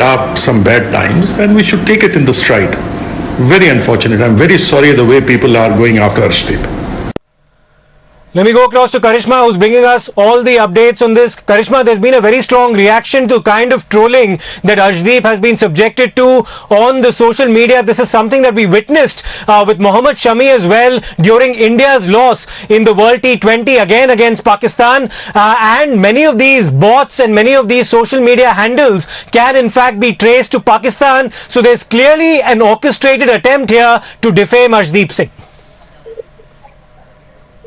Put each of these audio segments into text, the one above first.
are some bad times, and we should take it in the stride. Very unfortunate. I'm very sorry the way people are going after Arshdeep. Let me go across to Karishma, who's bringing us all the updates on this. Karishma, there's been a very strong reaction to kind of trolling that Arshdeep has been subjected to on the social media. This is something that we witnessed with Mohammad Shami as well during India's loss in the World T20 again against Pakistan. And many of these bots and many of these social media handles can in fact be traced to Pakistan. So there's clearly an orchestrated attempt here to defame Arshdeep Singh.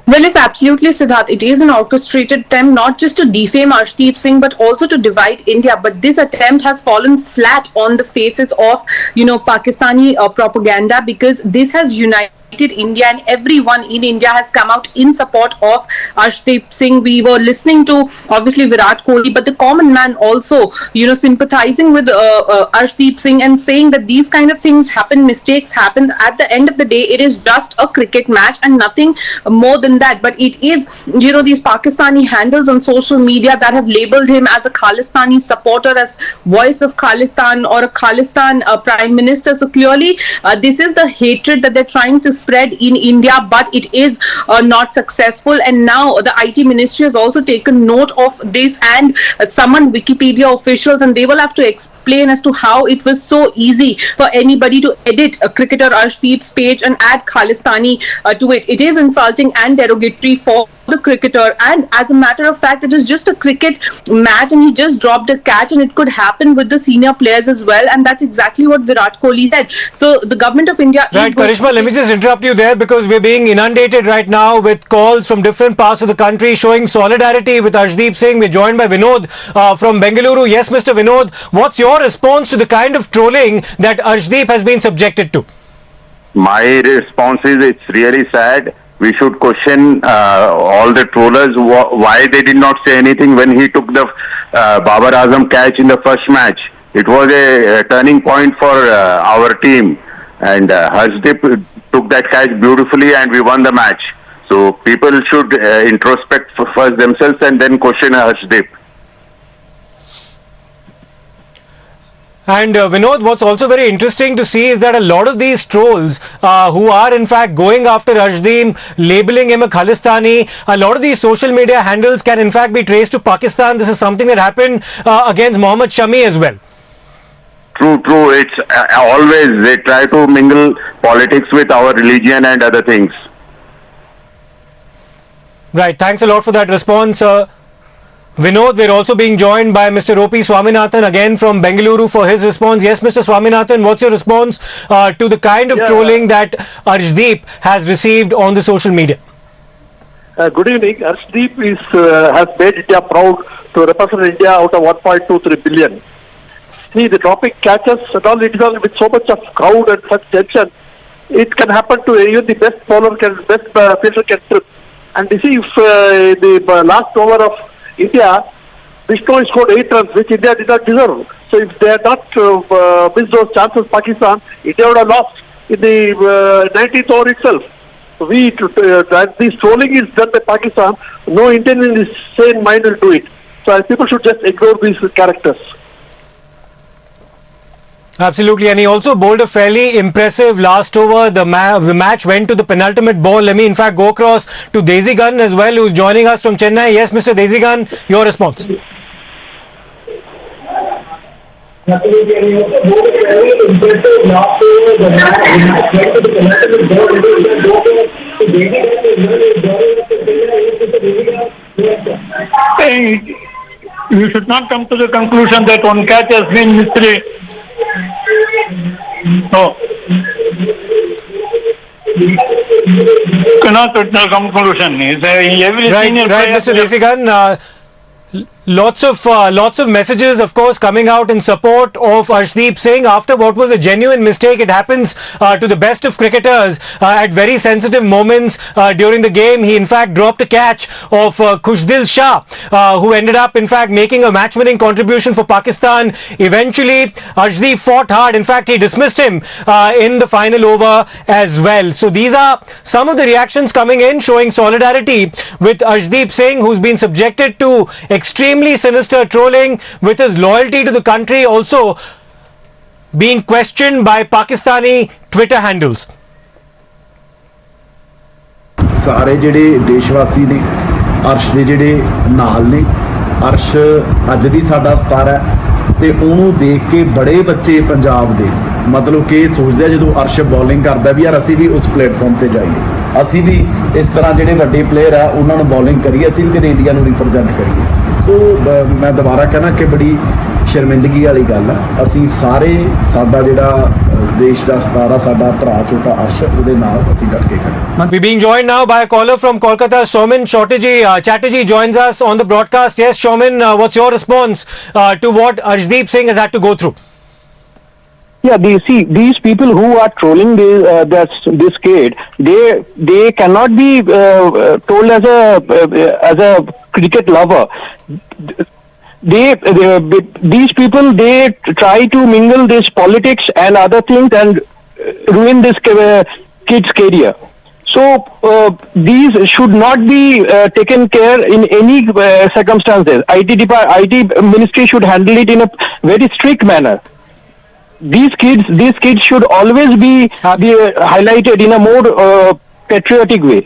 Well, it's absolutely, Siddharth. It is an orchestrated attempt not just to defame Arshdeep Singh, but also to divide India. But this attempt has fallen flat on the faces of, Pakistani propaganda, because this has united India, and everyone in India has come out in support of Arshdeep Singh. We were listening to obviously Virat Kohli, but the common man also, sympathizing with Arshdeep Singh and saying that these kind of things happen, mistakes happen. At the end of the day, it is just a cricket match and nothing more than that. But it is, these Pakistani handles on social media that have labeled him as a Khalistani supporter, as voice of Khalistan, or a Khalistan prime minister. So clearly, this is the hatred that they're trying to spread in India, but it is not successful. And now the IT ministry has also taken note of this and summoned Wikipedia officials, and they will have to explain as to how it was so easy for anybody to edit a cricketer Arshdeep's page and add Khalistani to it. It is insulting and derogatory for the cricketer, and as a matter of fact, it is just a cricket match and he just dropped a catch, and it could happen with the senior players as well, and that's exactly what Virat Kohli said. So the government of India Right, Karishma, let me just interrupt you there, because we're being inundated right now with calls from different parts of the country showing solidarity with Arshdeep Singh. We're joined by Vinod from Bengaluru. Yes, Mr. Vinod, what's your response to the kind of trolling that Arshdeep has been subjected to? My response is, it's really sad. We should question all the trollers why they did not say anything when he took the Babar Azam catch in the first match. It was a turning point for our team, and Arshdeep took that catch beautifully and we won the match. So people should introspect first themselves and then question Arshdeep. And Vinod, what's also very interesting to see is that a lot of these trolls who are in fact going after Arshdeep, labeling him a Khalistani, a lot of these social media handles can in fact be traced to Pakistan. This is something that happened against Mohammad Shami as well. True. It's always they try to mingle politics with our religion and other things. Right. Thanks a lot for that response. Vinod, we're also being joined by Mr. O.P. Swaminathan again from Bengaluru for his response. Yes, Mr. Swaminathan, what's your response to the kind of trolling that Arshdeep has received on the social media? Good evening. Arshdeep has made India proud to represent India out of 1.23 billion. See, the dropping catches and all, it is all with so much of crowd and such tension. It can happen to even the best bowler, best fielder can trip. And you see, if the last over of India, Vista scored 8 runs, which India did not deserve. So if they had not missed those chances, Pakistan, India would have lost in the 19th over itself. This trolling is done by Pakistan. No Indian in his sane mind will do it. So people should just ignore these characters. Absolutely, and he also bowled a fairly impressive last over. The match went to the penultimate ball. Let me in fact go across to Desigan as well, who's joining us from Chennai. Yes, Mr. Desigan, your response. Absolutely, and he also bowled a fairly impressive last over. The match went to the penultimate ball. You should not come to the conclusion that one catch has been mystery. No. Cannot put no conclusion. Right, Mr. Desigan. Lots of messages, of course, coming out in support of Arshdeep Singh after what was a genuine mistake. It happens to the best of cricketers at very sensitive moments during the game. He in fact dropped a catch of Khushdil Shah, who ended up in fact making a match-winning contribution for Pakistan. Eventually, Arshdeep fought hard. In fact, he dismissed him in the final over as well. So these are some of the reactions coming in showing solidarity with Arshdeep Singh, who's been subjected to extremely sinister trolling, with his loyalty to the country also being questioned by Pakistani Twitter handles. ਸਾਰੇ ਜਿਹੜੇ ਦੇਸ਼ਵਾਸੀ ਨੇ ਅਰਸ਼ ਦੇ ਜਿਹੜੇ ਨਾਲ ਨੇ, ਅਰਸ਼ ਅੱਜ ਵੀ ਸਾਡਾ ਸਤਾਰਾ ਹੈ ਤੇ ਉਹਨੂੰ ਦੇਖ ਕੇ ਬੜੇ ਬੱਚੇ ਪੰਜਾਬ ਦੇ ਮਤਲਬ ਕਿ ਸੋਚਦੇ ਆ ਜਦੋਂ ਅਰਸ਼ ਬੋਲਿੰਗ ਕਰਦਾ ਵੀ ਯਾਰ ਅਸੀਂ ਵੀ ਉਸ ਪਲੇਟਫਾਰਮ ਤੇ ਜਾਈਏ, ਅਸੀਂ ਵੀ ਇਸ ਤਰ੍ਹਾਂ ਜਿਹੜੇ ਵੱਡੇ ਪਲੇਅਰ ਆ ਉਹਨਾਂ ਨੂੰ ਬੋਲਿੰਗ ਕਰੀਏ, ਅਸੀਂ ਵੀ ਕਦੇ ਇੰਡੀਆ ਨੂੰ ਰਿਪਰੈਜ਼ੈਂਟ ਕਰੀਏ। ਸੋ ਮੈਂ ਦੁਬਾਰਾ ਕਹਿਣਾ ਕਿ ਬੜੀ ਸ਼ਰਮਿੰਦਗੀ ਵਾਲੀ ਗੱਲ ਆ, ਅਸੀਂ ਸਾਰੇ ਸਾਡਾ ਜਿਹੜਾ ਦੇਸ਼ ਦਾ ਸਤਾਰਾ ਸਾਡਾ ਭਰਾ ਛੋਟਾ ਅਰਸ਼ ਉਹਦੇ ਨਾਲ ਅਸੀਂ ਡਟ ਕੇ ਖੜੇ। We're being joined now by a caller from Kolkata. Soumen Chatterjee joins us on the broadcast. Yes, Soumen, what's your response to what Arshdeep Singh has had to go through? Yeah, these people who are trolling this kid, they cannot be told as a cricket lover. These people, they try to mingle this politics and other things and ruin this kid's career. So these should not be taken care in any circumstances. IT ministry should handle it in a very strict manner. These kids should always be highlighted in a more patriotic way.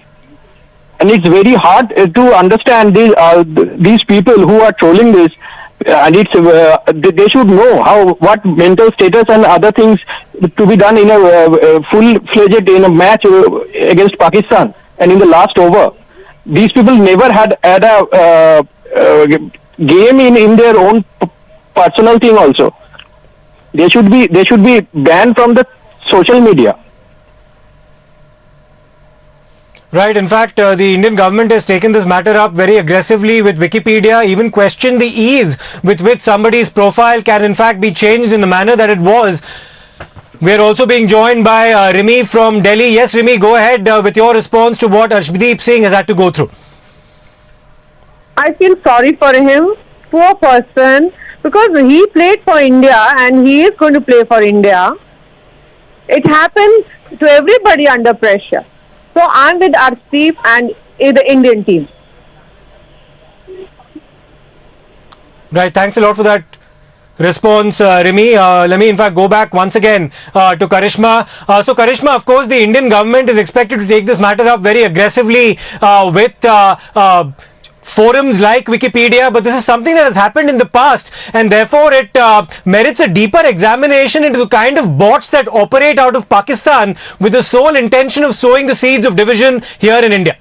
And it's very hard to understand these people who are trolling this, and they should know what mental status and other things to be done in a full-fledged in a match against Pakistan. And in the last over, these people never had a game in their own personal thing. Also, they should be banned from the social media. Right. In fact, the Indian government has taken this matter up very aggressively with Wikipedia, even questioned the ease with which somebody's profile can in fact be changed in the manner that it was. We are also being joined by Rimi from Delhi. Yes, Rimi, go ahead with your response to what Arshdeep Singh has had to go through. I feel sorry for him, poor person, because he played for India and he is going to play for India. It happens to everybody under pressure. So I'm with Arshdeep and the Indian team. Right. Thanks a lot for that response, Rimi. Let me in fact go back once again to Karishma. So Karishma, of course, the Indian government is expected to take this matter up very aggressively with forums like Wikipedia, but this is something that has happened in the past, and therefore it merits a deeper examination into the kind of bots that operate out of Pakistan with the sole intention of sowing the seeds of division here in India.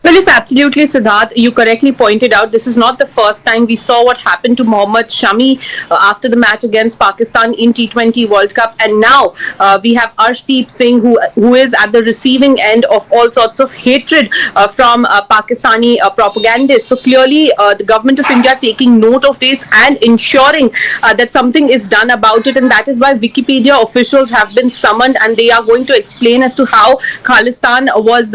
Well, yes, absolutely, Siddharth. You correctly pointed out this is not the first time. We saw what happened to Mohammad Shami after the match against Pakistan in T20 World Cup, and now we have Arshdeep Singh, who is at the receiving end of all sorts of hatred from Pakistani propagandists. So clearly, the government of India taking note of this and ensuring that something is done about it, and that is why Wikipedia officials have been summoned, and they are going to explain as to how Khalistan was,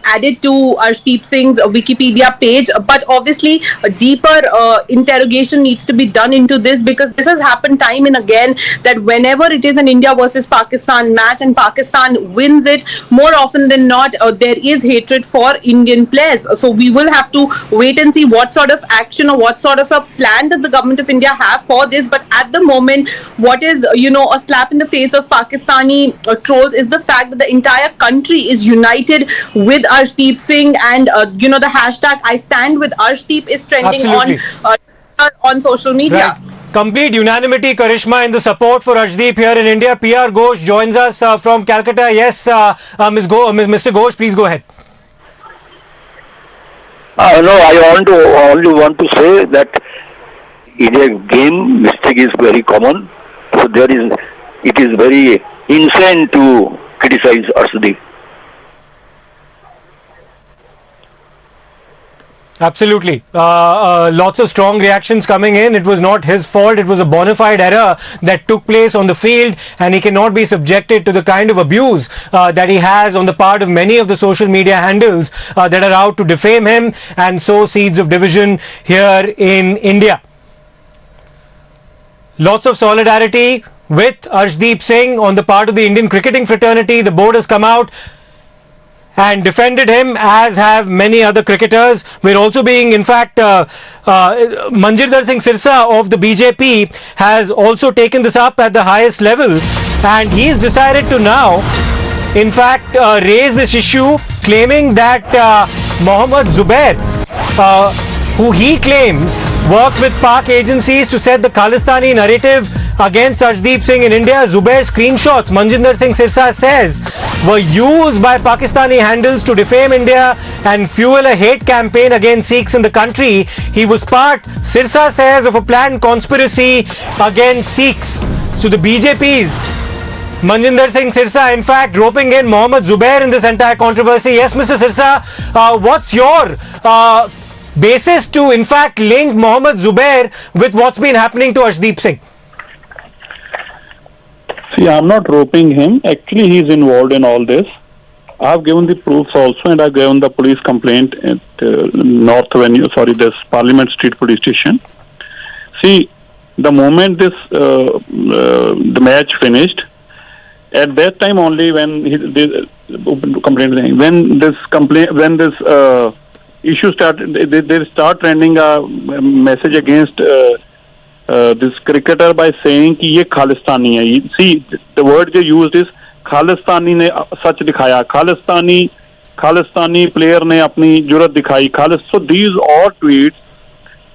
added to Arshdeep Singh's Wikipedia page. But obviously a deeper interrogation needs to be done into this, because this has happened time and again that whenever it is an India versus Pakistan match and Pakistan wins it, more often than not there is hatred for Indian players. So we will have to wait and see what sort of action or what sort of a plan does the government of India have for this. But at the moment, what is a slap in the face of Pakistani trolls is the fact that the entire country is united with Arshdeep Singh, and the hashtag I stand with Arshdeep is trending on social media. Right. Complete unanimity, Karishma, in the support for Arshdeep here in India. PR Ghosh joins us from Calcutta. Yes, Mr. Ghosh, please go ahead. No, I only want to say that in a game, mistake is very common. So it is very insane to criticize Arshdeep. Absolutely. Lots of strong reactions coming in. It was not his fault. It was a bona fide error that took place on the field, and he cannot be subjected to the kind of abuse that he has on the part of many of the social media handles that are out to defame him and sow seeds of division here in India. Lots of solidarity with Arshdeep Singh on the part of the Indian cricketing fraternity. The board has come out and defended him, as have many other cricketers. We're also being, in fact, Manjinder Singh Sirsa of the BJP has also taken this up at the highest level, and he's decided to now, in fact, raise this issue, claiming that Mohammad Zubair, who he claims worked with Pak agencies to set the Khalistani narrative against Arshdeep Singh in India. Zubair's screenshots, Manjinder Singh Sirsa says, were used by Pakistani handles to defame India and fuel a hate campaign against Sikhs in the country. He was part, Sirsa says, of a planned conspiracy against Sikhs. So the BJP's Manjinder Singh Sirsa, in fact, roping in Mohammad Zubair in this entire controversy. Yes, Mr. Sirsa, what's your basis to, in fact, link Mohammad Zubair with what's been happening to Arshdeep Singh? See, I'm not roping him. Actually, he's involved in all this. I've given the proofs also, and I've given the police complaint at this Parliament Street Police Station. See, the moment this the match finished, at that time only when this issue started, they start trending a message against this cricketer by saying कि ये खालिस्तानी है. See, the word they used is Khalistani ने सच दिखाया, Khalistani player ने अपनी जुर्रत दिखाई. So these all tweets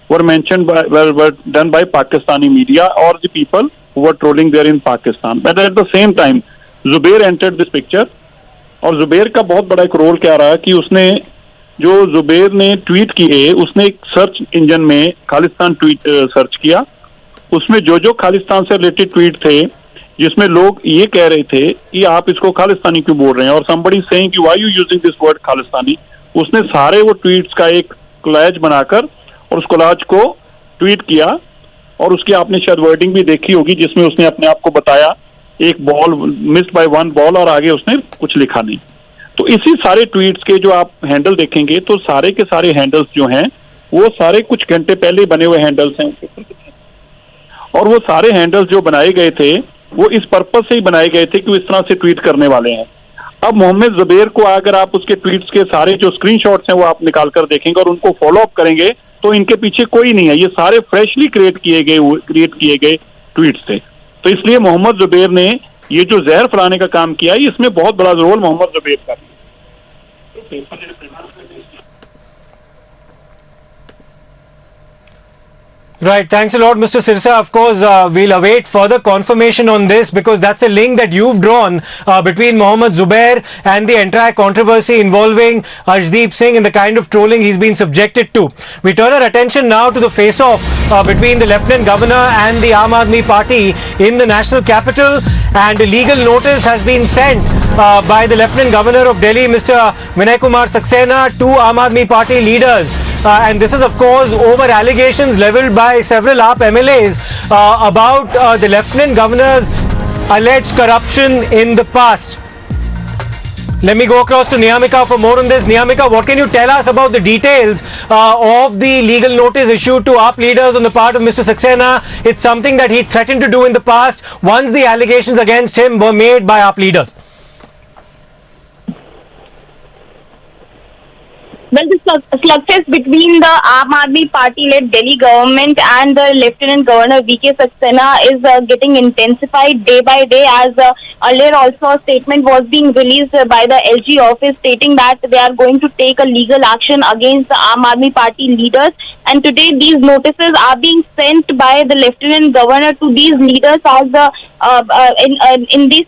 were mentioned were done by Pakistani media or the people who were trolling there in Pakistan. But at the same time, Zubair entered this picture. और जुबैर का बहुत बड़ा एक रोल क्या रहा कि उसने जो जुबैर ने ट्वीट किए, उसने एक सर्च इंजन में खालिस्तान ट्वीट सर्च किया. उसमें जो खालिस्तान से रिलेटेड ट्वीट थे, जिसमें लोग ये कह रहे थे कि आप इसको खालिस्तानी क्यों बोल रहे हैं, और somebody saying कि why you using this word Khalistani, उसने सारे वो ट्वीट्स का एक कोलाज बनाकर और उस कोलाज को ट्वीट किया. और उसकी आपने शायद वर्डिंग भी देखी होगी, जिसमें उसने अपने आप को बताया एक ball missed by one ball, और आगे उसने कुछ लिखा नहीं. तो इसी सारे ट्वीट्स के जो आप हैंडल देखेंगे तो सारे के सारे हैंडल्स जो हैं वो सारे कुछ घंटे पहले बने हुए हैंडल्स हैं. और वो सारे हैंडल्स जो बनाए गए थे वो इस पर्पस से ही बनाए गए थे कि वो इस तरह से ट्वीट करने वाले हैं. अब मोहम्मद जुबैर को अगर आप उसके ट्वीट्स के सारे जो स्क्रीनशॉट्स हैं वो आप निकाल कर देखेंगे और उनको फॉलो अप करेंगे तो इनके पीछे कोई नहीं है. ये सारे फ्रेशली क्रिएट किए गए ट्वीट्स थे. तो इसलिए मोहम्मद जुबैर ने ये जो जहर फैलाने का काम किया है, इसमें बहुत बड़ा रोल मोहम्मद जुबैर का. Right, thanks a lot, Mr. Sirsa. Of course, we'll await further confirmation on this, because that's a link that you've drawn between Mohammad Zubair and the entire controversy involving Arshdeep Singh and the kind of trolling he's been subjected to. We turn our attention now to the face-off between the Lieutenant Governor and the Aam Aadmi Party in the national capital, and a legal notice has been sent by the Lieutenant Governor of Delhi, Mr. Vinay Kumar Saxena, to Aam Aadmi Party leaders. And this is, of course, over allegations levelled by several AAP MLAs about the Lieutenant Governor's alleged corruption in the past. Let me go across to Niyamika for more on this. Niyamika, what can you tell us about the details of the legal notice issued to AAP leaders on the part of Mr. Saxena? It's something that he threatened to do in the past once the allegations against him were made by AAP leaders. Well, the slugfest between the Aam Aadmi Party-led Delhi government and the Lieutenant Governor V.K. Saxena is getting intensified day by day, as earlier also a statement was being released by the LG office stating that they are going to take a legal action against the Aam Aadmi Party leaders. And today these notices are being sent by the Lieutenant Governor to these leaders as the in this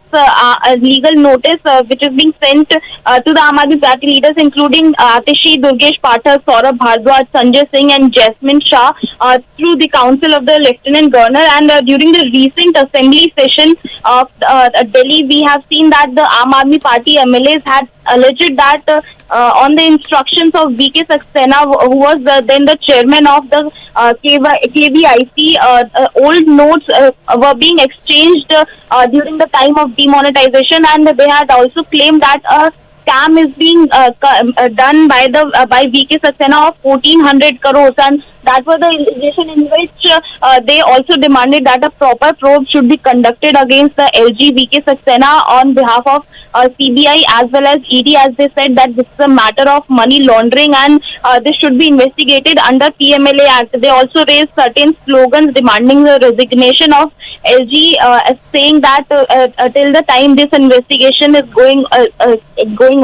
legal notice which is being sent to the Aam Aadmi Party leaders, including Atishi, Durgesh Pathak, Saurabh Bhardwaj, Sanjay Singh and Jasmine Shah, through the council of the Lieutenant Governor. And during the recent assembly session of Delhi, we have seen that the Aam Aadmi Party MLAs had alleged that on the instructions of V.K. Saxena, who was then the chairman of the KVIC, old notes were being exchanged during the time of demonetization, and they had also claimed that a scam is being done by V.K. Saxena of 1400 crores, and that was the allegation in which they also demanded that a proper probe should be conducted against the LG V.K. Saxena on behalf of CBI as well as ED, as they said that this is a matter of money laundering and this should be investigated under PMLA Act. They also raised certain slogans demanding the resignation of LG, saying that till the time this investigation is going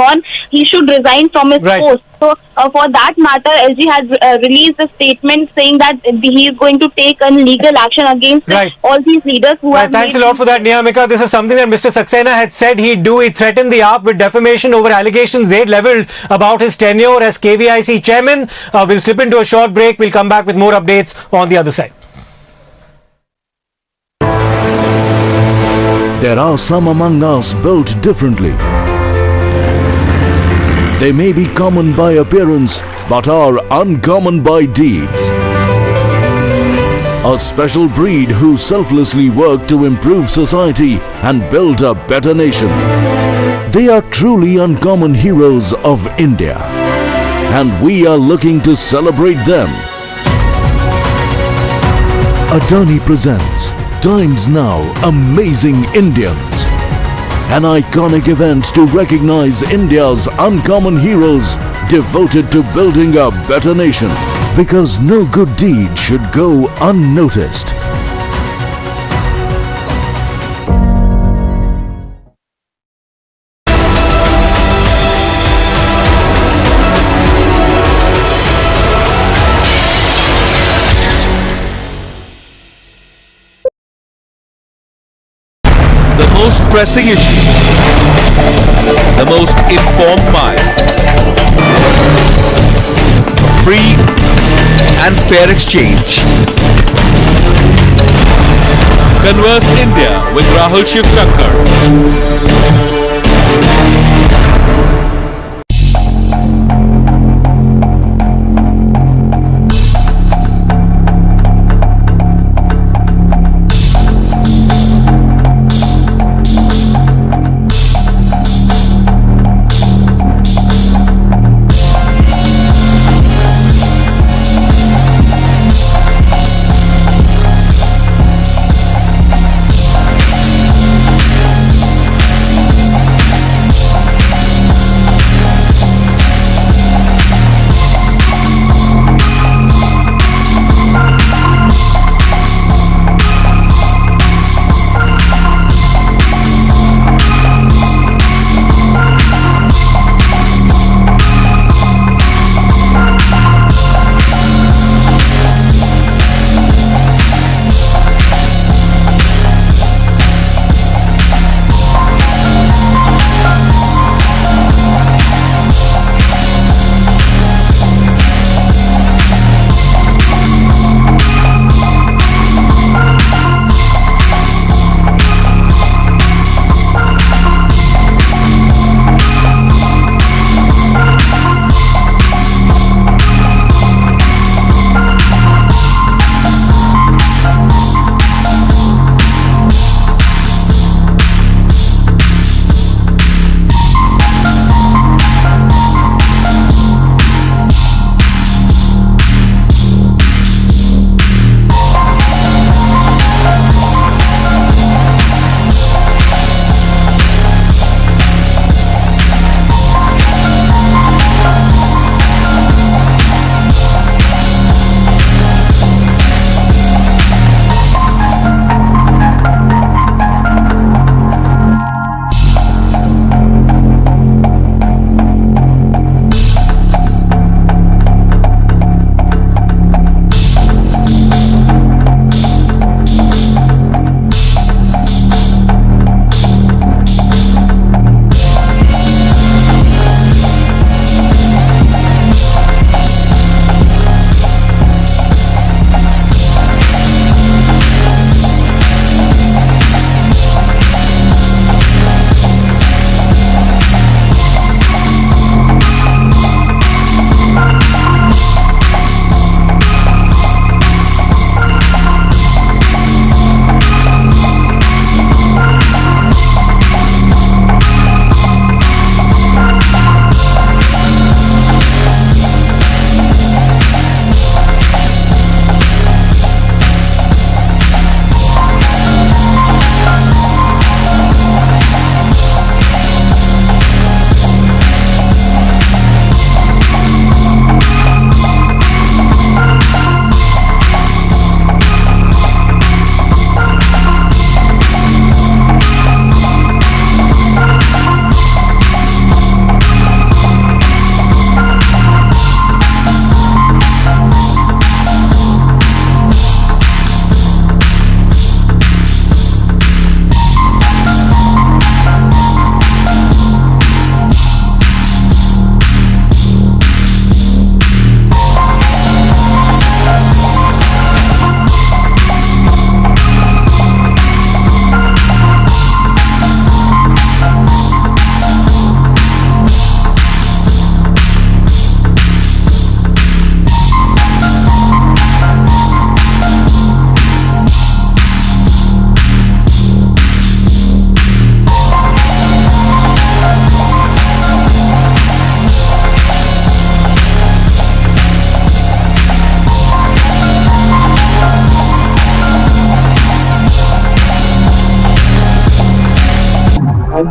on, he should resign from his post. So for that matter, LG had released a statement saying that he is going to take legal action against all these leaders who have. Thanks a lot for that, Niyamika. This is something that Mr. Saxena had said he'd do. He threatened the AAP with defamation over allegations they'd levelled about his tenure as KVIC chairman. We'll slip into a short break. We'll come back with more updates on the other side. There are some among us built differently. They may be common by appearance, but are uncommon by deeds. A special breed who selflessly work to improve society and build a better nation. They are truly uncommon heroes of India, and we are looking to celebrate them. Adani presents Times Now Amazing Indians, an iconic event to recognize India's uncommon heroes devoted to building a better nation, because no good deed should go unnoticed. The most pressing issues, the most informed minds, free and fair exchange. Converse India with Rahul Shivshankar. Good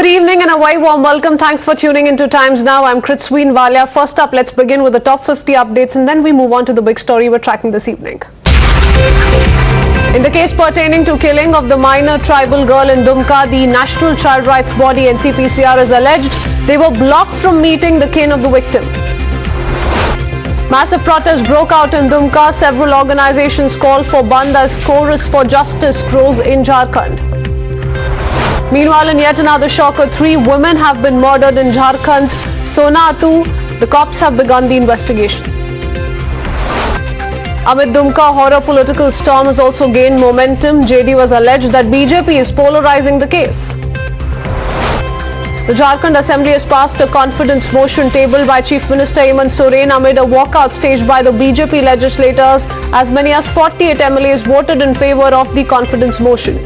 evening and a very warm welcome. Thanks for tuning into Times Now. I'm Kritsween Walia. First up, let's begin with the top 50 updates and then we move on to the big story we're tracking this evening. In the case pertaining to killing of the minor tribal girl in Dumka, the National Child Rights Body NCPCR is alleged they were blocked from meeting the kin of the victim. Massive protests broke out in Dumka. Several organizations called for Bandh as chorus for justice grows in Jharkhand. Meanwhile, in yet another shocker, 3 women have been murdered in Jharkhand's Sonatu. The cops have begun the investigation. Amid Dumka, horror political storm has also gained momentum. JDU has alleged that BJP is polarizing the case. The Jharkhand Assembly has passed a confidence motion tabled by Chief Minister Hemant Soren amid a walkout staged by the BJP legislators. As many as 48 MLAs voted in favour of the confidence motion.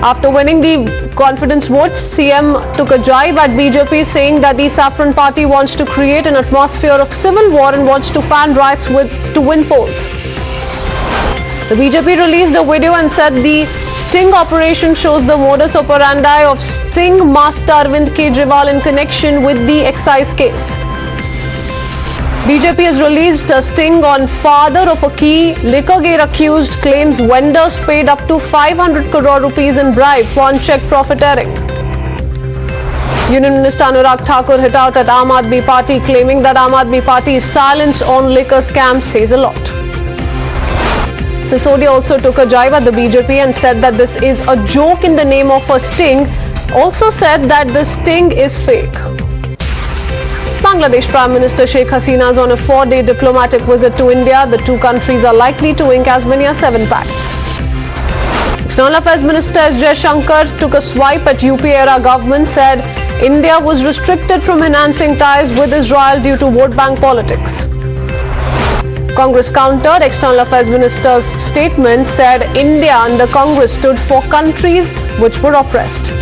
After winning the confidence votes, CM took a jibe at BJP, saying that the Saffron Party wants to create an atmosphere of civil war and wants to fan riots to win polls. The BJP released a video and said the sting operation shows the modus operandi of Sting Master Arvind Kejriwal in connection with the excise case. BJP has released a sting on father of a key liquor gate accused, claims vendors paid up to 500 crore rupees in bribe for unchecked profiteering. Union Minister Anurag Thakur hit out at Aam Aadmi Party, claiming that Aam Aadmi Party's silence on liquor scams says a lot. Sisodia also took a jibe at the BJP and said that this is a joke in the name of a sting, also said that the sting is fake. Bangladesh Prime Minister Sheikh Hasina is on a 4-day diplomatic visit to India. The two countries are likely to ink as many as 7 pacts. External Affairs Minister S. Jaishankar took a swipe at UP-era government, said India was restricted from enhancing ties with Israel due to vote bank politics. Congress countered External Affairs Minister's statement, said India under Congress stood for countries which were oppressed.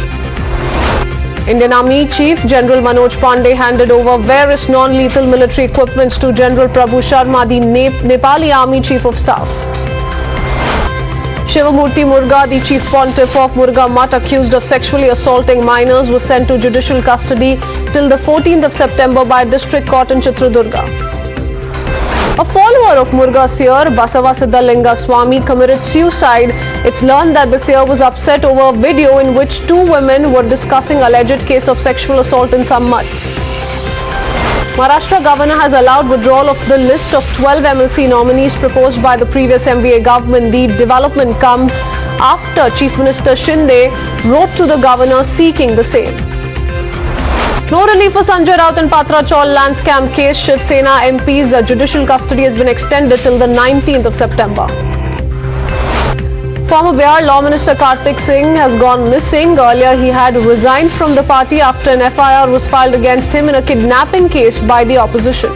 Indian Army Chief General Manoj Pandey handed over various non-lethal military equipments to General Prabhu Sharma, the Nepali Army Chief of Staff. Shivamurthy Murga, the Chief Pontiff of Murga Mutt, accused of sexually assaulting minors, was sent to judicial custody till the 14th of September by a district court in Chitradurga. A follower of Murga seer, Basava Siddhalinga Swami, committed suicide. It's learned that the seer was upset over a video in which 2 women were discussing alleged case of sexual assault in some mutts. Maharashtra governor has allowed withdrawal of the list of 12 MLC nominees proposed by the previous MVA government. The development comes after Chief Minister Shinde wrote to the governor seeking the same. No relief for Sanjay Raut and Patra Chaul land scam case. Shiv Sena MP's judicial custody has been extended till the 19th of September. Former Bihar Law Minister Kartik Singh has gone missing. Earlier, he had resigned from the party after an FIR was filed against him in a kidnapping case by the opposition.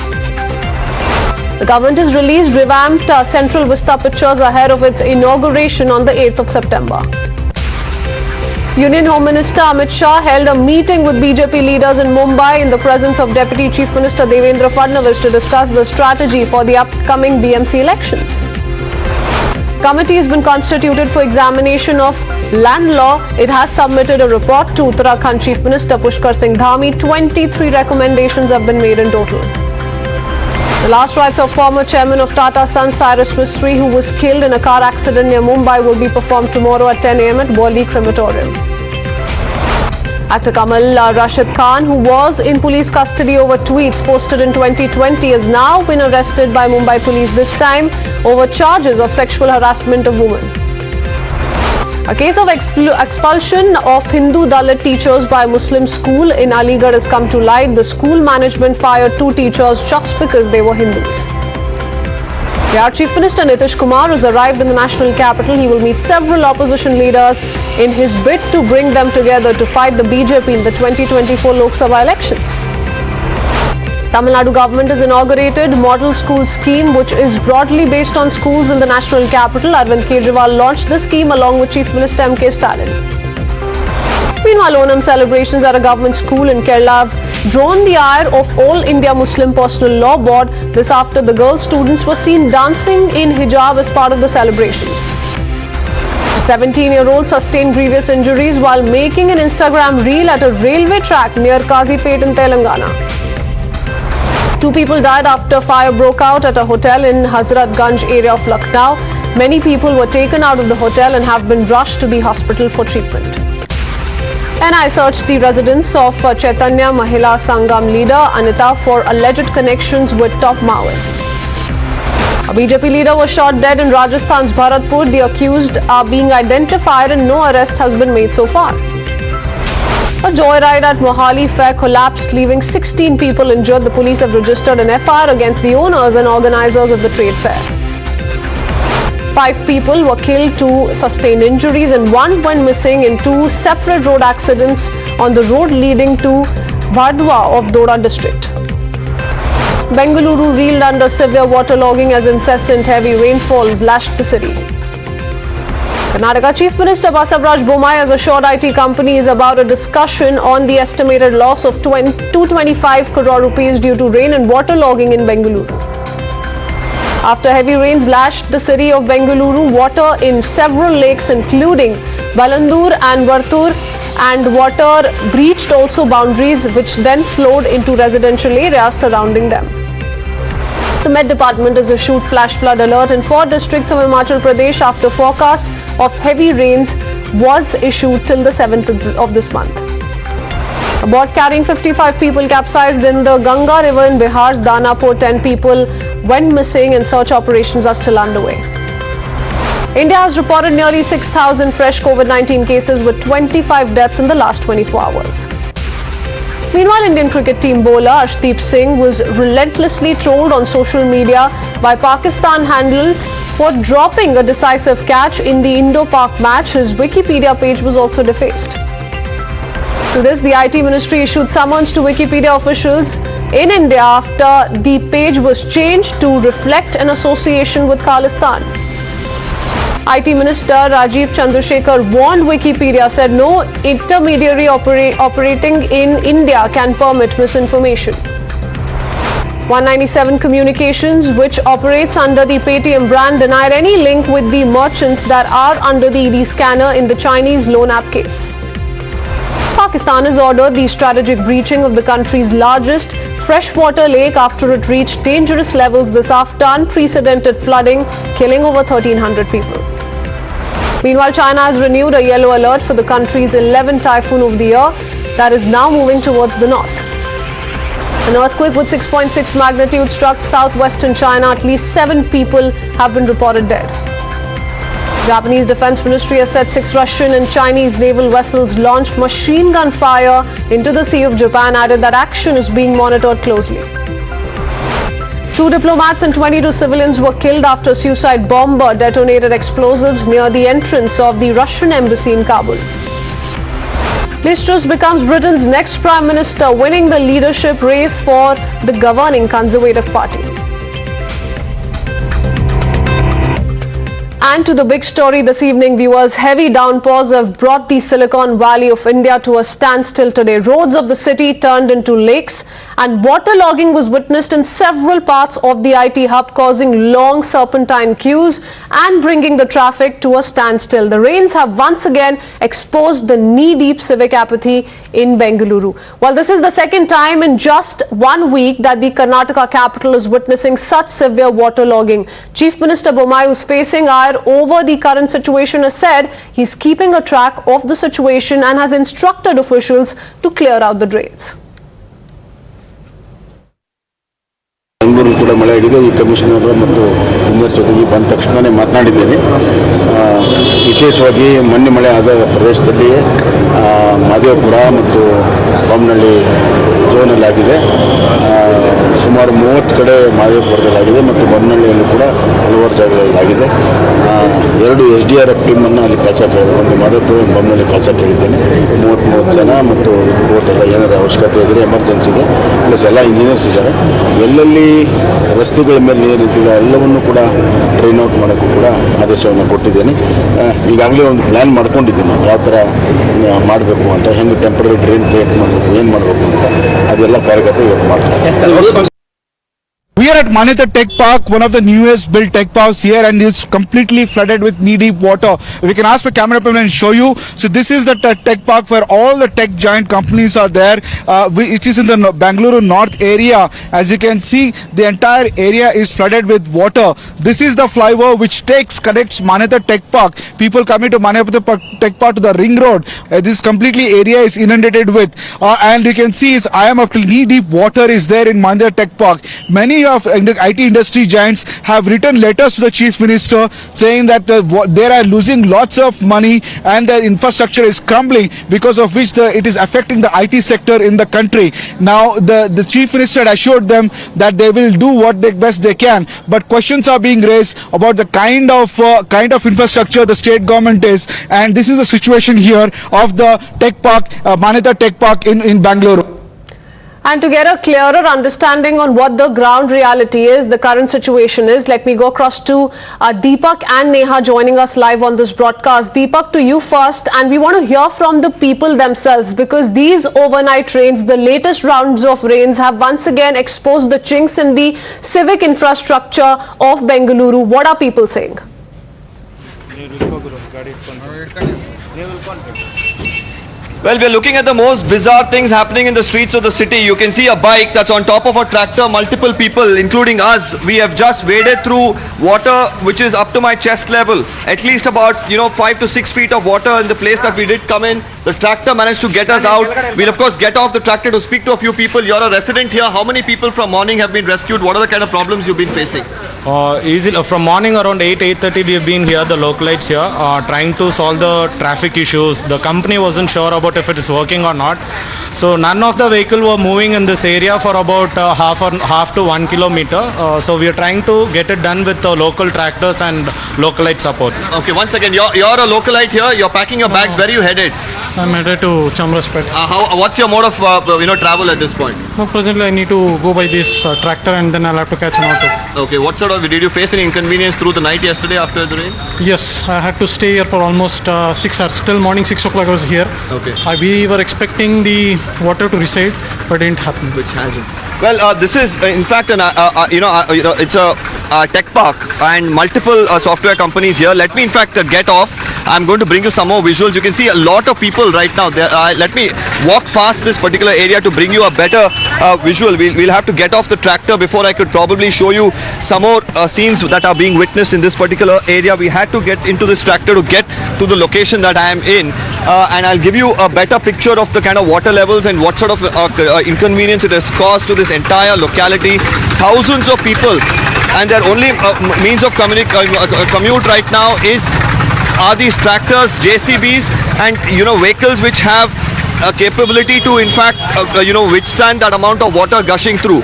The government has released revamped Central Vista pictures ahead of its inauguration on the 8th of September. Union Home Minister Amit Shah held a meeting with BJP leaders in Mumbai in the presence of Deputy Chief Minister Devendra Fadnavis to discuss the strategy for the upcoming BMC elections. Committee has been constituted for examination of land law. It has submitted a report to Uttarakhand Chief Minister Pushkar Singh Dhami. 23 recommendations have been made in total. The last rites of former chairman of Tata Sons Cyrus Mistry, who was killed in a car accident near Mumbai, will be performed tomorrow at 10 a.m. at Worli Crematorium. Actor Kamal Rashid Khan, who was in police custody over tweets posted in 2020, has now been arrested by Mumbai police, this time over charges of sexual harassment of women. A case of expulsion of Hindu Dalit teachers by Muslim school in Aligarh has come to light. The school management fired 2 teachers just because they were Hindus. Our Chief Minister Nitish Kumar has arrived in the national capital. He will meet several opposition leaders in his bid to bring them together to fight the BJP in the 2024 Lok Sabha elections. Tamil Nadu government has inaugurated model school scheme, which is broadly based on schools in the national capital. Arvind Kejriwal launched the scheme along with Chief Minister M.K. Stalin. Meanwhile, Onam celebrations at a government school in Kerala have drawn the ire of All India Muslim Personal Law Board. This after the girl students were seen dancing in hijab as part of the celebrations. A 17-year-old sustained grievous injuries while making an Instagram reel at a railway track near Kazipet in Telangana. 2 people died after fire broke out at a hotel in Hazratganj area of Lucknow. Many people were taken out of the hotel and have been rushed to the hospital for treatment. NI searched the residence of Chaitanya Mahila Sangam leader Anita for alleged connections with top Maoists. A BJP leader was shot dead in Rajasthan's Bharatpur. The accused are being identified and no arrest has been made so far. A joyride at Mohali Fair collapsed, leaving 16 people injured. The police have registered an FIR against the owners and organizers of the trade fair. 5 people were killed, 2 sustained injuries, and 1 went missing in 2 separate road accidents on the road leading to Bhadwa of Doda district. Bengaluru reeled under severe waterlogging as incessant heavy rainfalls lashed the city. Karnataka Chief Minister Basavaraj Bommai has assured IT companies about a discussion on the estimated loss of 225 crore rupees due to rain and waterlogging in Bengaluru. After heavy rains lashed the city of Bengaluru, water in several lakes including Balandur and Vartur and water breached also boundaries which then flowed into residential areas surrounding them. The Met Department has issued flash flood alert in 4 districts of Himachal Pradesh after forecast of heavy rains was issued till the 7th of this month. A boat carrying 55 people capsized in the Ganga River in Bihar's Danapur. 10 people went missing and search operations are still underway. India has reported nearly 6,000 fresh COVID-19 cases with 25 deaths in the last 24 hours. Meanwhile, Indian cricket team bowler Arshdeep Singh was relentlessly trolled on social media by Pakistan handlers for dropping a decisive catch in the Indo-Pak match. His Wikipedia page was also defaced. To this, the IT ministry issued summons to Wikipedia officials in India after the page was changed to reflect an association with Khalistan. IT Minister Rajiv Chandrasekhar warned Wikipedia, said no intermediary operating in India can permit misinformation. 197 Communications, which operates under the Paytm brand, denied any link with the merchants that are under the ED scanner in the Chinese loan app case. Pakistan has ordered the strategic breaching of the country's largest freshwater lake after it reached dangerous levels this after unprecedented flooding, killing over 1,300 people. Meanwhile, China has renewed a yellow alert for the country's 11th typhoon of the year that is now moving towards the north. An earthquake with 6.6 magnitude struck southwestern China. At least 7 people have been reported dead. Japanese Defense Ministry has said 6 Russian and Chinese naval vessels launched machine gun fire into the Sea of Japan, added that action is being monitored closely. 2 diplomats and 22 civilians were killed after a suicide bomber detonated explosives near the entrance of the Russian embassy in Kabul. Liz Truss becomes Britain's next Prime Minister, winning the leadership race for the governing Conservative Party. And to the big story this evening, viewers, heavy downpours have brought the Silicon Valley of India to a standstill today. Roads of the city turned into lakes and waterlogging was witnessed in several parts of the IT hub, causing long serpentine queues and bringing the traffic to a standstill. The rains have once again exposed the knee-deep civic apathy in Bengaluru. Well, this is the second time in just 1 week that the Karnataka capital is witnessing such severe waterlogging. Chief Minister Bommai, who's facing ire over the current situation, has said he's keeping a track of the situation and has instructed officials to clear out the drains. Bengaluru ಕೂಡ ಮಳೆ ಆಗಿದೆ. ಈ commissioner ಮತ್ತು engineer ಜೊತೆಗೆ ಬಂದ ತಕ್ಷಣವೇ ಮಾತನಾಡಿದ್ದೇನೆ. ವಿಶೇಷವಾಗಿ ಮೊನ್ನೆ ಮಳೆ ಆದ ಪ್ರದೇಶದಲ್ಲಿ ಮಾದೇವಪುರ ಮತ್ತು ಬೊಮ್ಮನಹಳ್ಳಿ ಝೋನಲ್ಲಿ ಆಗಿದೆ. ಸುಮಾರು 30 ಕಡೆ ಮಾದೇವಪುರದಲ್ಲಾಗಿದೆ ಮತ್ತು ಬೊಮ್ಮನಹಳ್ಳಿಯಲ್ಲೂ ಕೂಡ ಹಲವಾರು ಜಾಗಗಳಾಗಿದೆ. 2 SDRF ಟೀಮನ್ನು ಅಲ್ಲಿ ಕೆಲಸ ಕೇಳಿದೆ. ಒಂದು ಮಾದೇವಪುರ ಬೊಮ್ಮನಹಳ್ಳಿ ಕೆಲಸ ಕೇಳಿದ್ದೇನೆ. 30 ಜನ ಮತ್ತು ಬೋಟ್ ಎಲ್ಲ ಏನಾದರೂ ಅವಶ್ಯಕತೆ ಇದ್ದರೆ ಎಮರ್ಜೆನ್ಸಿಗೆ ಪ್ಲಸ್ ಎಲ್ಲ ಇಂಜಿನಿಯರ್ಸ್ ಇದ್ದಾರೆ. ಎಲ್ಲೆಲ್ಲಿ ರಸ್ತೆಗಳ ಮೇಲೆ ನೀರಿದ್ದಿಲ್ಲ ಎಲ್ಲವನ್ನೂ ಕೂಡ ಟ್ರೈನ್ ಔಟ್ ಮಾಡೋಕ್ಕೂ ಕೂಡ ಆದೇಶವನ್ನು ಕೊಟ್ಟಿದ್ದೇನೆ. ಈಗಾಗಲೇ ಒಂದು ಪ್ಲ್ಯಾನ್ ಮಾಡ್ಕೊಂಡಿದ್ದೀನಿ ಯಾವ ಥರ ಮಾಡಬೇಕು ಅಂತ, ಹೆಂಗೆ ಟೆಂಪ್ರರಿ ಡ್ರೈನ್ ಕ್ರಿಯೇಟ್ ಮಾಡಬೇಕು, ಏನು ಮಾಡಬೇಕು ಅಂತ ಅದೆಲ್ಲ ಕಾರ್ಯಗತ ಇವತ್ತು ಮಾಡ್ತಾರೆ. We are at Manyata Tech Park, one of the newest built tech parks here, and it's completely flooded with knee-deep water. We can ask the cameraman and show you. So this is the tech park where all the tech giant companies are there, which is in the Bengaluru North area. As you can see, the entire area is flooded with water. This is the flyover which connects Manyata Tech Park. People coming to Manyata Tech Park to the ring road. This completely area is inundated with, and you can see knee-deep water is there in Manyata Tech Park. Many of IT industry giants have written letters to the Chief Minister saying that they are losing lots of money and their infrastructure is crumbling, because of which it is affecting the IT sector in the country. Now the Chief Minister had assured them that they will do what best they can, but questions are being raised about the kind of infrastructure the state government is, and this is the situation here of the tech park, Manyata Tech Park in Bengaluru. And to get a clearer understanding on what the ground reality is, the current situation is, let me go across to Deepak and Neha joining us live on this broadcast. Deepak, to you first, and we want to hear from the people themselves, because these overnight rains, the latest rounds of rains, have once again exposed the chinks in the civic infrastructure of Bengaluru. What are people saying? Well, we're looking at the most bizarre things happening in the streets of the city. You can see a bike that's on top of a tractor, multiple people, including us. We have just waded through water which is up to my chest level. At least about, 5 to 6 feet of water in the place that we did come in. The tractor managed to get us out. We'll of course get off the tractor to speak to a few people. You're a resident here. How many people from morning have been rescued? What are the kind of problems you've been facing? Easily from morning around 8:30 we have been here, the localites here, trying to solve the traffic issues. The company wasn't sure about if it is working or not, so none of the vehicle were moving in this area for about half to 1 kilometer. So we are trying to get it done with the local tractors and localite support. Okay, once again, you're a localite here. You're packing your bags. Where are you headed? I'm headed to Chamraspet. What's your mode of travel at this point? No, presently I need to go by this tractor and then I'll have to catch an auto. Okay, what sort of, did you face any inconvenience through the night yesterday after the rain? Yes, I had to stay here for almost 6 hours. Till morning 6 o'clock I was here. Okay. We were expecting the water to recede, but it didn't happen. Which hasn't. Well, this is in fact it's a tech park and multiple software companies here. Let me in fact get off. I'm going to bring you some more visuals. You can see a lot of people right now there. Let me walk past this particular area to bring you a better visual. We'll have to get off the tractor before I could probably show you some more scenes that are being witnessed in this particular area. We had to get into this tractor to get to the location that I am in, and I'll give you a better picture of the kind of water levels and what sort of inconvenience it has caused to this entire locality. Thousands of people, and their only means of commute right now are these tractors, JCBs, and vehicles which have a capability to in fact withstand that amount of water gushing through.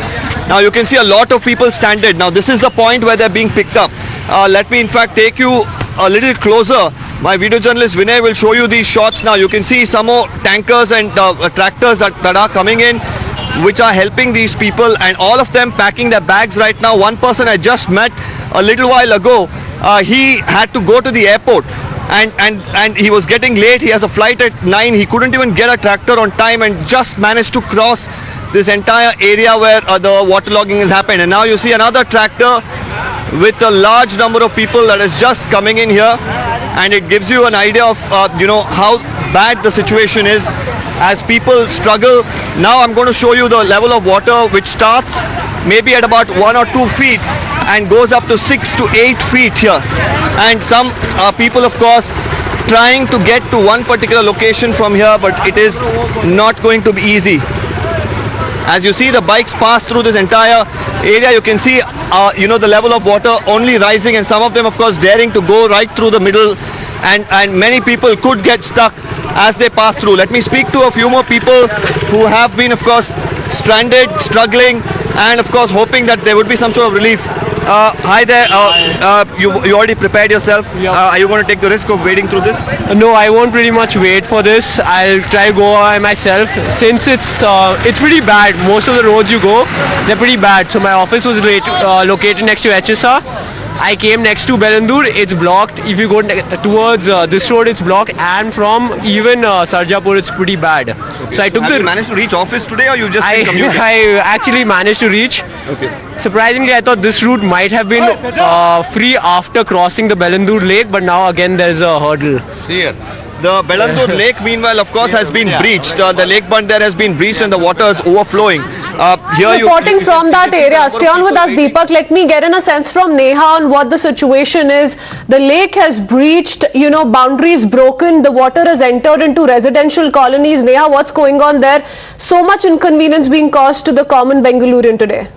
Now you can see a lot of people stranded. Now this is the point where they're being picked up. Let me in fact take you a little closer. My video journalist Vinay will show you these shots. Now you can see some more tankers and tractors that are coming in, which are helping these people, and all of them packing their bags right now. One person I just met a little while ago, he had to go to the airport and he was getting late. He has a flight at 9. He couldn't even get a tractor on time and just managed to cross this entire area where the waterlogging has happened. And now you see another tractor with a large number of people that is just coming in here, and it gives you an idea of how bad the situation is as people struggle. Now I'm going to show you the level of water, which starts maybe at about 1 or 2 feet and goes up to 6 to 8 feet here, and some people of course trying to get to one particular location from here, but it is not going to be easy. As you see, the bikes pass through this entire area. You can see the level of water only rising, and some of them of course daring to go right through the middle, and many people could get stuck as they pass through. Let me speak to a few more people who have been of course stranded, struggling, and of course hoping that there would be some sort of relief. Hi there. You already prepared yourself? Are you going to take the risk of wading through this? No, I won't pretty much wait for this. I'll try to go by myself, since it's pretty bad. Most of the roads you go, they're pretty bad. So my office was located next to HSR. I came next to Bengaluru, it's blocked. If you go towards this road, it's blocked, and from even Sarjapur, it's pretty bad. Okay. So I took Have you managed to reach office today, or you just commuted? I actually managed to reach. Okay. Surprisingly, I thought this route might have been free after crossing the Bengaluru lake, but now again there's a hurdle. Here. The Bengaluru lake, meanwhile, of course, has been breached. The lake bund there has been breached, and the water is overflowing. Reporting from that area. Stay on with us, Deepak. Let me get in a sense from Neha on what the situation is. The lake has breached, boundaries broken. The water has entered into residential colonies. Neha, what's going on there? So much inconvenience being caused to the common Bengalurian today.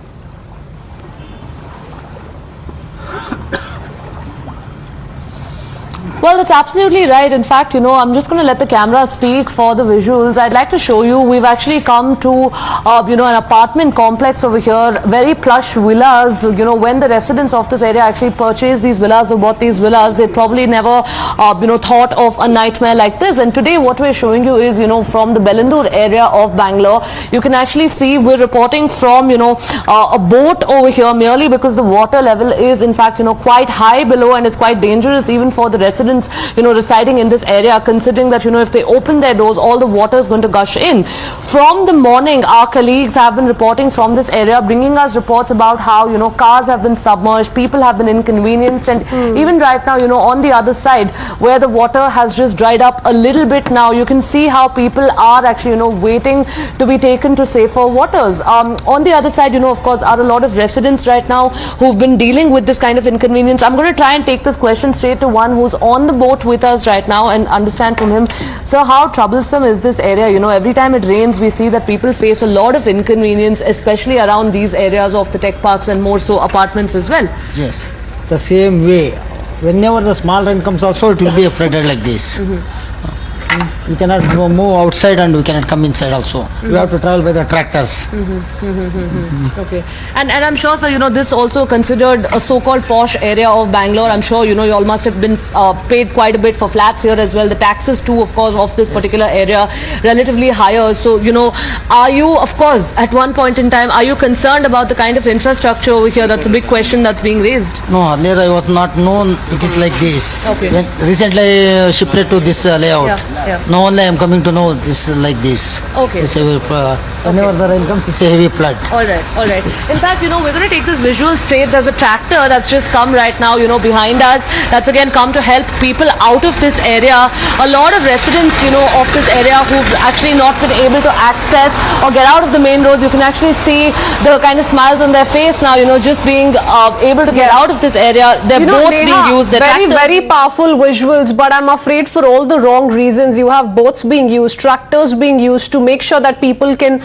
Well, that's absolutely right. In fact, I'm just going to let the camera speak for the visuals. I'd like to show you, we've actually come to, an apartment complex over here, very plush villas. When the residents of this area actually purchased these villas or bought these villas, they probably never, thought of a nightmare like this. And today what we're showing you is, from the Bengaluru area of Bangalore, you can actually see we're reporting from, a boat over here, merely because the water level is, in fact, quite high below, and it's quite dangerous even for the residents residing in this area, considering that if they open their doors, all the water is going to gush in. From the morning, our colleagues have been reporting from this area, bringing us reports about how cars have been submerged, people have been inconvenienced, and even right now on the other side where the water has just dried up a little bit now, you can see how people are actually waiting to be taken to safer waters. On the other side of course are a lot of residents right now who've been dealing with this kind of inconvenience. I'm going to try and take this question straight to one who's on the boat with us right now and understand from him. So how troublesome is this area? Every time it rains, we see that people face a lot of inconvenience, especially around these areas of the tech parks and more so apartments as well. Yes, the same way. Whenever the small rain comes also, it will be flooded like this. We cannot move outside and we cannot come inside also. We have to travel by the tractors. Okay. And I'm sure, sir, this also considered a so-called posh area of Bangalore. I'm sure, you all must have been paid quite a bit for flats here as well. The taxes too, of course, of this particular area, relatively higher. So, are you, of course, at one point in time, are you concerned about the kind of infrastructure over here? That's a big question that's being raised. No, earlier I was not known it is like this. Okay. When recently I shifted to this layout. Yeah. Now only I am coming to know this is like this. Okay. It's heavy, whenever the rain comes, it's a heavy flood. All right. In fact, we're going to take this visual straight. There's a tractor that's just come right now, behind us. That's again come to help people out of this area. A lot of residents, of this area who've actually not been able to access or get out of the main roads. You can actually see the kind of smiles on their face now, just being able to get out of this area. Their boats Neha, being used. Very powerful visuals, but I'm afraid for all the wrong reasons. You have boats being used, tractors being used to make sure that people can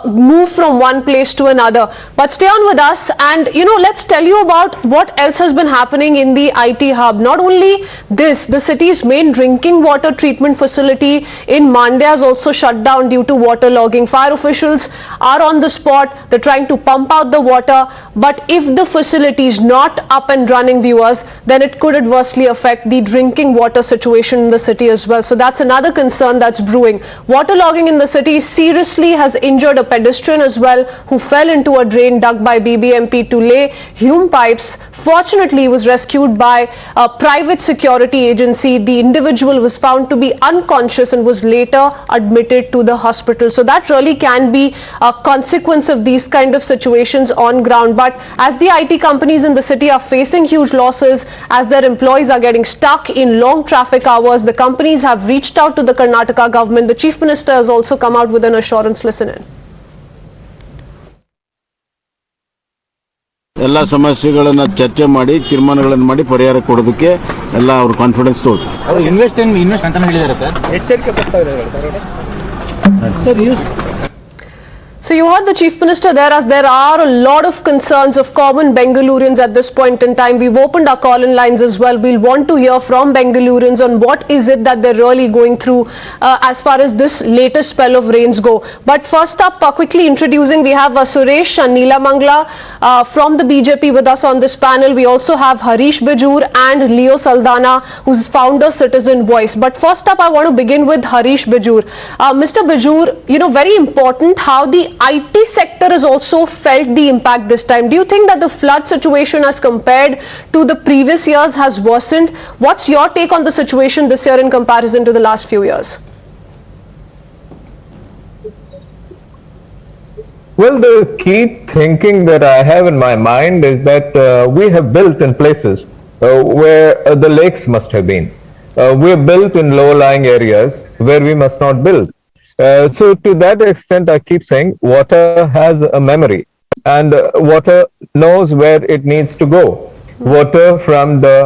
move from one place to another. But stay on with us and, let's tell you about what else has been happening in the IT hub. Not only this, the city's main drinking water treatment facility in Mandya is also shut down due to waterlogging. Fire officials are on the spot. They're trying to pump out the water. But if the facility is not up and running, viewers, then it could adversely affect the drinking water situation in the city as well. So that's another concern that's brewing. Waterlogging in the city seriously has injured a pedestrian as well who fell into a drain dug by BBMP to lay hume pipes. Fortunately, he was rescued by a private security agency. The individual was found to be unconscious and was later admitted to the hospital. So that really can be a consequence of these kind of situations on ground. But as the IT companies in the city are facing huge losses, as their employees are getting stuck in long traffic hours, the companies have reached out to the Karnataka government. The Chief Minister has also come out with an assurance. Listen in. ಎಲ್ಲ ಸಮಸ್ಯೆಗಳನ್ನು ಚರ್ಚೆ ಮಾಡಿ ತೀರ್ಮಾನಗಳನ್ನು ಮಾಡಿ ಪರಿಹಾರ ಕೊಡೋದಕ್ಕೆ ಎಲ್ಲ ಅವರು ಕಾನ್ಫಿಡೆನ್ಸ್ ತೋರಿಸ್ತಾರೆ. ಅವರು ಇನ್ವೆಸ್ಟ್ ಅಂತ ಹೇಳಿದ್ದಾರೆ ಸರ್. ಎಚ್ಚರಿಕೆ ಕೊಡ್ತಾ ಇದ್ದಾರೆ sir. So you heard the Chief Minister there, as there are a lot of concerns of common Bengalurians at this point in time. We've opened our call-in lines as well. We'll want to hear from Bengalurians on what is it that they're really going through as far as this latest spell of rains go. But first up, quickly introducing, we have Suresh Neelamangla from the BJP with us on this panel. We also have Harish Bijur and Leo Saldana, who's founder Citizen Voice. But first up, I want to begin with Harish Bijur. Mr. Bijur, you know, very important how the IT sector has also felt the impact this time. Do you think that the flood situation as compared to the previous years has worsened? What's your take on the situation this year in comparison to the last few years? Well, the key thinking that I have in my mind is that we have built in places where the lakes must have been. We have built in low-lying areas where we must not build. So to that extent, I keep saying water has a memory, and water knows where it needs to go. Water from the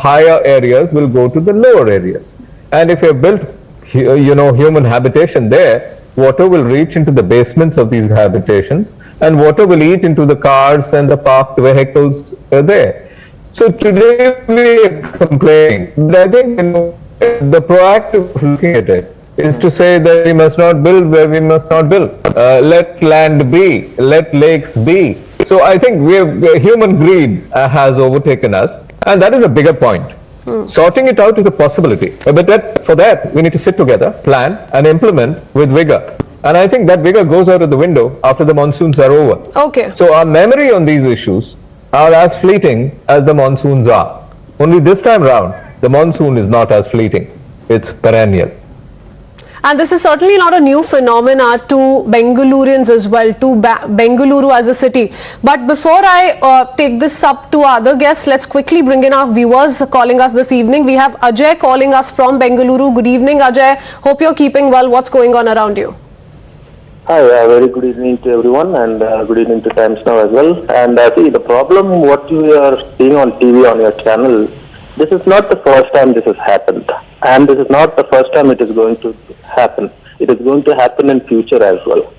higher areas will go to the lower areas. And if you have built, human habitation there, water will reach into the basements of these habitations, and water will eat into the cars and the parked vehicles there. So today we are complaining. But I think the proactive looking at it is to say that we must not build where we must not build. Let land be, let lakes be. So I think human greed has overtaken us, and that is a bigger point. Sorting it out is a possibility, but for that we need to sit together, plan and implement with vigor. And I think that vigor goes out of the window after the monsoons are over. Okay. So our memory on these issues are as fleeting as the monsoons are. Only this time round, the monsoon is not as fleeting. It's perennial. And this is certainly not a new phenomena to Bengalurians as well, to Bengaluru as a city. But before I take this up to other guests, let's quickly bring in our viewers calling us this evening. We have Ajay calling us from Bengaluru. Good evening, Ajay. Hope you're keeping well. What's going on around you? Hi, very good evening to everyone, and good evening to Times Now as well. And see, the problem, what you are seeing on TV on your channel, this is not the first time this has happened. And this is not the first time it is going to happen. It is going to happen in future as well.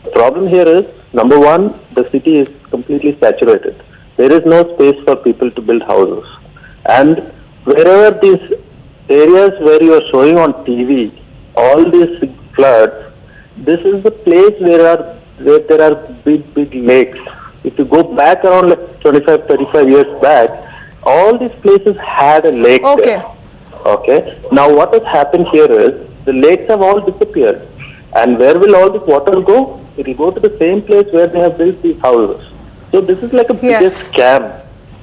The problem here is, number one, the city is completely saturated. There is no space for people to build houses. And wherever these areas where you are showing on TV, all these floods, this is the place where there are big lakes. If you go back around like 25, 35 years back, all these places had a lake there. Okay. Now what has happened here is the lakes have all disappeared. And where will all this water go? It will go to the same place where they have built these houses. So this is like a biggest scam.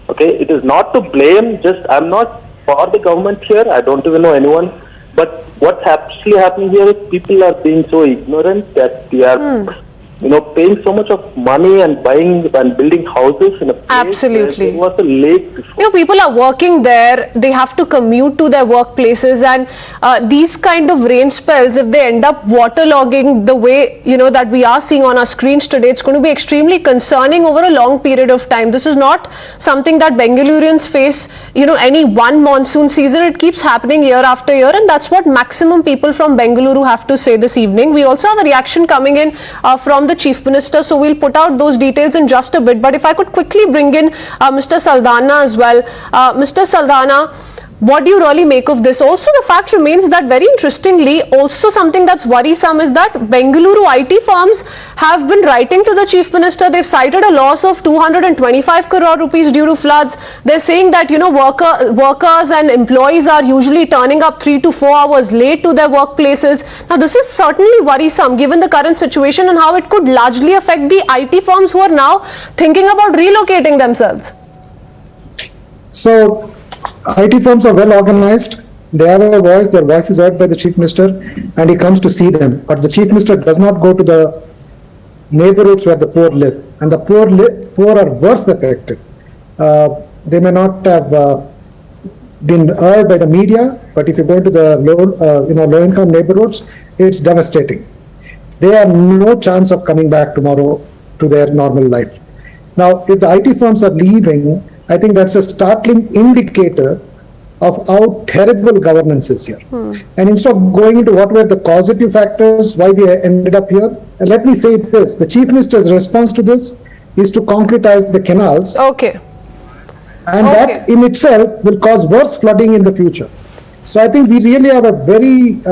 Okay. It is not to blame. I'm not for the government here. I don't even know anyone. But what's actually happening here is people are being so ignorant that they are paying so much of money and buying and building houses in a place where there was a lake before. People are working there, they have to commute to their workplaces, and these kind of rain spells, if they end up waterlogging the way that we are seeing on our screens today, it's going to be extremely concerning over a long period of time. This is not something that Bengalurians face any one monsoon season. It keeps happening year after year, and that's what maximum people from Bengaluru have to say this evening. We also have a reaction coming in from the Chief Minister, so we'll put out those details in just a bit. But if I could quickly bring in Mr. Saldana as well. Mr. Saldana, what do you really make of this? Also, the fact remains that, very interestingly, also something that's worrisome is that Bengaluru IT firms have been writing to the Chief Minister. They've cited a loss of 225 crore rupees due to floods. They're saying that, you know, workers and employees are usually turning up 3 to 4 hours late to their workplaces. Now, this is certainly worrisome given the current situation and how it could largely affect the IT firms who are now thinking about relocating themselves. So, IT firms are well organized. They have a voice. Their voice is heard by the Chief Minister, and he comes to see them. But the Chief Minister does not go to the neighborhoods where the poor live, and the poor are worse affected. They may not have been heard by the media, but if you go to the low-income neighborhoods, it's devastating. They have no chance of coming back tomorrow to their normal life. Now, if the IT firms are leaving, I think that's a startling indicator of how terrible governance is here. And instead of going into what were the causative factors, why we ended up here, let me say this, the Chief Minister's response to this is to concretize the canals. Okay. And that in itself will cause worse flooding in the future. So I think we really have a very,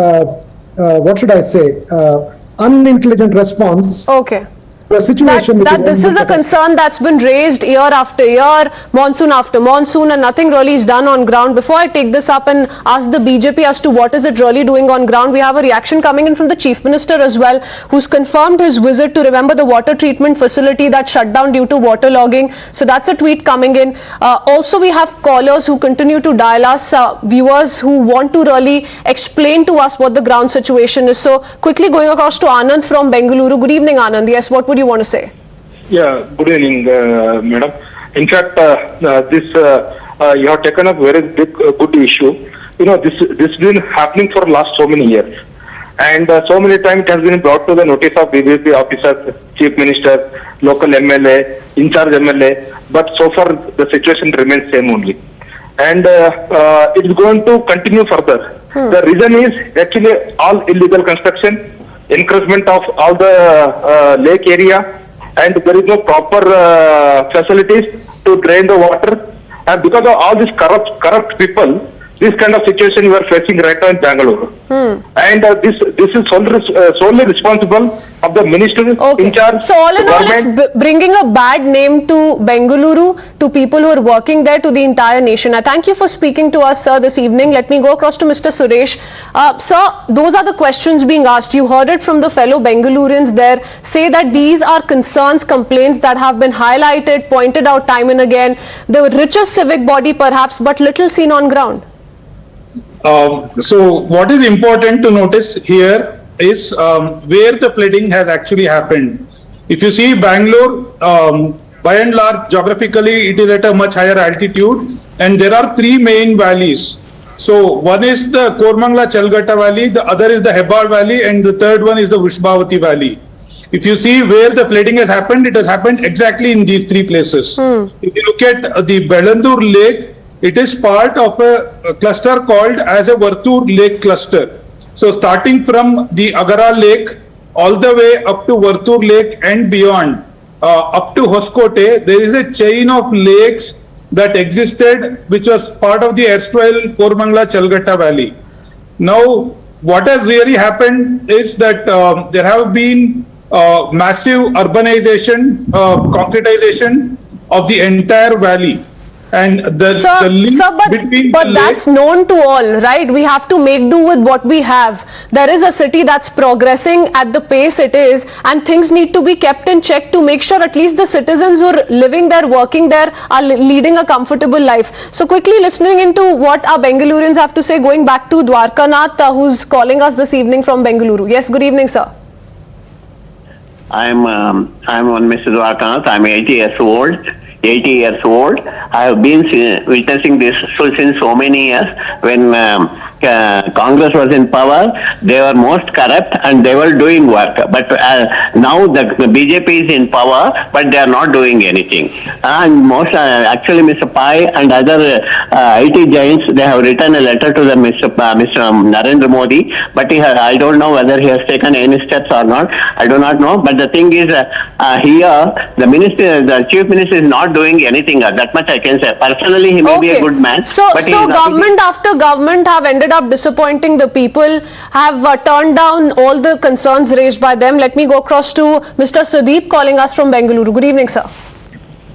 unintelligent response. Okay. The situation that this is a concern that's been raised year after year, monsoon after monsoon, and nothing really is done on ground. Before I take this up and ask the BJP as to what is it really doing on ground, we have a reaction coming in from the Chief Minister as well, who's confirmed his visit to, remember, the water treatment facility that shut down due to waterlogging. So that's a tweet coming in. Also, we have callers who continue to dial us, viewers who want to really explain to us what the ground situation is. So quickly going across to Anand from Bengaluru. Good evening, Anand. Yes, what would you want to say? Yeah, good evening, madam. In fact, you have taken up very big, good issue. You know, this has been happening for last so many years, and so many times it has been brought to the notice of BBMP officers, Chief Minister, local MLA, in charge MLA. But so far the situation remains same only, and it is going to continue further. The reason is actually all illegal construction, encroachment of all the lake area, and there is no proper facilities to drain the water, and because of all these corrupt people, this kind of situation you are facing right now in Bengaluru. And this is solely responsible of the minister in charge. So all in all, it's bringing a bad name to Bengaluru, to people who are working there, to the entire nation. I thank you for speaking to us, sir, this evening. Let me go across to Mr. Suresh. Sir, those are the questions being asked. You heard it from the fellow Bengalurians there, say that these are concerns, complaints that have been highlighted, pointed out time and again. The richest civic body perhaps, but little seen on ground. So what is important to notice here is where the flooding has actually happened. If you see Bangalore, by and large, geographically, it is at a much higher altitude, and there are three main valleys. So one is the Kormangla Chalgata Valley, the other is the Hijab Valley, and the third one is the Vishbhavati Valley. If you see where the flooding has happened, it has happened exactly in these three places. If you look at the Bengaluru Lake, it is part of a cluster called as a Vartur Lake Cluster. So starting from the Agara Lake all the way up to Vartur Lake and beyond, up to Hoskote, there is a chain of lakes that existed, which was part of the erstwhile Kormangla Chalgata Valley. Now, what has really happened is that there have been massive urbanization, concretization of the entire valley. And but that's known to all, right? We have to make do with what we have. There is a city that's progressing at the pace it is, and things need to be kept in check to make sure at least the citizens who are living there, working there, are leading a comfortable life. So quickly listening into what our Bengalurians have to say, going back to Dwarkanath, who's calling us this evening from Bengaluru. Yes, good evening, sir. I'm on Mr. Dwarkanath. I'm 80 years old. I have been witnessing this since so many years when Congress was in power, they were most corrupt and they were doing work. But now the BJP is in power, but they are not doing anything. And most actually, Mr. Pai and other IT giants, they have written a letter to the Mr. Narendra Modi, but I don't know whether he has taken any steps or not. I do not know. But the thing is, here the chief minister is not doing anything. That much I can say. Personally, he may be a good man. So but government after government have ended up disappointing the people, have turned down all the concerns raised by them. Let me go across to Mr. Sudeep calling us from Bengaluru. Good evening, sir.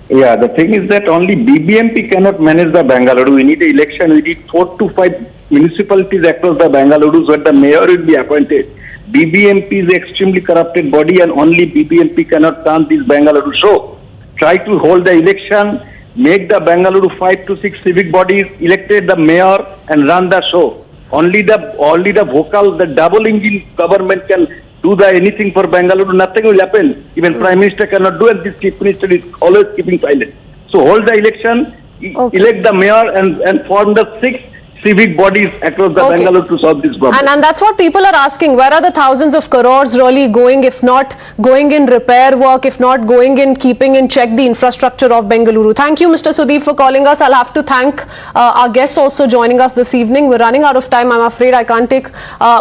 Yeah, the thing is that only BBMP cannot manage the Bengaluru. We need an election. We need 4 to 5 municipalities across the Bengaluru where the mayor will be appointed. BBMP is an extremely corrupted body and only BBMP cannot turn this Bengaluru show. Try to hold the election, make the Bengaluru 5 to 6 civic bodies, elected the mayor and run the show. Only the vocal, the double engine government can do the anything for Bengaluru. Nothing will happen. Even Prime Minister cannot do it. This Chief Minister is always keeping silent. So hold the election, elect the mayor and form the 6 civic bodies across the Bengaluru to solve this problem. And that's what people are asking. Where are the thousands of crores really going, if not going in repair work, if not going in keeping in check the infrastructure of Bengaluru? Thank you, Mr. Sudeep, for calling us. I'll have to thank our guests also joining us this evening. We're running out of time. I'm afraid I can't take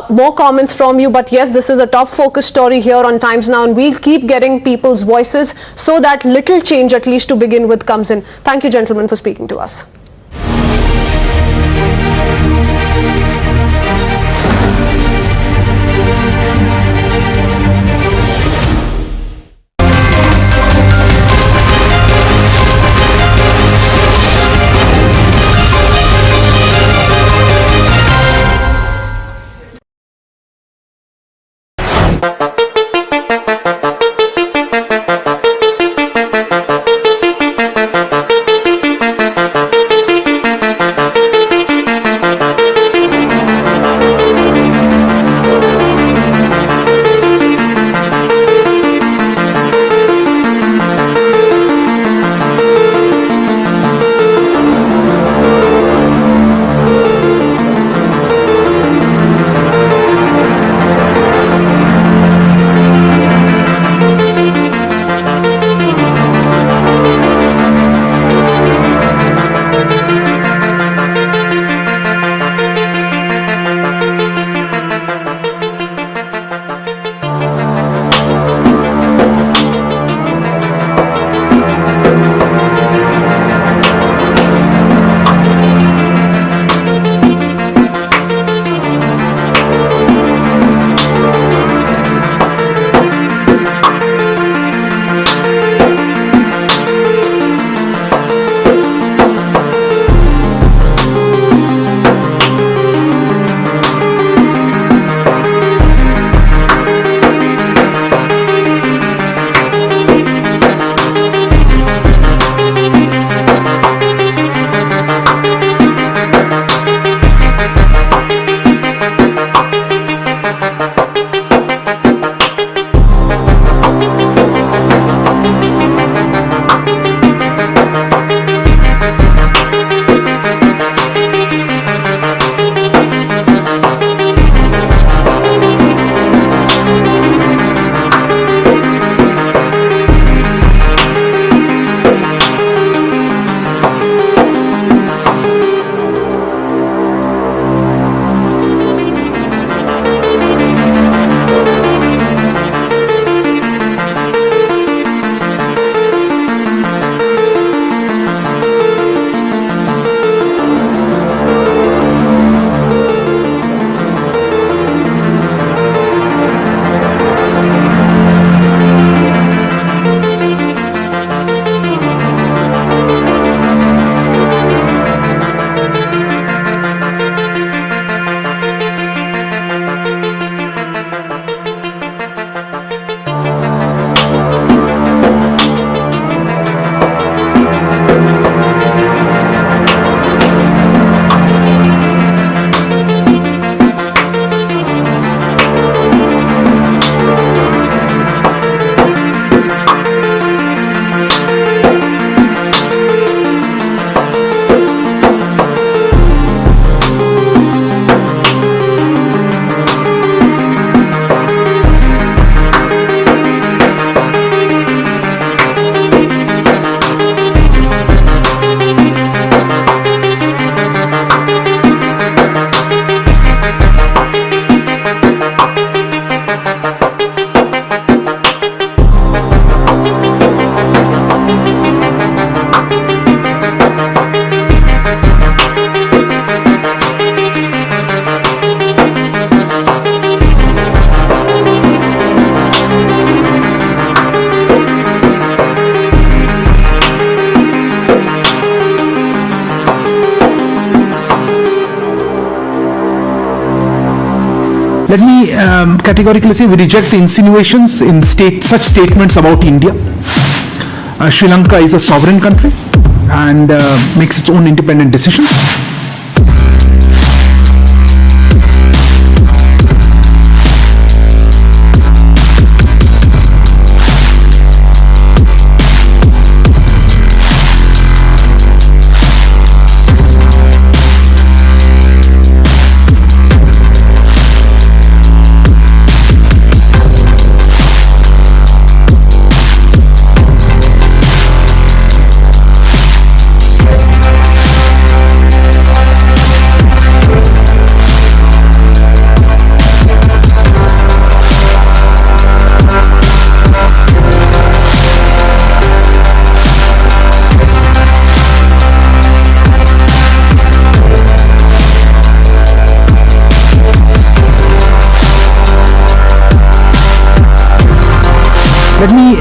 more comments from you. But yes, this is a top focus story here on Times Now, and we'll keep getting people's voices so that little change, at least to begin with, comes in. Thank you, gentlemen, for speaking to us. Let me categorically say we reject the insinuations in such statements about India. Sri Lanka is a sovereign country and makes its own independent decisions. Let me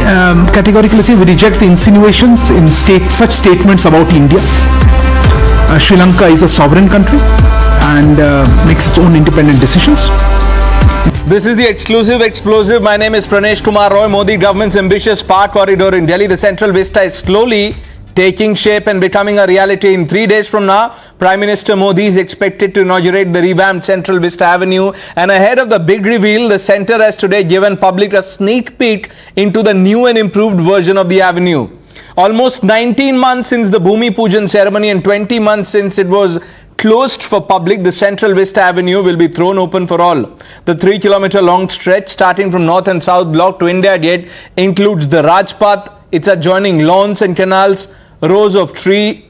categorically say we reject the insinuations in such statements about India. Sri Lanka is a sovereign country and makes its own independent decisions. This is the exclusive explosive. My name is Pranesh Kumar Roy. Modi government's ambitious park corridor in Delhi, the Central Vista, is slowly taking shape and becoming a reality. In 3 days from now, Prime Minister Modi is expected to inaugurate the revamped Central Vista Avenue, and ahead of the big reveal, the centre has today given public a sneak peek into the new and improved version of the avenue. Almost 19 months since the Bhumi Pujan ceremony and 20 months since it was closed for public, the Central Vista Avenue will be thrown open for all. The 3-kilometer long stretch starting from North and South Block to India Gate includes the Rajpath, its adjoining lawns and canals, rows of tree,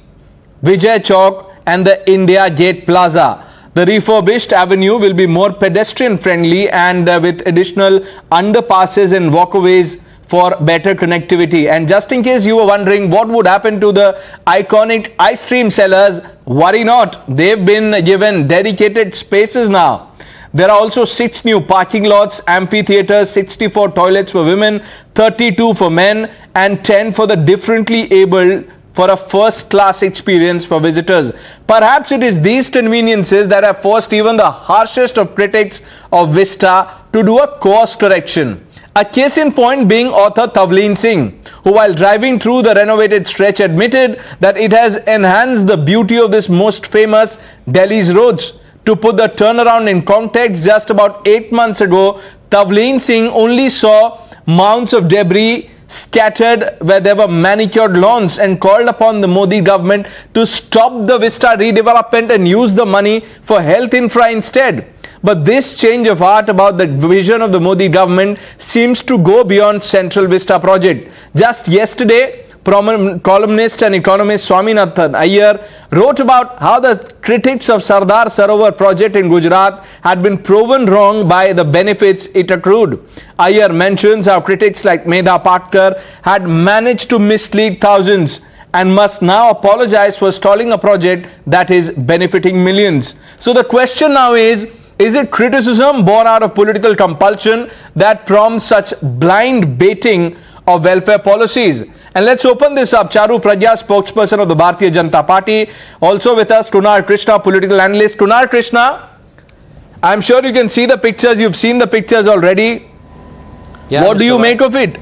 Vijay Chowk and the India Gate Plaza. The refurbished avenue will be more pedestrian friendly and with additional underpasses and walkways for better connectivity. And just in case you were wondering what would happen to the iconic ice cream sellers, worry not, they've been given dedicated spaces now. There are also 6 new parking lots, amphitheatres, 64 toilets for women, 32 for men and 10 for the differently abled for a first-class experience for visitors. Perhaps it is these conveniences that have forced even the harshest of critics of Vista to do a course correction. A case in point being author Tavleen Singh, who while driving through the renovated stretch admitted that it has enhanced the beauty of this most famous Delhi's roads. To put the turnaround in context, just about 8 months ago, Tavleen Singh only saw mounds of debris scattered where there were manicured lawns and called upon the Modi government to stop the Vista redevelopment and use the money for health infra instead. But this change of heart about the vision of the Modi government seems to go beyond Central Vista project. Just yesterday, columnist and economist Swaminathan Iyer wrote about how the critics of Sardar Sarovar project in Gujarat had been proven wrong by the benefits it accrued. Iyer mentions how critics like Medha Patkar had managed to mislead thousands and must now apologize for stalling a project that is benefiting millions. So the question now is it criticism born out of political compulsion that prompts such blind baiting of welfare policies? And let's open this up. Charu Pragya, spokesperson of the Bharatiya Janata Party. Also with us, Kunal Krishna, political analyst. Kunal Krishna, I'm sure you can see the pictures. You've seen the pictures already. Yeah, what do you make of it?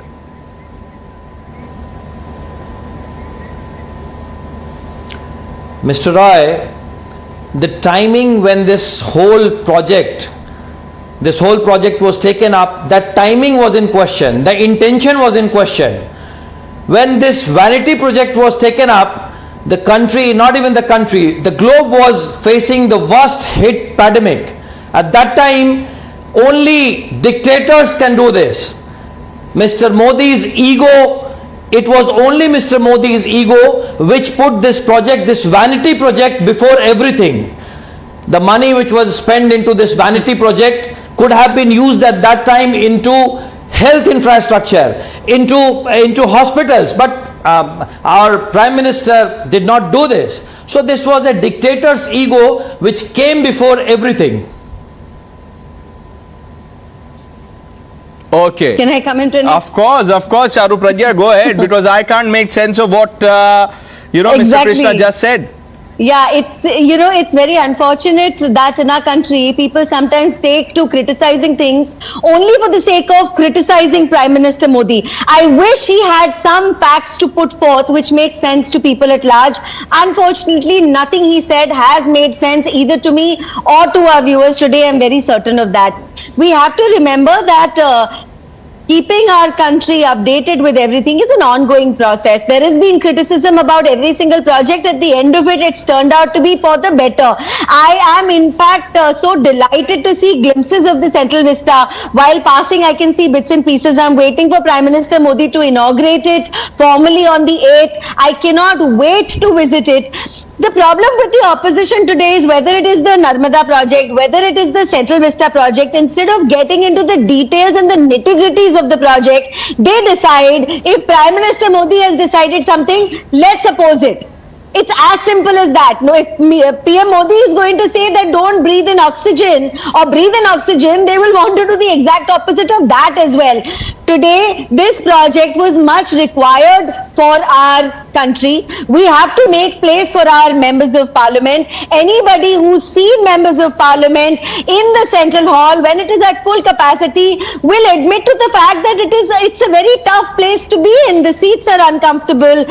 Mr. Roy, the timing when this whole project was taken up, that timing was in question. The intention was in question. When this vanity project was taken up, the country, not even the country, the globe was facing the worst hit pandemic. At that time, only dictators can do this. Mr. Modi's ego, it was only Mr. Modi's ego which put this project, this vanity project, before everything. The money which was spent into this vanity project could have been used at that time into health infrastructure, into hospitals, but our Prime Minister did not do this. So this was a dictator's ego which came before everything. Okay. Can I comment on it? Of course, Charu Pragya, go ahead, because I can't make sense of what, Exactly. Mr. Krishna just said. Yeah, it's, it's very unfortunate that in our country, people sometimes take to criticizing things only for the sake of criticizing Prime Minister Modi. I wish he had some facts to put forth which make sense to people at large. Unfortunately, nothing he said has made sense either to me or to our viewers today. I'm very certain of that. We have to remember that keeping our country updated with everything is an ongoing process. There has been criticism about every single project. At the end of it, it's turned out to be for the better. I am in fact so delighted to see glimpses of the Central Vista. While passing, I can see bits and pieces. I'm waiting for Prime Minister Modi to inaugurate it formally on the 8th. I cannot wait to visit it. The problem with the opposition today is whether it is the Narmada project, whether it is the Central Vista project, instead of getting into the details and the nitty-gritties of the project, they decide if Prime Minister Modi has decided something, let's oppose it. It's as simple as that. No, if PM Modi is going to say that don't breathe in oxygen or breathe in oxygen, they will want to do the exact opposite of that as well. Today, this project was much required for our country. We have to make place for our members of parliament. Anybody who's seen members of parliament in the central hall when it is at full capacity will admit to the fact that it's a very tough place to be in. The seats are uncomfortable.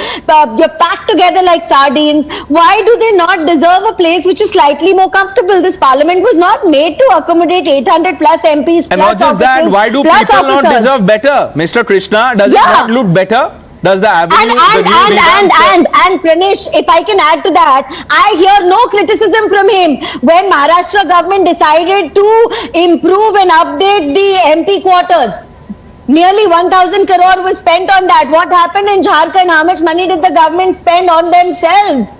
You're packed together like sardines. Why do they not deserve a place which is slightly more comfortable? This parliament was not made to accommodate 800 plus MPs. And not just that, why do people not deserve better? Mr. Krishna, does it not look better? Does the avenue and Pranesh, if I can add to that, I hear no criticism from him. When Maharashtra government decided to improve and update the MP quarters, nearly 1,000 crore was spent on that. What happened in Jharkhand? How much money did the government spend on themselves?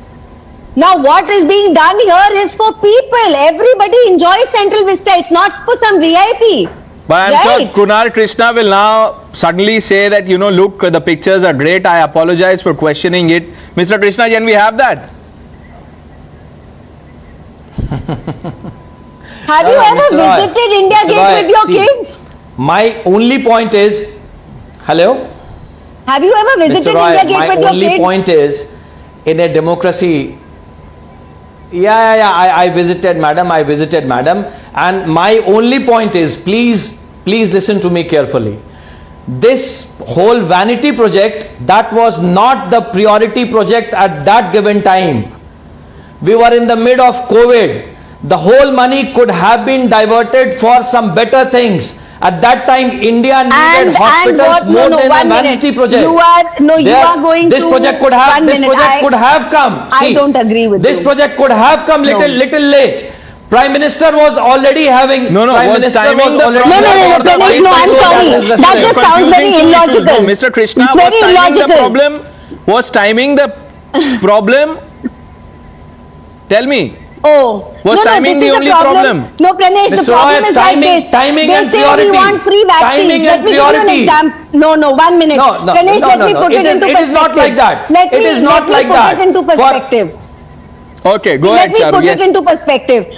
Now what is being done here is for people. Everybody enjoys Central Vista. It's not for some VIP. But I'm sure Kunal Krishna will now suddenly say that, look, the pictures are great. I apologize for questioning it. Mr. Krishna, can we have that? Have you ever visited India Gate with your kids? My only point is, hello? Have you ever visited India Gate with your kids? My only point is, in a democracy, I visited madam, and my only point is, please listen to me carefully. This whole vanity project, that was not the priority project at that given time. We were in the mid of COVID. The whole money could have been diverted for some better things. At that time, India needed hospitals more than a vanity project. This project could have come. I don't agree with this. This project could have come little late. Prime Minister was already having. Prime Minister was already. Pranesh, no, I'm sorry. That just sounds very illogical. Mr. Krishna, it's very illogical. Was timing the problem? Tell me. Oh, was timing the only problem? No, Pranesh, the problem is like this. Timing and They priority. say we want free vaccines. Timing Let and me give you an priority. example. No, 1 minute. Pranesh, let me put it into perspective. It is not like that. Let me put it into perspective. Okay, go ahead, Let me put it into perspective.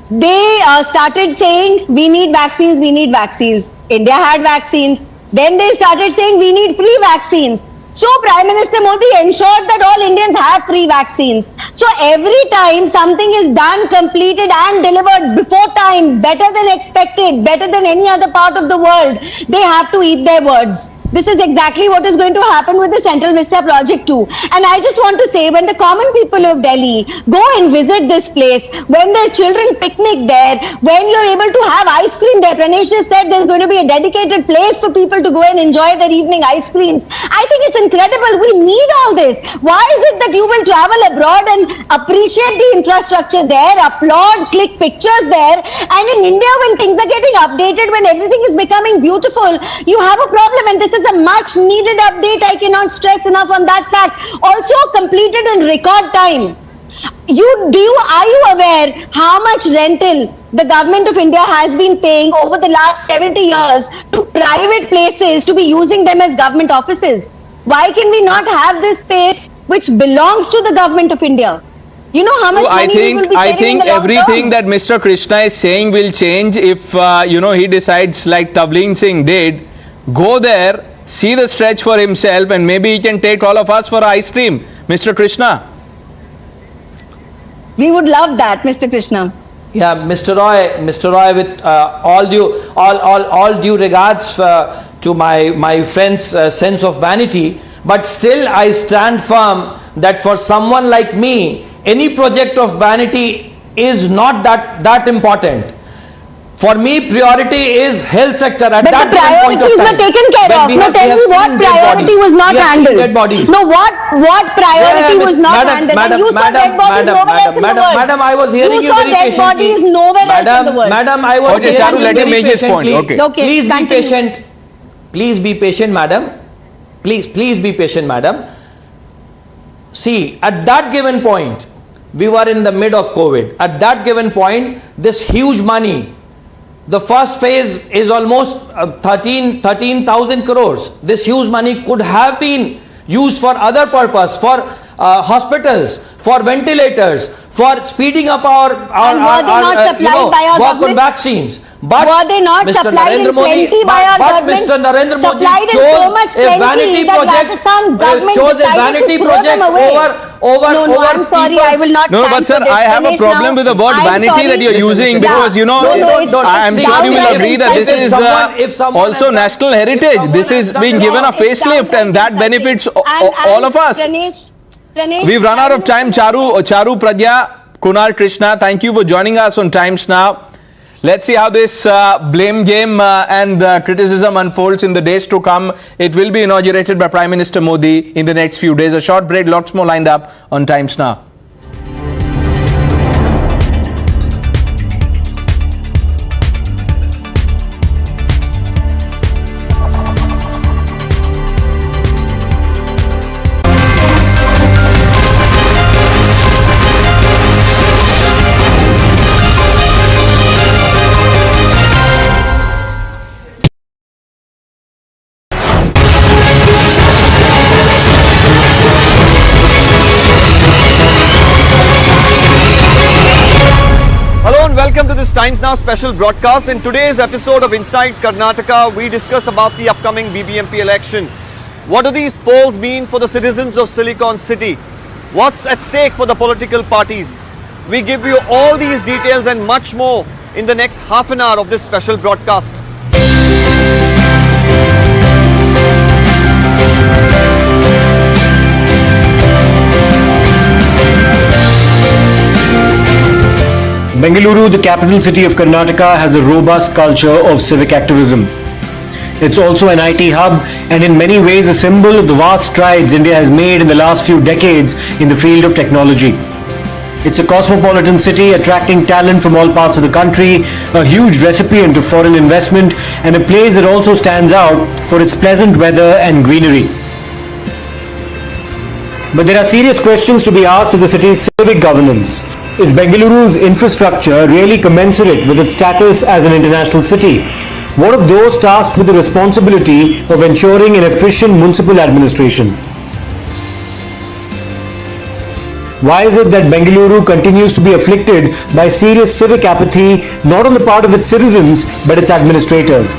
They started saying, we need vaccines, we need vaccines. India had vaccines. Then they started saying, we need free vaccines. So Prime Minister Modi ensured that all Indians have free vaccines. So every time something is done, completed and delivered before time, better than expected, better than any other part of the world, they have to eat their words. This is exactly what is going to happen with the Central Vista project too. And I just want to say, when the common people of Delhi go and visit this place, when their children picnic there, when you're able to have ice cream there, Pranesh just said there's going to be a dedicated place for people to go and enjoy their evening ice creams. I think it's incredible. We need all this. Why is it that you will travel abroad and appreciate the infrastructure there, applaud, click pictures there, and in India when things are getting updated, when everything is becoming beautiful, you have a problem, and this is a much needed update. I cannot stress enough on that fact. Also completed in record time. Are you aware how much rental the government of India has been paying over the last 70 years to private places to be using them as government offices? Why can we not have this space which belongs to the government of India? You know how much money we will be saving in the long everything term? that Mr. Krishna is saying will change if he decides, like Tableen Singh did, go there, see the stretch for himself, and maybe he can take all of us for ice cream. Mr. Krishna. We would love that, Mr. Krishna. Yeah, Mr. Roy, with all due regards to my friend's sense of vanity, but still I stand firm that for someone like me, any project of vanity is not that important. For me, priority is health sector at but that the priorities were taken care of. No, tell me what priority was not handled. No, what priority was not handled? And you saw dead bodies nowhere else in the world. Madam, I was hearing you very patiently. You saw dead bodies nowhere else in the world. Madam, I was hearing you very patiently. Okay, please be patient. Please be patient, madam. Please be patient, madam. See, at that given point, we were in the mid of COVID. At that given point, this huge money, the first phase is almost 13,000 crores. This huge money could have been used for other purpose, for hospitals, for ventilators, for speeding up our work on vaccines. But were they not Mr. supplied Narendra in Modi, plenty by our but government? Mr. Narendra Modi Supplied in chose so much a vanity plenty that project, Rajasthan government chose a decided vanity to throw project them away. over No, I'm sorry, people's- I will not No, stand but sir, for this. I have a Finish problem now. with the word I'm vanity sorry. that you're using because, you know, I'm sure you will agree that this is also national heritage. This is being given a facelift and that benefits all of us. Pranesh, We've run out of time. Charu Pragya, Kunal Krishna, thank you for joining us on Times Now. Let's see how this blame game and criticism unfolds in the days to come. It will be inaugurated by Prime Minister Modi in the next few days. A short break, lots more lined up on Times Now. Welcome to this Times Now special broadcast. In today's episode of Inside Karnataka, we discuss about the upcoming BBMP election. What do these polls mean for the citizens of Silicon City? What's at stake for the political parties? We give you all these details and much more in the next half an hour of this special broadcast. Bengaluru, the capital city of Karnataka, has a robust culture of civic activism. It's also an IT hub and in many ways a symbol of the vast strides India has made in the last few decades in the field of technology. It's a cosmopolitan city attracting talent from all parts of the country, a huge recipient of foreign investment, and a place that also stands out for its pleasant weather and greenery. But there are serious questions to be asked of the city's civic governance. Is Bengaluru's infrastructure really commensurate with its status as an international city? What of those tasked with the responsibility of ensuring an efficient municipal administration? Why is it that Bengaluru continues to be afflicted by serious civic apathy, not on the part of its citizens, but its administrators?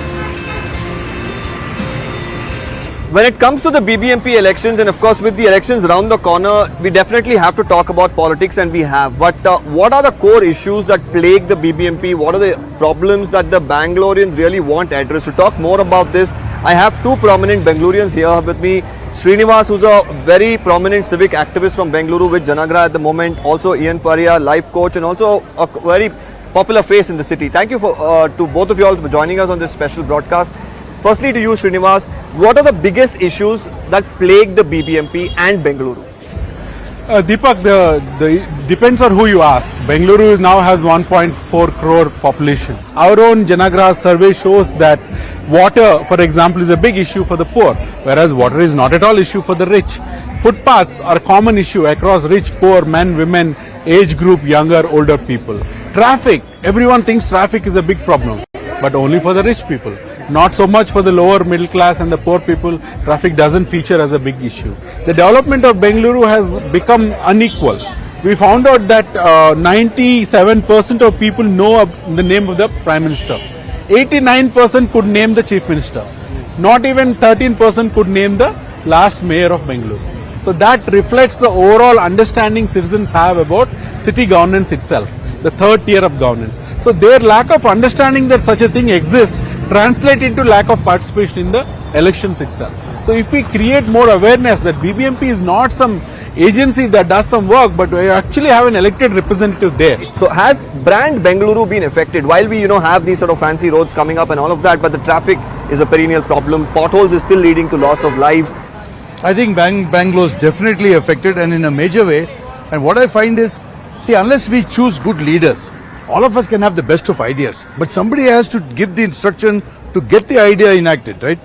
When it comes to the BBMP elections, and of course with the elections around the corner, we definitely have to talk about politics, and we have. But what are the core issues that plague the BBMP? What are the problems that the Bangaloreans really want addressed? To talk more about this, I have two prominent Bengalurians here with me. Srinivas, who's a very prominent civic activist from Bengaluru with Janagra at the moment. Also Ian Faria, life coach, and also a very popular face in the city. Thank you to both of you all for joining us on this special broadcast. Firstly to you, Srinivas, what are the biggest issues that plague the BBMP and Bengaluru? Deepak, the depends on who you ask. Bengaluru now has 1.4 crore population. Our own Janagra survey shows that water, for example, is a big issue for the poor, whereas water is not at all issue for the rich. Footpaths are a common issue across rich, poor, men, women, age group, younger, older people. Traffic, everyone thinks traffic is a big problem, but only for the rich people. Not so much for the lower middle class and the poor people. Traffic doesn't feature as a big issue. The development of Bengaluru has become unequal. We found out that 97% of people know the name of the Prime Minister. 89% could name the Chief Minister. Not even 13% could name the last mayor of Bengaluru. So that reflects the overall understanding citizens have about city governance itself, the third tier of governance. So their lack of understanding that such a thing exists translate into lack of participation in the elections itself. So if we create more awareness that BBMP is not some agency that does some work, but we actually have an elected representative there. So has brand Bengaluru been affected? While we, have these sort of fancy roads coming up and all of that, but the traffic is a perennial problem. Potholes is still leading to loss of lives. I think Bangalore is definitely affected and in a major way. And what I find is, see, unless we choose good leaders, all of us can have the best of ideas, but somebody has to give the instruction to get the idea enacted, right?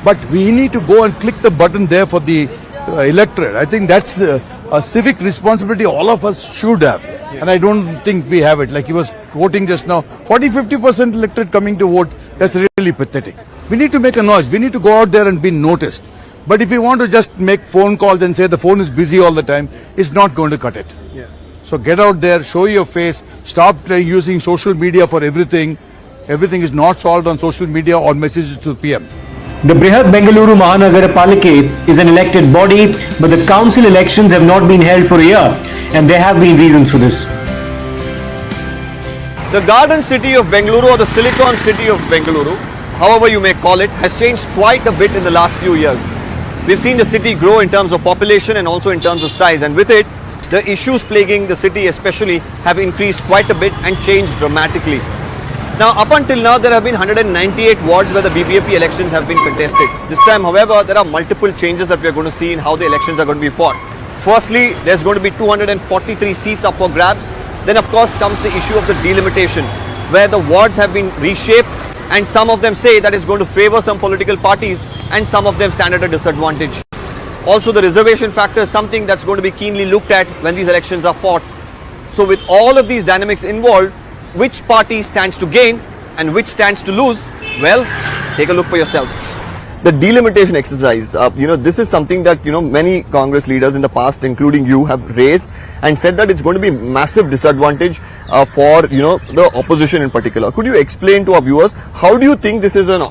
But we need to go and click the button there for the electorate. I think that's a civic responsibility all of us should have. And I don't think we have it. Like he was quoting just now, 40-50% electorate coming to vote, that's really pathetic. We need to make a noise. We need to go out there and be noticed. But if we want to just make phone calls and say the phone is busy all the time, it's not going to cut it. Yeah. So get out there, show your face, stop using social media for everything. Everything is not solved on social media or messages to PM. The Brihad Bengaluru Mahanagarapalikate is an elected body, but the council elections have not been held for a year, and there have been reasons for this. The garden city of Bengaluru, or the silicon city of Bengaluru, however you may call it, has changed quite a bit in the last few years. We've seen the city grow in terms of population and also in terms of size, and with it, the issues plaguing the city especially have increased quite a bit and changed dramatically. Now, up until now, there have been 198 wards where the BBMP elections have been contested. This time, however, there are multiple changes that we are going to see in how the elections are going to be fought. Firstly, there's going to be 243 seats up for grabs. Then, of course, comes the issue of the delimitation, where the wards have been reshaped, and some of them say that it's going to favor some political parties, and some of them stand at a disadvantage. Also, the reservation factor is something that's going to be keenly looked at when these elections are fought. So, with all of these dynamics involved, which party stands to gain and which stands to lose? Well, take a look for yourselves. The delimitation exercise, this is something that, many Congress leaders in the past, including you, have raised and said that it's going to be a massive disadvantage for, the opposition in particular. Could you explain to our viewers, how do you think this is an,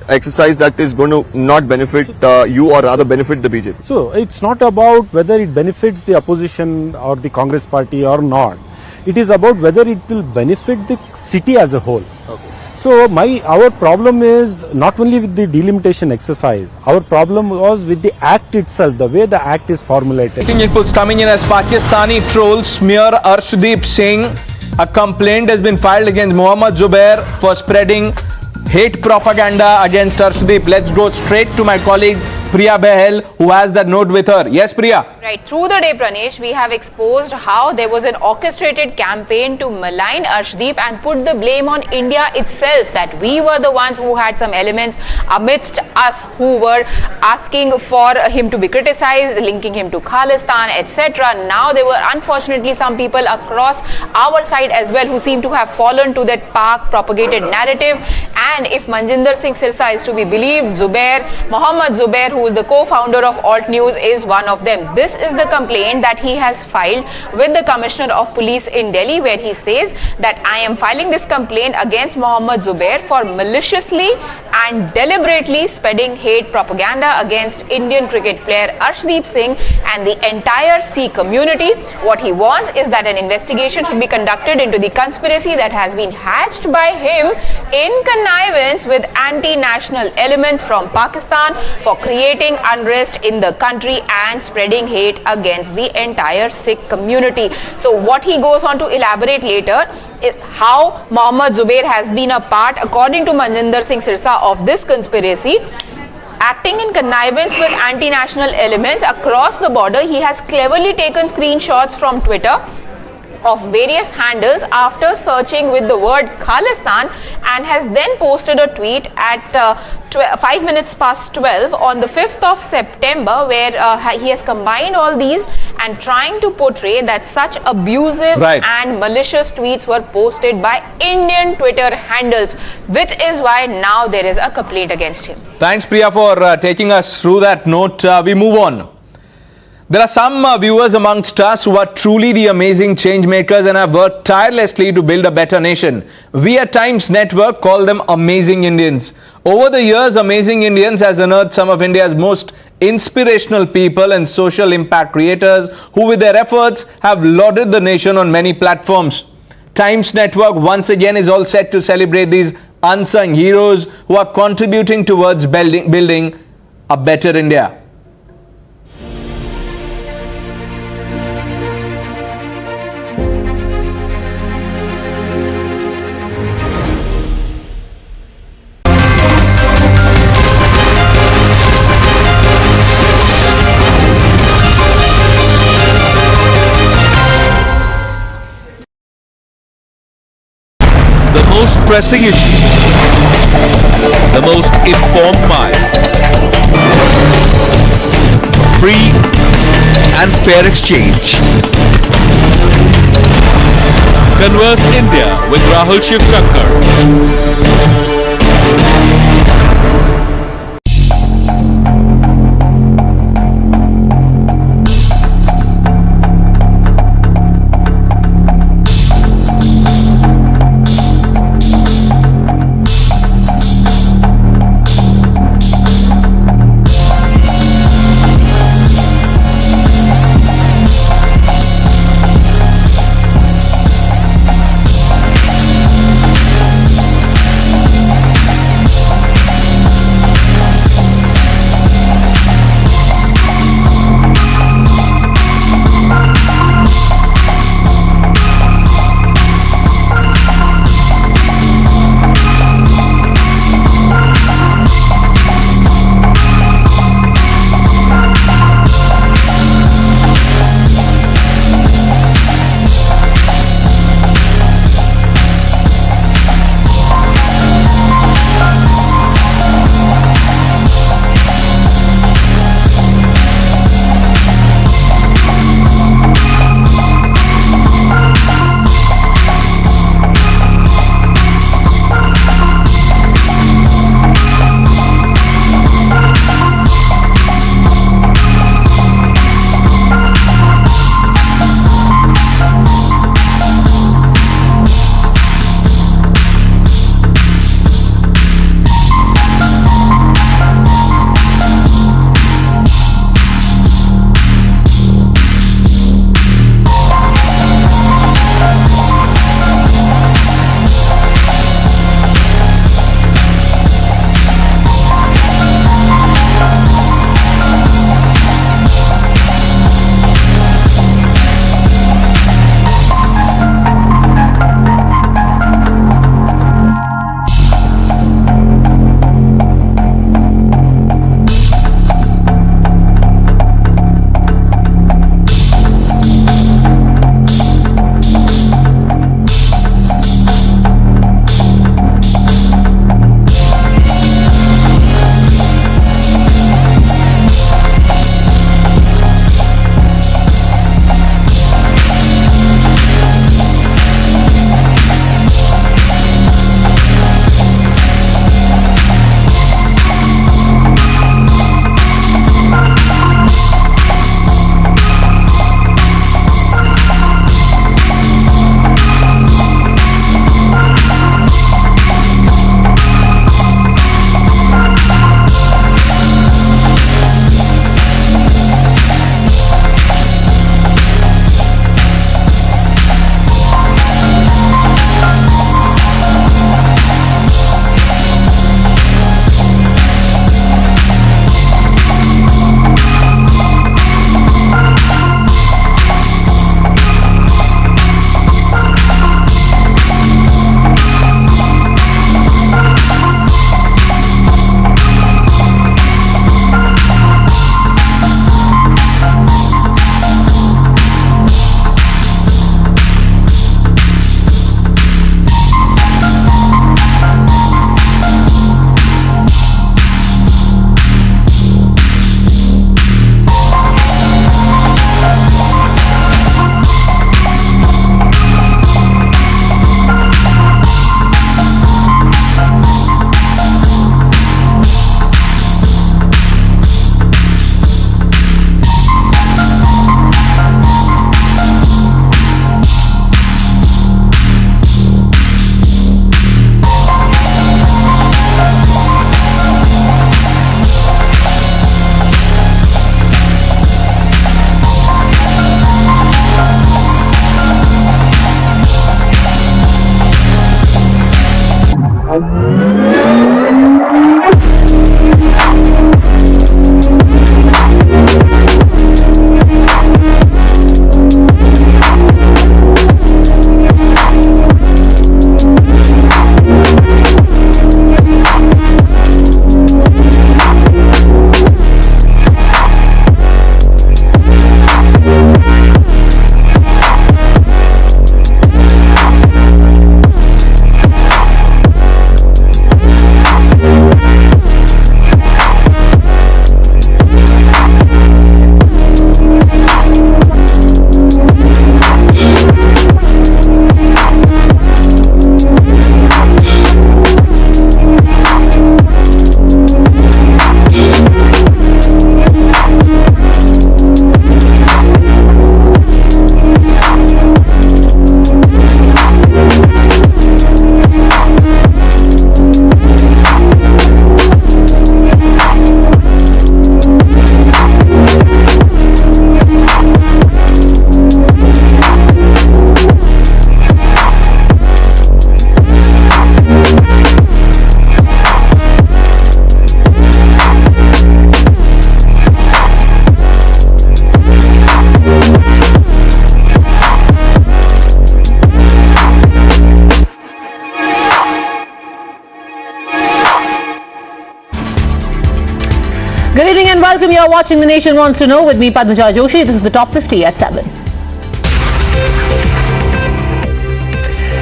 exercise that is going to not benefit you or rather benefit the BJP? So, it's not about whether it benefits the opposition or the Congress party or not. It is about whether it will benefit the city as a whole. Okay. So our problem is not only with the delimitation exercise, our problem was with the act itself, the way the act is formulated. Inputs coming in as Pakistani trolls smear Arshdeep Singh. A complaint has been filed against Mohammad Zubair for spreading hate propaganda against Arshdeep. Let's go straight to my colleague Priya Behel, who has that note with her. Yes, Priya. Right. Through the day, Pranesh, we have exposed how there was an orchestrated campaign to malign Arshdeep and put the blame on India itself, that we were the ones who had some elements amidst us who were asking for him to be criticized, linking him to Khalistan, etc. Now there were unfortunately some people across our side as well who seem to have fallen to that Pak propagated narrative. And if Manjinder Singh Sirsa is to be believed, Mohammad Zubair, who is the co-founder of Alt News, is one of them. This is the complaint that he has filed with the Commissioner of Police in Delhi, where he says that I am filing this complaint against Mohammad Zubair for maliciously and deliberately spreading hate propaganda against Indian cricket player Arshdeep Singh and the entire Sikh community. What he wants is that an investigation should be conducted into the conspiracy that has been hatched by him in connivance with anti-national elements from Pakistan for creating unrest in the country and spreading hate against the entire Sikh community. So what he goes on to elaborate later is how Mohammad Zubair has been a part, according to Manjinder Singh Sirsa, of this conspiracy. Acting in connivance with anti-national elements across the border, he has cleverly taken screenshots from Twitter of various handles after searching with the word Khalistan, and has then posted a tweet at 5 minutes past 12 on the 5th of September, where he has combined all these and trying to portray that such abusive and malicious tweets were posted by Indian Twitter handles, which is why now there is a complaint against him. Thanks, Priya, for taking us through that note. We move on. There are some viewers amongst us who are truly the amazing change makers and have worked tirelessly to build a better nation. We at Times Network call them Amazing Indians. Over the years, Amazing Indians has unearthed some of India's most inspirational people and social impact creators who with their efforts have lauded the nation on many platforms. Times Network once again is all set to celebrate these unsung heroes who are contributing towards building a better India. The most pressing issues, the most informed minds, free and fair exchange. Converse India with Rahul Shivshankar. Good evening and welcome. You are watching The Nation Wants to Know with me, Padmaja Joshi. This is the top 50 at 7.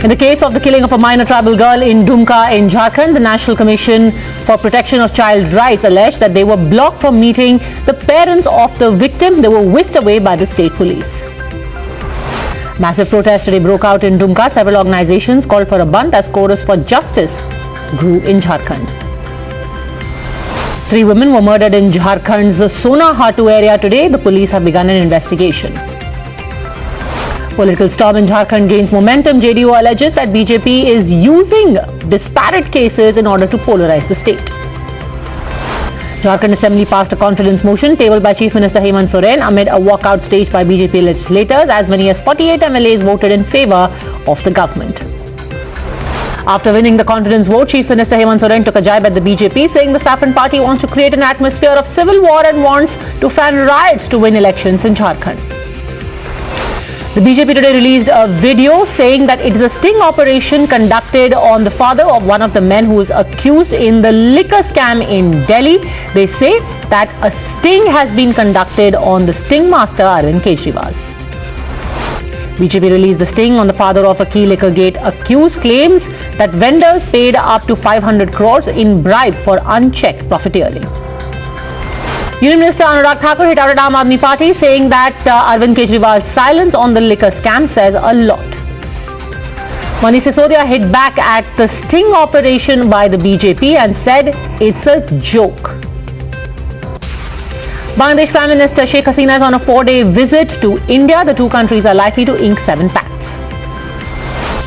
In the case of the killing of a minor tribal girl in Dumka in Jharkhand, the National Commission for Protection of Child Rights alleged that they were blocked from meeting the parents of the victim. They were whisked away by the state police. Massive protests today broke out in Dumka. Several organizations called for a bandh as chorus for justice grew in Jharkhand. 3 women were murdered in Jharkhand's Sona Hatu area today. The police have begun an investigation. Political storm in Jharkhand gains momentum. JDU alleges that BJP is using disparate cases in order to polarize the state. Jharkhand Assembly passed a confidence motion tabled by Chief Minister Hemant Soren amid a walkout staged by BJP legislators. As many as 48 MLAs voted in favour of the government. After winning the confidence vote, Chief Minister Hemant Soren took a jibe at the BJP, saying the Saffron Party wants to create an atmosphere of civil war and wants to fan riots to win elections in Jharkhand. The BJP today released a video saying that it is a sting operation conducted on the father of one of the men who is accused in the liquor scam in Delhi. They say that a sting has been conducted on the sting master Arvind Kejriwal. BJP released the sting on the father of a key liquor gate accused, claims that vendors paid up to 500 crores in bribe for unchecked profiteering. Union Minister Anurag Thakur hit out at Aam Aadmi Party, saying that Arvind Kejriwal's silence on the liquor scam says a lot. Manish Sisodia hit back at the sting operation by the BJP and said it's a joke. Bangladesh Prime Minister Sheikh Hasina is on a 4-day visit to India. The two countries are likely to ink 7 pacts.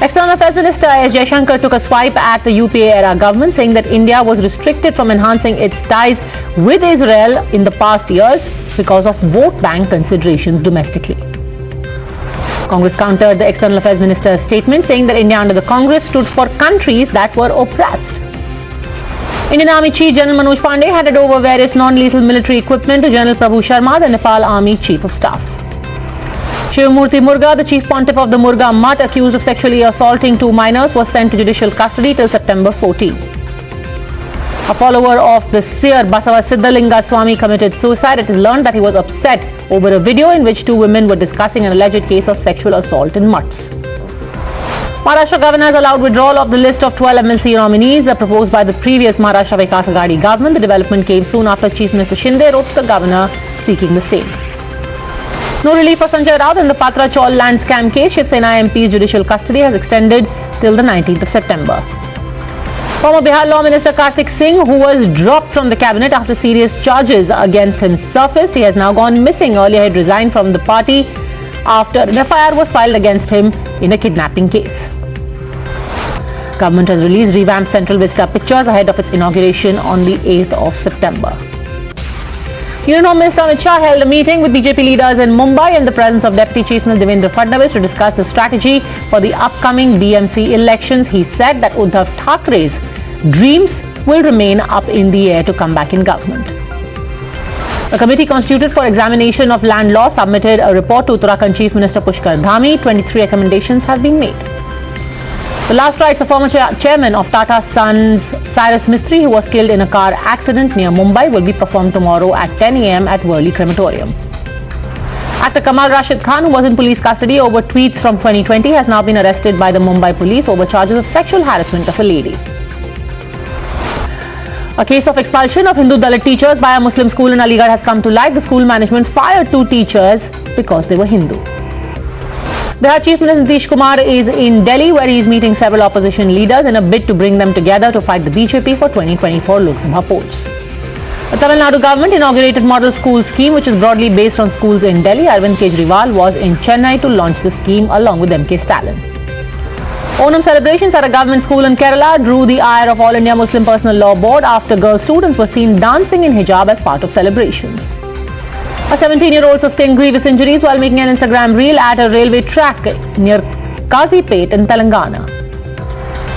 External Affairs Minister S. Jaishankar took a swipe at the UPA-era government, saying that India was restricted from enhancing its ties with Israel in the past years because of vote bank considerations domestically. Congress countered the External Affairs Minister's statement, saying that India under the Congress stood for countries that were oppressed. Indian Army Chief General Manoj Pandey handed over various non-lethal military equipment to General Prabhu Sharma, the Nepal Army Chief of Staff. Shivamurthy Murga, the Chief Pontiff of the Murga Mutt, accused of sexually assaulting 2 minors, was sent to judicial custody till September 14. A follower of the seer Basava Siddhalinga Swami committed suicide. It is learned that he was upset over a video in which 2 women were discussing an alleged case of sexual assault in mutts. Maharashtra governor has allowed withdrawal of the list of 12 MLC nominees proposed by the previous Maharashtra Vikas Aghadi government. The development came soon after Chief Minister Shinde wrote to the governor seeking the same. No relief for Sanjay Raut in the Patra Chaul land scam case. Shiv Sena MP's judicial custody has extended till the 19th of September. Former Bihar Law Minister Kartik Singh, who was dropped from the cabinet after serious charges against him surfaced, he has now gone missing. Earlier, he had resigned from the party after an FIR was filed against him in a kidnapping case. Government has released revamped Central Vista pictures ahead of its inauguration on the 8th of September. Union Home Minister Amit Shah held a meeting with BJP leaders in Mumbai in the presence of Deputy Chief Minister Devendra Fadnavis to discuss the strategy for the upcoming BMC elections. He said that Uddhav Thackeray's dreams will remain up in the air to come back in government. A committee constituted for examination of land law submitted a report to Uttarakhand Chief Minister Pushkar Dhami. 23 recommendations have been made. The last rites of former chairman of Tata Sons, Cyrus Mistry, who was killed in a car accident near Mumbai, will be performed tomorrow at 10 a.m. at Worli Crematorium. Actor Kamal Rashid Khan, who was in police custody over tweets from 2020, has now been arrested by the Mumbai police over charges of sexual harassment of a lady. A case of expulsion of Hindu Dalit teachers by a Muslim school in Aligarh has come to light. The school management fired 2 teachers because they were Hindu. Bihar Chief Minister Nitish Kumar is in Delhi, where he is meeting several opposition leaders in a bid to bring them together to fight the BJP for 2024 Lok Sabha polls. The Tamil Nadu government inaugurated model school scheme, which is broadly based on schools in Delhi. Arvind Kejriwal was in Chennai to launch the scheme along with MK Stalin. Onam celebrations at a government school in Kerala drew the ire of All India Muslim Personal Law Board after girl students were seen dancing in hijab as part of celebrations. A 17-year-old sustained grievous injuries while making an Instagram reel at a railway track near Kazipet in Telangana.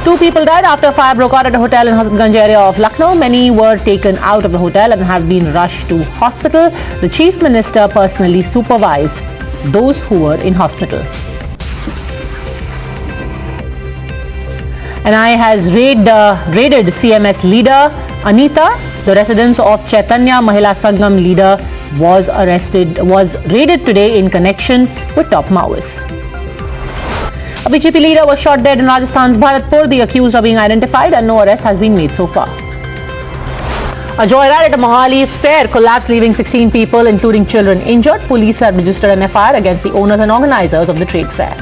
2 people died after a fire broke out at a hotel in Hasatganj area of Lucknow. Many were taken out of the hotel and have been rushed to hospital. The Chief Minister personally supervised those who were in hospital. NI has raided CMS leader Anita. The residence of Chaitanya Mahila Sangam leader was raided today in connection with top Maoists. A BJP leader was shot dead in Rajasthan's Bharatpur. The accused are being identified and no arrest has been made so far. A joyride at a Mohali fair collapsed, leaving 16 people, including children, injured. Police have registered an FIR against the owners and organizers of the trade fair.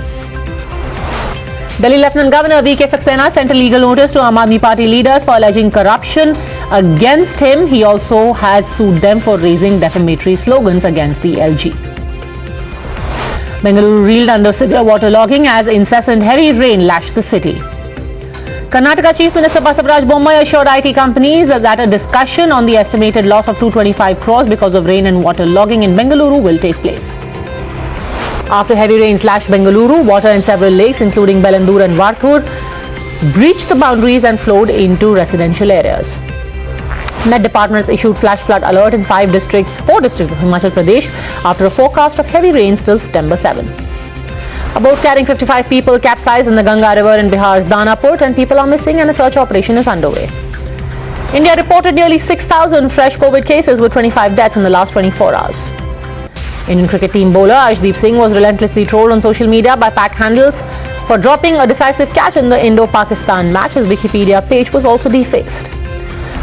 Delhi Lieutenant Governor V.K. Saxena sent a legal notice to Aam Aadmi Party leaders for alleging corruption against him. He also has sued them for raising defamatory slogans against the LG. Bengaluru reeled under severe waterlogging as incessant heavy rain lashed the city. Karnataka Chief Minister Basavaraj Bommai assured IT companies that a discussion on the estimated loss of 225 crores because of rain and waterlogging in Bengaluru will take place. After heavy rains lashed Bengaluru, water in several lakes, including Belandur and Varthur, breached the boundaries and flowed into residential areas. Met Department has issued flash flood alert in 4 districts of Himachal Pradesh after a forecast of heavy rains till September 7. A boat carrying 55 people capsized in the Ganga River in Bihar's Dana port, and people are missing and a search operation is underway. India reported nearly 6,000 fresh COVID cases with 25 deaths in the last 24 hours. Indian cricket team bowler Arshdeep Singh was relentlessly trolled on social media by pack handles for dropping a decisive catch in the Indo-Pakistan match. His Wikipedia page was also defaced.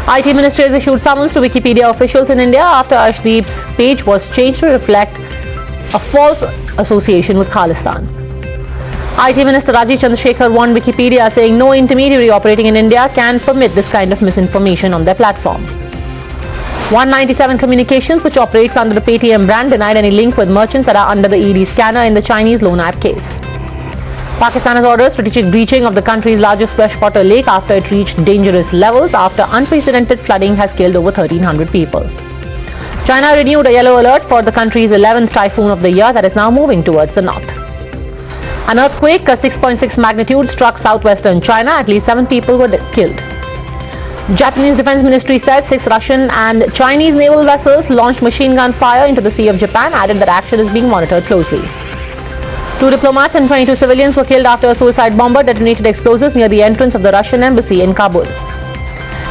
IT Ministry has issued summons to Wikipedia officials in India after Arshdeep's page was changed to reflect a false association with Khalistan. IT Minister Rajiv Chandrasekhar warned Wikipedia, saying no intermediary operating in India can permit this kind of misinformation on their platform. 197 Communications, which operates under the Paytm brand, denied any link with merchants that are under the ED scanner in the Chinese loan app case. Pakistan has ordered strategic breaching of the country's largest freshwater lake after it reached dangerous levels after unprecedented flooding has killed over 1,300 people. China renewed a yellow alert for the country's 11th typhoon of the year that is now moving towards the north. An earthquake, a 6.6 magnitude, struck southwestern China. At least 7 people were killed. Japanese Defense Ministry said 6 Russian and Chinese naval vessels launched machine gun fire into the Sea of Japan, added that action is being monitored closely. 2 diplomats and 22 civilians were killed after a suicide bomber detonated explosives near the entrance of the Russian embassy in Kabul.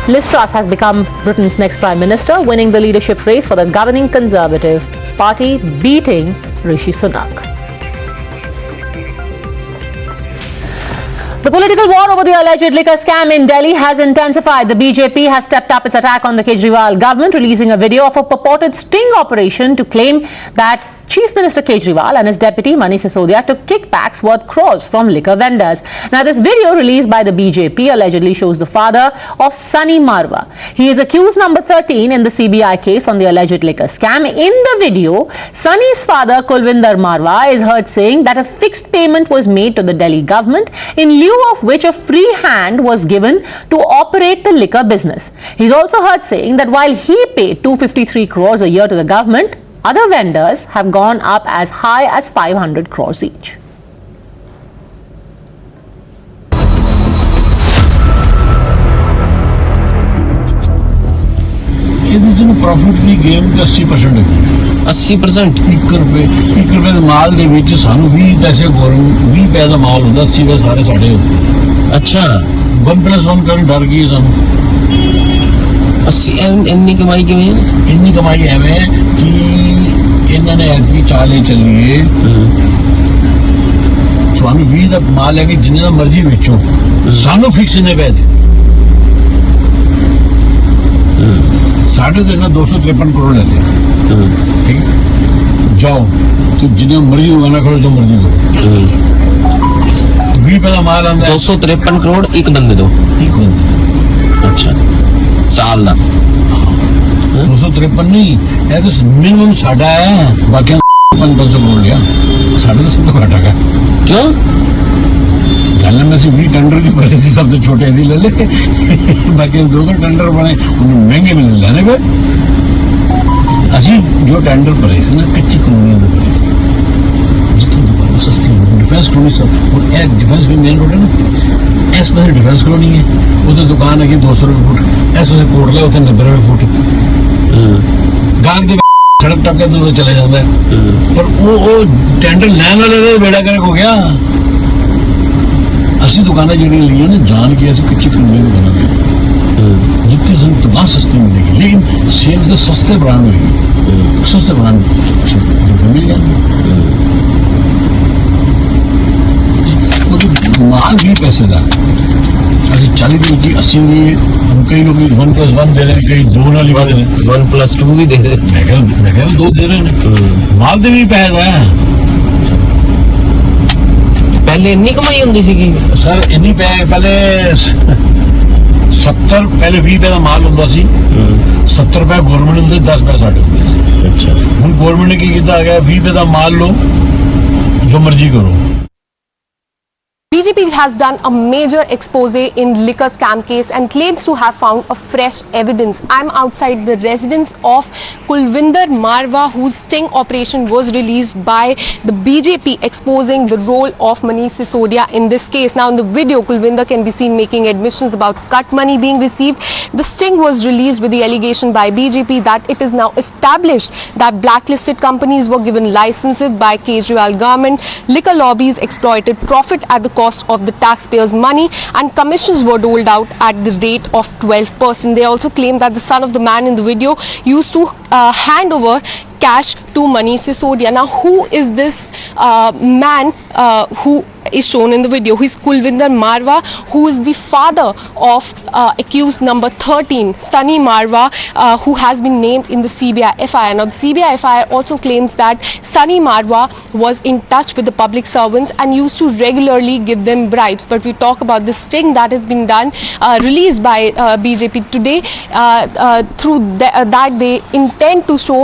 Liz Truss has become Britain's next Prime Minister, winning the leadership race for the governing Conservative Party, beating Rishi Sunak. The political war over the alleged liquor scam in Delhi has intensified. The BJP has stepped up its attack on the Kejriwal government, releasing a video of a purported sting operation to claim that Chief Minister Kejriwal and his deputy Manish Sisodia took kickbacks worth crores from liquor vendors. Now, this video released by the BJP allegedly shows the father of Sunny Marwa. He is accused number 13 in the CBI case on the alleged liquor scam. In the video, Sunny's father Kulvinder Marwa is heard saying that a fixed payment was made to the Delhi government, in lieu of which a free hand was given to operate the liquor business. He's also heard saying that while he paid 253 crores a year to the government, other vendors have gone up as high as 500 crores each. Profit की game ते 80% है 80% 1 रुपए ਦੇ ਮਾਲ ਦੇ ਵਿੱਚ ਸਾਨੂੰ 20 ਪੈਸੇ government 20 ਪੈਸੇ ਦਾ ਮਾਲ ਹੁੰਦਾ 80 ਪੈਸੇ ਸਾਰੇ ਸਾਡੇ ਹੁੰਦੇ ਅੱਛਾ 1+1 ਕਰਨ ਡਰ ਗਈ ਸਾਨੂੰ 80 ਇੰਨੀ ਕਮਾਈ ਕਿਵੇਂ ਇੰਨੀ ਕਮਾਈ ਐਵੇਂ ਕਿ ਇਹਨਾਂ ਨੇ ਐਤਕੀ ਚਾਲੇ ਚੱਲੀਏ ਤੁਹਾਨੂੰ 20 ਦਾ ਮਾਲ ਹੈ ਕਿ ਜਿੰਨੇ ਦਾ ਮਰਜ਼ੀ ਵੇਚੋ ਸਾਨੂੰ ਫਿਕਸ ਨੇ ਪੈ ਦੇ साढ़े तो 253 करोड़ ले लिया ठीक है जाओ तो जितने मर्जी होगा ना करो जो मर्जी करो 20 पैसा माल आंदा 253 करोड़ एक बंदे दो एक बंदे अच्छा साल का 253 नहीं है तो मिनिमम साढ़ा है बाकी 500 करोड़ लिया साढ़े तो सब तो घाटा का क्यों गल में से 20 टेंडर की पड़े सब तो छोटे ऐसे ले ले बाकी 200 टेंडर बने महंगे में लेने पे असी जो टेंडर पड़े ना कच्ची कॉलोनियों में पड़े जितनी दुकान सस्ती डिफेंस कॉलोनी सब और एक डिफेंस में मेन रोड है ना इस पास डिफेंस कॉलोनी है वो तो दुकान है कि 200 रुपये फुट इस पास कोटला होता है 90 रुपये फुट गांव के सड़क टप के दूर चले जाता है पर वो टेंडर लैन वाले बेड़ा गर्क हो गया ਅਸੀਂ ਦੁਕਾਨਾਂ ਜਿਹੜੀਆਂ ਲਈਆਂ ਨੇ ਜਾਣ ਕੇ ਅਸੀਂ ਕੱਚੀ ਕਲੋਨੀ ਨੂੰ ਬਣਾਵਾਂਗੇ ਜਿੱਥੇ ਸਾਨੂੰ ਦੁਕਾਨ ਸਸਤੀ ਮਿਲੇਗੀ ਲੇਕਿਨ ਸੇਲ ਦੇ ਸਸਤੇ ਬ੍ਰਾਂਡ ਹੋਏਗੀ ਸਸਤੇ ਬ੍ਰਾਂਡ ਮਿਲ ਜਾਣਗੇ ਉਹ ਮਾਲ ਵੀ ਪੈਸੇ ਦਾ ਅਸੀਂ 40 ਦੀ ਉੱਤੇ 80 ਦੀ ਕਈ ਲੋਕ 1+1 ਦੇ ਰਹੇ ਕਈ 2 ਨਾਲ ਹੀ ਵਾਦੇ ਨੇ 1+2 ਵੀ ਦੇ ਰਹੇ ਮੈਂ ਕਿਹਾ 2 ਦੇ ਰਹੇ ਨੇ ਮਾਲ ਦੇ ਵੀ ਪੈਸੇ ਦਾ पहले इन्नी कमाई होंदी सी सर इन्नी पहले 70 पहले 20 रुपए का माल होंदा सी 70 रुपए गवर्नमेंट होंदे 10 रुपए साडे होंदे सी अच्छा हुन गवर्नमेंट ने की कीता है 20 रुपए का माल लो जो मर्जी करो BJP has done a major expose in liquor scam case and claims to have found a fresh evidence. I'm outside the residence of Kulvinder Marwa, whose sting operation was released by the BJP, exposing the role of Manish Sisodia in this case. Now in the video, Kulvinder can be seen making admissions about cut money being received. The sting was released with the allegation by BJP that it is now established that blacklisted companies were given licenses by Kejriwal government, liquor lobbies exploited profit at the cost of the taxpayers' money, and commissions were doled out at the rate of 12%. They also claim that the son of the man in the video used to hand over cash to Manish Sisodia. Now, who is this man who is shown in the video? Who is Kulvinder Marwa, who is the father of accused number 13, Sunny Marwa, who has been named in the CBI FIR. Now, the CBI FIR also claims that Sunny Marwa was in touch with the public servants and used to regularly give them bribes. But we talk about this sting that has been done, released by BJP today. Through that, they intend to show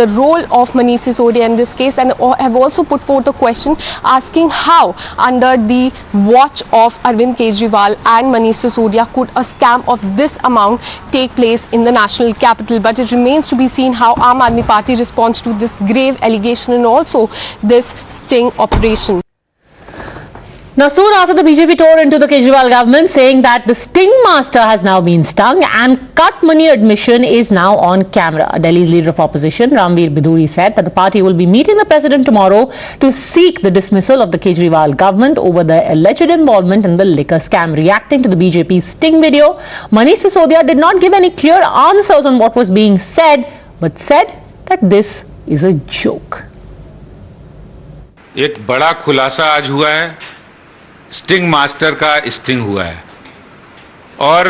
the role of Manish Sisodia in this case, and have also put forth a question asking how, under the watch of Arvind Kejriwal and Manish Sisodia, could a scam of this amount take place in the national capital. But it remains to be seen how Aam Aadmi Party responds to this grave allegation and also this sting operation. Now, soon after the BJP tore into the Kejriwal government, saying that the sting master has now been stung and cut money admission is now on camera. Delhi's leader of opposition, Ranveer Biduri, said that the party will be meeting the president tomorrow to seek the dismissal of the Kejriwal government over their alleged involvement in the liquor scam. Reacting to the BJP's sting video, Manish Sisodia did not give any clear answers on what was being said, but said that this is a joke. एक बड़ा खुलासा आज हुआ है, sting master का sting हुआ है और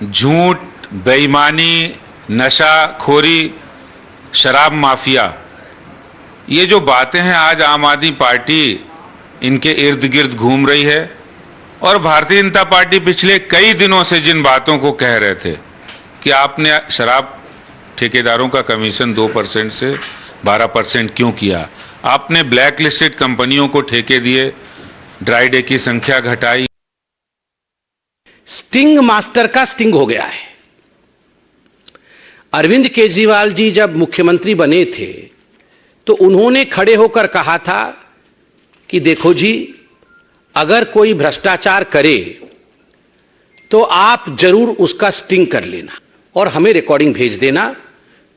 झूठ, बेईमानी, नशाखोरी, शराब माफिया ये जो बातें हैं आज आम आदमी पार्टी इनके इर्द गिर्द घूम रही है और भारतीय जनता पार्टी पिछले कई दिनों से जिन बातों को कह रहे थे कि आपने शराब ठेकेदारों का कमीशन 2% से 12% क्यों किया, आपने ब्लैक लिस्टेड कंपनियों को ठेके दिए, ड्राई डे की संख्या घटाई। स्टिंग मास्टर का स्टिंग हो गया है। अरविंद केजरीवाल जी जब मुख्यमंत्री बने थे तो उन्होंने खड़े होकर कहा था कि देखो जी, अगर कोई भ्रष्टाचार करे तो आप जरूर उसका स्टिंग कर लेना और हमें रिकॉर्डिंग भेज देना,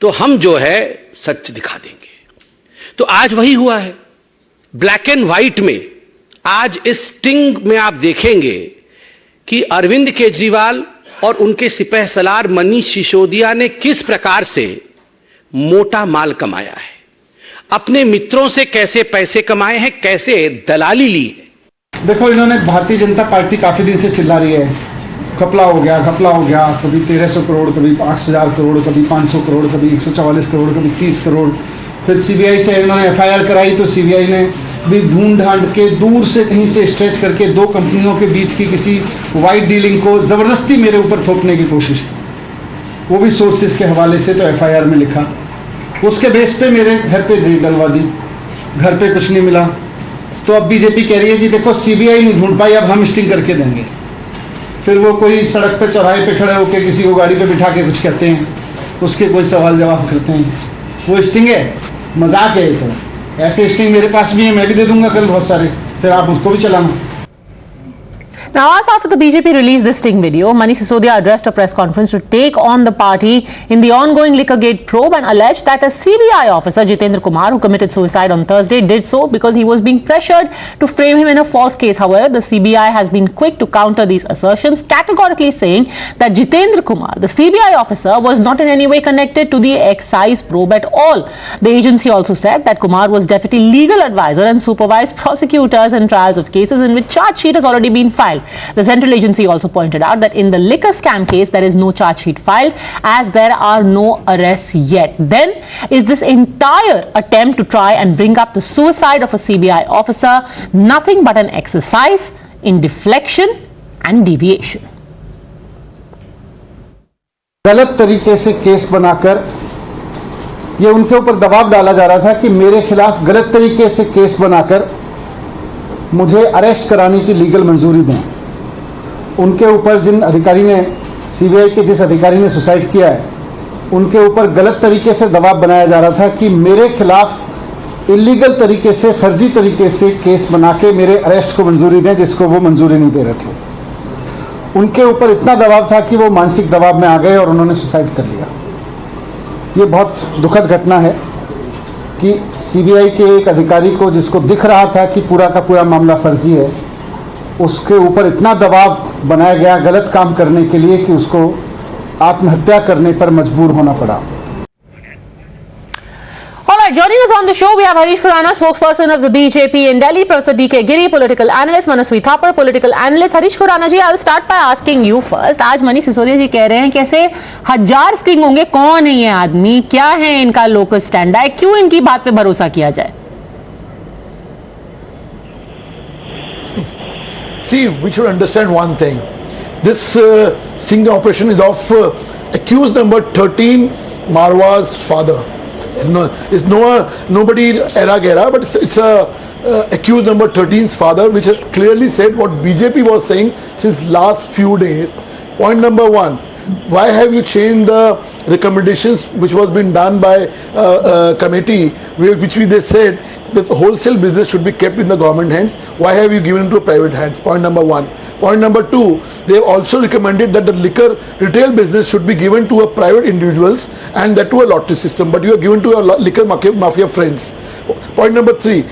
तो हम जो है सच दिखा देंगे। तो आज वही हुआ है, ब्लैक एंड व्हाइट में। आज इस स्टिंग में आप देखेंगे कि अरविंद केजरीवाल और उनके सिपह सलार मनीष सिसोदिया ने किस प्रकार से मोटा माल कमाया है, अपने मित्रों से कैसे पैसे कमाए हैं, कैसे दलाली ली है। देखो, इन्होंने भारतीय जनता पार्टी काफी दिन से चिल्ला रही है, घपला हो गया, कभी 1300 करोड़, कभी 8000 करोड़, कभी 500 करोड़, कभी 144 करोड़, कभी 30 करोड़। फिर सीबीआई से इन्होंने एफआईआर कराई तो सीबीआई ने भी ढूंढ ढांड के दूर से कहीं से स्ट्रेच करके दो कंपनियों के बीच की किसी वाइट डीलिंग को जबरदस्ती मेरे ऊपर थोपने की कोशिश की, वो भी सोर्सेज के हवाले से तो एफआईआर में लिखा। उसके बेस पे मेरे घर पे रेड डलवा दी, घर पे कुछ नहीं मिला। तो अब बीजेपी कह रही है जी देखो सीबीआई नहीं ढूंढ पाई, अब हम स्टिंग करके देंगे। फिर वो कोई सड़क पे चौराहे पे खड़े होकर किसी को गाड़ी पे बिठा के कुछ कहते हैं, उसके कोई सवाल जवाब करते हैं, वो स्टिंग है, मजाक है। तो ऐसे स्टिंग मेरे पास भी है, मैं भी दे दूंगा कल बहुत सारे, फिर आप उसको भी चलाना। Now, as after the BJP released this sting video, Manish Sisodia addressed a press conference to take on the party in the ongoing Liquorgate probe and alleged that a CBI officer, Jitendra Kumar, who committed suicide on Thursday, did so because he was being pressured to frame him in a false case. However, the CBI has been quick to counter these assertions, categorically saying that Jitendra Kumar, the CBI officer, was not in any way connected to the excise probe at all. The agency also said that Kumar was deputy legal advisor and supervised prosecutors in trials of cases in which charge sheet has already been filed. The central agency also pointed out that in the liquor scam case, there is no charge sheet filed as there are no arrests yet. Then is this entire attempt to try and bring up the suicide of a CBI officer nothing but an exercise in deflection and deviation? गलत तरीके से case बनाकर ये उनके ऊपर दबाव डाला जा रहा था कि मेरे खिलाफ गलत तरीके से केस बनाकर मुझे अरेस्ट कराने की लीगल मंजूरी दें। उनके ऊपर जिन अधिकारी ने, सीबीआई के जिस अधिकारी ने सुसाइड किया है, उनके ऊपर गलत तरीके से दबाव बनाया जा रहा था कि मेरे खिलाफ इलीगल तरीके से, फर्जी तरीके से केस बना के मेरे अरेस्ट को मंजूरी दें, जिसको वो मंजूरी नहीं दे रहे थे। उनके ऊपर इतना दबाव था कि वो मानसिक दबाव में आ गए और उन्होंने सुसाइड कर लिया। ये बहुत दुखद घटना है कि सीबीआई के एक अधिकारी को, जिसको दिख रहा था कि पूरा का पूरा मामला फर्जी है, उसके ऊपर इतना दबाव बनाया गया गलत काम करने के लिए कि उसको आत्महत्या करने पर मजबूर होना पड़ा। Alright, joining us on the show, we have Harish Khurana, spokesperson of the BJP in Delhi, Professor D.K. Giri, political analyst, Manasvi Thapar, political analyst. Harish Khurana ji, I'll start by asking you first. आज मनीष सिसोदिया जी कह रहे हैं कि ऐसे 1000 sting होंगे, कौन है ये आदमी, क्या है इनका लोकल स्टैंड है, क्यों इनकी बात पे भरोसा किया जाए? See, we should understand one thing. This sting operation is of accused number 13, Marwa's father. Nobody era gera, but it's accused number 13's father, which has clearly said what BJP was saying since last few days. Point number one, why have you changed the recommendations which was been done by committee, which they said that wholesale business should be kept in the government hands? Why have you given it to private hands? Point number one. Point number two, they have also recommended that the liquor retail business should be given to a private individuals and that to a lottery system, but you are given to your liquor mafia friends. Point number three,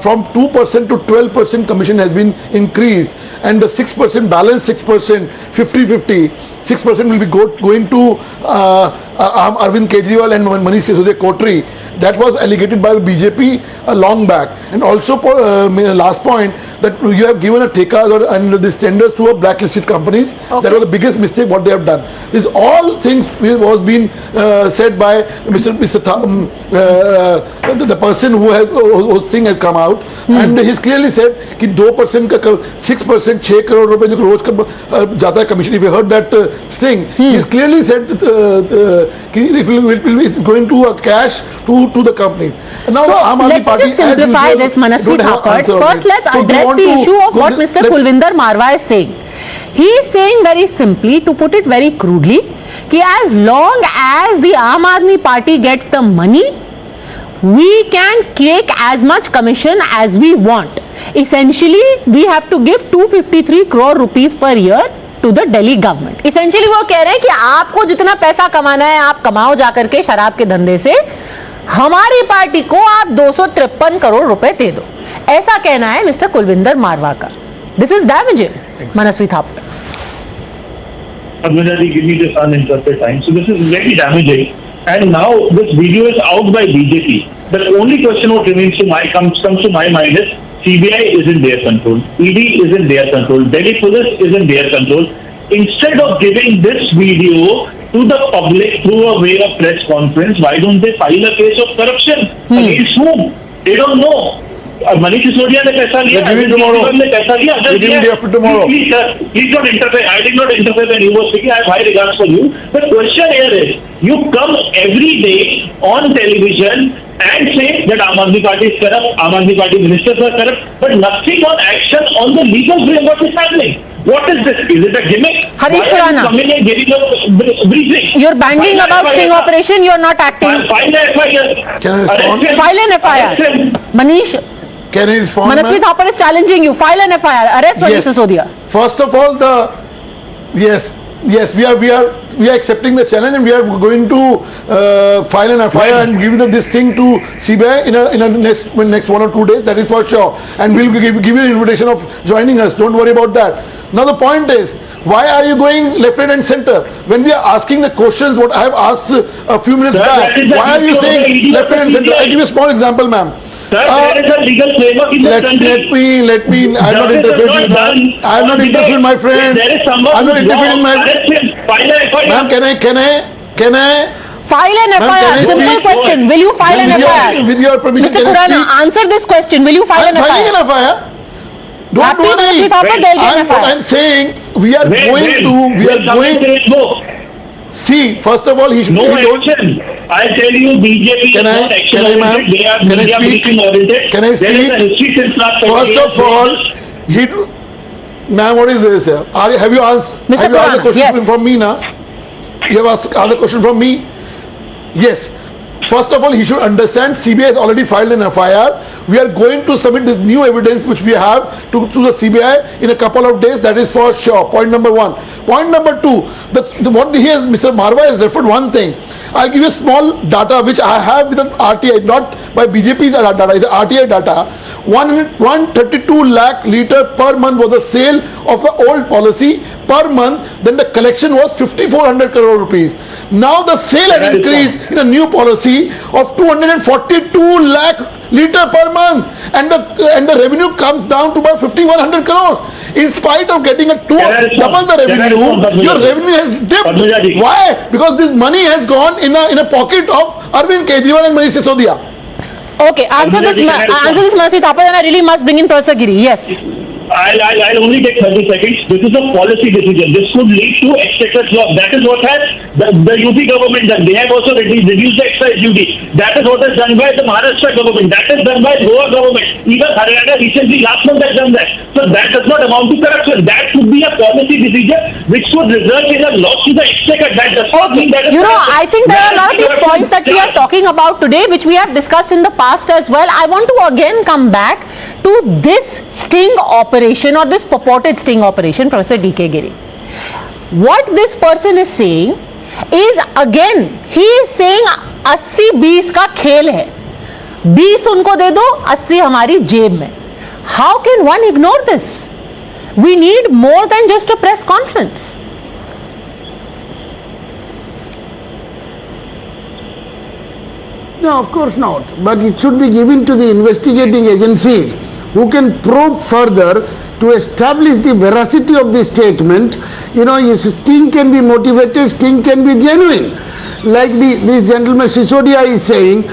from 2% to 12% commission has been increased, and the 6% balance 6%, 50-50, 6% will be going to Arvind Kejriwal and Manish Sisodia Kotri. That was alleged by the BJP long back. And also, last point, that you have given a tekas and these tenders to a blacklisted companies. Okay. That was the biggest mistake what they have done. These all things was being said by the person who Singh has come out, and he's clearly said that 2% ka 6%, 6 crore rupees jo roz ka jata hai commission. If you heard that sting, he's clearly said that it will be going to a cash to the companies. Now, so let me just simplify this, Manasvi Thapar. First, let's address the issue of what Mr. Kulvinder Marwa is saying. He is saying very simply, to put it very crudely, that as long as the Aam Aadmi Party gets the money, we can take as much commission as we want. Essentially, we have to give 253 crore rupees per year to the Delhi government. Essentially, वो कह रहे हैं कि आपको जितना पैसा कमाना है, आप कमाओ जाकर के शराब के धंधे से, हमारी पार्टी को आप 253 करोड़ रुपए दे दो. ऐसा कहना है मिस्टर कुलविंदर मारवा का. This is damaging. Manasvi Thapar. Give me this uninterrupted time. So this is very damaging. And now this video is out by BJP. The only question what remains comes to my mind is CBI is in their control, ED is in their control, Delhi Police is in their control. Instead of giving this video to the public through a way of press conference, why don't they file a case of corruption? Against whom? They don't know. Manish Sisodia ne paisa liya. Give it tomorrow. Give it tomorrow. Please, sir. Please don't interfere. I did not interfere when you were speaking. I have high regards for you. The question here is, you come every day on television and say that Aam Aadmi Party is corrupt, Aam Aadmi Party ministers are corrupt, but nothing on action on the legal framework is happening. What is this? Is it a gimmick? Harish Khurana, you're banging about sting operation, you're not acting. File an FIR. Can I respond? File an FIR. Manish. Can I respond? Manasvi Thapar is challenging you. File an FIR. Arrest Manish Sisodia. First of all, yes, we are accepting the challenge, and we are going to file an FIR and give this thing to CBI in a next 1 or 2 days. That is for sure. And we'll give you an invitation of joining us. Don't worry about that. Now the point is, why are you going left, right and center? When we are asking the questions what I have asked a few minutes back, why are you saying left, right and center? I'll give you a small example, ma'am. Sir, there is a legal framework in the country. Let me, I have not interfered my friend. There is someone I'm not interfering my Ma'am, can I file an FIR? Simple question. Will you file an FIR? With your permission, Mr. Khurana, answer this question. Will you file an FIR? I'm filing an FIR. Don't worry. I'm saying we are going to. See, first of all, he should no action. I tell you, BJP is not action oriented. They are media briefing oriented. Can I speak? There is a history since last 40 First years. of all, ma'am, what is this? Have you asked? Mr. Have you asked the question yes. from me now? You have asked the question from me? Yes. First of all, he should understand CBI has already filed an FIR. We are going to submit this new evidence which we have to the CBI in a couple of days. That is for sure. Point number one. Point number two, what Mr. Marwa has referred one thing. I'll give you small data which I have with the RTI, not by BJP's data, it's the RTI data. 132 lakh litre per month was the sale of the old policy per month. Then the collection was 5,400 crore rupees. Now the sale has increased in a new policy of 242 lakh litre per month, and the revenue comes down to about 5,100 crores. In spite of getting double the revenue, your revenue has dipped. Why? Because this money has gone in a pocket of Arvind Kejriwal and Manish Sisodia. Okay, answer this, Manasvi Thapar, and I really must bring in Professor Giri. Yes. I'll only take 30 seconds. This is a policy decision. This could lead to exchequer loss. That is what has the UP government done. They have also reduced the excise duty. That is what is done by the Maharashtra government. That is done by Goa government. Even Haryana recently last month has done that. So that does not amount to corruption. That could be a policy decision which could result in a loss to the exchequer. That does not mean that. I think there are a lot of these points that we are talking about today, which we have discussed in the past as well. I want to again come back to this sting operation or this purported sting operation, Professor D.K. Giri. What this person is saying is, again, he is saying 80-20 का खेल है. 20 उनको दे दो, 80 हमारी जेब में. How can one ignore this? We need more than just a press conference. No, of course not. But it should be given to the investigating agencies who can probe further to establish the veracity of the statement. You know, sting can be motivated, sting can be genuine. Like this gentleman Sisodia is saying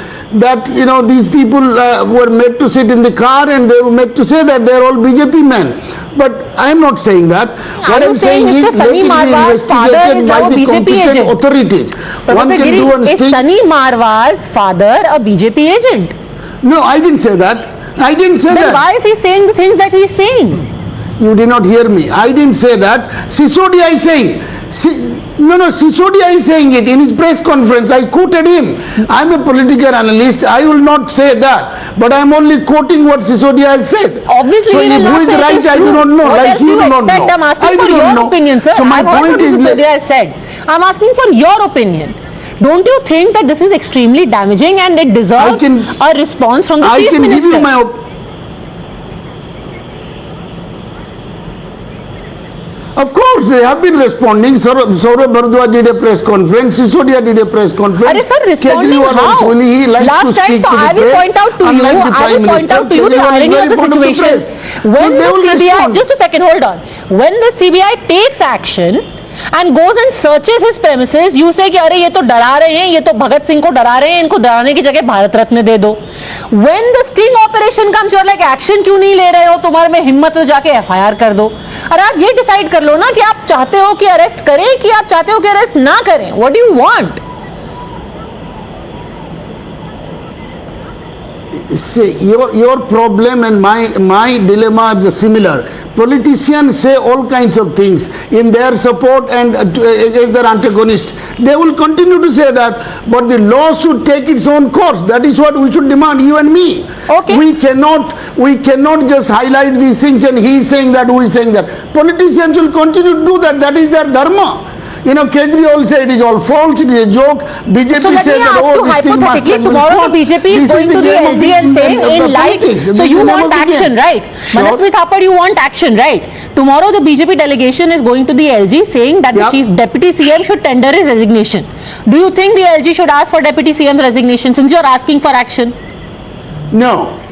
that, you know, these people were made to sit in the car and they were made to say that they are all BJP men. But I am not saying that. What I am saying is let it be investigated by the competent authorities. One can do one is thing. Sunny Marwa's father a BJP agent? No, I didn't say that. I didn't say that. Then why is he saying the things that he is saying? You did not hear me. I didn't say that. Sisodia is saying. Sisodia is saying it in his press conference. I quoted him. I am a political analyst. I will not say that. But I am only quoting what Sisodia has said. Obviously, so if who is right, I do not know. What like you do not know. I'm asking for your opinion, sir. So my point is, Sisodia has said. I'm asking for your opinion. Don't you think that this is extremely damaging and it deserves a response from the Chief Minister? I can give you my opinion. Of course, they have been responding. Saurabh Bharadwaj did a press conference. Sisodia did a press conference. Kejriwal also, he likes to speak to the press. Unlike the Prime Minister, Kejriwal is very fond of the press. When the CBI, just a second, hold on. When the CBI takes action and goes and searches his premises, you say कि अरे ये तो डरा रहे हैं, ये तो भगत सिंह को डरा रहे हैं, इनको डराने की जगह भारत रत्न दे दो. When the sting operation comes, you're like action क्यों नहीं ले रहे हो? तुम्हारे में हिम्मत तो जाके FIR कर दो. अरे आप ये डिसाइड कर लो ना कि आप चाहते हो कि अरेस्ट करें कि आप चाहते हो कि अरेस्ट ना करें. What do you want? See, your problem and my dilemma is similar. Politicians say all kinds of things in their support and against their antagonist. They will continue to say that, but the law should take its own course. That is what we should demand, you and me. Okay. We cannot just highlight these things and he is saying that, who is saying that. Politicians will continue to do that. That is their dharma. You know, Kejriwal said it is all false, it is a joke. BJP so said that, oh, this thing must hypothetically, tomorrow the BJP is going to the LG and saying in light, so you want action, right? Manasvi Thapar, you want action, right? Tomorrow the BJP delegation is going to the LG saying that the Chief Deputy CM should tender his resignation. Do you think the LG should ask for Deputy CM's resignation since you are asking for action? No.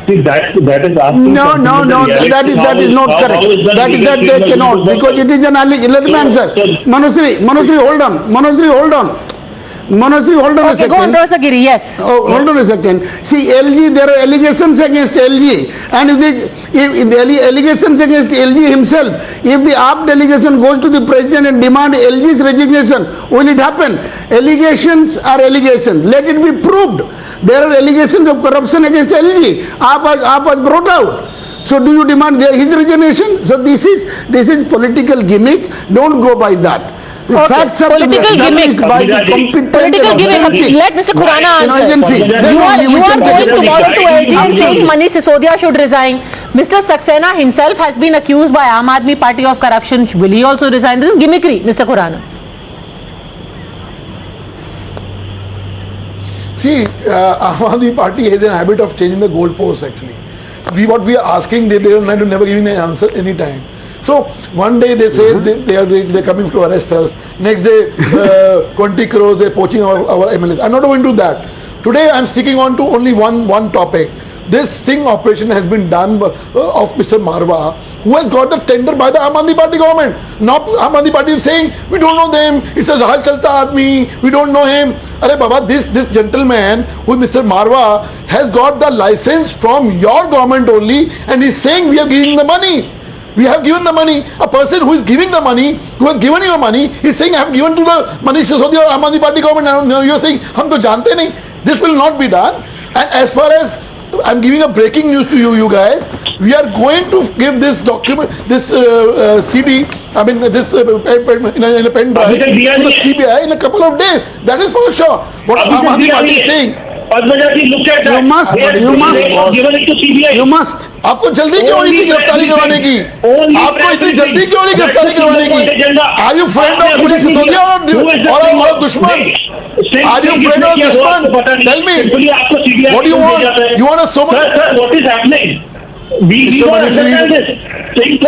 See, that is asking. No, that is not correct. That they cannot, because it is an allegation. Let me answer. Manusri, hold on. Manusri, hold on a second. Go on, Professor Giri, yes. Oh, hold on a second. See, LG, there are allegations against LG. And if the allegations against LG himself, if the AAP delegation goes to the president and demand LG's resignation, will it happen? Allegations are allegations. Let it be proved. There are allegations of corruption against LG. AAP was brought out. So do you demand his resignation? So this is political gimmick. Don't go by that. The facts are political gimmick. By the competent political gimmick. Let Mr. Khurana answer. You are going tomorrow to LG and saying Manish Sisodia should resign. Mr. Saxena himself has been accused by Aam Aadmi Party of corruption. Will he also resign? This is gimmickry, Mr. Khurana. See, Aam Aadmi Party has an habit of changing the goalposts actually. What we are asking, they are never giving an answer any time. So one day they say they're coming to arrest us. Next day 20 crores they're poaching our MLAs. I'm not going to do that. Today I'm sticking on to only one topic. This sting operation has been done of Mr. Marwa, who has got the tender by the Aam Aadmi Party government. Now Aam Aadmi Party is saying, we don't know them, it's a Rahal Chalta Aadmi, we don't know him. Arey Baba, this gentleman, who is Mr. Marwa, has got the license from your government only, and he's saying we are giving the money. We have given the money. A person who is giving the money, who has given you money, is saying I have given to the Manish Sisodia or Aam Aadmi Party government. Now you are saying, hum to jante nahi. This will not be done. And as far as I'm giving a breaking news to you guys. We are going to give this document, this CD, I mean this in a pen drive to the CBI in a couple of days. That is for sure. What Aam Aadmi Party is saying. You must. आपको जल्दी क्यों नहीं थी गिरफ्तारी करवाने की? आपको इतनी जल्दी क्यों नहीं गिरफ्तारी करवाने की? Are you friend of Manish Sisodia or दुश्मन? Are you friend of दुश्मन? Tell me. What do you want? You want us so much? Sir, what is happening? We don't understand this.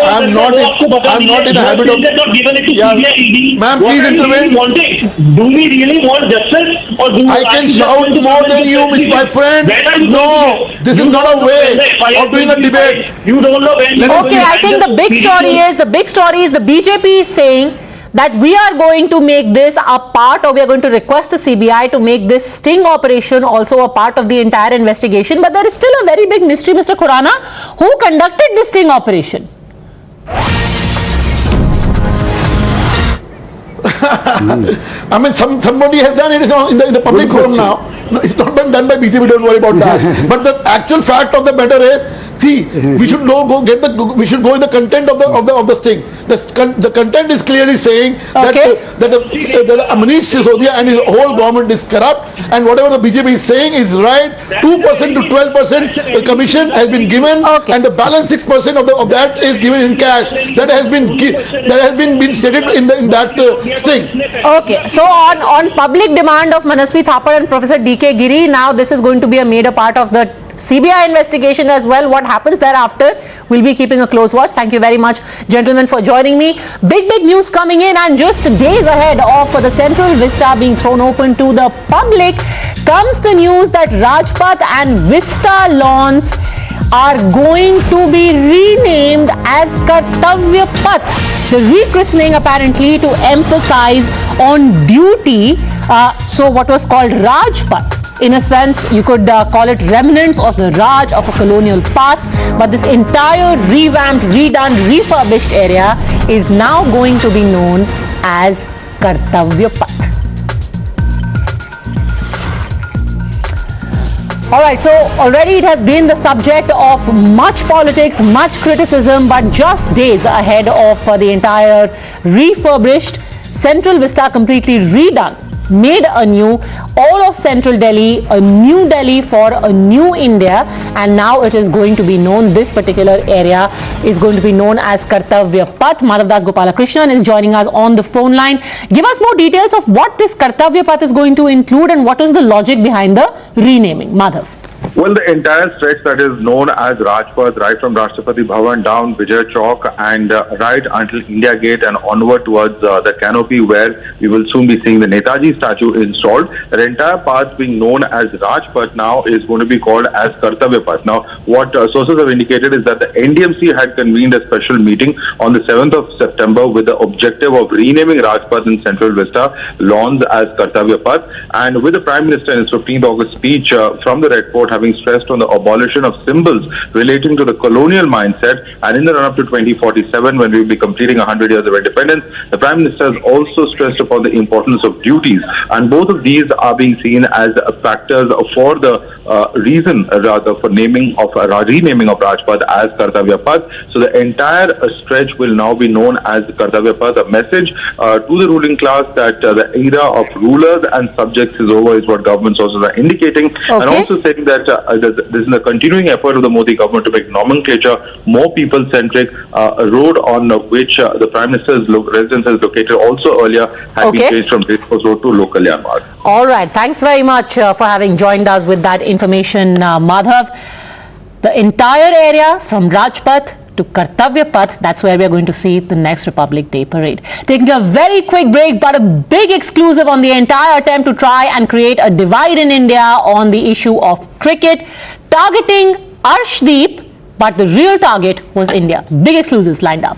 I'm not in a habit of. Not given it to CBI. Ma'am, please intervene. Do we really want justice, or do I can shout more than you, my friend. No, this is not a way of doing a debate. You don't know when. Okay, I think the big story is the BJP is saying that we are going to make this a part, or we are going to request the CBI to make this sting operation also a part of the entire investigation. But there is still a very big mystery, Mr. Khurana. Who conducted this sting operation? I mean, somebody has done it in the public forum now. No, it's not been done by BJP. Don't worry about that. But the actual fact of the matter is, see, we should we should go in the content of the sting. The content is clearly saying that Manish Sisodia and his whole government is corrupt, and whatever the BJP is saying is right. 2% to 12% commission has been given, and the balance 6% of that is given in cash. That has been stated in that sting. Okay, so on public demand of Manasvi Thapar and Professor D.K. Giri, now this is going to be made a part of the CBI investigation as well. What happens thereafter, we'll be keeping a close watch. Thank you very much, gentlemen, for joining me. Big news coming in, and just days ahead of the Central Vista being thrown open to the public comes the news that Rajpath and Vista lawns are going to be renamed as Kartavya Path. The rechristening apparently to emphasize on duty. So what was called Rajpath, in a sense you could call it remnants of the Raj of a colonial past, but this entire revamped, redone, refurbished area is now going to be known as Kartavya Path. Alright, so already it has been the subject of much politics, much criticism, but just days ahead of the entire refurbished Central Vista, completely redone, made anew, all of Central Delhi, a new Delhi for a new India, and now it is going to be known, this particular area is going to be known as Kartavya Path. Madhav Das Gopalakrishnan is joining us on the phone line. Give us more details of what this Kartavya Path is going to include and what is the logic behind the renaming. Madhav. Well, the entire stretch that is known as Rajpath, right from Rashtrapati Bhavan down Vijay Chowk and right until India Gate and onward towards the canopy where we will soon be seeing the Netaji statue installed. The entire path being known as Rajpath now is going to be called as Kartavya Path. Now, what sources have indicated is that the NDMC had convened a special meeting on the 7th of September with the objective of renaming Rajpath in Central Vista lawns as Kartavya Path, and with the Prime Minister in his 15th August speech from the Red Fort having stressed on the abolition of symbols relating to the colonial mindset, and in the run-up to 2047 when we will be completing 100 years of independence, the Prime Minister has also stressed upon the importance of duties, and both of these are being seen as factors for the reason rather for renaming of Rajpath as Kartavya Path. So the entire stretch will now be known as Kartavya Path, a message to the ruling class that the era of rulers and subjects is over, is what government sources are indicating, and also saying that this is a continuing effort of the Modi government to make nomenclature more people-centric. A road on which the Prime Minister's residence is located also earlier had been changed from Racecourse Road to Local Marg. All right, thanks very much for having joined us with that information, Madhav. The entire area from Rajpath to Kartavya Path, that's where we are going to see the next Republic Day parade. Taking a very quick break, but a big exclusive on the entire attempt to try and create a divide in India on the issue of cricket, targeting Arshdeep, but the real target was India. Big exclusives lined up.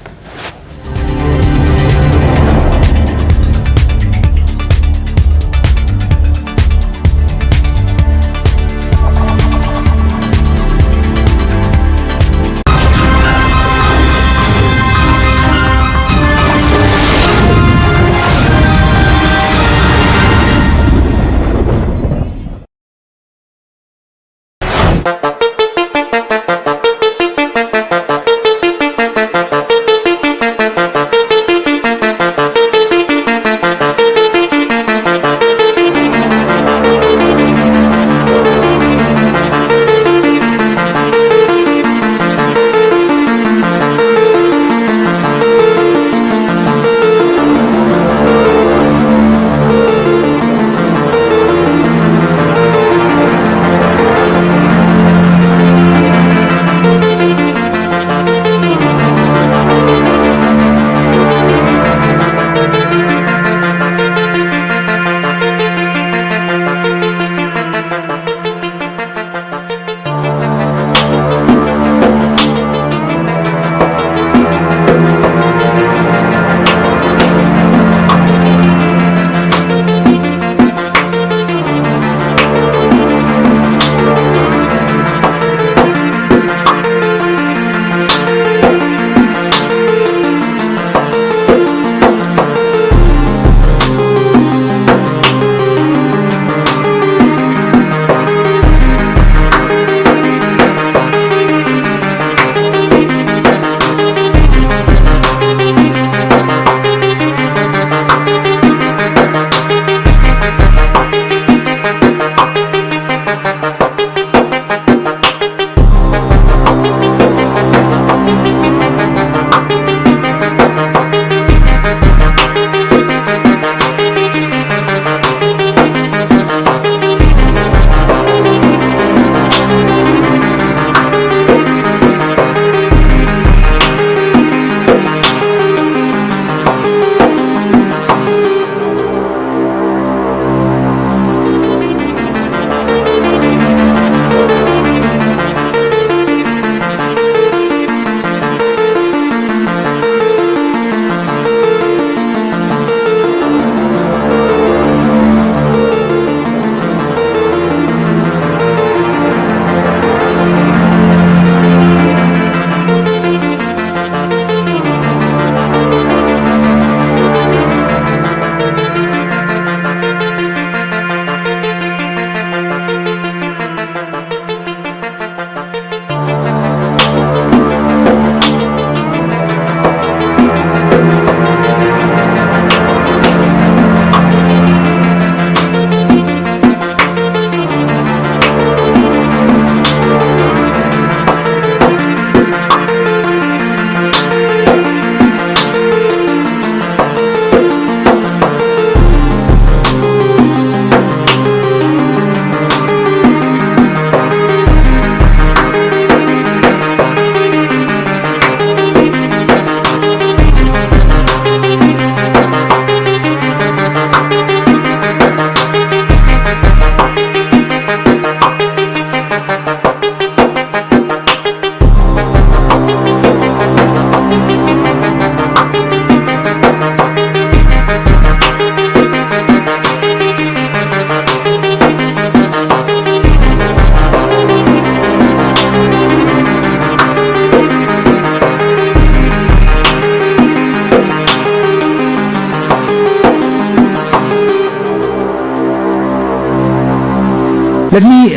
Let me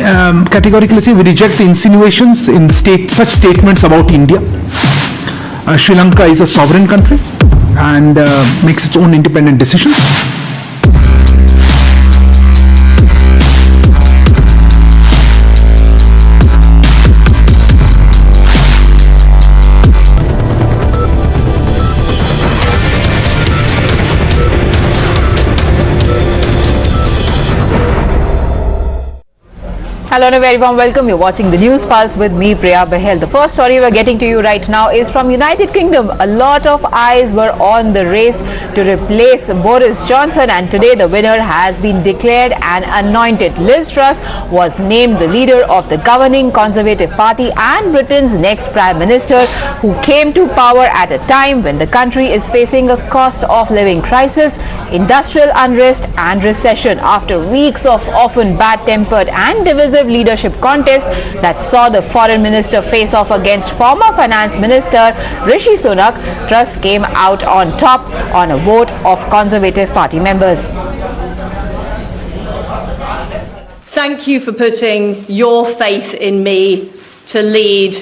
categorically say we reject the insinuations in such statements about India. Sri Lanka is a sovereign country and makes its own independent decisions. Hello and a very warm welcome. You're watching the News Pulse with me, Priya Behel. The first story we're getting to you right now is from United Kingdom. A lot of eyes were on the race to replace Boris Johnson, and today the winner has been declared and anointed. Liz Truss was named the leader of the governing Conservative Party and Britain's next Prime Minister, who came to power at a time when the country is facing a cost of living crisis, industrial unrest and recession after weeks of often bad-tempered and divisive leadership contest that saw the foreign minister face off against former finance minister Rishi Sunak. Truss came out on top on a vote of Conservative Party members. Thank you for putting your faith in me to lead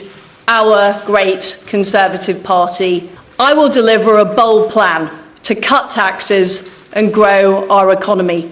our great Conservative Party. I will deliver a bold plan to cut taxes and grow our economy.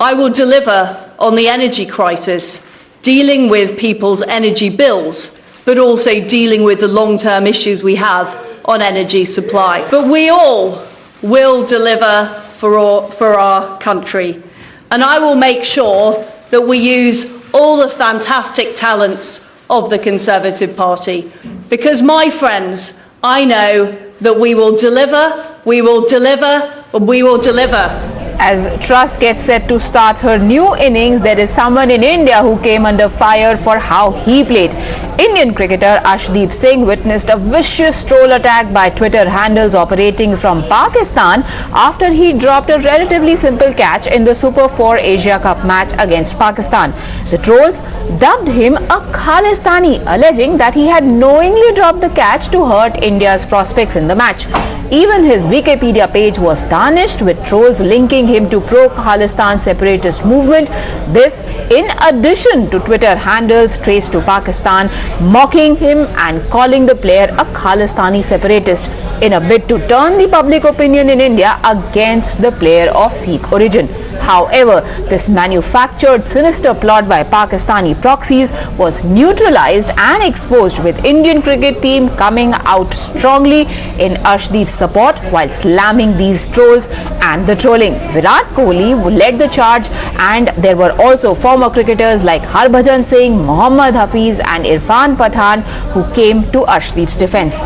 I will deliver on the energy crisis, dealing with people's energy bills, but also dealing with the long-term issues we have on energy supply. But we all will deliver for our country. And I will make sure that we use all the fantastic talents of the Conservative Party. Because, my friends, I know that we will deliver, we will deliver, and we will deliver. As Truss gets set to start her new innings, there is someone in India who came under fire for how he played. Indian cricketer Arshdeep Singh witnessed a vicious troll attack by Twitter handles operating from Pakistan after he dropped a relatively simple catch in the Super 4 Asia Cup match against Pakistan. The trolls dubbed him a Khalistani, alleging that he had knowingly dropped the catch to hurt India's prospects in the match. Even his Wikipedia page was tarnished, with trolls linking him to pro-Khalistan separatist movement. This in addition to Twitter handles traced to Pakistan mocking him and calling the player a Khalistani separatist in a bid to turn the public opinion in India against the player of Sikh origin. However, this manufactured sinister plot by Pakistani proxies was neutralized and exposed, with Indian cricket team coming out strongly in Arshdeep's support while slamming these trolls and the trolling. Virat Kohli led the charge, and there were also former cricketers like Harbhajan Singh, Mohammad Hafiz and Irfan Pathan who came to Arshdeep's defense.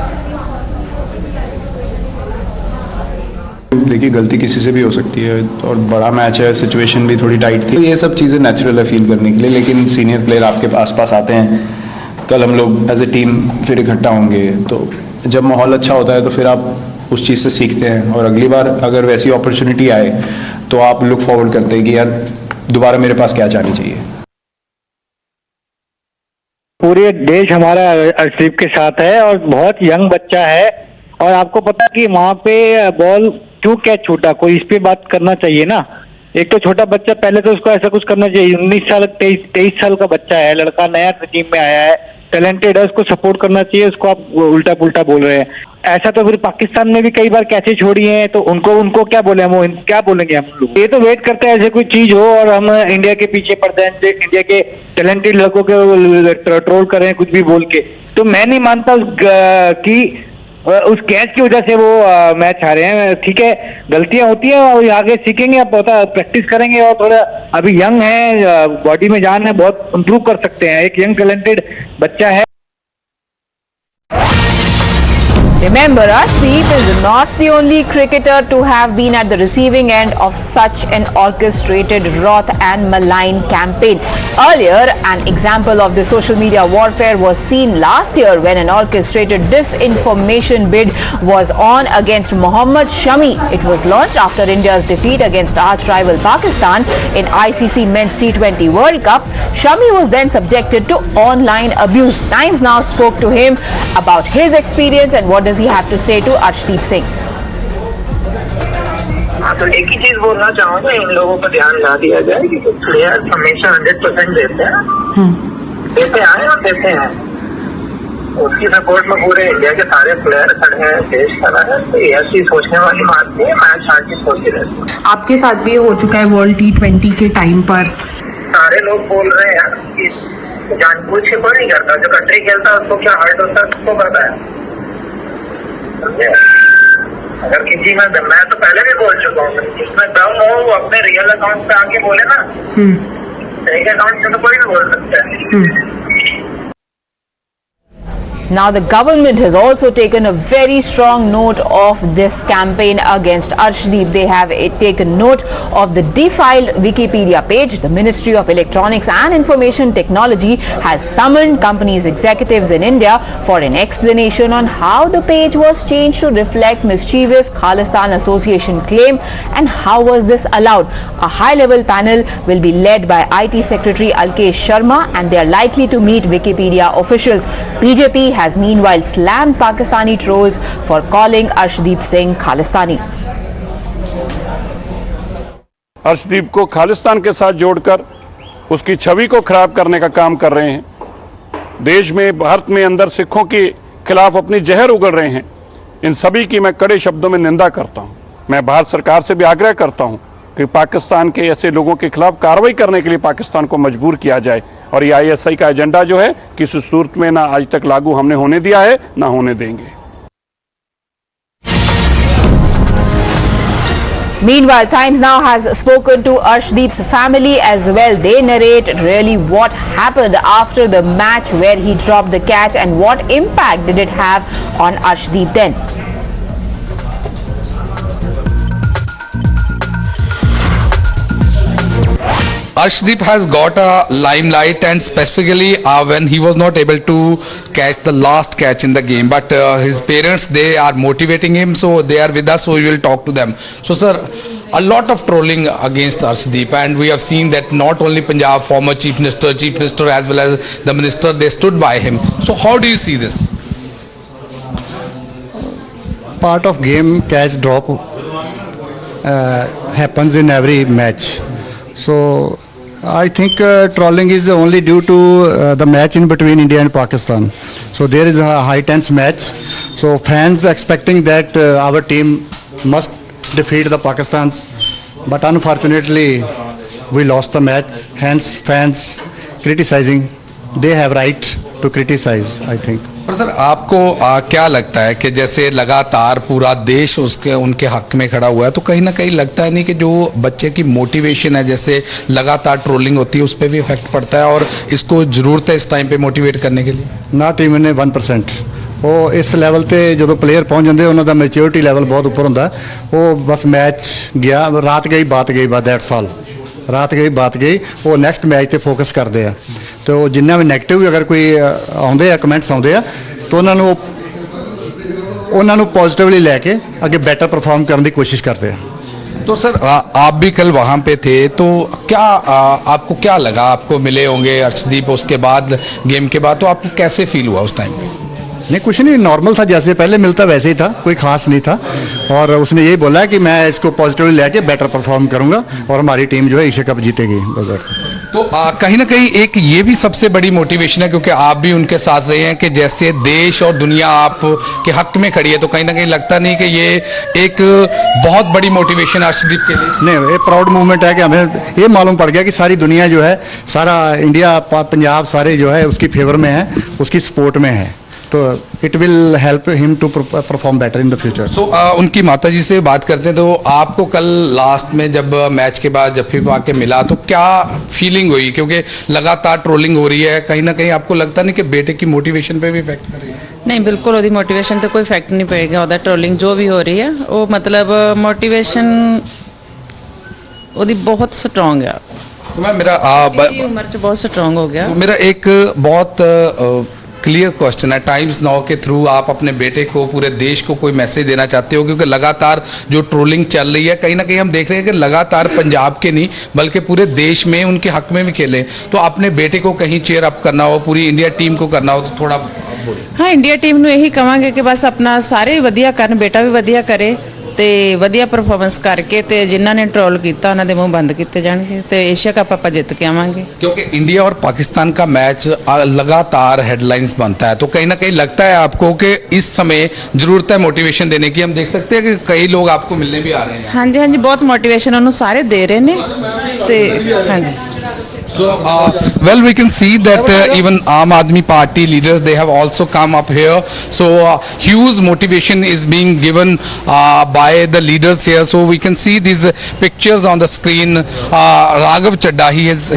देखिए गलती किसी से भी हो सकती है और बड़ा मैच है, सिचुएशन भी थोड़ी टाइट थी, ये सब चीज़ें नेचुरल है फील करने के लिए, लेकिन सीनियर प्लेयर आपके आसपास आते हैं, कल हम लोग एज ए टीम फिर इकट्ठा होंगे, तो जब माहौल अच्छा होता है तो फिर आप उस चीज़ से सीखते हैं और अगली बार अगर वैसी अपॉर्चुनिटी आए तो आप लुक फॉरवर्ड करते हैं कि यार दोबारा मेरे पास क्या जानी चाहिए। पूरे देश हमारा अर्शदीप के साथ है और बहुत यंग बच्चा है, और आपको पता कि वहाँ पे बॉल क्यों कैच छूटा, कोई इस पे बात करना चाहिए ना। एक तो छोटा बच्चा, पहले तो उसको ऐसा कुछ करना चाहिए। 19 साल 23 साल का बच्चा है, लड़का नया टीम में आया है, टैलेंटेड है, उसको सपोर्ट करना चाहिए, उसको आप उल्टा पुल्टा बोल रहे हैं। ऐसा तो फिर पाकिस्तान में भी कई बार कैचे छोड़ी हैं, तो उनको क्या बोले हम, वो क्या बोलेंगे हम लोग। ये तो वेट करते हैं ऐसे कोई चीज हो और हम इंडिया के पीछे पड़ जाए, इंडिया के टैलेंटेड लड़कों के ट्रोल करें कुछ भी बोल के। तो मैं नहीं मानता कि उस कैच की वजह से वो मैच हारे हैं। ठीक है, गलतियां होती हैं और आगे सीखेंगे, अब प्रैक्टिस करेंगे और थोड़ा अभी यंग है, बॉडी में जान है, बहुत इम्प्रूव कर सकते हैं। एक यंग टैलेंटेड बच्चा है। Remember, Arshdeep is not the only cricketer to have been at the receiving end of such an orchestrated wrath and malign campaign. Earlier, an example of the social media warfare was seen last year when an orchestrated disinformation bid was on against Mohammad Shami. It was launched after India's defeat against arch rival Pakistan in ICC Men's T20 World Cup. Shami was then subjected to online abuse. Times Now spoke to him about his experience and what does he have to say to Arshdeep Singh. हाँ, तो एक ही चीज बोलना चाहूंगा, इन लोगों को ध्यान ना दिया जाए कि प्लेयर्स हमेशा 100% देते हैं और देते हैं। उसकी सपोर्ट में पूरे इंडिया के सारे प्लेयर खड़े हैं, देश खड़ा है, तो ऐसी सोचने वाली बात नहीं है। मैच हार की सोचती रहती है। आपके साथ भी हो चुका है वर्ल्ड T20 के टाइम पर। सारे लोग बोल रहे हैं कि जानबूझ के कोई नहीं करता, जो कंट्री खेलता है उसको क्या हर्ट होता है उसको पता है, समझे? अगर किसी में, मैं तो पहले भी बोल चुका हूँ, जिसमें दम हो वो अपने रियल अकाउंट पे आके बोले ना, फेक अकाउंट से तो कोई भी बोल सकता है। Now the government has also taken a very strong note of this campaign against Arshdeep. They have taken note of the defiled Wikipedia page. The Ministry of Electronics and Information Technology has summoned companies' executives in India for an explanation on how the page was changed to reflect mischievous Khalistan Association claim and how was this allowed. A high-level panel will be led by IT Secretary Alkesh Sharma and they are likely to meet Wikipedia officials. BJP has meanwhile slammed Pakistani trolls for calling Arshdeep Singh Khalistani. Arshdeep को खालिस्तान के साथ जोड़कर उसकी छवि को खराब करने का काम कर रहे हैं। देश में, भारत में अंदर सिखों के खिलाफ अपनी जहर उगल रहे हैं। इन सभी की मैं कड़े शब्दों में निंदा करता हूं। मैं भारत सरकार से भी आग्रह करता हूं कि पाकिस्तान के ऐसे लोगों के खिलाफ कार्रवाई करने के लिए पाकिस्तान को मजबूर किया जाए और ये ISI का एजेंडा जो है किसी सूरत में ना आज तक लागू हमने होने दिया है ना होने देंगे। Meanwhile, Times Now has spoken to Arshdeep's family as well. They narrate really what happened after the match where he dropped the catch and what impact did it have on Arshdeep then. Arshdeep has got a limelight, and specifically when he was not able to catch the last catch in the game, but his parents, they are motivating him, so they are with us, so we will talk to them. So sir, a lot of trolling against Arshdeep, and we have seen that not only Punjab former chief minister as well as the minister, they stood by him. So how do you see this? Part of game, catch drop happens in every match. So I think trolling is only due to the match in between India and Pakistan. So there is a high tense match. So fans expecting that our team must defeat the Pakistans. But unfortunately, we lost the match. Hence fans criticizing. They have right to criticize, I think. पर sir आपको क्या लगता है कि जैसे लगातार पूरा देश उनके हक में खड़ा हुआ है, तो कहीं ना कहीं लगता है नहीं कि जो बच्चे की मोटिवेशन है, जैसे लगातार ट्रोलिंग होती है, उस पर भी इफेक्ट पड़ता है और इसको जरूरत है इस टाइम पे मोटिवेट करने के लिए? Not even 1%। वो इस लेवल पे जो प्लेयर पहुंच जाते उन्होंने मैच्योरिटी लेवल बहुत ऊपर होंगे। वो बस मैच गया, रात गई बात गई, बस दैट्स ऑल। रात गई बात गई, वो नैक्सट मैच ते फोकस करते हैं। तो जिन्ना भी नैगेटिव अगर कोई आते हैं कमेंट्स आते हैं तो उन्होंने पॉजिटिवली लैके अगे बेटर परफॉर्म करने की कोशिश करते हैं। तो सर आप भी कल वहाँ पे थे, तो क्या आपको क्या लगा? आपको मिले होंगे अर्शदीप उसके बाद, गेम के बाद, तो आपको कैसे फील हुआ उस टाइम पे? नहीं, कुछ नहीं, नॉर्मल था, जैसे पहले मिलता वैसे ही था, कोई खास नहीं था। और उसने यही बोला कि मैं इसको पॉजिटिवली लेके बेटर परफॉर्म करूंगा और हमारी टीम जो है एशिया कप जीतेगी। तो कहीं ना कहीं एक ये भी सबसे बड़ी मोटिवेशन है, क्योंकि आप भी उनके साथ रहे हैं कि जैसे देश और दुनिया आप के हक में खड़ी है, तो कहीं ना कहीं लगता नहीं कि ये एक बहुत बड़ी मोटिवेशन है अर्शदीप के लिए? नहीं, ये प्राउड मूवमेंट है कि हमें ये मालूम पड़ गया कि सारी दुनिया जो है, सारा इंडिया, पंजाब, सारे जो है उसकी फेवर में है, उसकी सपोर्ट में है। तो it will help him to perform better in the future. So उनकी माताजी से बात करते हैं, तो आपको कल लास्ट में जब मैच के बाद जफ्फी पाके मिला तो क्या फीलिंग हुई? क्योंकि लगातार ट्रोलिंग हो रही है, कहीं ना कहीं आपको लगता नहीं कि बेटे की मोटिवेशन पे भी इफेक्ट कर रही है? नहीं, बिल्कुल ਉਹਦੀ मोटिवेशन ਤੇ ਕੋਈ इफेक्ट नहीं पड़ेगा। ਉਹਦਾ ट्रोलिंग जो भी हो रही है वो मतलब मोटिवेशन ਉਹਦੀ बहुत स्ट्रॉन्ग है। तो मैं मेरा उम्र से बहुत स्ट्रॉन्ग हो गया। मेरा एक बहुत क्लियर क्वेश्चन है, टाइम्स नाउ के थ्रू आप अपने बेटे को, पूरे देश को कोई मैसेज देना चाहते हो? क्योंकि लगातार जो ट्रोलिंग चल रही है, कहीं ना कहीं हम देख रहे हैं कि लगातार पंजाब के नहीं बल्कि पूरे देश में उनके हक में भी खेले, तो अपने बेटे को कहीं चेयर अप करना हो, पूरी इंडिया टीम को करना हो, तो थोड़ा हाँ, इंडिया टीम ਨੂੰ ਇਹੀ ਕਵਾਂਗੇ ਕਿ ਬਸ ਆਪਣਾ ਸਾਰੇ ਵਧੀਆ ਕਰਨ, बेटा भी ਵਧੀਆ करे ਤੇ ਵਧੀਆ ਪਰਫਾਰਮੈਂਸ ਕਰਕੇ ਤੇ ਜਿਨ੍ਹਾਂ ਨੇ ਟ੍ਰੋਲ ਕੀਤਾ ਉਹਨਾਂ ਦੇ ਮੂੰਹ ਬੰਦ ਕੀਤੇ ਜਾਣਗੇ ਤੇ ਏਸ਼ੀਆ ਕੱਪ ਆਪਾਂ ਜਿੱਤ ਕੇ ਆਵਾਂਗੇ। क्योंकि इंडिया और पाकिस्तान का मैच लगातार हेडलाइंस बनता है, तो कहीं ना कहीं लगता है आपको कि इस समय जरूरत है मोटिवेशन देने की। हम देख सकते हैं कि कई लोग आपको मिलने भी आ रहे हैं। ਹਾਂਜੀ ਹਾਂਜੀ, ਬਹੁਤ ਮੋਟੀਵੇਸ਼ਨ ਉਹਨੂੰ ਸਾਰੇ ਦੇ ਰਹੇ ਨੇ ਤੇ ਹਾਂਜੀ। So, well, we can see that even Aam Aadmi Party leaders, they have also come up here. So, huge motivation is being given by the leaders here. So, we can see these pictures on the screen. Raghav Chadha,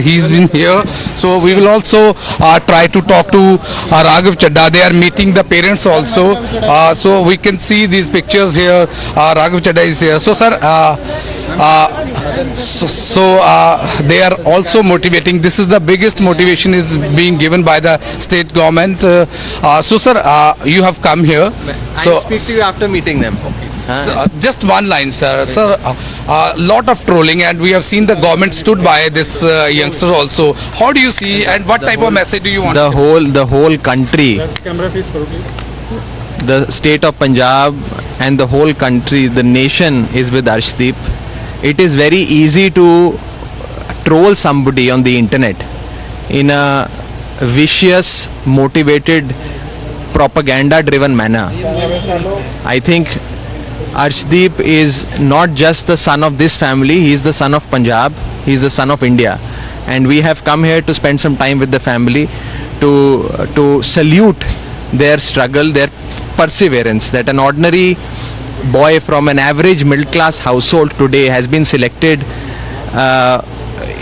he's been here. So, we will also try to talk to Raghav Chadha. They are meeting the parents also. So, we can see these pictures here. Raghav Chadha is here. So, sir, they are also motivating. This is the biggest motivation is being given by the state government. So, sir, you have come here. So, I'll speak to you after meeting them. So, just one line, sir. Sir, lot of trolling, and we have seen the government stood by this youngster also. How do you see, and what type of message do you want? The whole country, the state of Punjab and the whole country, the nation is with Arshdeep. It is very easy to troll somebody on the internet in a vicious, motivated, propaganda driven manner. I think Arshdeep is not just the son of this family, he is the son of Punjab, he is the son of India, and we have come here to spend some time with the family to salute their struggle, their perseverance, that an ordinary boy from an average middle class household today has been selected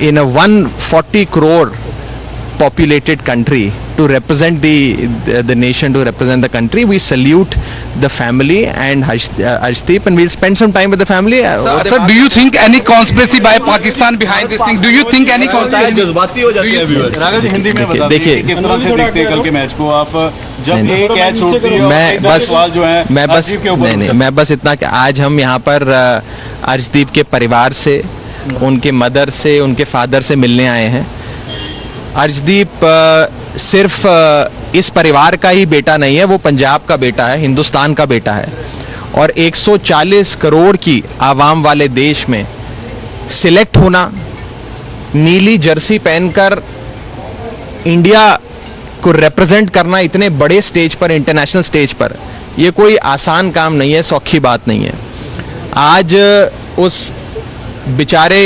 in a 140 crore populated country to represent the nation, to represent the country. We salute the family and Arshdeep, and we'll spend some time with the family. Sir, do you think any conspiracy by Pakistan behind this thing? Do you think any conspiracy? जज्बाती हो जाती है viewer. Raghav ji, Hindi में बताइए देखिए, किस तरह से देखते हैं कल के मैच को आप, जब एक कैच होती है और मैं कई सारे सवाल जो हैं अर्शदीप के ऊपर नहीं, मैं बस इतना कि आज हम यहाँ पर अर्शदीप के परिवार से, उनके मदर से, उनके फादर से मिलने आए हैं। अर्शदीप सिर्फ इस परिवार का ही बेटा नहीं है, वो पंजाब का बेटा है, हिंदुस्तान का बेटा है, और 140 करोड़ की आवाम वाले देश में सिलेक्ट होना, नीली जर्सी पहनकर इंडिया को रिप्रेजेंट करना इतने बड़े स्टेज पर, इंटरनेशनल स्टेज पर, ये कोई आसान काम नहीं है, सौखी बात नहीं है। आज उस बेचारे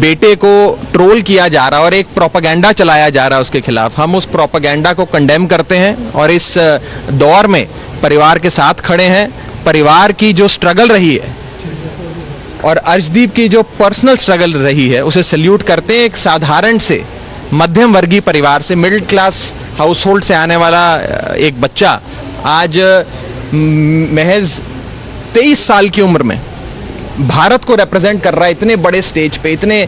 बेटे को ट्रोल किया जा रहा है और एक प्रोपेगेंडा चलाया जा रहा है उसके खिलाफ। हम उस प्रोपेगेंडा को कंडेम करते हैं और इस दौर में परिवार के साथ खड़े हैं। परिवार की जो स्ट्रगल रही है और अर्शदीप की जो पर्सनल स्ट्रगल रही है उसे सल्यूट करते हैं। एक साधारण से मध्यम वर्गीय परिवार से, मिडिल क्लास हाउस होल्ड से आने वाला एक बच्चा आज महज 23 साल की उम्र में भारत को रिप्रेजेंट कर रहा है इतने बड़े स्टेज पे, इतने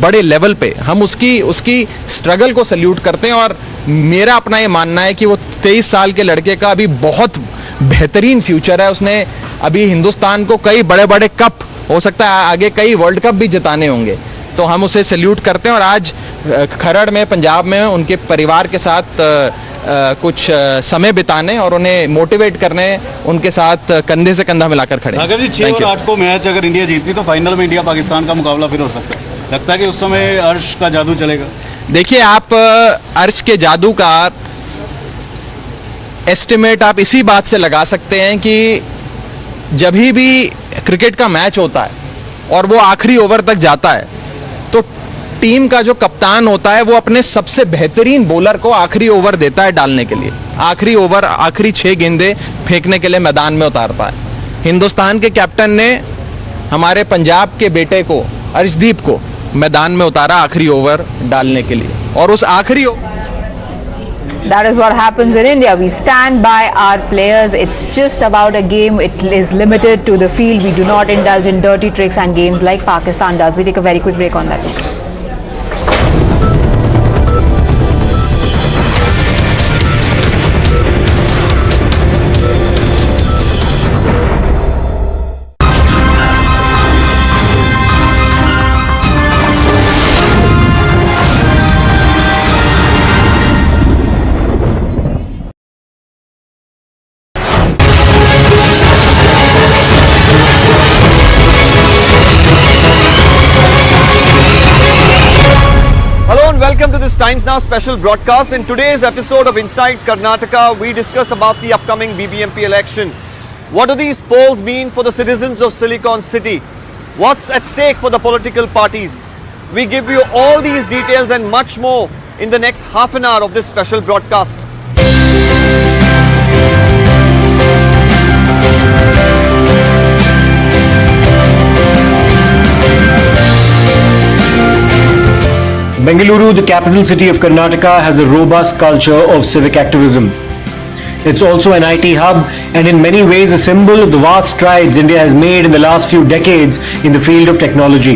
बड़े लेवल पे। हम उसकी स्ट्रगल को सल्यूट करते हैं और मेरा अपना ये मानना है कि वो 23 साल के लड़के का अभी बहुत बेहतरीन फ्यूचर है। उसने अभी हिंदुस्तान को कई बड़े बड़े कप, हो सकता है आगे कई वर्ल्ड कप भी जिताने होंगे, तो हम उसे सल्यूट करते हैं। और आज खरड़ में, पंजाब में उनके परिवार के साथ कुछ समय बिताने और उन्हें मोटिवेट करने, उनके साथ कंधे से कंधा मिलाकर खड़े। अगर जी 6 और 8 को मैच अगर इंडिया जीतती तो फाइनल में इंडिया पाकिस्तान का मुकाबला फिर हो सकता है। लगता है कि उस समय अर्श का जादू चलेगा। देखिए, आप अर्श के जादू का एस्टिमेट आप इसी बात से लगा सकते हैं कि जब भी क्रिकेट का मैच होता है और वो आखिरी ओवर तक जाता है तो टीम का जो कप्तान होता है वो अपने सबसे बेहतरीन बॉलर को आखिरी ओवर देता है डालने के लिए। आखिरी ओवर, आखिरी 6 गेंदें फेंकने के लिए मैदान में उतारता है। हिंदुस्तान के कैप्टन ने हमारे पंजाब के बेटे को, अर्शदीप को, मैदान में उतारा आखिरी ओवर डालने के लिए। और उस आखिरी That is what happens in India. We stand by our players. It's just about a game. It is limited to the field. We do not indulge in dirty tricks and games like Pakistan does. We take a very quick break on that. Times Now special broadcast. In today's episode of Inside Karnataka, we discuss about the upcoming BBMP election. What do these polls mean for the citizens of Silicon City? What's at stake for the political parties? We give you all these details and much more in the next half an hour of this special broadcast. Bengaluru, the capital city of Karnataka, has a robust culture of civic activism. It's also an IT hub and in many ways a symbol of the vast strides India has made in the last few decades in the field of technology.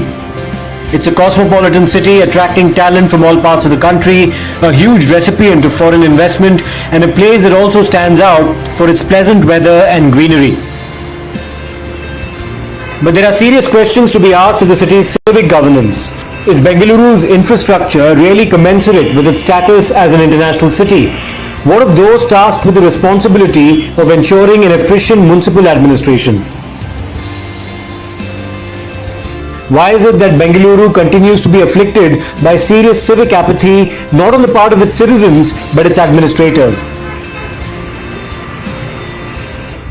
It's a cosmopolitan city attracting talent from all parts of the country, a huge recipient of foreign investment, and a place that also stands out for its pleasant weather and greenery. But there are serious questions to be asked of the city's civic governance. Is Bengaluru's infrastructure really commensurate with its status as an international city? What of those tasked with the responsibility of ensuring an efficient municipal administration? Why is it that Bengaluru continues to be afflicted by serious civic apathy, not on the part of its citizens, but its administrators?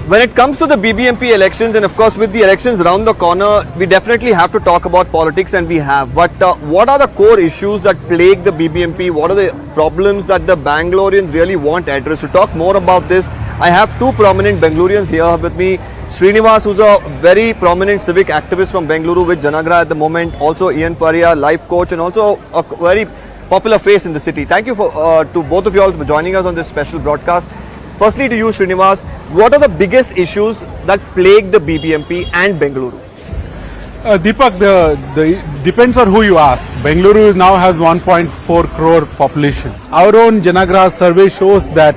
When it comes to the BBMP elections, and of course with the elections around the corner, we definitely have to talk about politics, and we have. But what are the core issues that plague the BBMP? What are the problems that the Bangaloreans really want addressed? To talk more about this, I have two prominent Bengalurians here with me. Srinivas, who's a very prominent civic activist from Bengaluru with Janagra at the moment. Also Ian Faria, life coach, and also a very popular face in the city. Thank you to both of you all for joining us on this special broadcast. Firstly to you, Srinivas, what are the biggest issues that plague the BBMP and Bengaluru? Deepak, the depends on who you ask. Bengaluru now has 1.4 crore population. Our own Janagra survey shows that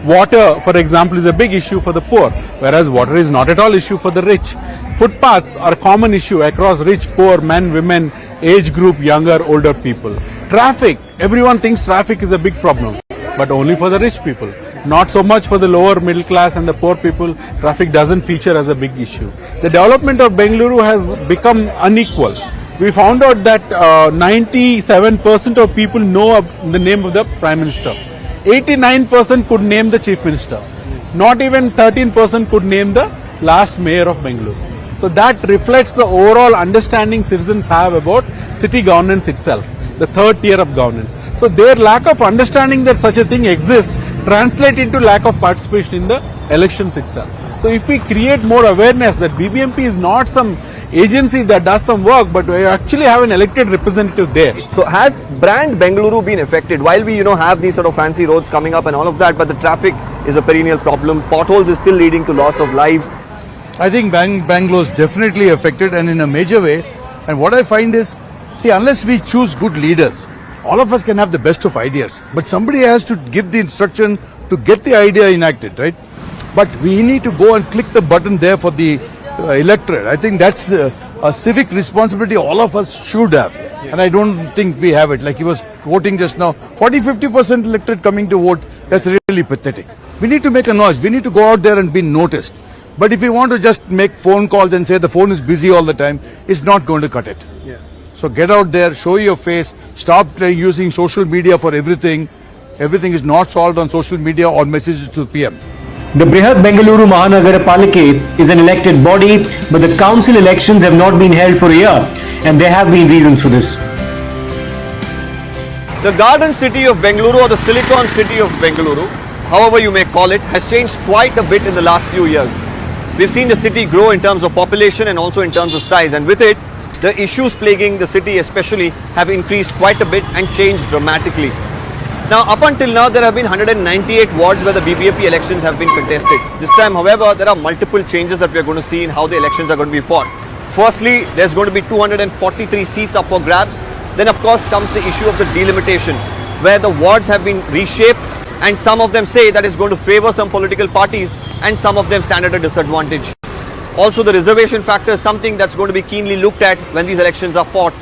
water, for example, is a big issue for the poor, whereas water is not at all issue for the rich. Footpaths are a common issue across rich, poor, men, women, age group, younger, older people. Traffic, everyone thinks traffic is a big problem, but only for the rich people. Not so much for the lower middle class and the poor people. Traffic doesn't feature as a big issue. The development of Bengaluru has become unequal. We found out that 97% of people know the name of the Prime Minister. 89% could name the Chief Minister. Not even 13% could name the last mayor of Bengaluru. So that reflects the overall understanding citizens have about city governance itself, the third tier of governance. So their lack of understanding that such a thing exists translate into lack of participation in the elections itself. So if we create more awareness that BBMP is not some agency that does some work, but we actually have an elected representative there. So has brand Bengaluru been affected? While we have these sort of fancy roads coming up and all of that, but the traffic is a perennial problem. Potholes is still leading to loss of lives. I think Bangalore is definitely affected, and in a major way. And what I find is, see, unless we choose good leaders, all of us can have the best of ideas, but somebody has to give the instruction to get the idea enacted, right? But we need to go and click the button there for the electorate. I think that's a civic responsibility all of us should have. And I don't think we have it. Like he was quoting just now, 40-50% electorate coming to vote, that's really pathetic. We need to make a noise. We need to go out there and be noticed. But if we want to just make phone calls and say the phone is busy all the time, it's not going to cut it. So get out there, show your face, stop using social media for everything. Everything is not solved on social media or messages to PM. The Brihad Bengaluru Mahanagarapalikhe is an elected body, but the council elections have not been held for a year, and there have been reasons for this. The garden city of Bengaluru, or the Silicon City of Bengaluru, however you may call it, has changed quite a bit in the last few years. We've seen the city grow in terms of population and also in terms of size, and with it, the issues plaguing the city especially have increased quite a bit and changed dramatically. Now, up until now, there have been 198 wards where the BBMP elections have been contested. This time, however, there are multiple changes that we are going to see in how the elections are going to be fought. Firstly, there's going to be 243 seats up for grabs. Then, of course, comes the issue of the delimitation, where the wards have been reshaped, and some of them say that it's going to favor some political parties, and some of them stand at a disadvantage. Also, the reservation factor is something that's going to be keenly looked at when these elections are fought.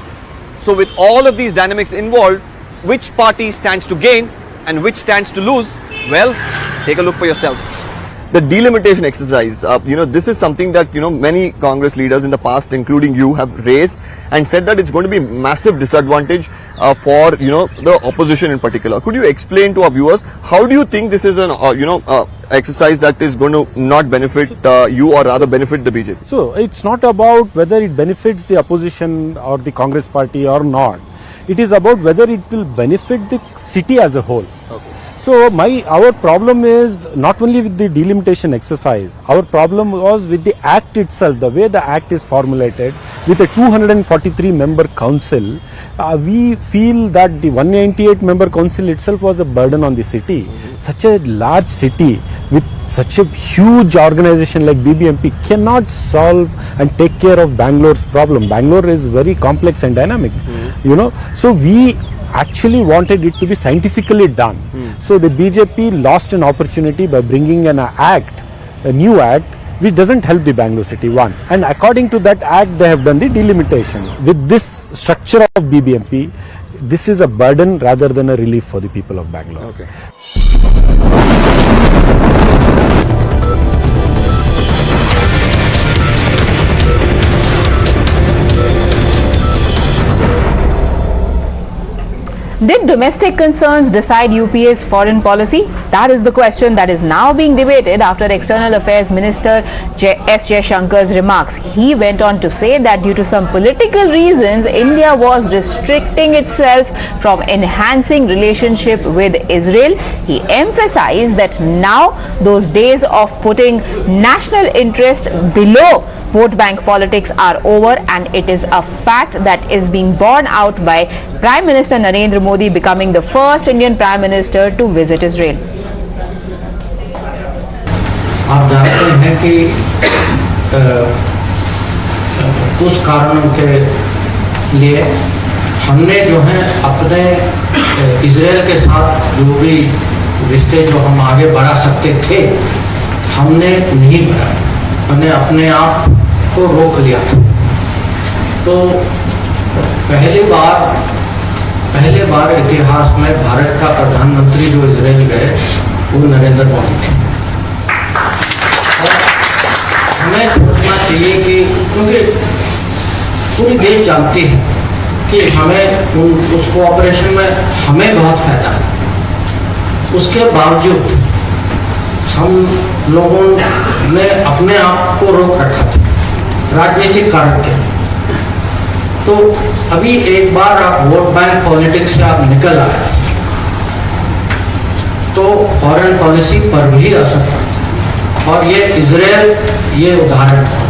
So with all of these dynamics involved, which party stands to gain and which stands to lose? Well, take a look for yourselves. the delimitation exercise, this is something that, many Congress leaders in the past, including you, have raised and said that it's going to be massive disadvantage for, the opposition in particular. Could you explain to our viewers, how do you think this is an, exercise that is going to not benefit you or rather benefit the BJP? So it's not about whether it benefits the opposition or the Congress party or not. It is about whether it will benefit the city as a whole. Okay. So our problem is not only with the delimitation exercise, our problem was with the act itself, the way the act is formulated. With a 243 member council, we feel that the 198 member council itself was a burden on the city. Such a large city with such a huge organization like BBMP cannot solve and take care of Bangalore's problem. Bangalore is very complex and dynamic, so we actually wanted it to be scientifically done. So the BJP lost an opportunity by bringing an act, a new act, which doesn't help the Bangalore city, one. And according to that act, they have done the delimitation. With this structure of BBMP, this is a burden rather than a relief for the people of Bangalore. Okay. Did domestic concerns decide UPA's foreign policy? That is the question that is now being debated after External Affairs Minister S. Jaishankar's remarks. He went on to say that due to some political reasons, India was restricting itself from enhancing relationship with Israel. He emphasized that now those days of putting national interest below vote bank politics are over, and it is a fact that is being borne out by Prime Minister Narendra Modi becoming the first Indian Prime Minister to visit Israel. आप जानते हैं कि कुछ कारणों के लिए हमने जो है अपने इजराइल के साथ जो भी रिश्ते जो हम आगे बढ़ा सकते थे हमने नहीं बढ़ाए, हमने अपने आप को रोक लिया था। तो पहले बार इतिहास में भारत का प्रधानमंत्री जो इजराइल गए वो नरेंद्र मोदी थे। हमें सोचना चाहिए कि क्योंकि पूरी देश जानती है कि हमें उस कोऑपरेशन में हमें बहुत फायदा है, उसके बावजूद हम लोगों ने अपने आप को रोक रखा था राजनीतिक कारण के। तो अभी एक बार आप वोट बैंक पॉलिटिक्स से आप निकल आए तो फॉरेन पॉलिसी पर भी असर पड़ता, और ये इजराइल ये उदाहरण था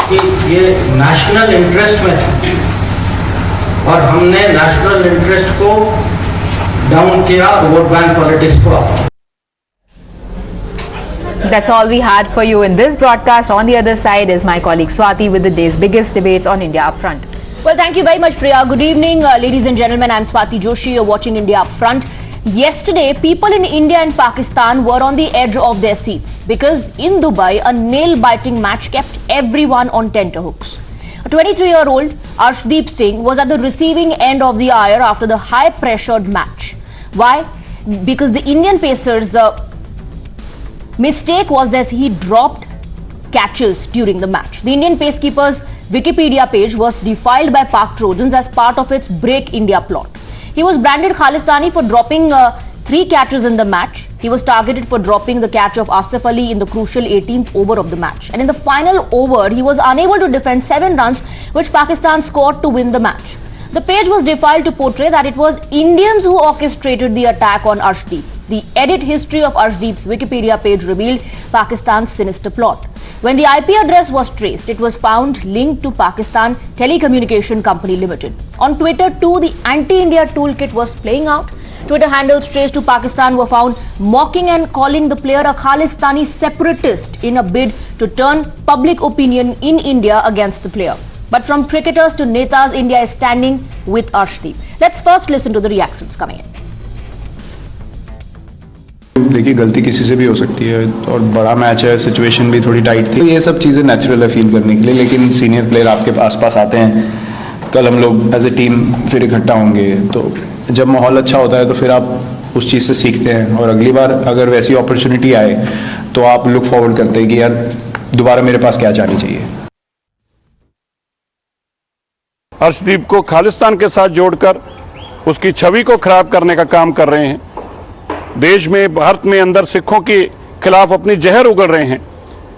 कि ये नेशनल इंटरेस्ट में था और हमने नेशनल इंटरेस्ट को डाउन किया और वोट बैंक पॉलिटिक्स को अप किया। That's all we had for you in this broadcast. On the other side is my colleague Swati with the day's biggest debates on India Upfront. Well, thank you very much, Priya. Good evening, ladies and gentlemen. I'm Swati Joshi. You're watching India Upfront. Yesterday, people in India and Pakistan were on the edge of their seats because in Dubai, a nail-biting match kept everyone on tenterhooks. A 23-year-old Arshdeep Singh was at the receiving end of the ire after the high-pressured match. Why? Because the Indian Pacers' mistake was that he dropped catches during the match. The Indian Pacekeeper's Wikipedia page was defiled by Pak Trojans as part of its Break India plot. He was branded Khalistani for dropping 3 catches in the match. He was targeted for dropping the catch of Asif Ali in the crucial 18th over of the match. And in the final over, he was unable to defend 7 runs, which Pakistan scored to win the match. The page was defiled to portray that it was Indians who orchestrated the attack on Arshdeep. The edit history of Arshdeep's Wikipedia page revealed Pakistan's sinister plot. When the IP address was traced, it was found linked to Pakistan Telecommunication Company Limited. On Twitter too, the anti-India toolkit was playing out. Twitter handles traced to Pakistan were found mocking and calling the player a Khalistani separatist in a bid to turn public opinion in India against the player. But from cricketers to netas, India is standing with Arshdeep. Let's first listen to the reactions coming in. देखिए गलती किसी से भी हो सकती है और बड़ा मैच है, सिचुएशन भी थोड़ी टाइट थी, ये सब चीज़ें नेचुरल है फील करने के लिए, लेकिन सीनियर प्लेयर आपके पास आते हैं, कल हम लोग एज ए टीम फिर इकट्ठा होंगे, तो जब माहौल अच्छा होता है तो फिर आप उस चीज़ से सीखते हैं और अगली बार अगर वैसी अपॉर्चुनिटी आए तो आप लुक फॉरवर्ड करते हैं कि यार दोबारा मेरे पास क्या चाबी चाहिए। अर्शदीप को खालिस्तान के साथ जोड़कर उसकी छवि को खराब करने का काम कर रहे हैं। देश में, भारत में अंदर सिखों के खिलाफ अपनी जहर उगल रहे हैं।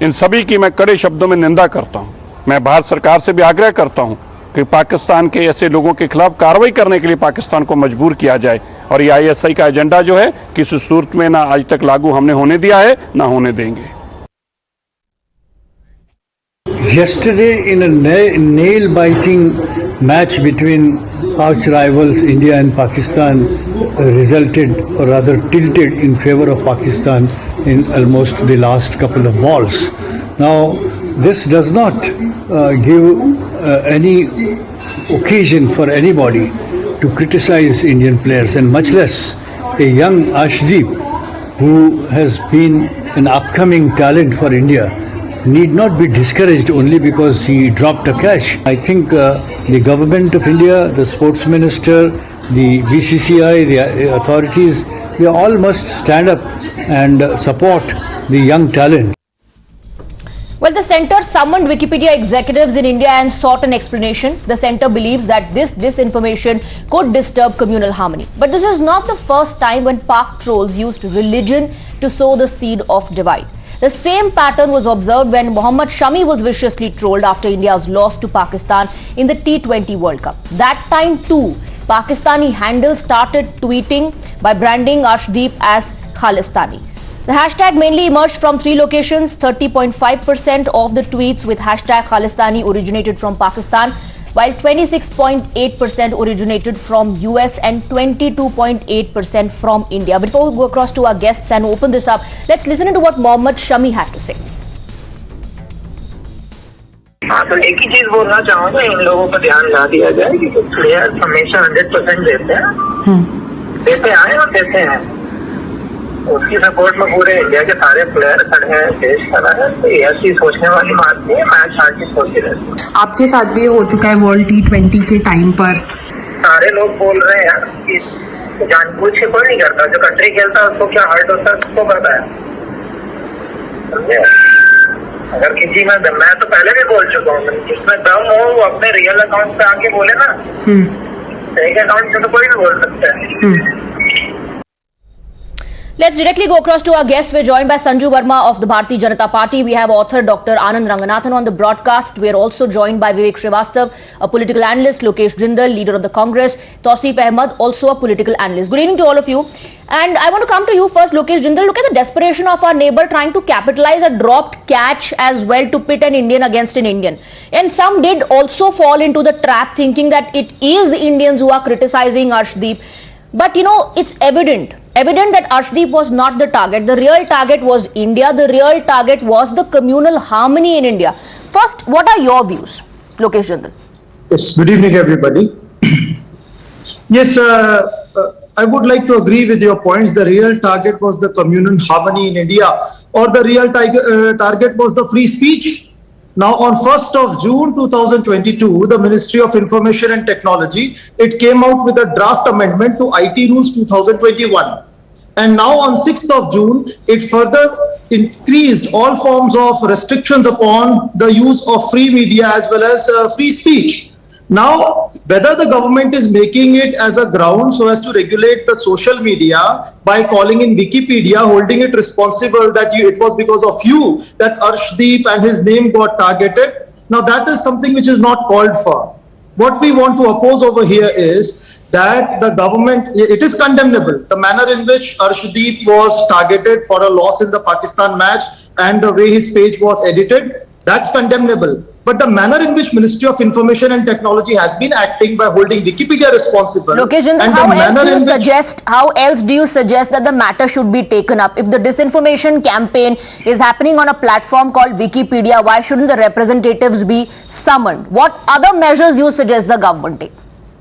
इन सभी की मैं कड़े शब्दों में निंदा करता हूं। मैं भारत सरकार से भी आग्रह करता हूं कि पाकिस्तान के ऐसे लोगों के खिलाफ कार्रवाई करने के लिए पाकिस्तान को मजबूर किया जाए। और ये ISI का एजेंडा जो है किसी सूरत में ना आज तक लागू हमने होने दिया है, ना होने देंगे। Yesterday, in a nail-biting match between arch rivals India and Pakistan, resulted or rather tilted in favor of Pakistan in almost the last couple of balls. Now, this does not give any occasion for anybody to criticize Indian players, and much less a young Arshdeep who has been an upcoming talent for India need not be discouraged only because he dropped a catch. I think the government of India, the sports minister, the BCCI, the authorities, they all must stand up and support the young talent. Well, the centre summoned Wikipedia executives in India and sought an explanation. The centre believes that this disinformation could disturb communal harmony. But this is not the first time when Pak trolls used religion to sow the seed of divide. The same pattern was observed when Mohammad Shami was viciously trolled after India's loss to Pakistan in the T20 World Cup. That time too, Pakistani handles started tweeting by branding Arshdeep as Khalistani. The hashtag mainly emerged from three locations. 30.5% of the tweets with hashtag Khalistani originated from Pakistan, while 26.8% originated from US and 22.8% from India. Before we go across to our guests and open this up, let's listen to what Mohammad Shami had to say. हाँ, तो एक ही चीज बोलना चाहूँगा, इन लोगों पर ध्यान ना दिया जाए कि प्लेयर्स हमेशा 100% देते आए और देते हैं। उसकी सपोर्ट में पूरे इंडिया के सारे प्लेयर खड़े हैं, देश खड़ा है, तो ऐसी सोचने वाली बात नहीं है। मैच हार की सोचती रहती है। आपके साथ भी हो चुका है वर्ल्ड T20 के टाइम पर। सारे लोग बोल रहे हैं कि जानबूझ के कोई नहीं करता, जो कंट्री खेलता है उसको क्या हर्ट होता है उसको पता है, समझे? अगर किसी में मैं तो पहले भी बोल चुका हूँ, जिसमें दम हो वो अपने रियल अकाउंट पे आके बोले ना, फेक अकाउंट से तो कोई भी बोल सकता है। Let's directly go across to our guests. We're joined by Sanju Verma of the Bharatiya Janata Party. We have author Dr. Anand Ranganathan on the broadcast. We're also joined by Vivek Srivastav, a political analyst, Lokesh Jindal, leader of the Congress, Tausif Ahmed, also a political analyst. Good evening to all of you. And I want to come to you first, Lokesh Jindal. Look at the desperation of our neighbor trying to capitalize a dropped catch as well to pit an Indian against an Indian. And some did also fall into the trap thinking that it is Indians who are criticizing Arshdeep. But you know, it's evident that Arshdeep was not the target. The real target was India. The real target was the communal harmony in India. First, what are your views, Lokesh Jindal? Yes, good evening, everybody. Yes, I would like to agree with your points. The real target was the communal harmony in India, or the real target was the free speech. Now, on 1st of June 2022, the Ministry of Information and Technology, it came out with a draft amendment to IT Rules 2021. And now on 6th of June, it further increased all forms of restrictions upon the use of free media as well as free speech. Now, whether the government is making it as a ground so as to regulate the social media by calling in Wikipedia, holding it responsible that it was because of you that Arshdeep and his name got targeted. Now, that is something which is not called for. What we want to oppose over here is that the government, it is condemnable, the manner in which Arshdeep was targeted for a loss in the Pakistan match and the way his page was edited. That's condemnable. But the manner in which Ministry of Information and Technology has been acting by holding Wikipedia responsible. Lokesh, and how else do you suggest that the matter should be taken up? If the disinformation campaign is happening on a platform called Wikipedia, why shouldn't the representatives be summoned? What other measures you suggest the government take?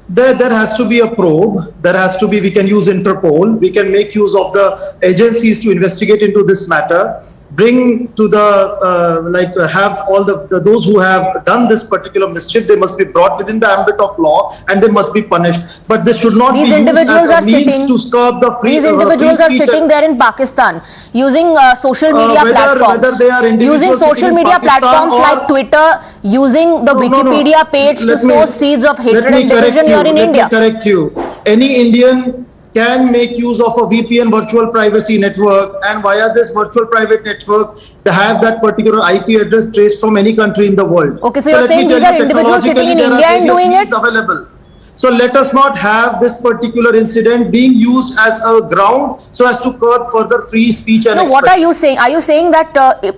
There has to be a probe. There has to be, we can use Interpol. We can make use of the agencies to investigate into this matter. bring to the have all the those who have done this particular mischief, they must be brought within the ambit of law and they must be punished. But this should not These be used individuals as a are means sitting. to curb the free. These individuals are free speech sitting there in Pakistan using social media whether platforms, they are individuals using social sitting in media Pakistan platforms or- like Twitter, using the Wikipedia page to sow seeds of hatred and division here in India. Let me correct you. Any Indian can make use of a VPN, virtual privacy network, and via this virtual private network, they have that particular IP address traced from any country in the world. Okay, so you're saying these are individuals sitting in India and doing it? Available. So let us not have this particular incident being used as a ground so as to curb further free speech and expression. What are you saying? Are you saying that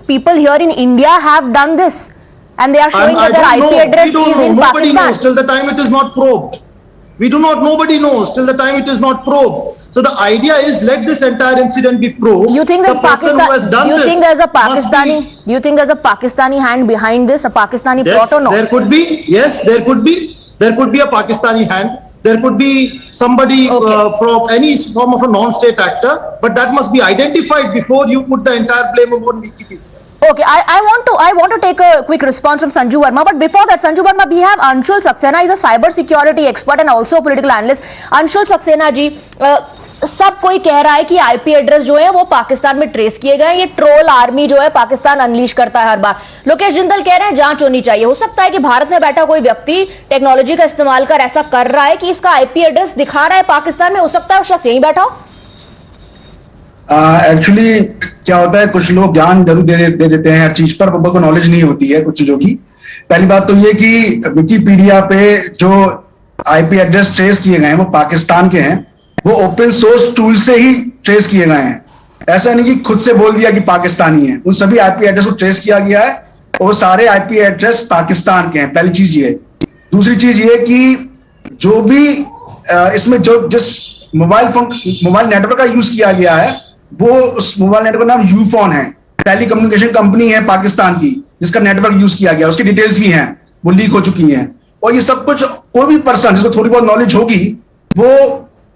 people here in India have done this and they are showing that their IP address is in Nobody Pakistan? knows till the time it is not probed. We do not, nobody knows till the time it is not probed. So the idea is let this entire incident be probed. You think there's the person who has done you this think there's a must be- Pakistani? You think there's a Pakistani hand behind this? A Pakistani Yes, plot or not? there could be. Yes, there could be. There could be a Pakistani hand. There could be somebody from any form of a non-state actor, but that must be identified before you put the entire blame upon Wikipedia. Okay, I want to take a quick response from Sanju Verma, but before that, Sanju Verma, we have Anshul Saxena. He's a cyber security expert and also a political analyst. Anshul Saxena ji, सब कोई कह रहा है कि IP address जो है वो पाकिस्तान में ट्रेस किए गए हैं, ये ट्रोल आर्मी जो है पाकिस्तान अनलीश करता है हर बार. लोकेश जिंदल कह रहे हैं जांच होनी चाहिए. हो सकता है कि भारत में बैठा कोई व्यक्ति टेक्नोलॉजी का इस्तेमाल कर ऐसा कर रहा है कि इसका आईपी एड्रेस दिखा रहा है पाकिस्तान में. हो सकता है वो शख्स यहीं बैठा हो. एक्चुअली क्या होता है, कुछ लोग ज्ञान जरूर दे देते हैं हर चीज पर, लोगों को नॉलेज नहीं होती है कुछ चीजों की. पहली बात तो ये कि विकिपीडिया पे जो आईपी एड्रेस ट्रेस किए गए हैं वो पाकिस्तान के हैं, वो ओपन सोर्स टूल से ही ट्रेस किए गए हैं. ऐसा नहीं कि खुद से बोल दिया कि पाकिस्तानी है. उन सभी आईपी एड्रेस को ट्रेस किया गया है और वो सारे आईपी एड्रेस पाकिस्तान के हैं. पहली चीज ये. दूसरी चीज ये कि जो भी इसमें जो जिस मोबाइल नेटवर्क का यूज किया गया है वो उस मोबाइल नेटवर्क का नाम यूफोन है. टेली कम्युनिकेशन कंपनी है पाकिस्तान की जिसका नेटवर्क यूज किया गया, उसकी डिटेल्स भी हैं, वो लीक हो चुकी हैं. और ये सब कुछ कोई भी पर्सन जिसको थोड़ी बहुत नॉलेज होगी वो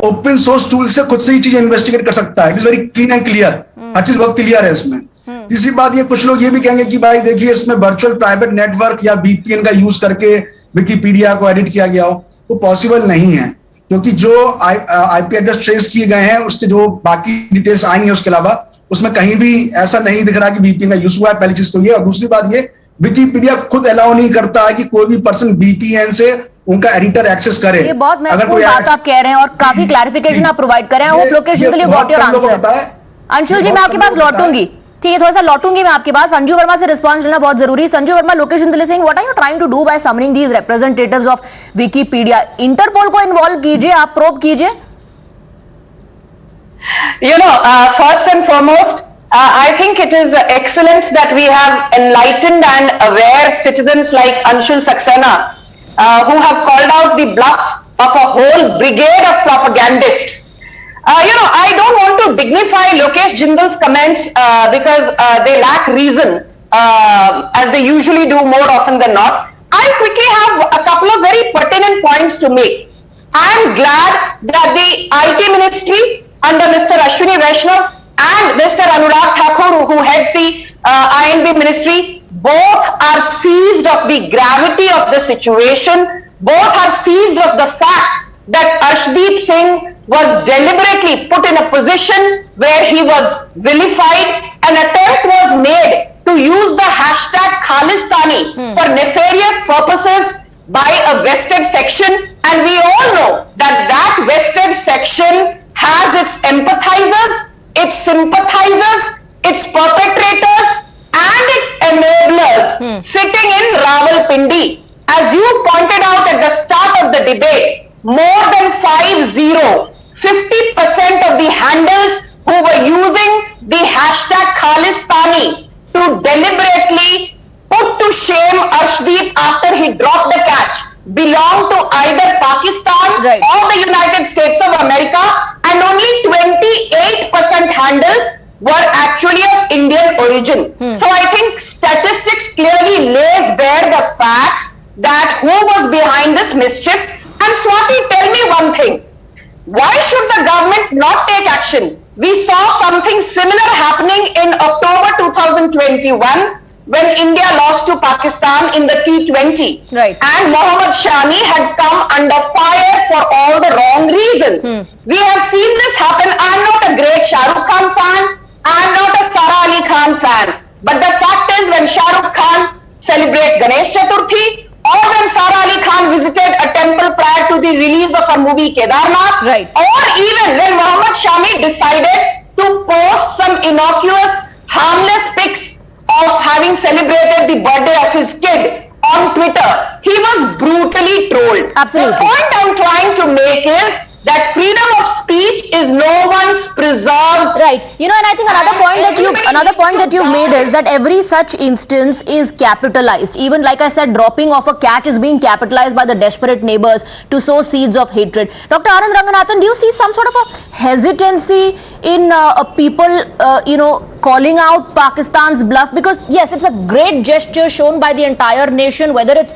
ओपन सोर्स टूल से खुद से ही चीज इन्वेस्टिगेट कर सकता है. It is very clean and clear. हर चीज बहुत क्लियर है इसमें. तीसरी बात ये, कुछ लोग ये भी कहेंगे कि भाई देखिए इसमें वर्चुअल प्राइवेट नेटवर्क या बीपीएन का यूज करके विकिपीडिया को एडिट किया गया हो. वो पॉसिबल नहीं है क्योंकि जो आईपी एड्रेस ट्रेस किए गए हैं उसके जो बाकी डिटेल्स आई हैं उसके अलावा उसमें कहीं भी ऐसा नहीं दिख रहा कि बीपीएन का यूज हुआ है. पहली चीज तो ये. और दूसरी बात ये, विकिपीडिया खुद अलाउ नहीं करता है कि कोई भी पर्सन बीपीएन से उनका एडिटर एक्सेस करे. ये बहुत महत्वपूर्ण बात आप कह रहे हैं और काफी क्लैरिफिकेशन आप प्रोवाइड कर रहे हैं. Lokesh Jindal you got your answer. Anshul ji मैं आपके पास लौटूंगी. ठीक है, थोड़ा सा लौटूंगी मैं आपके पास. संजू वर्मा से रिस्पांस लेना बहुत जरूरी. Sanju Verma, Lokesh Jindal is saying what are you trying to do by summoning these representatives of Wikipedia? Interpol को इन्वॉल्व कीजिए, आप प्रोब कीजिए. You know, first and foremost, I think it is excellent that we have enlightened and aware citizens like Anshul Saxena who have called out the bluff of a whole brigade of propagandists. You know, I don't want to dignify Lokesh Jindal's comments because they lack reason as they usually do more often than not. I quickly have a couple of very pertinent points to make. I am glad that the IT Ministry under Mr. Ashwini Vaishnav and Mr. Anurag Thakur, who heads the INB Ministry, both are seized of the gravity of the situation. Both are seized of the fact that Arshdeep Singh was deliberately put in a position where he was vilified. An attempt was made to use the hashtag Khalistani for nefarious purposes by a vested section, and we all know that that vested section has its empathizers, its sympathizers, its perpetrators and its enablers sitting in Rawalpindi. As you pointed out at the start of the debate, more than 50% of the handles who were using the hashtag Khalistani to deliberately put to shame Arshdeep after he dropped the catch belong to either Pakistan or the United States of America, and only 28% handles were actually of Indian origin. So I think statistics clearly lays bare the fact that who was behind this mischief. And Swati, tell me one thing. Why should the government not take action We saw something similar happening in October 2021 when India lost to Pakistan in the T20. Right. And Mohammad Shami had come under fire for all the wrong reasons. We have seen this happen. I'm not a great Shah Rukh Khan fan. I'm not a Sara Ali Khan fan. But the fact is, when Shah Rukh Khan celebrates Ganesh Chaturthi, or when Sara Ali Khan visited a temple prior to the release of her movie Kedarnath, right, or even when Mohammad Shami decided to post some innocuous, harmless pics of having celebrated the birthday of his kid on Twitter, he was brutally trolled. Absolutely. The point I'm trying to make is that freedom of speech is no one's preserved. Right. You know, and I think another point that you've made is that every such instance is capitalized. Even like I said, dropping off a catch is being capitalized by the desperate neighbors to sow seeds of hatred. Dr. Anand Ranganathan, do you see some sort of a hesitancy in people, calling out Pakistan's bluff? Because yes, it's a great gesture shown by the entire nation, whether it's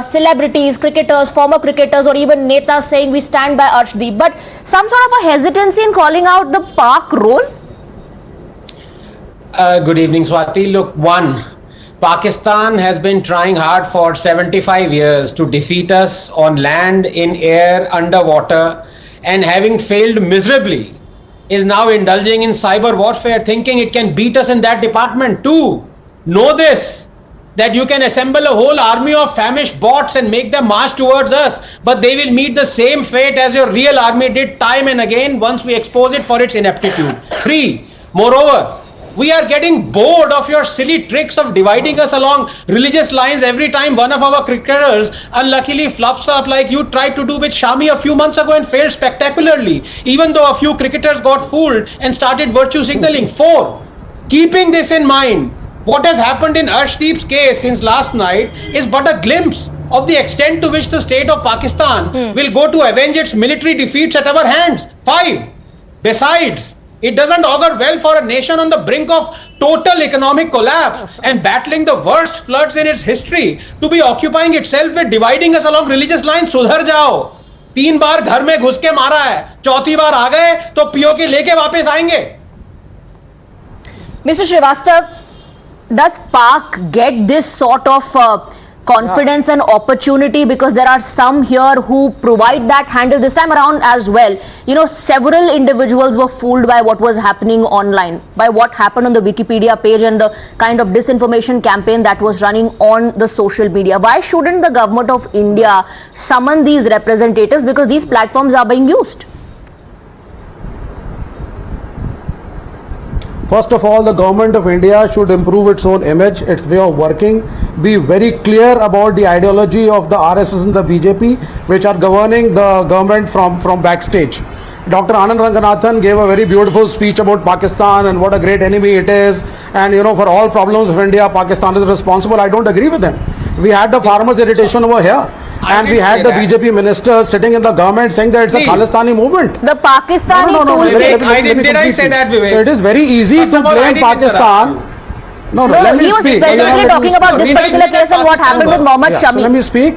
celebrities, cricketers, former cricketers, or even netas saying we stand by Arshdeep. But some sort of a hesitancy in calling out the Pak role? Good evening, Swati. Look, one, Pakistan has been trying hard for 75 years to defeat us on land, in air, underwater, and having failed miserably, is now indulging in cyber warfare, thinking it can beat us in that department too. Know this, that you can assemble a whole army of famished bots and make them march towards us, but they will meet the same fate as your real army did time and again once we expose it for its ineptitude. 3. Moreover, we are getting bored of your silly tricks of dividing us along religious lines every time one of our cricketers unluckily fluffs up like you tried to do with Shami a few months ago and failed spectacularly, even though a few cricketers got fooled and started virtue signaling. 4. Keeping this in mind, what has happened in Arshdeep's case since last night is but a glimpse of the extent to which the state of Pakistan will go to avenge its military defeats at our hands. 5. Besides, it doesn't augur well for a nation on the brink of total economic collapse and battling the worst floods in its history to be occupying itself with dividing us along religious lines. Sudhar jao. 3 बार घर में घुस के मारा है, 4थी बार आ गए तो PoK लेके वापस आएंगे. Mr. Srivastav, does Pak get this sort of confidence and opportunity, because there are some here who provide that handle this time around as well? You know, several individuals were fooled by what was happening online, by what happened on the Wikipedia page and the kind of disinformation campaign that was running on the social media. Why shouldn't the government of India summon these representatives, because these platforms are being used? First of all, the government of India should improve its own image, its way of working, be very clear about the ideology of the RSS and the BJP, which are governing the government from backstage. Dr. Anand Ranganathan gave a very beautiful speech about Pakistan and what a great enemy it is, and for all problems of India, Pakistan is responsible. I don't agree with him. We had the farmers' irritation over here, and we had the BJP minister sitting in the government saying that it's a Khalistani movement. The Pakistani Did I say that, Vivek? So it is very easy to blame Pakistan. No, he was specifically talking about this particular case and what happened with Mohammad Shami. So let me speak.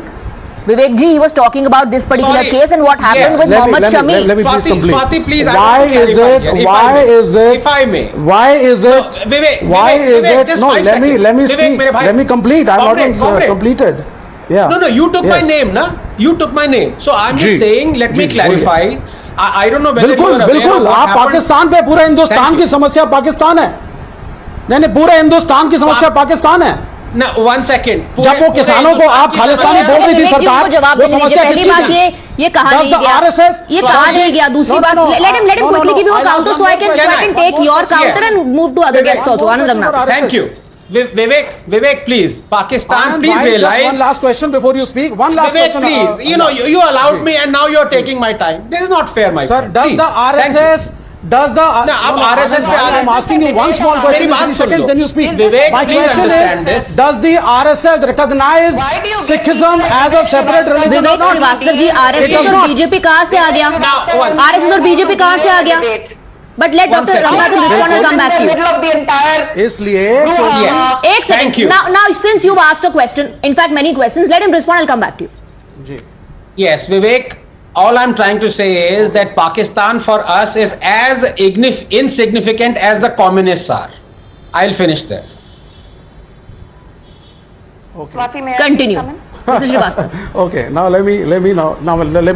Vivek ji, he was talking about this particular case and what happened with Mohammad Shami. Let me please complete. Swati, please. Why is it? If I may. Why is it? Why is it? No, let me speak. Let me complete. I'm not completed. Yeah. No, you took my name, na? You took my name. So I'm just saying, let me clarify. I don't know whether you are aware of what आप पाकिस्तान पे, पूरा हिंदुस्तान की समस्या पाकिस्तान है. नहीं, पूरे हिंदुस्तान की समस्या पाकिस्तान है. Now, 1 second. जब वो किसानों को आप खालिस्तानी बोल रही थी सरकार, वो समस्या पहली बात ये कहा नहीं गया, दूसरी बात let him quickly give you a counter so I can take your counter and move to other guests also. Anand Ranganathan. Thank you. Vivek, please. Pakistan, please realize. One last question before you speak. One last question. Vivek, please. You allowed me and now you're taking my time. This is not fair, my friend. Sir, does the RSS... I'm asking you one small question. 30 seconds, then you speak. Vivek, my question is, does the RSS recognize Sikhism as a separate religion? Vivek Srivastav ji, RSS और BJP कहाँ से आ गया? RSS और BJP कहाँ से आ गया? But let Dr. Ranganathan respond and come back to you. इसलिए एक second. Now, since you've asked a question, in fact many questions, let him respond. I'll come back to you. Yes, Vivek. all I'm trying to say is that Pakistan for us is as insignificant as the communists are. I'll finish there. Swati, may I Continue. please come in? Mr. Srivastava. Okay, now let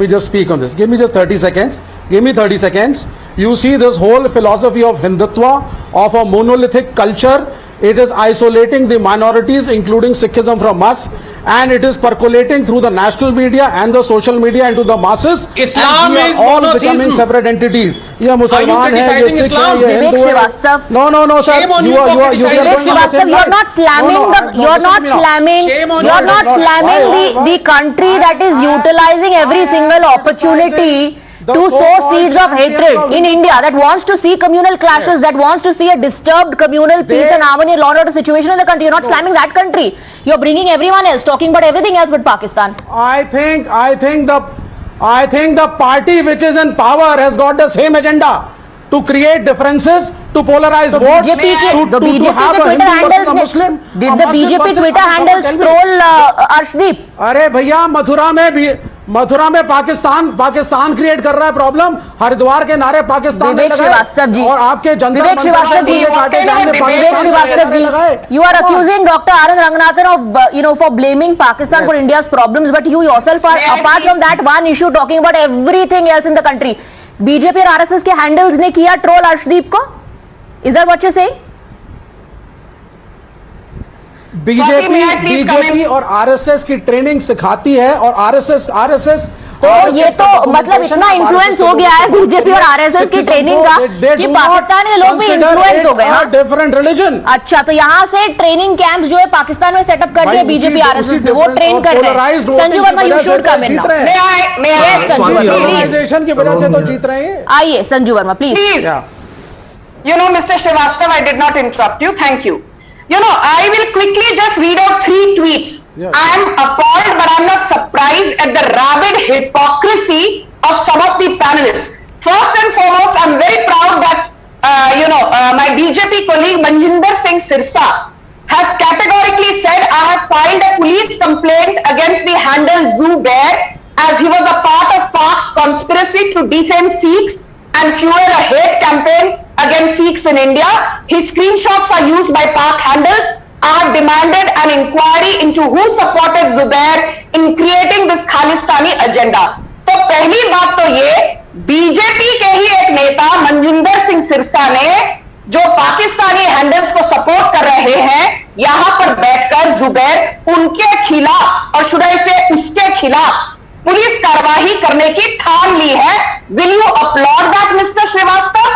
me just speak on this. Give me just 30 seconds. Give me 30 seconds. You see this whole philosophy of Hindutva, of a monolithic culture. It is isolating the minorities, including Sikhism, from us, and it is percolating through the national media and the social media into the masses. Islam and we is are all monotheism. becoming separate entities. ये मुसलमान Are you है, ये criticizing Sikh है, Islam? ये Vivek Hindu है. Srivastava. No, sir. Shame on you You for are criticizing Vivek going on the same Srivastava, you're line. not slamming the the country that is utilizing every single opportunity to sow seeds of hatred in India, that wants to see communal clashes, that wants to see a disturbed communal peace and harmony and law and order situation in the country. You're not slamming that country. You're bringing everyone else, talking about everything else but Pakistan. I think the party which is in power has got the same agenda to create differences, to polarize votes, the BJP to have a Twitter Hindu versus a handles Muslim. did the BJP Twitter handles troll Arshdeep? अरे भैया मथुरा में Pakistan create कर रहा है problem. Haridwar के नारे पाकिस्तान विवेक श्रीवास्तव जी, और आपके जनता विवेक श्रीवास्तव जी, विवेक Srivastava ji, you are accusing Dr. Anand Ranganathan of for blaming Pakistan for India's problems, but you yourself are, apart from that one issue, talking about everything else in the country. BJP और RSS के handles ने किया troll Arshdeep को. Is that what you're saying? BJP और RSS की training सिखाती है और आरएसएस तो ये तो मतलब इतना इन्फ्लुएंस हो गया है बीजेपी और आरएसएस की ट्रेनिंग का कि पाकिस्तान के लोग भी इन्फ्लुएंस हो गए. Different religion. अच्छा, तो यहाँ से ट्रेनिंग कैंप्स जो है पाकिस्तान में सेटअप कर दिए बीजेपी आरएसएस ने, वो ट्रेन कर रहे हैं. Sanju Verma, you should come in now. Organization की वजह से तो जीत रहे हैं. आइए Sanju Verma, please. You know, Mr. Srivastava, I did not interrupt you. Thank you. You know, I will quickly just read out 3 tweets. Yeah. I am appalled, but I'm not surprised at the rabid hypocrisy of some of the panelists. First and foremost, I'm very proud that, my BJP colleague Manjinder Singh Sirsa has categorically said, I have filed a police complaint against the handle Zubair as he was a part of Pak's conspiracy to defame Sikhs and fuel a hate campaign against Sikhs in India. His screenshots are used by Pak handles. I have demanded an inquiry into who supported Zubair in creating this Khalistani agenda. तो पहली बात तो ये, BJP के ही एक नेता मनजिंदर सिंह सिरसा ने जो पाकिस्तानी हैंडल्स को सपोर्ट कर रहे हैं, यहां पर बैठकर जुबैर उनके खिलाफ और शुरू से उसके खिलाफ पुलिस कार्रवाई करने की ठान ली है. Will you applaud that, Mr. Srivastava?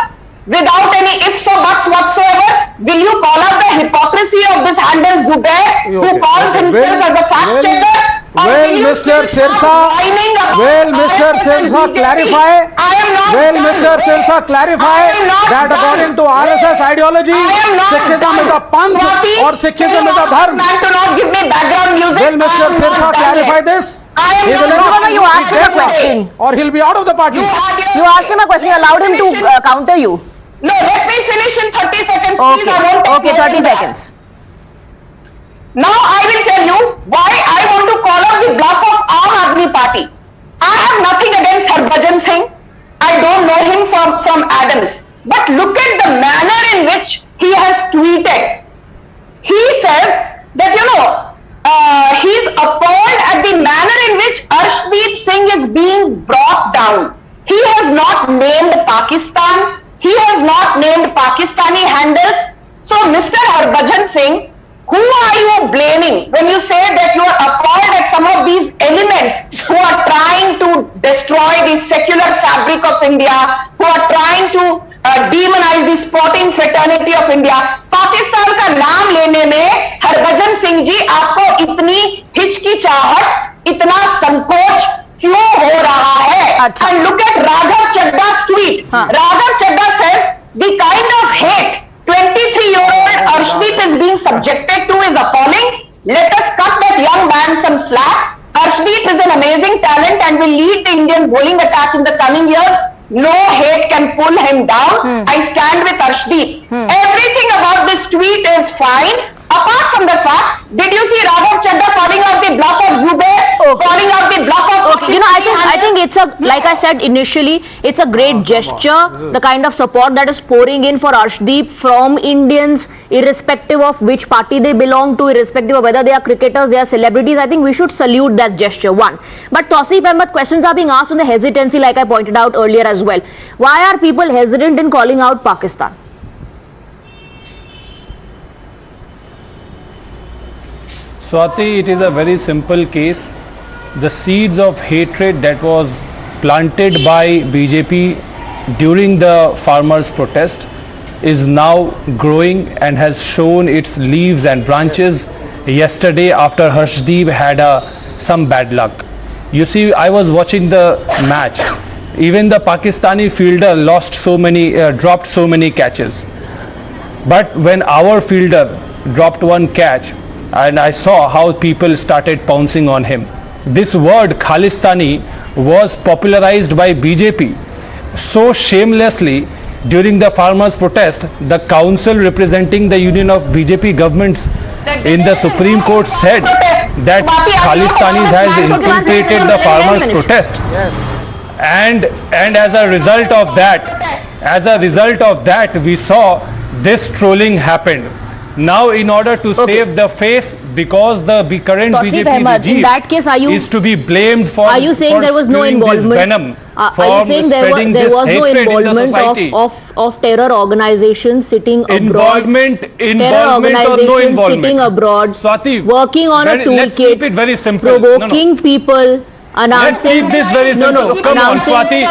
Without any ifs or buts whatsoever, will you call out the hypocrisy of this handle Zubair, who calls himself as a fact checker? Will Mr. Sirsa clarify? Mr. Sirsa clarify that according to RSS ideology, Sikhism is a panth or Sikhism is a dharma? Man to not give me background music. Will Mr. Sirsa clarify this? You asked him a question. Or he'll be out of the party. You asked him a question. You allowed him to counter you. No, let me finish in 30 seconds, please. I won't take Okay, more 30 than that. seconds. Now I will tell you why I want to call out the bluff of Aam Aadmi Party. I have nothing against Harbhajan Singh. I don't know him from Adams. But look at the manner in which he has tweeted. He says that, he's appalled at the manner in which Arshdeep Singh is being brought down. He has not named Pakistan. He has not named Pakistani handles. So, Mr. Harbhajan Singh, who are you blaming when you say that you are appalled at some of these elements who are trying to destroy the secular fabric of India, who are trying to demonize the sporting fraternity of India? Pakistan का नाम लेने में हरभजन सिंह जी आपको इतनी हिचकिचाहट, इतना संकोच क्यों हो रहा है? And look at Raghav Chadda's tweet. Raghav Chadda says the kind of hate 23-year-old Arshdeep is being subjected to is appalling. Let us cut that young man some slack. Arshdeep is an amazing talent and will lead the Indian bowling attack in the coming years. No hate can pull him down. I stand with Arshdeep. Everything about this tweet is fine. Apart from the fact, did you see Raghav Chadda calling out the bluff of Zubair? Calling out the bluff of... Okay, you know, I think it's a, like I said initially, it's a great gesture, the kind of support that is pouring in for Arshdeep from Indians, irrespective of which party they belong to, irrespective of whether they are cricketers, they are celebrities. I think we should salute that gesture, one. But Tausif Ahmed, questions are being asked on the hesitancy, like I pointed out earlier as well. Why are people hesitant in calling out Pakistan? Swati, it is a very simple case. The seeds of hatred that was planted by BJP during the farmers' protest is now growing and has shown its leaves and branches yesterday after Arshdeep had some bad luck. You see, I was watching the match. Even the Pakistani fielder dropped so many catches. But when our fielder dropped one catch, and I saw how people started pouncing on him. This word Khalistani was popularized by BJP so shamelessly during the farmers' protest. The council representing the union of BJP governments in the Supreme Court said that Khalistanis has infiltrated the farmers' protest, and as a result of that, we saw this trolling happened. Now, in order to save the face, because the current BJP regime in that case, is to be blamed for, are you saying there was no involvement? Are you saying there was no involvement of terror organizations sitting abroad? Terror organizations sitting abroad, Swati, working on a toolkit, let's keep it very simple. provoking people. Announcing, let's keep this very simple. Come on, Swati.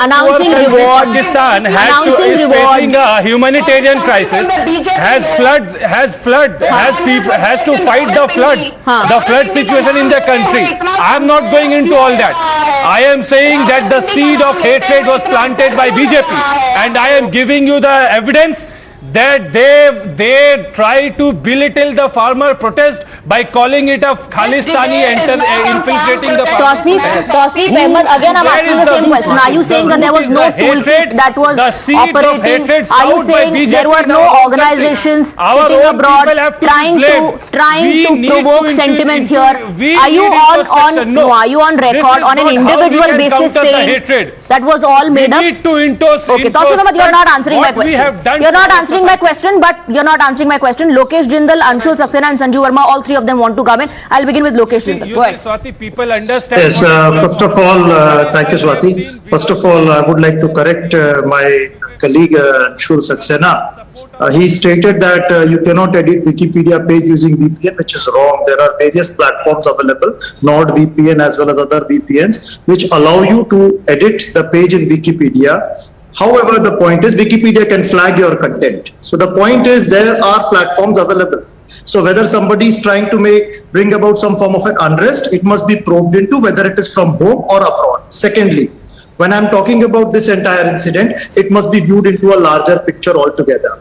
Announcing rewards. Pakistan is facing a humanitarian crisis. Has to fight the floods. The flood situation in the country. I am not going into all that. I am saying that the seed of hatred was planted by BJP, and I am giving you the evidence that they try to belittle the farmer protest by calling it a Khalistani infiltrating the Tausif Ahmed, again I'm asking the same question. Are you saying that there was no toolkit that was operating? Are you saying there were no organizations sitting abroad trying to provoke sentiments here? Are you on record on an individual basis saying that was all made up? Okay, Tausif Ahmed, you're not answering my question. You're not answering my question, Lokesh Jindal, Anshul Saxena and Sanjeev Verma, all three of them want to come in. I'll begin with Lokesh Jindal. Go ahead. Swati, people understand. Yes, first of all, thank you, Swati. First of all, I would like to correct my colleague Anshul Saxena. He stated that you cannot edit Wikipedia page using VPN, which is wrong. There are various platforms available, NordVPN as well as other VPNs, which allow you to edit the page in Wikipedia. However, the point is Wikipedia can flag your content. So the point is there are platforms available. So whether somebody is trying to bring about some form of an unrest, it must be probed into whether it is from home or abroad. Secondly, when I'm talking about this entire incident, it must be viewed into a larger picture altogether.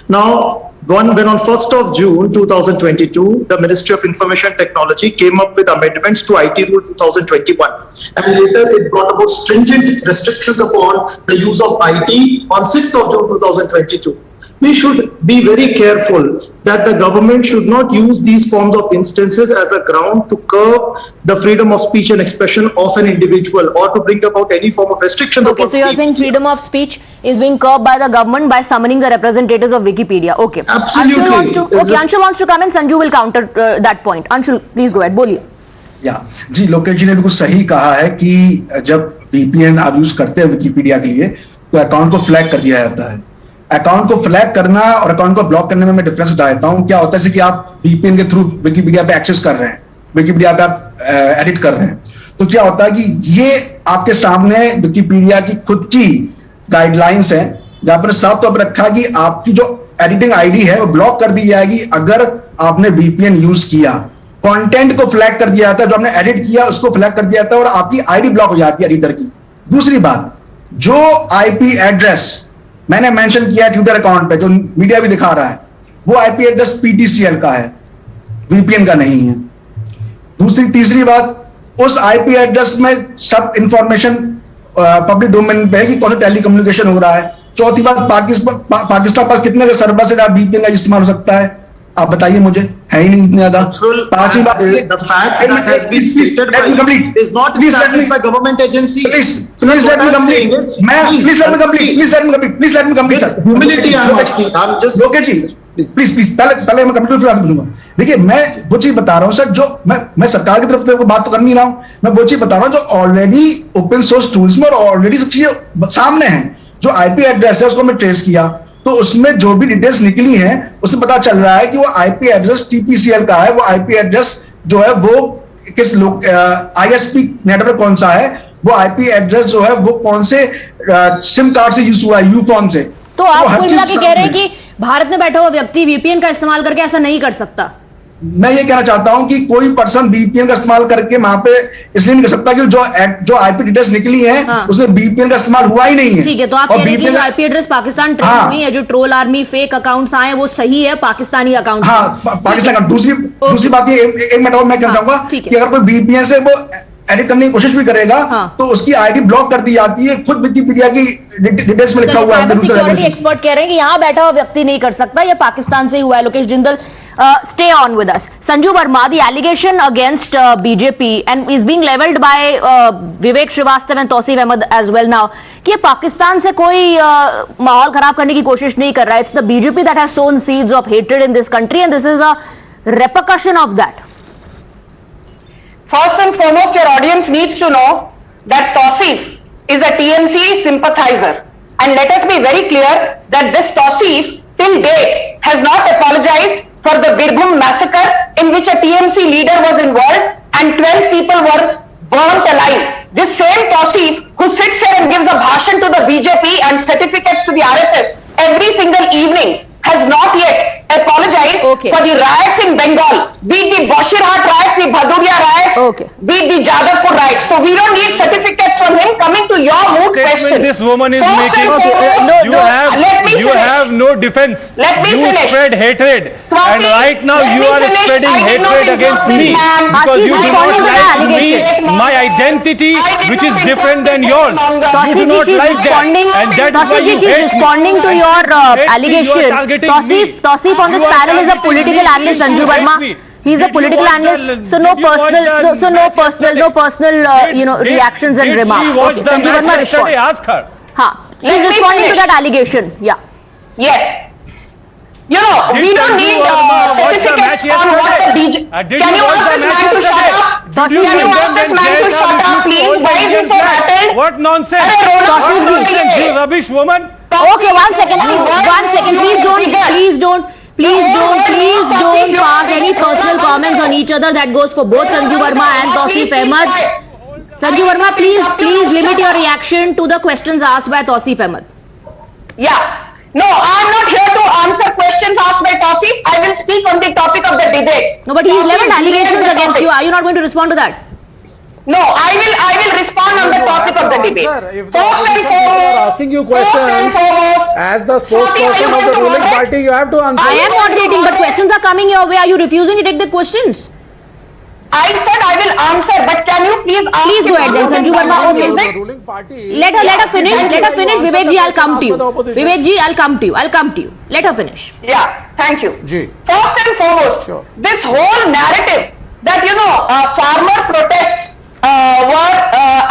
Now, when on 1st of June 2022, the Ministry of Information Technology came up with amendments to IT Rule 2021, and later it brought about stringent restrictions upon the use of IT on 6th of June 2022. We should be very careful that the government should not use these forms of instances as a ground to curb the freedom of speech and expression of an individual or to bring about any form of restrictions. Okay, so you're saying freedom of speech is being curbed by the government by summoning the representatives of Wikipedia. Okay. Absolutely. Anshul wants to come and Sanju will counter that point. Anshul, please go ahead. बोलिए. जी, लोकेश जी ने बिल्कुल सही कहा है कि जब VPN आप use करते हैं विकिपीडिया के लिए तो अकाउंट को फ्लैग कर दिया जाता है. अकाउंट को फ्लैग करना और अकाउंट को ब्लॉक करने में मैं डिफरेंस बता देता हूं. क्या होता है कि आप VPN के थ्रू विकिपीडिया पे एक्सेस कर रहे हैं, विकिपीडिया पे आप एडिट कर रहे हैं, तो क्या होता है कि ये आपके सामने विकिपीडिया की खुद की गाइडलाइंस हैं जहां पर साफ तौर पर रखा है कि आपकी जो एडिटिंग आईडी है वो ब्लॉक कर दी जाएगी अगर आपने VPN यूज किया. कंटेंट को फ्लैग कर दिया जाता है, जो आपने एडिट किया उसको फ्लैग कर दिया जाता है और आपकी आईडी ब्लॉक हो जाती है एडिटर की. दूसरी बात, जो आईपी एड्रेस मैंने मेंशन किया है ट्विटर अकाउंट पे, जो मीडिया भी दिखा रहा है, वो आईपी एड्रेस PTCL का है, VPN का नहीं है. तीसरी बात, उस आईपी एड्रेस में सब इंफॉर्मेशन पब्लिक डोमेन पे है कि कौन सा टेलीकम्युनिकेशन हो रहा है. चौथी बात, पाकिस्तान पर कितने सर्वर से VPN का इस्तेमाल हो सकता है. आप बताइए मुझे, है ही नहीं इतने ज्यादा। पांचवी बात, the fact that has been stated by is not established by government agency. Please let me complete. Please let me complete. Humility I am asking. I'm just Lokesh ji please पहले मैं कंप्लीट फिर पूछूंगा। देखिए मैं वो चीज बता रहा हूँ सर, जो मैं सरकार की तरफ से बात तो कर नहीं रहा हूँ, मैं वो चीज बता रहा हूँ जो ऑलरेडी ओपन सोर्स टूल्स में और ऑलरेडी सब चीजें सामने हैं। जो आईपी एड्रेस है उसको मैं ट्रेस किया तो उसमें जो भी डिटेल्स निकली हैं उसमें पता चल रहा है कि वो आईपी एड्रेस टीपीसीएल का है। वो आईपी एड्रेस जो है वो किस आईएसपी नेटवर्क कौन सा है, वो आईपी एड्रेस जो है वो कौन से सिम कार्ड से यूज हुआ है, यूफोन से। तो आप कुल मिला के कह रहे हैं कि भारत में बैठा हुआ व्यक्ति वीपीएन का इस्तेमाल करके ऐसा नहीं कर सकता? मैं ये कहना चाहता हूं कि कोई पर्सन बीपीएन का इस्तेमाल करके वहां पे इसलिए नहीं कर सकता कि जो आईपी डिटेल्स निकली है उसमें बीपीएन का इस्तेमाल हुआ ही नहीं है। ठीक है, तो आप कह रहे हैं कि जो आईपी एड्रेस पाकिस्तान ट्रेंड हुई है, जो ट्रोल आर्मी फेक अकाउंट्स आए वो सही है, पाकिस्तानी अकाउंट। हाँ, पाकिस्तान का। दूसरी बात ये एक मिनट और मैं कहना चाहूंगा कि अगर कोई बीपीएन से वो एडिट करने की कोशिश भी करेगा तो उसकी आईडी ब्लॉक कर दी जाती है। खुद विकिपीडिया की डिटेल्स में लिखा हुआ है। सिक्योरिटी एक्सपर्ट कह रहे हैं कि यहाँ बैठा हुआ व्यक्ति नहीं कर सकता, ये पाकिस्तान से ही हुआ है। Lokesh Jindal, stay on with us. Sanju Verma, the allegation against BJP and is being leveled by Vivek Srivastava and Tausif Ahmed as well now कि ये पाकिस्तान से कोई माहौल खराब करने की कोशिश नहीं कर रहा है. It's the BJP that has sown seeds of hatred in this country and this is a repercussion of that. First and foremost, your audience needs to know that Tausif is a TMC sympathizer. And let us be very clear that this Tausif till date has not apologized for the Birbhum massacre in which a TMC leader was involved and 12 people were burnt alive. This same Tausif who sits here and gives a bhashan to the BJP and certificates to the RSS every single evening has not yet apologized for the riots in Bengal, be it the Bashirhat riots, the Bhaduria riots, be it the Jadavpur riots. So we don't need certificates from him. Coming to your moot question. This woman is First making. You have no defense. Let me you finish. spread hatred, and right now you are spreading hatred against me because you do not like me, my identity, which is different than yours. You do not like that, and that is why you hate me. Responding to your allegation. Tausif on this panel is a political analyst, Sanju Verma. He is a political analyst, so no personal, reactions and remarks. Okay, Sanju Verma respond. Ask her. She is responding to that allegation. Yeah. Yes. You know, we don't need certificates on what the BJP. Can you ask this man to shut up? Can you ask this man to shut up, please? Why is he so rattled? What nonsense! You rubbish woman. Okay, one second. Please don't pass any personal comments on each other. That goes for both Sanju Verma and Tausif Ahmed. Sanju Verma, please limit your reaction to the questions asked by Tausif Ahmed. Yeah. No, I am not here to answer questions asked by Tausif. I will speak on the topic of the debate. No, but he is leveled allegations against you. Are you not going to respond to that? No, I will respond on the topic of the debate. First and foremost, asking you questions as the spokesperson of the ruling party, you have to answer. I am moderating, but questions are coming your way. Are you refusing to take the questions? I said I will answer, but can you please ask? Please go ahead then, Sanju Verma. Okay. Let her finish. Vivek ji, I'll come to you. Vivek ji, I'll come to you. Let her finish. Yeah, thank you. First and foremost, this whole narrative that farmer protests were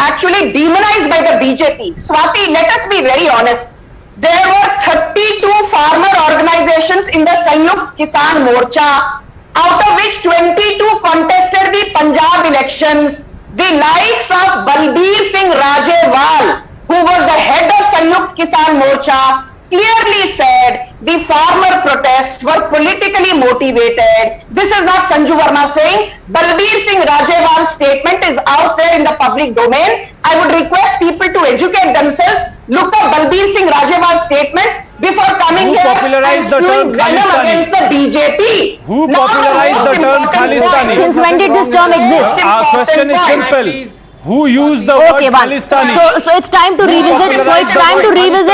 actually demonized by the BJP. Swati, let us be very honest. There were 32 farmer organizations in the Sanyukt Kisan Morcha, out of which 22 contested the Punjab elections. The likes of Balbir Singh Rajewal, who was the head of Sanyukt Kisan Morcha, clearly said the farmer protests were politically motivated. This is not Sanju Verma saying. Balbir Singh Rajewal's statement is out there in the public domain. I would request people to educate themselves. Look up Balbir Singh Rajewal's statements before coming here and spewing venom against the BJP. Who popularized the term Khalistani? Since when did this term exist? Our question is simple. Who used the word Khalistani? So it's time to revisit.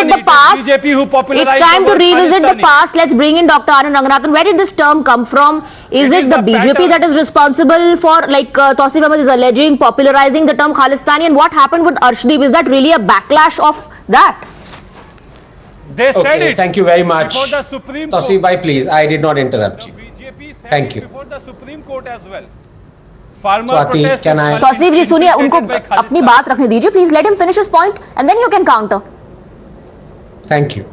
The past. BJP who popularized it's time the to revisit the past. Let's bring in Dr. Anand Ranganathan. Where did this term come from? Is it the BJP that is responsible for, like Tausif Ahmed is alleging, popularizing the term Khalistani? And what happened with Arshdeep? Is that really a backlash of that? They said it. Thank you very much. Before the Supreme Tausif bhai, please. I did not interrupt you. Thank you. Before the Supreme Court as well. Farmer Swati, protest can I- Tausif जी सुनिए, उनको अपनी बात रखने दीजिए, please let him finish his point and then you can counter. Thank you.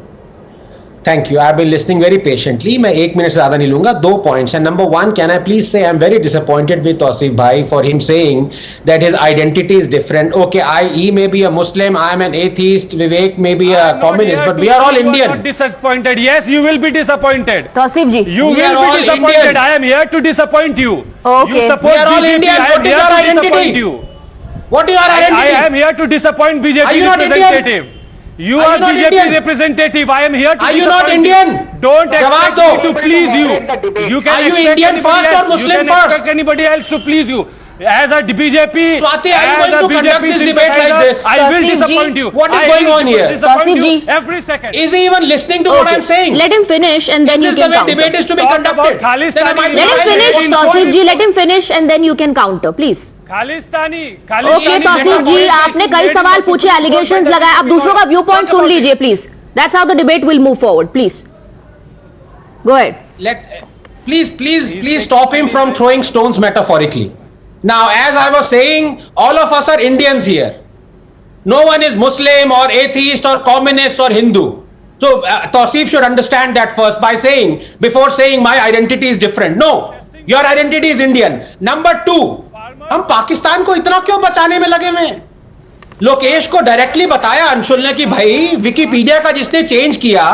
Thank you. I've been listening very patiently. मैं 1 minute से ज़्यादा नहीं लूँगा. 2 points. And number 1, can I please say I'm very disappointed with Tausif Bhai for him saying that his identity is different. Okay, he may be a Muslim, I am an atheist, Vivek may be a communist, but we are all Indian. Not disappointed. Yes, you will be disappointed. Tauseef ji, You We are will be all disappointed. Indian. I am here to disappoint you. Okay. You support We are all BJP. Indian. I am What is here your to identity? disappoint you. What is your identity? I am here to disappoint BJP Are you not representative. You Are are you not BJP Indian? representative. I am here to Are you disappoint not Indian? Don't Jawab expect me do. to please you. You can Are you expect Indian anybody first or else. Muslim You can first? expect anybody else to please you. As a BJP, Swati, are you as going a to conduct BJP this debate like sympathizer, this? I will Tausif ji, disappoint you. what is I going will on here? disappoint Tausif you ji. every second. Is he even listening to what I'm saying? Let him finish and then This you is the can way counter. debate is to be Talk conducted. about Khalistani Then I might Let him be finish, right. Tauseef ji, let him finish and then you can counter, please. Khalistani okay Tauseef ji, आपने कई सवाल पूछे, allegations लगाए, अब दूसरों का view point सुन लीजिए please. That's how the debate will move forward. Please go ahead. Please stop him from throwing stones metaphorically. Now, as I was saying, all of us are Indians here. No one is Muslim or atheist or communist or Hindu. So, Tausif should understand that first by saying, before saying my identity is different. No, your identity is Indian. Number 2, हम पाकिस्तान को इतना क्यों बचाने में लगे हुए हैं? लोकेश को डायरेक्टली बताया अंशुल ने कि भाई विकिपीडिया का जिसने चेंज किया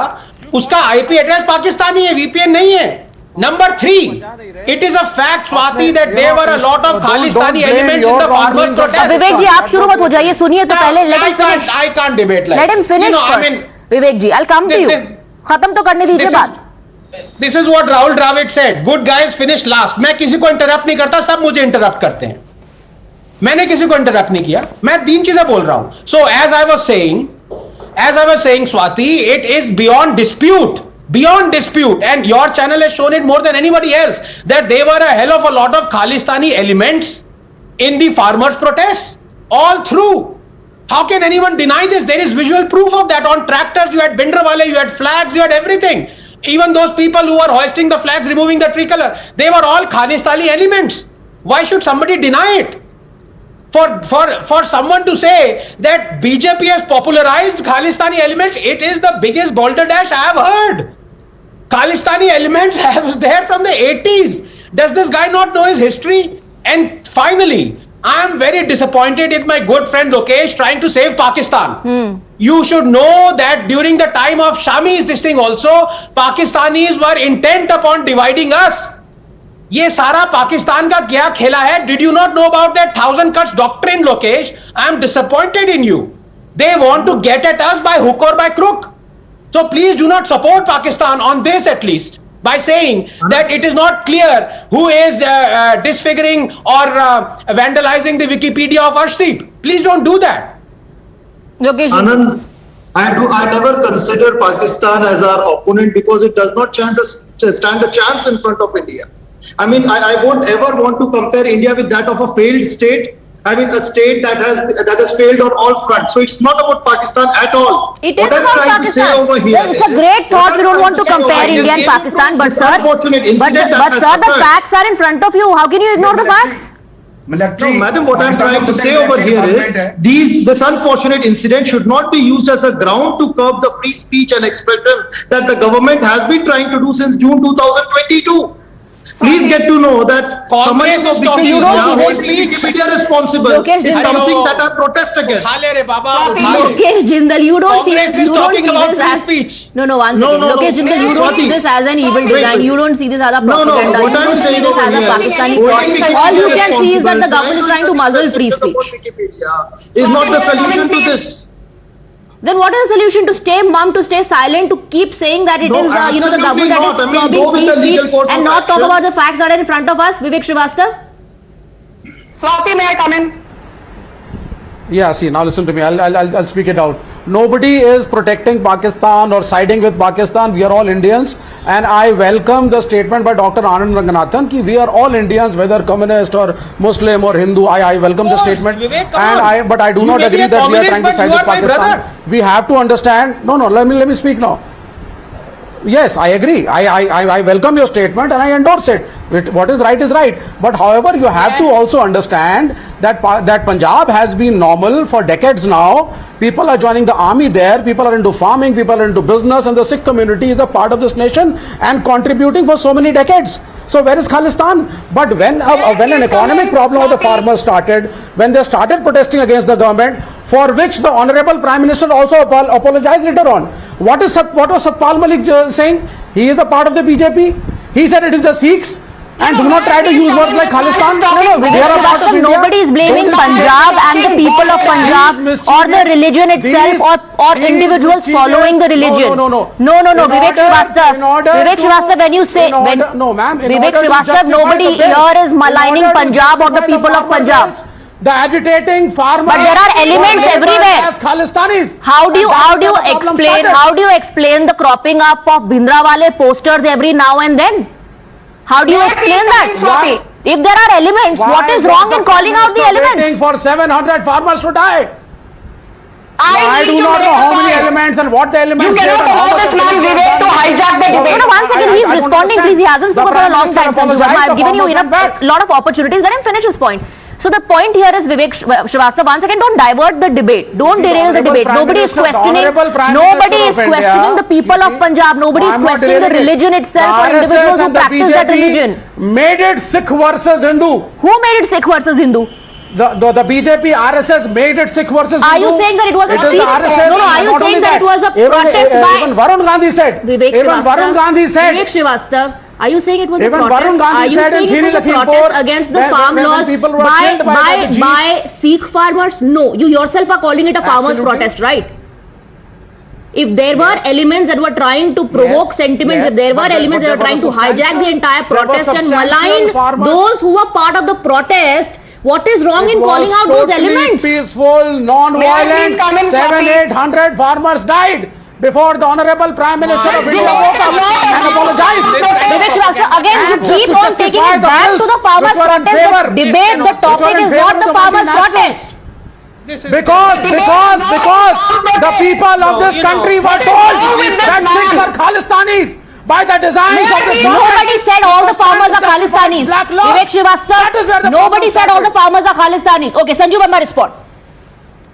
उसका आईपी एड्रेस पाकिस्तानी है, वीपीएन नहीं है. Number 3, it is a fact, Swati, that there were a lot of Khalistani elements in the farmers' protest. विवेक जी, आप शुरू मत हो जाइए, सुनिए तो पहले. Let him finish. I can't debate like let him this. Finish You know, I first. mean, Vivek ji, I will come to you. खत्म तो करने दीजिए बात. This is what Rahul Dravid said. Good guys finish last. मैं किसी को interrupt नहीं करता, सब मुझे इंटरप्ट करते हैं. मैंने किसी को इंटरप्ट नहीं किया, मैं 3 चीजें बोल रहा हूं. So as I was saying, Swati, it is beyond dispute, and your channel has shown it more than anybody else, that there were a hell of a lot of Khalistani elements in the farmers' protests all through. How can anyone deny this? There is visual proof of that. On tractors you had Bindrawale, you had flags, you had everything. Even those people who were hoisting the flags, removing the tricolor, they were all Khalistani elements. Why should somebody deny it? For someone to say that BJP has popularized Khalistani elements, it is the biggest balderdash I have heard. Khalistani elements was there from the 80s. Does this guy not know his history? And finally, I am very disappointed with my good friend Lokesh trying to save Pakistan. You should know that during the time of Shamis, this thing also, Pakistanis were intent upon dividing us. ये सारा पाकिस्तान का क्या खेला है? Did you not know about that 1000 cuts doctrine, Lokesh? I am disappointed in you. They want to get at us by hook or by crook. So please do not support Pakistan on this at least by saying that it is not clear who is disfiguring or vandalizing the Wikipedia of Arshdeep. Please don't do that. Anand, I never consider Pakistan as our opponent because it does not stand a chance in front of India. I mean, I won't ever want to compare India with that of a failed state. I mean, a state that has failed on all fronts. So it's not about Pakistan at all. It is about Pakistan. It's a great thought. We don't want to compare India and Pakistan, but sir, the facts are in front of you. How can you ignore the facts? No, madam, what I'm trying to say over here is this unfortunate incident should not be used as a ground to curb the free speech and expression that the government has been trying to do since June 2022. Please get to know that somebody of Wikipedia responsible is something that I protest against. Lokesh Jindal, you don't see this as no, one second. Lokesh Jindal, you don't see this as an evil design. You don't see this as a propaganda. You don't see this as a Pakistani thought. All you can see is that the government is trying to muzzle free speech. Is not the solution to this. Then what is the solution? To stay mum, to stay silent, to keep saying that it is the government that is curbing free speech and not talk about the facts that are in front of us? Vivek Srivastava? Swati, may I come in? Yeah, see, now listen to me. I'll speak it out. Nobody is protecting Pakistan or siding with Pakistan. We are all Indians, and I welcome the statement by Dr. Anand Ranganathan that we are all Indians, whether communist or Muslim or Hindu. I welcome the statement, but I do not agree that we are trying to side with Pakistan. We have to understand. No, let me speak now. Yes, I agree. I welcome your statement and I endorse it. What is right is right. But however, you have to also understand that that Punjab has been normal for decades now. People are joining the army there. People are into farming. People are into business, and the Sikh community is a part of this nation and contributing for so many decades. So where is Khalistan? But when an economic problem of the farmers started, when they started protesting against the government, for which the Honorable Prime Minister also apologized later on. What was Satpal Malik saying? He is a part of the BJP. He said it is the Sikhs. And do not try to use words like Khalistan. Nobody is blaming Punjab and the people of Punjab or the religion itself or individuals following the religion. No, Vivek Srivastava, when you say, Vivek Srivastava, nobody here is maligning Punjab or the people of Punjab. The agitating farmers. But there are elements everywhere. As Khalistanis. How do you explain the cropping up of Bhindrawale posters every now and then? How do you explain that? If there are elements, what is wrong in calling out the elements? For 700 farmers to die. I do not know how many elements and what the elements. You cannot allow this man Vivek to hijack the debate. No, 1 second, he is responding, please. He hasn't spoken for a long time. I've given you a lot of opportunities. Let him finish his point. So the point here is, Vivek Srivastava, once again, don't divert the debate. Don't derail the debate. Nobody is questioning the people of Punjab. Nobody is questioning the religion itself or individuals who practice that religion. Made it Sikh versus Hindu. Who made it Sikh versus Hindu? The BJP, RSS made it Sikh versus Hindu. Are you saying that it was a Sikh? No, are you saying that it was a protest by... Even Varun Gandhi said. Vivek Srivastava. Are you saying it was a protest? Are you saying it was a protest against the farm laws by Sikh farmers? No, you yourself are calling it a farmers' protest, right? If there were elements that were trying to provoke sentiments, if there were elements that were trying to hijack the entire protest and malign those who were part of the protest, what is wrong in calling out those elements? Peaceful, non-violent, 700-800 farmers died before the Honorable Prime Minister of India woke up and apologized. Vivek Srivastava, again, you keep on taking it back to the farmers' protest. The debate, the topic is not the farmers' protest. Because the people of this country were told that Sikhs are Khalistanis by the designs of this government. Nobody said all the farmers are Khalistanis. Vivek Srivastava, nobody said all the farmers are Khalistanis. Okay, Sanju Verma, respond.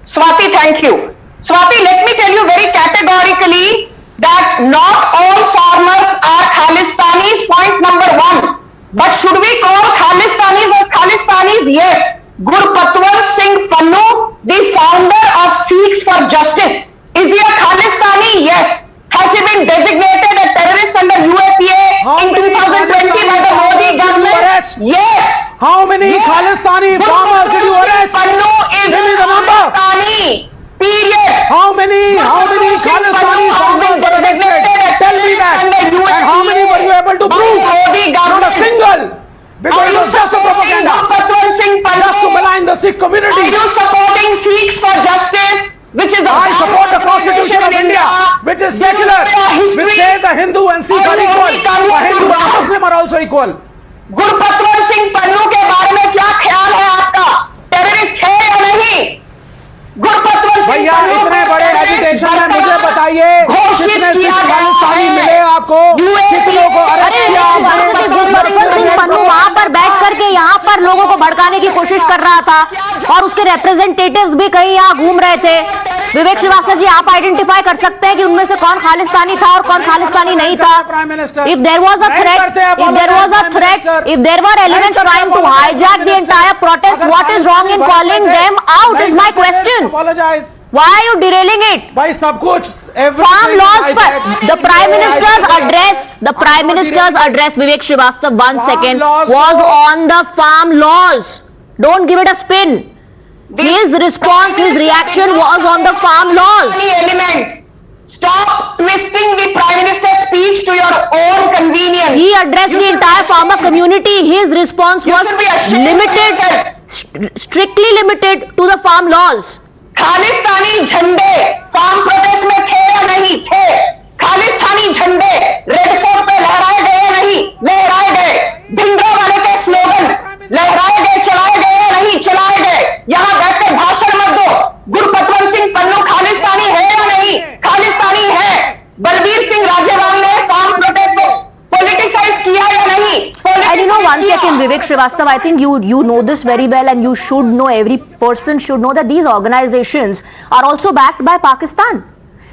Swati, thank you. Swati, let me tell you very categorically that not all farmers are Khalistanis, point number 1. But should we call Khalistanis as Khalistanis? Yes. Gurpatwant Singh Pannu, the founder of Sikhs for Justice, is he a Khalistani? Yes. Has he been designated a terrorist under UAPA in 2020 by the Modi government? Yes. How many Khalistani farmers did you arrest? Pannu is Give me the number. Khalistani. Period. How many Khalistani farmers were arrested? Tell me that. And how many were you able to prove? Not a single. Because it was just a propaganda. Just to malign the Sikh community. Are you supporting Sikhs for Justice? Which is I support the Constitution of India, which is secular, which says a Hindu and Sikh are equal. A Hindu and a Muslim are also equal. Gurpatwant Singh Pannu के बारे में क्या ख्याल है आपका? Terrorist है या नहीं? गुरपतवंत सिंह भैया इतने बड़े एजुकेशन में मुझे बताइए कितने सिख खालिस्तानी मिले आपको? कितनों को अरेस्ट किया? गुरपतवंत सिंह पन्नू वहां पर बैठ करके यहाँ पर लोगों को भड़काने की कोशिश कर रहा था और उसके रिप्रेजेंटेटिव्स भी कहीं यहाँ घूम रहे थे. विवेक श्रीवास्तव जी, आप आइडेंटिफाई कर सकते हैं कि उनमें से कौन खालिस्तानी था और कौन खालिस्तानी नहीं था? If there was a threat, if there were elements trying to hijack the entire protest, what is wrong in calling them out is my question. Why are you derailing it? भाई सब कुछ farm laws पर the Prime Minister's address, Vivek Srivastava, 1 second, was on the farm laws. Don't give it a spin. His response, his reaction was on the farm laws. Elements. Stop twisting the Prime Minister's speech to your own convenience. He addressed the entire farmer community. His response was strictly limited to the farm laws. Khalistani झंडे farm protest में थे या नहीं थे? खालिस्तानी झंडे red fort पे लहराए गए या नहीं लहराए गए? भिंडरावाले के स्लोगन लहराए गए, चलाए गए या नहीं चलाए गए? यहाँ बैठकर भाषण मत दो. गुरपतवंत सिंह पन्नू खालिस्तानी है या नहीं? खालिस्तानी है. बलबीर सिंह राजेवाल ने know, 1 second, Vivek Srivastava, I think you know this very well, and you should know, every person should know that these organizations are also backed by Pakistan.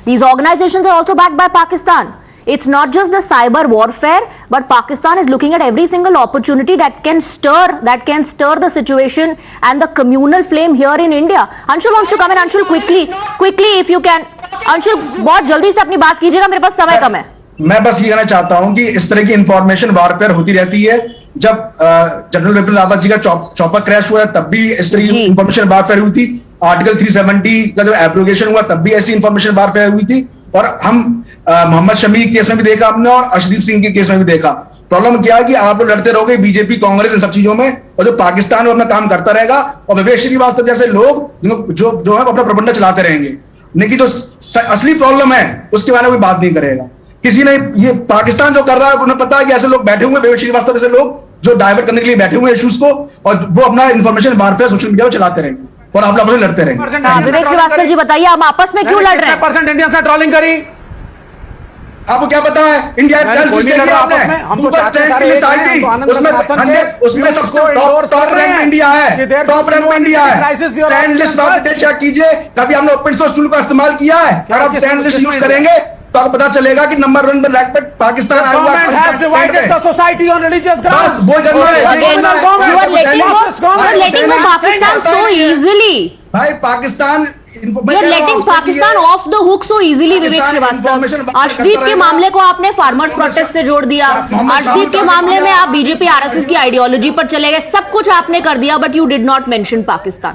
These organizations are also backed by Pakistan. It's not just the cyber warfare, but Pakistan is looking at every single opportunity that can stir the situation and the communal flame here in India. Anshul wants to come in. Anshul, quickly if you can. Anshul, बहुत जल्दी से अपनी बात कीजिएगा, मेरे पास समय कम है. मैं बस ये कहना चाहता हूं कि इस तरह की इंफॉर्मेशन वारफेयर होती रहती है. जब जनरल बिपिन रावत जी का चॉपर क्रैश हुआ तब भी इस तरह की इंफॉर्मेशन वारफेयर हुई थी. आर्टिकल 370 का जब एब्रोगेशन हुआ तब भी ऐसी इंफॉर्मेशन वारफेयर हुई थी. और हम मोहम्मद शमी केस में भी देखा हमने, और अर्शदीप सिंह के केस में भी देखा. प्रॉब्लम क्या है कि आप लोग लड़ते रहोगे बीजेपी कांग्रेस इन सब चीजों में, और जो पाकिस्तान में अपना काम करता रहेगा, और विवेक श्रीवास्तव जैसे लोग जो है अपना प्रबंधन चलाते रहेंगे. लेकिन जो असली प्रॉब्लम है उसके बारे में कोई बात नहीं करेगा. किसी ने ये पाकिस्तान जो कर रहा है, उन्हें पता है कि ऐसे लोग बैठे हुए, विवेक श्रीवास्तव जैसे लोग जो डाइवर्ट करने के लिए बैठे हुए इश्यूज को, और वो अपना इन्फॉर्मेशन वारफेयर सोशल मीडिया में चलाते रहेंगे और आप लोग लड़ते रहेंगे. विवेक श्रीवास्तव जी बताइए, हम आपस में क्यों लड़ रहे हैं? % इंडियंस ने ट्रोलिंग करी. आपको क्या पता है? इंडिया उसमें सबसे टॉप रैंक इंडिया है. टॉप रैंक इंडिया है. ट्रेंड लिस्ट चेक कीजिए. कभी हमने ओपन सोर्स टूल का इस्तेमाल किया है? अगर आप ट्रेंड लिस्ट यूज करेंगे तो आपको पता चलेगा कि नंबर 1 पर रैंक पे पाकिस्तान आया हुआ है. भाई Pakistan You're letting Pakistan off the hook so easily, विवेक श्रीवास्तव. अर्शदीप के मामले को आपने फार्मर्स प्रोटेस्ट से जोड़ दिया. अर्शदीप के मामले में आप बीजेपी आरएसएस की आइडियोलॉजी पर चले गए. सब कुछ आपने कर दिया, but you did not mention Pakistan.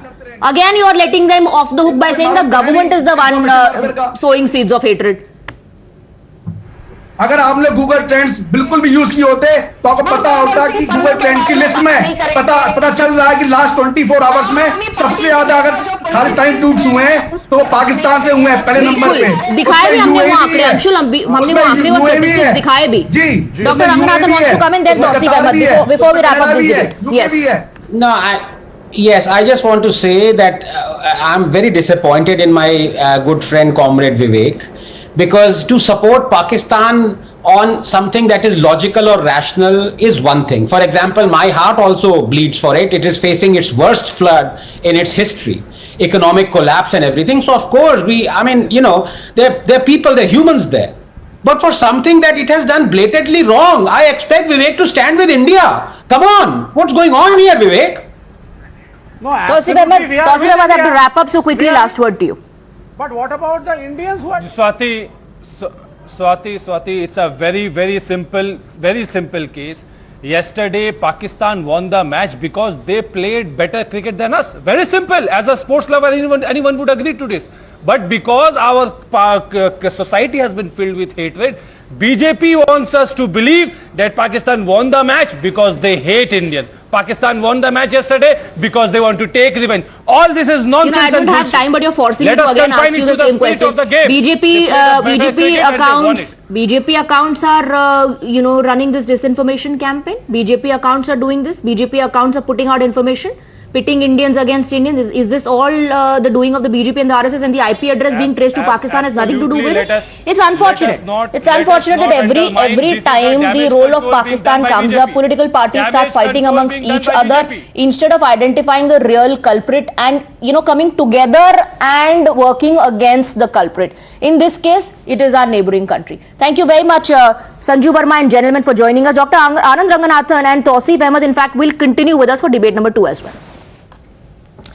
Again, you are letting them off the hook by saying the government is the one sowing seeds of hatred. अगर आपने गूगल ट्रेंड्स बिल्कुल भी यूज किए होते तो आपको पता होता कि गूगल ट्रेंड्स की लिस्ट में पता चल रहा है कि लास्ट 24 आवर्स में सबसे ज्यादा अगर खालिस्तानी ट्वीट्स हुए हैं तो पाकिस्तान से हुए हैं पहले नंबर पे. दिखाए भी हमने वो आंकड़े. अंशुल, हमने वो आंकड़े वो स्टैटिस्टिक्स दिखाए भी. जी, doctor Ranganathan wants to come in, then Tawseef Ahmed before we wrap up this debate. Yes. No, yes, I just want to say that I'm very disappointed in my good friend comrade Vivek, because to support Pakistan on something that is logical or rational is one thing. For example, my heart also bleeds for it. It is facing its worst flood in its history, economic collapse and everything. So of course there are people, there are humans there. But for something that it has done blatantly wrong, I expect Vivek to stand with India. Come on, what's going on here, Vivek? No, Tawseef Ahmed, I have to wrap up, so quickly last word to you. But what about the Indians who are... Swati, it's a very simple case. Yesterday, Pakistan won the match because they played better cricket than us. Very simple. As a sports lover, anyone would agree to this. But because our society has been filled with hatred, BJP wants us to believe that Pakistan won the match because they hate Indians. Pakistan won the match yesterday because they want to take revenge. All this is nonsense. I don't have time, but you're forcing me to again ask you the same question. BJP accounts are running this disinformation campaign. BJP accounts are doing this. BJP accounts are putting out information, pitting Indians against Indians. Is this all the doing of the BJP and the RSS, and the IP address being traced to Pakistan has nothing to do with it? It's unfortunate. It's unfortunate that every time the role of Pakistan comes up, political parties start fighting amongst each other instead of identifying the real culprit and coming together and working against the culprit. In this case, it is our neighboring country. Thank you very much, Sanju Verma and gentlemen, for joining us. Dr. Anand Ranganathan and Tawseef Ahmed, in fact, will continue with us for debate number 2 as well.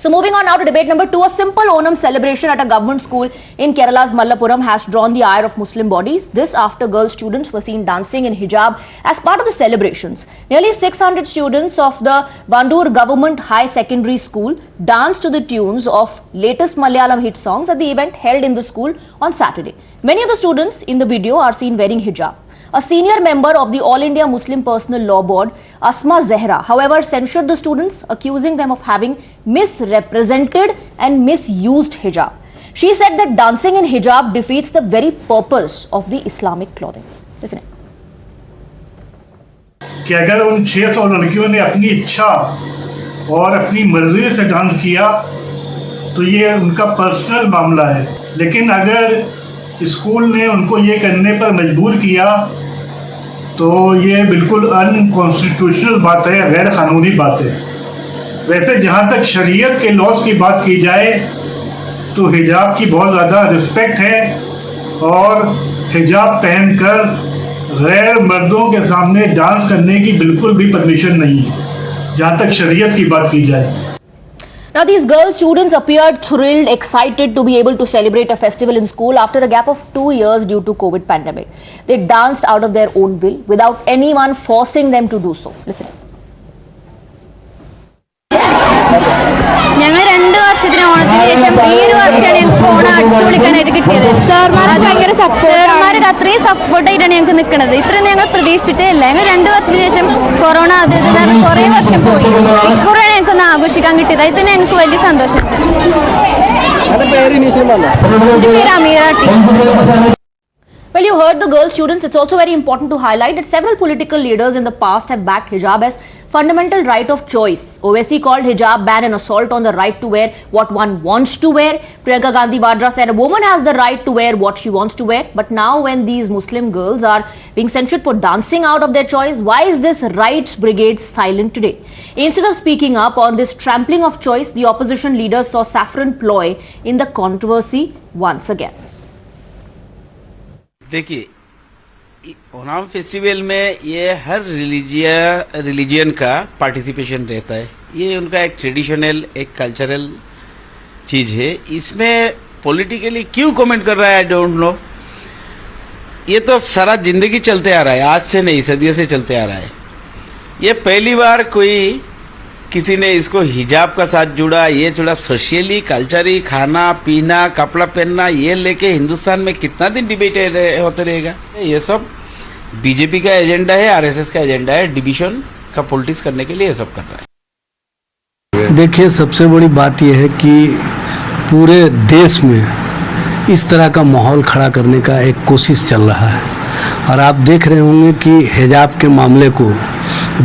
So moving on now to debate number 2, a simple Onam celebration at a government school in Kerala's Malappuram has drawn the ire of Muslim bodies. This after girl students were seen dancing in hijab as part of the celebrations. Nearly 600 students of the Vandoor Government High Secondary School danced to the tunes of latest Malayalam hit songs at the event held in the school on Saturday. Many of the students in the video are seen wearing hijab. A senior member of the All India Muslim Personal Law Board, Asma Zehra, however, censured the students, accusing them of having misrepresented and misused hijab. She said that dancing in hijab defeats the very purpose of the Islamic clothing. Listen. कि अगर उन 600 लड़कियों ने अपनी इच्छा और अपनी मर्जी से डांस किया तो ये उनका पर्सनल मामला है, लेकिन अगर स्कूल ने उनको ये करने पर मजबूर किया तो ये बिल्कुल अनकॉन्स्टिट्यूशनल बात है, गैर कानूनी बात है। वैसे जहाँ तक शरीयत के लॉज की बात की जाए तो हिजाब की बहुत ज़्यादा रिस्पेक्ट है और हिजाब पहनकर गैर मर्दों के सामने डांस करने की बिल्कुल भी परमिशन नहीं है, जहाँ तक शरीयत की बात की जाए। Now, these girl students appeared thrilled, excited to be able to celebrate a festival in school after a gap of 2 years due to COVID pandemic. They danced out of their own will without anyone forcing them to do so. Listen. ഞങ്ങൾ 2 വർഷത്തിന് ഓണത്തിന് ശേഷം ഈ ഒരു വർഷമാണ് ഞങ്ങൾക്ക് ഓണം അടിച്ചുപൊളിക്കാനായിട്ട് കിട്ടിയത്. സാർമാരൊക്കെ അത്രയും സപ്പോർട്ടായിട്ടാണ് ഞങ്ങൾക്ക് നിൽക്കുന്നത്. ഇത്രയും ഞങ്ങൾ പ്രതീക്ഷിച്ചിട്ടേ ഇല്ല. ഞങ്ങൾ 2 വർഷത്തിന് ശേഷം കൊറോണ കുറേ വർഷം പോയി. ഇക്കുറിയാണ് ഞങ്ങൾക്കൊന്ന് ആഘോഷിക്കാൻ കിട്ടിയത്. അതിൽ തന്നെ ഞങ്ങൾക്ക് വലിയ സന്തോഷമുണ്ട്. പേര് Ameera. Well, you heard the girl students. It's also very important to highlight that several political leaders in the past have backed hijab as fundamental right of choice. OWC called hijab ban an assault on the right to wear what one wants to wear. Priyanka Gandhi Vadra said a woman has the right to wear what she wants to wear. But now when these Muslim girls are being censured for dancing out of their choice, why is this rights brigade silent today? Instead of speaking up on this trampling of choice, the opposition leaders saw saffron ploy in the controversy once again. देखिए, Onam festival में ये हर religion का participation रहता है। ये उनका एक traditional, एक कल्चरल चीज़ है। इसमें पॉलिटिकली क्यों कमेंट कर रहा है, आई डोंट नो। ये तो सारा जिंदगी चलते आ रहा है, आज से नहीं, सदियों से चलते आ रहा है। ये पहली बार कोई किसी ने इसको हिजाब का साथ जुड़ा, ये जुड़ा सोशली, कल्चरली, खाना पीना, कपड़ा पहनना, ये लेके हिंदुस्तान में कितना दिन डिबेट होते रहेगा। ये सब बीजेपी का एजेंडा है, आरएसएस का एजेंडा है, डिविजन का पॉलिटिक्स करने के लिए ये सब कर रहा है। देखिए, सबसे बड़ी बात यह है कि पूरे देश में इस तरह का माहौल खड़ा करने का एक कोशिश चल रहा है और आप देख रहे होंगे कि हिजाब के मामले को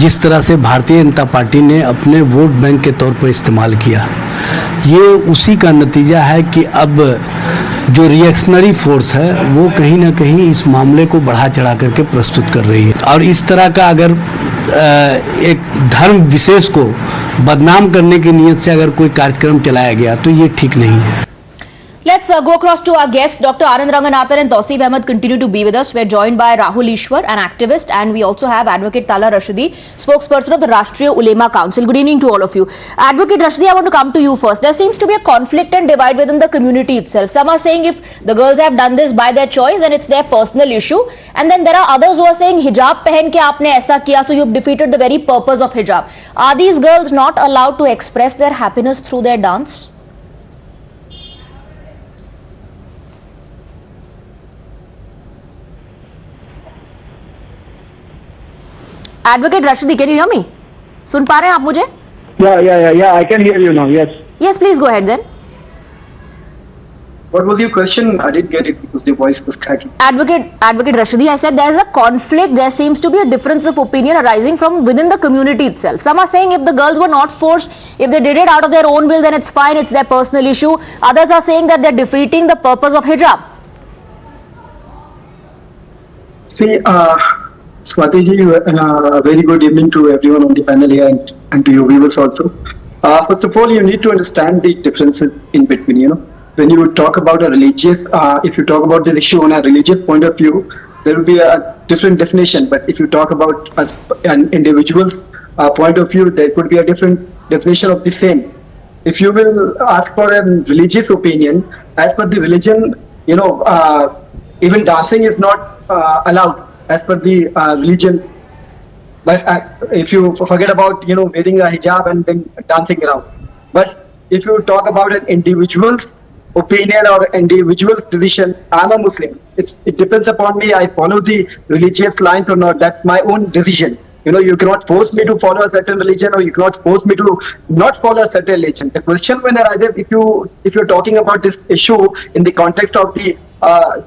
जिस तरह से भारतीय जनता पार्टी ने अपने वोट बैंक के तौर पर इस्तेमाल किया, ये उसी का नतीजा है कि अब जो रिएक्शनरी फोर्स है वो कहीं ना कहीं इस मामले को बढ़ा चढ़ा करके प्रस्तुत कर रही है और इस तरह का अगर एक धर्म विशेष को बदनाम करने की नीयत से अगर कोई कार्यक्रम चलाया गया तो ये ठीक नहीं है। Let's go across to our guests. Dr. Anand Ranganathan and Tausif Ahmed continue to be with us. We're joined by Rahul Ishwar, an activist, and we also have Advocate Tala Rashidi, spokesperson of the Rashtriya Ulema Council. Good evening to all of you. Advocate Rashidi, I want to come to you first. There seems to be a conflict and divide within the community itself. Some are saying if the girls have done this by their choice, then it's their personal issue. And then there are others who are saying hijab पहन के आपने ऐसा किया, so you've defeated the very purpose of hijab. Are these girls not allowed to express their happiness through their dance? Advocate Rashidi, can you hear me? सुन पा रहे हैं आप मुझे? Yeah, I can hear you now, yes. Yes, please go ahead then. What was your question? I didn't get it because the voice was cracking. Advocate Rashidi, I said there is a conflict, there seems to be a difference of opinion arising from within the community itself. Some are saying if the girls were not forced, if they did it out of their own will, then it's fine, it's their personal issue. Others are saying that they're defeating the purpose of hijab. See, Swati ji, a very good evening to everyone on the panel here and to your viewers also. First of all, you need to understand the differences in between, you know. When you talk about a religious, if you talk about this issue on a religious point of view, there will be a different definition. But if you talk about an individual's point of view, there could be a different definition of the same. If you will ask for a religious opinion, as per the religion, you know, even dancing is not allowed as per the religion. But if you forget about, you know, wearing a hijab and then dancing around. But if you talk about an individual's opinion or individual's decision, I'm a Muslim. It depends upon me. I follow the religious lines or not. That's my own decision. You know, you cannot force me to follow a certain religion or you cannot force me to not follow a certain religion. The question when arises, if you're talking about this issue in the context of the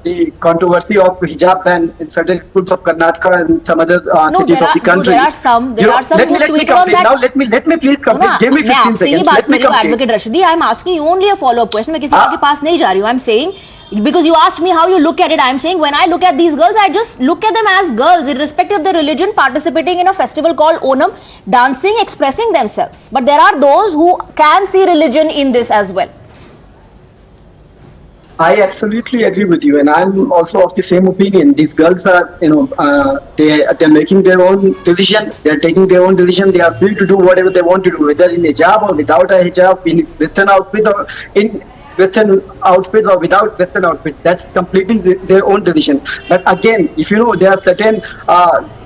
the controversy of hijab ban in certain schools of Karnataka and some other cities of the country. There are some who tweeted on that. Now let me please complete. Give me 15 seconds. Let me complete. Advocate Rashidi, I am asking you only a follow-up question. मैं किसी के पास नहीं जा रही हूँ. I am saying, because you asked me how you look at it, I am saying when I look at these girls, I just look at them as girls, irrespective of their religion, participating in a festival called Onam, dancing, expressing themselves. But there are those who can see religion in this as well. I absolutely agree with you, and I'm also of the same opinion. These girls are, they're making their own decision. They're taking their own decision. They are free to do whatever they want to do, whether in hijab or without a hijab, in Western outfits or in Western outfits or without Western outfits. That's completely their own decision. But again, if you know, there are certain,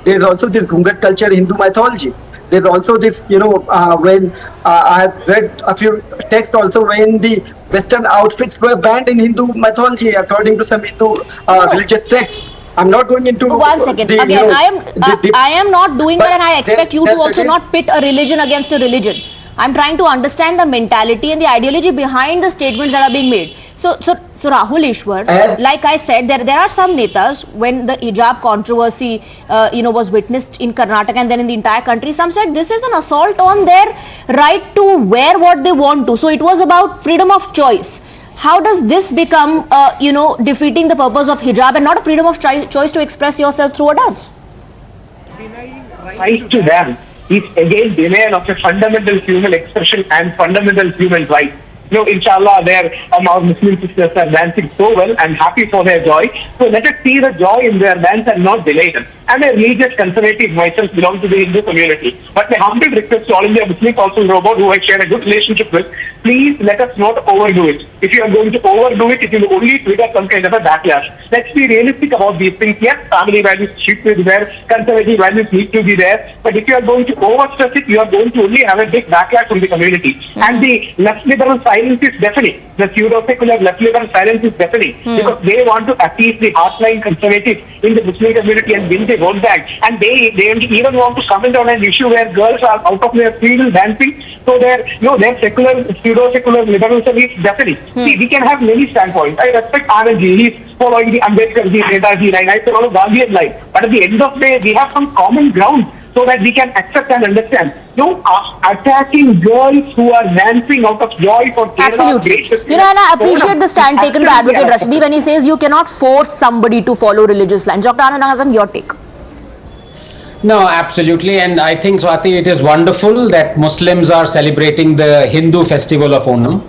there's also this Gungat culture in Hindu mythology. There's also this, when I have read a few texts also when the Western outfits were banned in Hindu mythology according to some Hindu religious texts. I'm not going into one second. Again, I am not doing that, and I expect you to also not pit a religion against a religion. I'm trying to understand the mentality and the ideology behind the statements that are being made. So Rahul Ishwar, like I said, there are some netas, when the hijab controversy, was witnessed in Karnataka and then in the entire country, some said this is an assault on their right to wear what they want to. So it was about freedom of choice. How does this become, defeating the purpose of hijab and not a freedom of choice to express yourself through a dance? Right to them is again denial of a fundamental human expression and fundamental human right. Inshallah, our Muslim sisters are dancing so well. I'm happy for their joy. So let us see the joy in their dance and not delay them. I'm a religious conservative myself, belong to the Hindu community. But my humble request to all India Muslim Council robot who I share a good relationship with, please let us not overdo it. If you are going to overdo it, it will only trigger some kind of a backlash. Let's be realistic about these things. Yes, family values should be there, conservative values need to be there. But if you are going to overstress it, you are going to only have a big backlash from the community. And the left liberal silence is deafening. The pseudo-secular left liberal silence is deafening. Because they want to appease the hardline conservatives in the Muslim community and win the vote back. And they even want to comment on an issue where girls are out of their field dancing. So their secular, pseudo-secular liberalism is deafening. See, we can have many standpoints. I respect Anandji. He's following the Ambedkar ji, Netaji line. I follow Gandhian line. But at the end of the day, we have some common ground so that we can accept and understand. Attacking girls who are dancing out of joy for Kerala. Absolutely. And I appreciate the stand taken by Advocate Rashidi when he says you cannot force somebody to follow religious lines. Dr. Anand, your take. No, absolutely. And I think, Swati, it is wonderful that Muslims are celebrating the Hindu festival of Onam.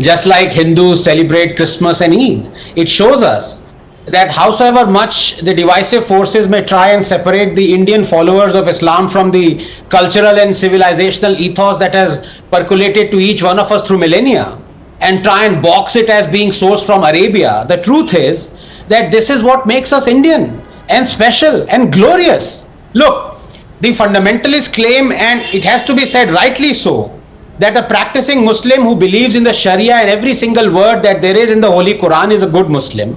Just like Hindus celebrate Christmas and Eid. It shows us that howsoever much the divisive forces may try and separate the Indian followers of Islam from the cultural and civilizational ethos that has percolated to each one of us through millennia and try and box it as being sourced from Arabia, the truth is that this is what makes us Indian and special and glorious. Look, the fundamentalists claim, and it has to be said rightly so, that a practicing Muslim who believes in the Sharia and every single word that there is in the Holy Quran is a good Muslim,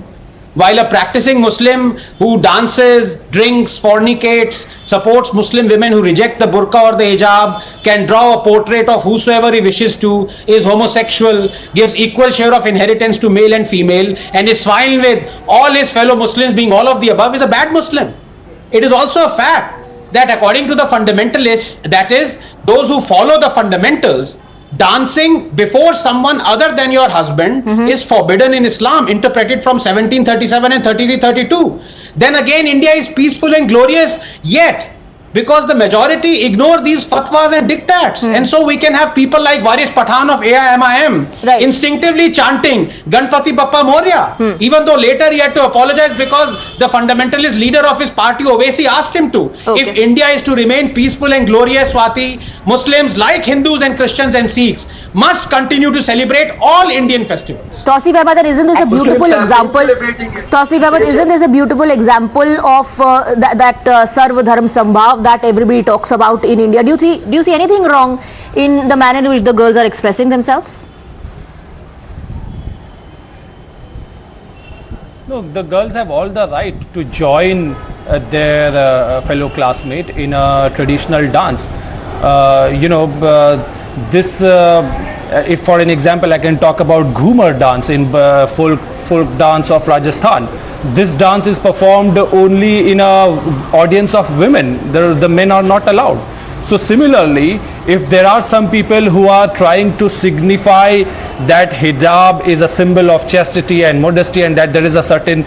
while a practicing Muslim who dances, drinks, fornicates, supports Muslim women who reject the burqa or the hijab, can draw a portrait of whosoever he wishes to, is homosexual, gives equal share of inheritance to male and female, and is fine with all his fellow Muslims being all of the above, is a bad Muslim. It is also a fact that according to the fundamentalists, that is, those who follow the fundamentals, dancing before someone other than your husband is forbidden in Islam, interpreted from 1737 and 3332. Then again, India is peaceful and glorious, yet because the majority ignore these fatwas and diktats. And so we can have people like Varis Pathan of AIMIM instinctively chanting Ganpati Bappa Moria, even though later he had to apologize because the fundamentalist leader of his party, Owaisi, asked him to. If India is to remain peaceful and glorious, Swati, Muslims like Hindus and Christians and Sikhs must continue to celebrate all Indian festivals. Tausif Ahmed, isn't this a beautiful example? Tausif Ahmed, isn't this a beautiful example of that Sarva Dharm Sambhav that everybody talks about in India? Do you see anything wrong in the manner in which the girls are expressing themselves? No, the girls have all the right to join their fellow classmate in a traditional dance. If for an example I can talk about Ghumar dance in folk dance of Rajasthan. This dance is performed only in a audience of women. The men are not allowed. So similarly, if there are some people who are trying to signify that hijab is a symbol of chastity and modesty and that there is a certain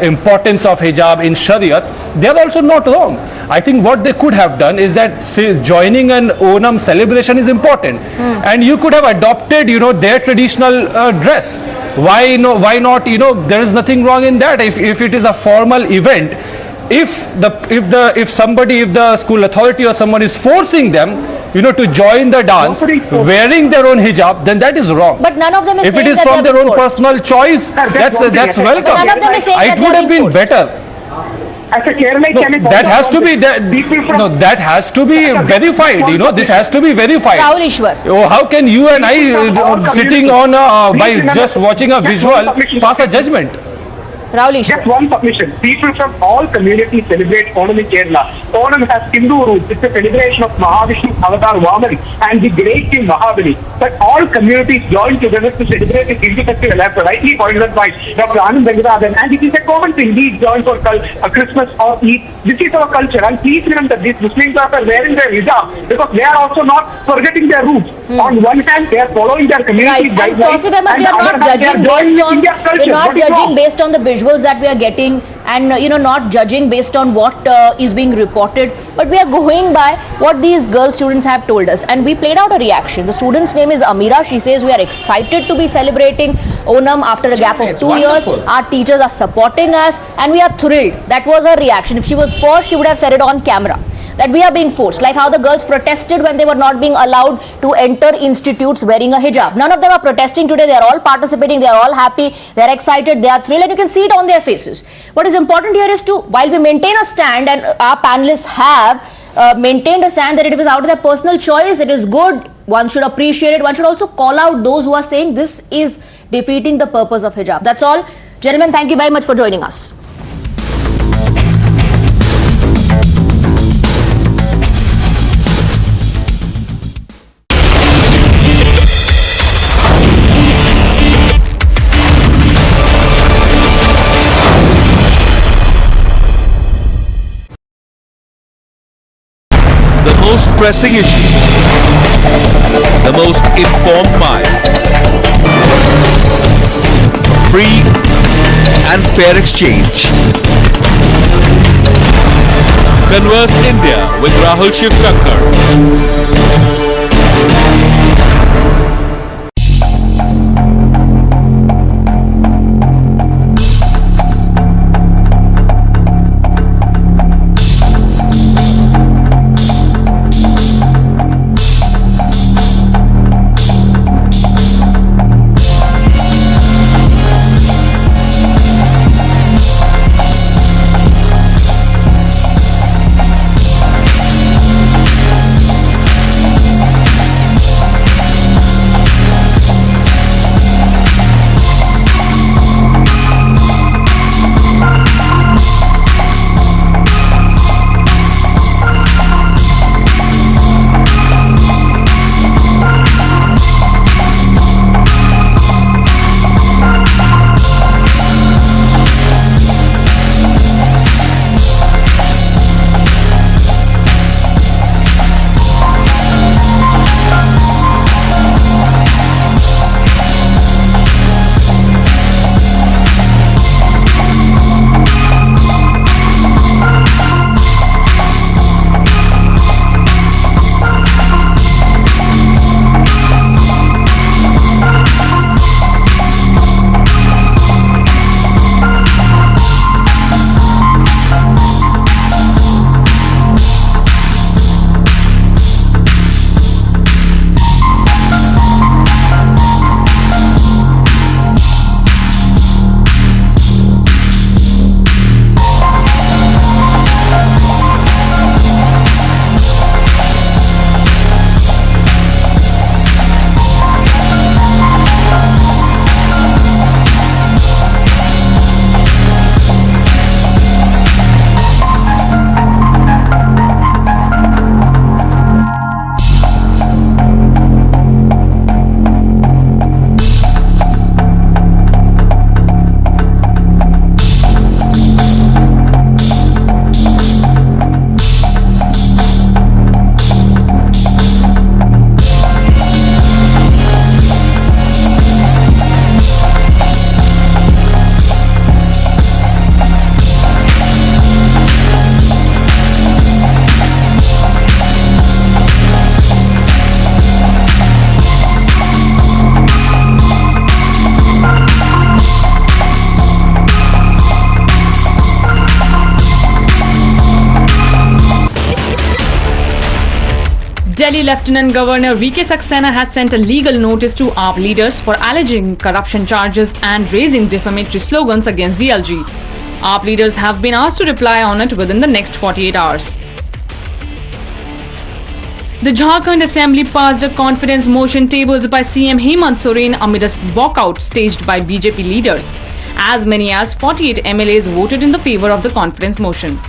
importance of hijab in Shariat, they are also not wrong. I think what they could have done is that joining an Onam celebration is important, and you could have adopted, their traditional dress. Why not? There is nothing wrong in that. If it is a formal event, if the school authority or someone is forcing them, to join the dance wearing their own hijab, then that is wrong. But none of them is if saying it is that from they are their own being forced. personal choice, that's welcome. But none of them is saying that It they would are have being been forced. better. As a chairman, can I That has to be that has to be verified. This has to be verified. Rahul Ishwar. Oh, how can you and I sitting on by just watching a visual pass a judgment? Just one submission. People from all communities celebrate Onam in Kerala. Onam has Hindu roots. It's a celebration of Mahavishnu Avatar Vaman and the great king Mahabali. But all communities join together to celebrate the Hindu festival, as rightly pointed out by Dr. Anand Venkatraman. And it is a common thing. We join for Christmas or Eid. This is our culture. And please remember, these Muslims are wearing their hijab because they are also not forgetting their roots. On one hand, they are following their community Right. And Tausif Ahmed, we are not judging based on the visuals that we are getting, and not judging based on what is being reported, but we are going by what these girl students have told us. And we played out a reaction. The student's name is Amira. She says, we are excited to be celebrating Onam after a gap of 2 years. Our teachers are supporting us and we are thrilled. That was her reaction. If she was forced, she would have said it on camera, that we are being forced, like how the girls protested when they were not being allowed to enter institutes wearing a hijab. None of them are protesting today. They are all participating. They are all happy. They are excited. They are thrilled, and you can see it on their faces. What is important here is while we maintain a stand, and our panelists have maintained a stand that it was out of their personal choice, it is good. One should appreciate it. One should also call out those who are saying this is defeating the purpose of hijab. That's all. Gentlemen, thank you very much for joining us. The most pressing issues, the most informed minds, free and fair exchange. Converse India with Rahul Shivshankar. Delhi Lieutenant Governor VK Saxena has sent a legal notice to AAP leaders for alleging corruption charges and raising defamatory slogans against the LG. AAP leaders have been asked to reply on it within the next 48 hours. The Jharkhand Assembly passed a confidence motion tabled by CM Hemant Soren amid a walkout staged by BJP leaders. As many as 48 MLAs voted in the favor of the confidence motion.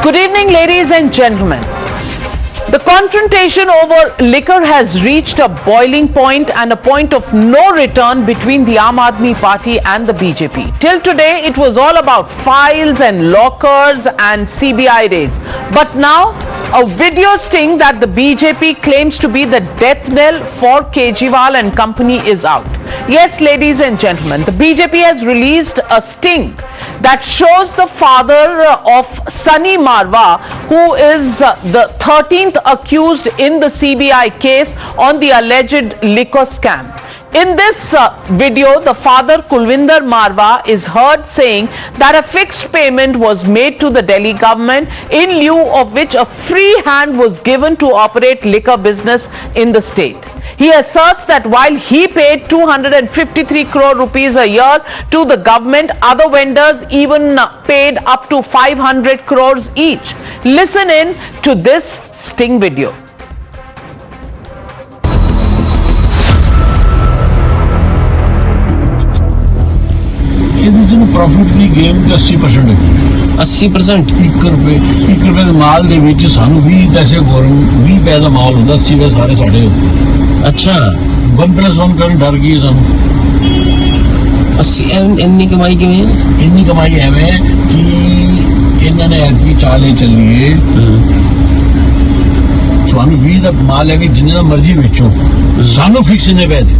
Good evening, ladies and gentlemen. The confrontation over liquor has reached a boiling point and a point of no return between the Aam Aadmi Party and the BJP. Till today, it was all about files and lockers and CBI raids. But now, A video sting that the BJP claims to be the death knell for Kejriwal and company is out. Yes, ladies and gentlemen, the BJP has released a sting that shows the father of Sunny Marwa, who is the 13th accused in the CBI case on the alleged liquor scam. In this video, the father Kulvinder Marwa is heard saying that a fixed payment was made to the Delhi government, in lieu of which a free hand was given to operate liquor business in the state. He asserts that while he paid 253 crore rupees a year to the government, other vendors even paid up to 500 crores each. Listen in to this sting video. Profit की game के 80% है 80% 1 रुपए ਦੇ ਮਾਲ ਦੇ ਵਿੱਚ ਸਾਨੂੰ 20 ਪੈਸੇ government 20 ਪੈਸੇ ਦਾ ਮਾਲ ਹੁੰਦਾ 80 ਪੈਸੇ ਸਾਰੇ ਸਾਡੇ ਹੁੰਦੇ ਅੱਛਾ 1+1 ਕਰਨ ਡਰ ਗਈ ਸਾਨੂੰ 80 ਇੰਨੀ ਕਮਾਈ ਕਿਵੇਂ ਇੰਨੀ ਕਮਾਈ ਐਵੇਂ ਕਿ ਇਹਨਾਂ ਨੇ ਐਤਕੀ ਚਾਲੇ ਚੱਲੀਏ ਤੁਹਾਨੂੰ 20 ਦਾ ਮਾਲ ਹੈ ਕਿ ਜਿੰਨਾ ਮਰਜ਼ੀ ਵੇਚੋ ਸਾਨੂੰ ਫਿਕਸ ਨੇ ਪੈਸੇ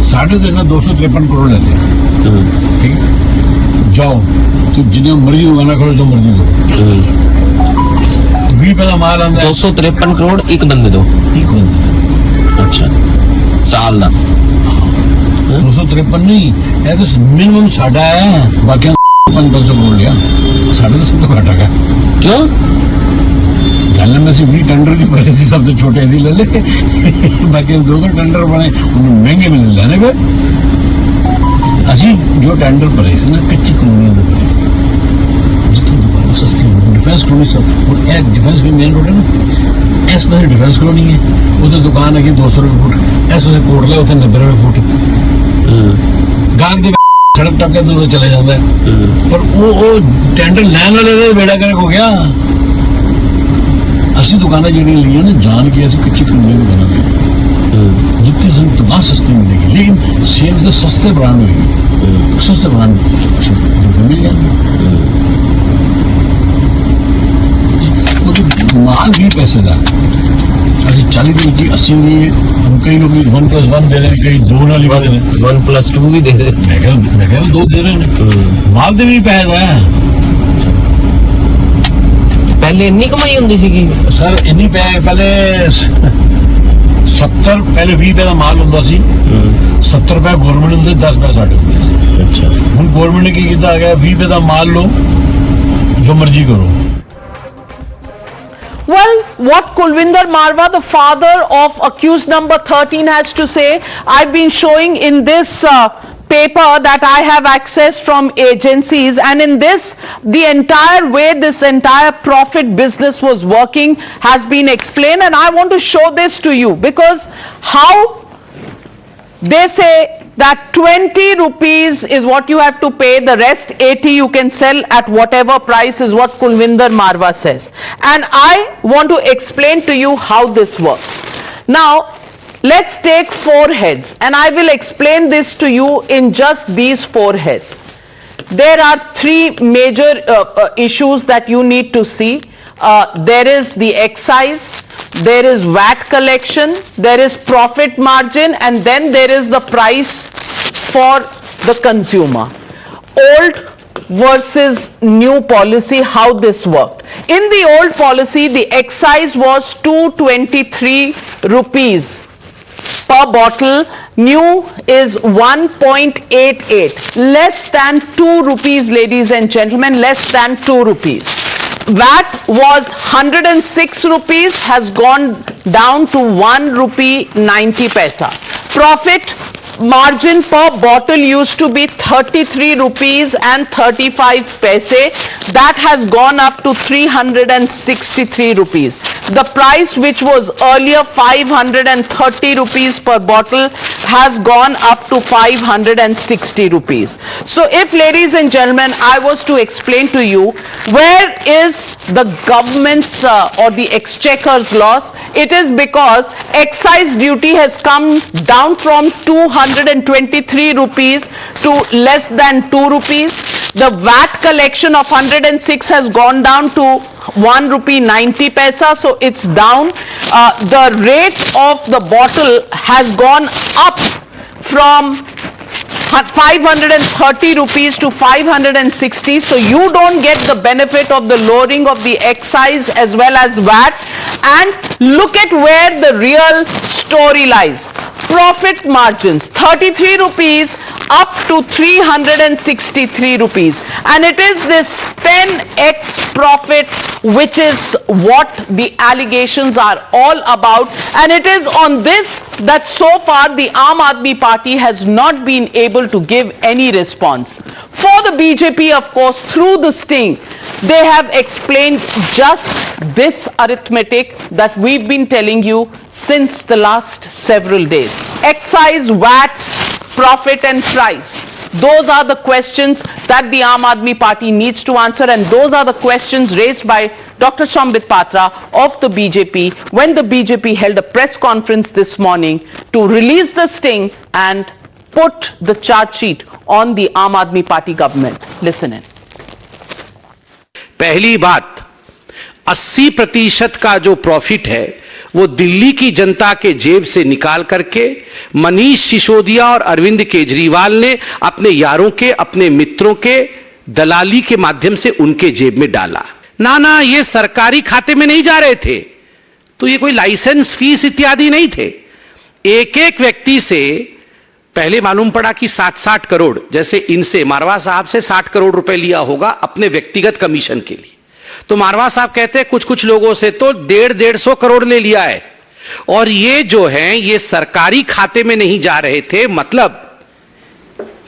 साढ़े तो 253 करोड़ लेते हैं ठीक है जाओ तो जिन्हें मर्जी उगाना करो जो मर्जी करो 20 पैसा माल आंदा 253 करोड़ एक बंदे दो एक बंदे अच्छा साल का 253 नहीं है तो मिनिमम साढ़ा है बाकी 500 करोड़ लिया साढ़े तो सब तो घाटा का क्यों गल में से 20 टेंडर की पड़े सब तो छोटे ऐसे ले ले बाकी 200 टेंडर बने महंगे मिल लेने पे असी जो टेंडर पड़े ना कच्ची कॉलोनियों के पड़े जितनी दुकान सस्ती होंगी डिफेंस कॉलोनी सब और एक डिफेंस भी मेन रोड है ना इस पास डिफेंस कॉलोनी है उधर दुकान है 200 रुपये फुट इस पास कोटला उधर 90 रुपये फुट गांव के सड़क टप के दूर चले जाता है पर वो टेंडर लैन वाले बेड़ा गर्क हो गया असली दुकानें जी ली ना जान के ऐसी कच्ची कॉलोनी को बना जितनी तो ना सस्ती मिलेगी लेकिन सेल तो सस्ते ब्रांड होगी सस्ते ब्रांड मिल जाएंगे माल भी पैसे का अभी 40 की 80 नहीं है कई लोग 1+1 दे रहे हैं कई 2 वाली दे रहे हैं 1+2 भी दे रहे हैं मैं कह 2 दे रहे हैं माल दे भी पैसा है पहले इन्नी कमाई होंदी सी सर इन्नी पहले 70 पहले 20 रुपए का माल होंदा सी 70 रुपए गवर्नमेंट होंदे 10 रुपए साडे होंदे सी अच्छा हुन गवर्नमेंट ने की कीता आ गया 20 रुपए का माल लो जो मर्जी करो. Well, what Kulvinder Marwa, the father of accused number 13, has to say, I've been showing in this paper that I have access from agencies, and in this, the entire way this entire profit business was working has been explained, and I want to show this to you because how they say that 20 rupees is what you have to pay, the rest 80 you can sell at whatever price is what Kulvinder Marwa says. And I want to explain to you how this works. Now, let's take 4 heads and I will explain this to you in just these 4 heads. There are 3 major issues that you need to see. There is the excise, there is VAT collection, there is profit margin, and then there is the price for the consumer. Old versus new policy, how this worked. In the old policy, the excise was 223 rupees per bottle. New is 1.88, less than 2 rupees, ladies and gentlemen, less than 2 rupees. VAT was 106 rupees, has gone down to 1 rupee 90 paisa. Profit margin per bottle used to be 33 rupees and 35 paise. That has gone up to 363 rupees. The price, which was earlier 530 rupees per bottle, has gone up to 560 rupees. So if, ladies and gentlemen, I was to explain to you where is the government's or the exchequer's loss, it is because excise duty has come down from 223 rupees to less than 2 rupees. The VAT collection of 106 has gone down to 1 rupee 90 paisa, so it's down. The rate of the bottle has gone up from 530 rupees to 560, so you don't get the benefit of the lowering of the excise as well as VAT. And look at where the real story lies. Profit margins, 33 rupees up to 363 rupees, and it is this 10x profit which is what the allegations are all about, and it is on this that so far the Aam Aadmi Party has not been able to give any response. For the BJP, of course, through the sting, they have explained just this arithmetic that we've been telling you since the last several days. Excise, VAT, profit and price. Those are the questions that the Aam Aadmi Party needs to answer, and those are the questions raised by Dr. Sambit Patra of the BJP when the BJP held a press conference this morning to release the sting and put the charge sheet on the Aam Aadmi Party government. Listen in. पहली बात, 80% का जो profit है वो दिल्ली की जनता के जेब से निकाल करके मनीष सिसोदिया और अरविंद केजरीवाल ने अपने यारों के, अपने मित्रों के दलाली के माध्यम से उनके जेब में डाला। ना, ये सरकारी खाते में नहीं जा रहे थे, तो ये कोई लाइसेंस फीस इत्यादि नहीं थे। एक एक व्यक्ति से पहले मालूम पड़ा कि 60 करोड़, जैसे इनसे मारवा साहब से 60 करोड़ रुपए लिया होगा अपने व्यक्तिगत कमीशन के लिए, तो मारवा साहब कहते हैं कुछ लोगों से तो 150 करोड़ ले लिया है, और ये जो है ये सरकारी खाते में नहीं जा रहे थे, मतलब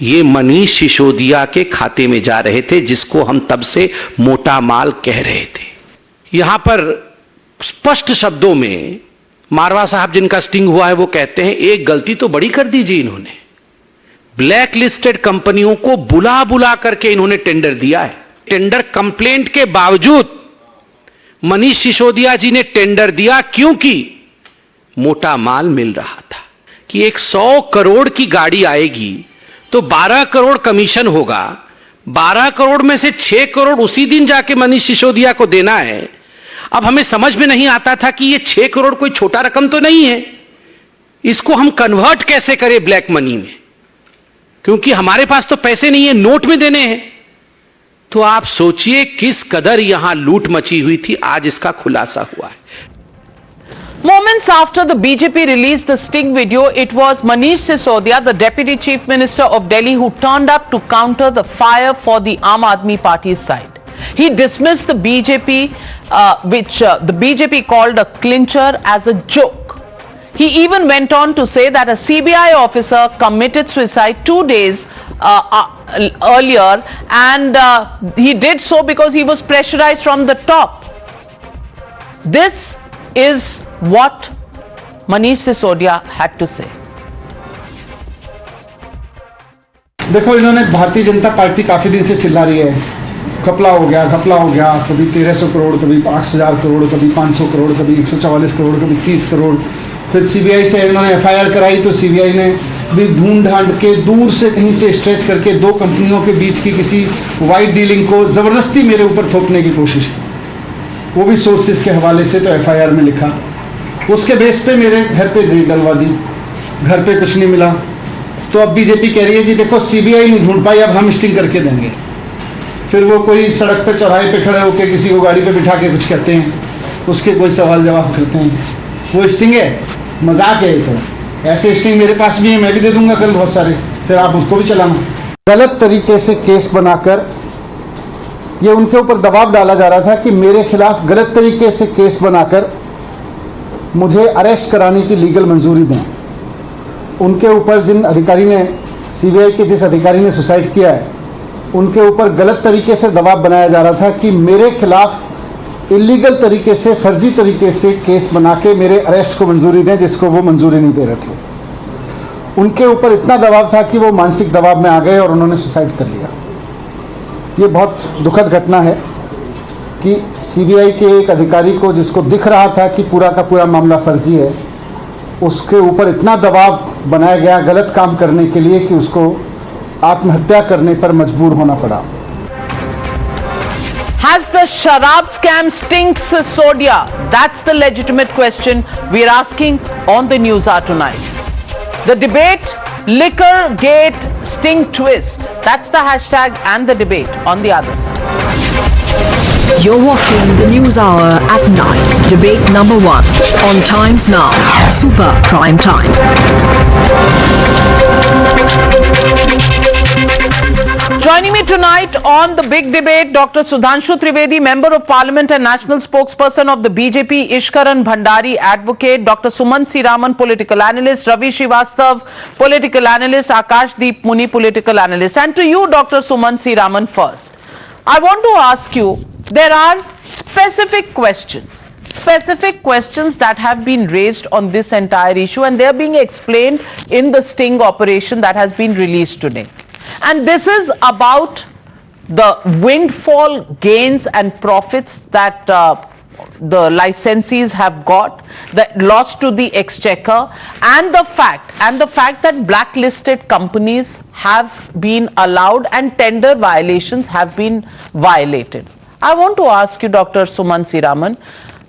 ये मनीष सिसोदिया के खाते में जा रहे थे, जिसको हम तब से मोटा माल कह रहे थे। यहां पर स्पष्ट शब्दों में मारवा साहब जिनका स्टिंग हुआ है वो कहते हैं एक गलती तो बड़ी कर दी जी इन्होंने, ब्लैक लिस्टेड कंपनियों को बुला बुला करके इन्होंने टेंडर दिया है। टेंडर कंप्लेंट के बावजूद मनीष सिसोदिया जी ने टेंडर दिया, क्योंकि मोटा माल मिल रहा था कि 100 करोड़ की गाड़ी आएगी तो 12 करोड़ कमीशन होगा, 12 करोड़ में से 6 करोड़ उसी दिन जाके मनीष सिसोदिया को देना है। अब हमें समझ में नहीं आता था कि ये 6 करोड़ कोई छोटा रकम तो नहीं है, इसको हम कन्वर्ट कैसे करें ब्लैक मनी में, क्योंकि हमारे पास तो पैसे नहीं है, नोट में देने हैं। तो आप सोचिए किस कदर यहां लूट मची हुई थी, आज इसका खुलासा हुआ है। Moments after the BJP released the sting video, it was Manish Sisodia, the Deputy Chief Minister of Delhi, who turned up to counter the fire for the Aam Aadmi Party's side. He dismissed the BJP, which the BJP called a clincher, as a joke. He even went on to say that a CBI officer committed suicide 2 days earlier, and he did so because he was pressurized from the top. This is what Manish Sisodia had to say. देखो, इन्होंने Bharatiya Janata party काफी दिन से चिल्ला रही है, घपला हो गया, कभी 1300 करोड़, कभी 8000 करोड़, कभी 500 करोड़, कभी 144 करोड़, कभी 30 करोड़। फिर सीबीआई से इन्होंने एफआईआर कराई तो सीबीआई ने भी ढूंढ ढांड के दूर से कहीं से स्ट्रेच करके 2 कंपनियों के बीच की किसी वाइट डीलिंग को जबरदस्ती मेरे ऊपर थोपने की कोशिश की, वो भी सोर्सेज के हवाले से तो एफआईआर में लिखा। उसके बेस पे मेरे घर पे ग्रीड डलवा दी, घर पे कुछ नहीं मिला। तो अब बीजेपी कह रही है जी देखो सीबीआई नहीं ढूंढ पाई, अब हम स्टिंग करके देंगे। फिर वो कोई सड़क पे चौराहे पे खड़े होकर किसी को गाड़ी पे बिठा के कुछ कहते हैं, उसके कोई सवाल जवाब करते हैं, वो स्टिंग है, मजाक है। तो ऐसे स्टिंग मेरे पास भी है, मैं भी दे दूंगा कल बहुत सारे, फिर आप उसको भी चलाना। गलत तरीके से केस बनाकर ये उनके ऊपर दबाव डाला जा रहा था कि मेरे खिलाफ गलत तरीके से केस बनाकर मुझे अरेस्ट कराने की लीगल मंजूरी दें। उनके ऊपर जिन अधिकारी ने, सीबीआई के जिस अधिकारी ने सुसाइड किया है, उनके ऊपर गलत तरीके से दबाव बनाया जा रहा था कि मेरे खिलाफ इलीगल तरीके से, फर्जी तरीके से केस बना के मेरे अरेस्ट को मंजूरी दें, जिसको वो मंजूरी नहीं दे रहे थे। उनके ऊपर इतना दबाव था कि वो मानसिक दबाव में आ गए और उन्होंने सुसाइड कर लिया। ये बहुत दुखद घटना है कि सीबीआई के एक अधिकारी को, जिसको दिख रहा था कि पूरा का पूरा मामला फर्जी है, उसके ऊपर इतना दबाव बनाया गया गलत काम करने के लिए कि उसको आत्महत्या करने पर मजबूर होना पड़ा। Has the Sharab scam stinks Sisodia? That's the legitimate question we're asking on the News Hour tonight. The debate, liquor gate sting twist. That's the hashtag and the debate on the other side. You're watching the News Hour at 9. Debate number 1 on Times Now. Super Prime Time. Joining me tonight on the big debate, Dr. Sudhanshu Trivedi, Member of Parliament and National Spokesperson of the BJP, Ishkaran Bhandari, Advocate, Dr. Sumant Siraman, Political Analyst, Ravi Srivastav, Political Analyst, Arshdeep Muni, Political Analyst. And to you, Dr. Sumant Siraman, first. I want to ask you, there are specific questions that have been raised on this entire issue, and they are being explained in the sting operation that has been released today. And this is about the windfall gains and profits that the licensees have got, the loss to the exchequer, and the fact that blacklisted companies have been allowed and tender violations have been violated. I want to ask you, Dr. Sumant Siraman,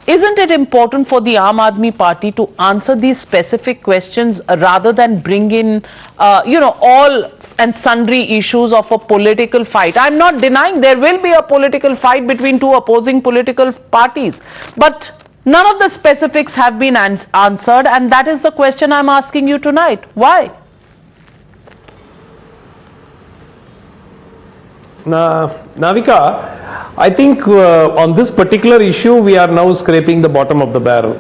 isn't it important for the Aam Aadmi Party to answer these specific questions rather than bring in, all and sundry issues of a political fight? I'm not denying there will be a political fight between two opposing political parties, but none of the specifics have been answered, and that is the question I'm asking you tonight. Why? Navika, I think on this particular issue, we are now scraping the bottom of the barrel.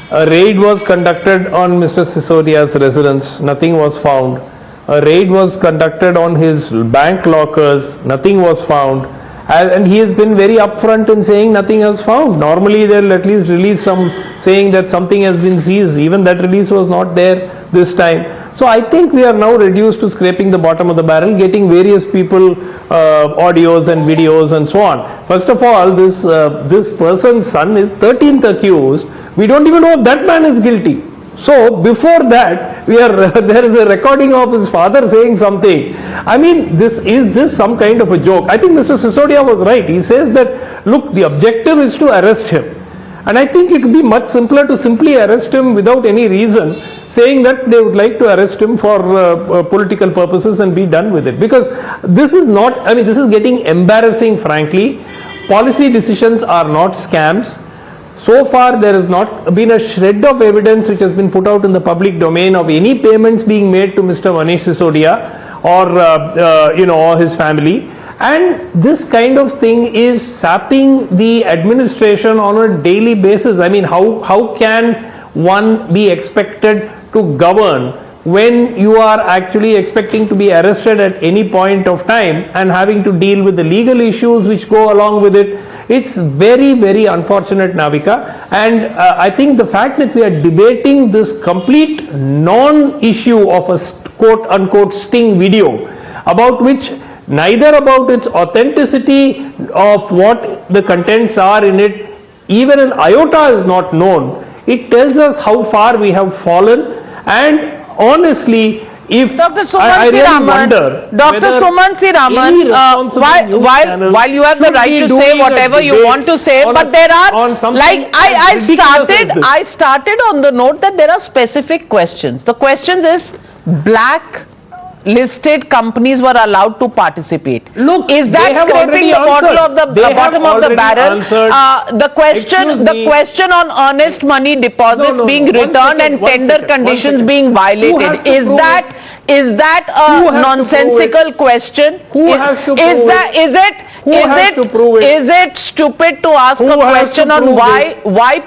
A raid was conducted on Mr. Sisodia's residence, nothing was found. A raid was conducted on his bank lockers, nothing was found. And he has been very upfront in saying nothing has found. Normally, they'll at least release some saying that something has been seized. Even that release was not there this time. So I think we are now reduced to scraping the bottom of the barrel, getting various people audios and videos and so on. First of all, this person's son is 13th accused. We don't even know if that man is guilty. So before that, there is a recording of his father saying something. I mean, is this some kind of a joke? I think Mr. Sisodia was right. He says that, look, the objective is to arrest him. And I think it would be much simpler to simply arrest him without any reason, saying that they would like to arrest him for political purposes and be done with it. Because this is not, I mean, this is getting embarrassing, frankly. Policy decisions are not scams. So far, there has not been a shred of evidence which has been put out in the public domain of any payments being made to Mr. Manish Sisodia or, or his family. And this kind of thing is sapping the administration on a daily basis. I mean, how can one be expected to govern when you are actually expecting to be arrested at any point of time and having to deal with the legal issues which go along with it? It's very, very unfortunate, Navika. And I think the fact that we are debating this complete non-issue of a quote-unquote sting video, about which neither about its authenticity of what the contents are in it, even an iota is not known. It tells us how far we have fallen, and honestly, if Dr. I really wonder, Dr. Sumant Siraman, while you have the right to say whatever you want to say, but there are, like I started on the note that there are specific questions. The questions is listed companies were allowed to participate. Look, is that scraping the bottom of the barrel? The question on earnest money deposits being returned and tender conditions being violated. Is that a nonsensical question? Is it stupid to ask a question on why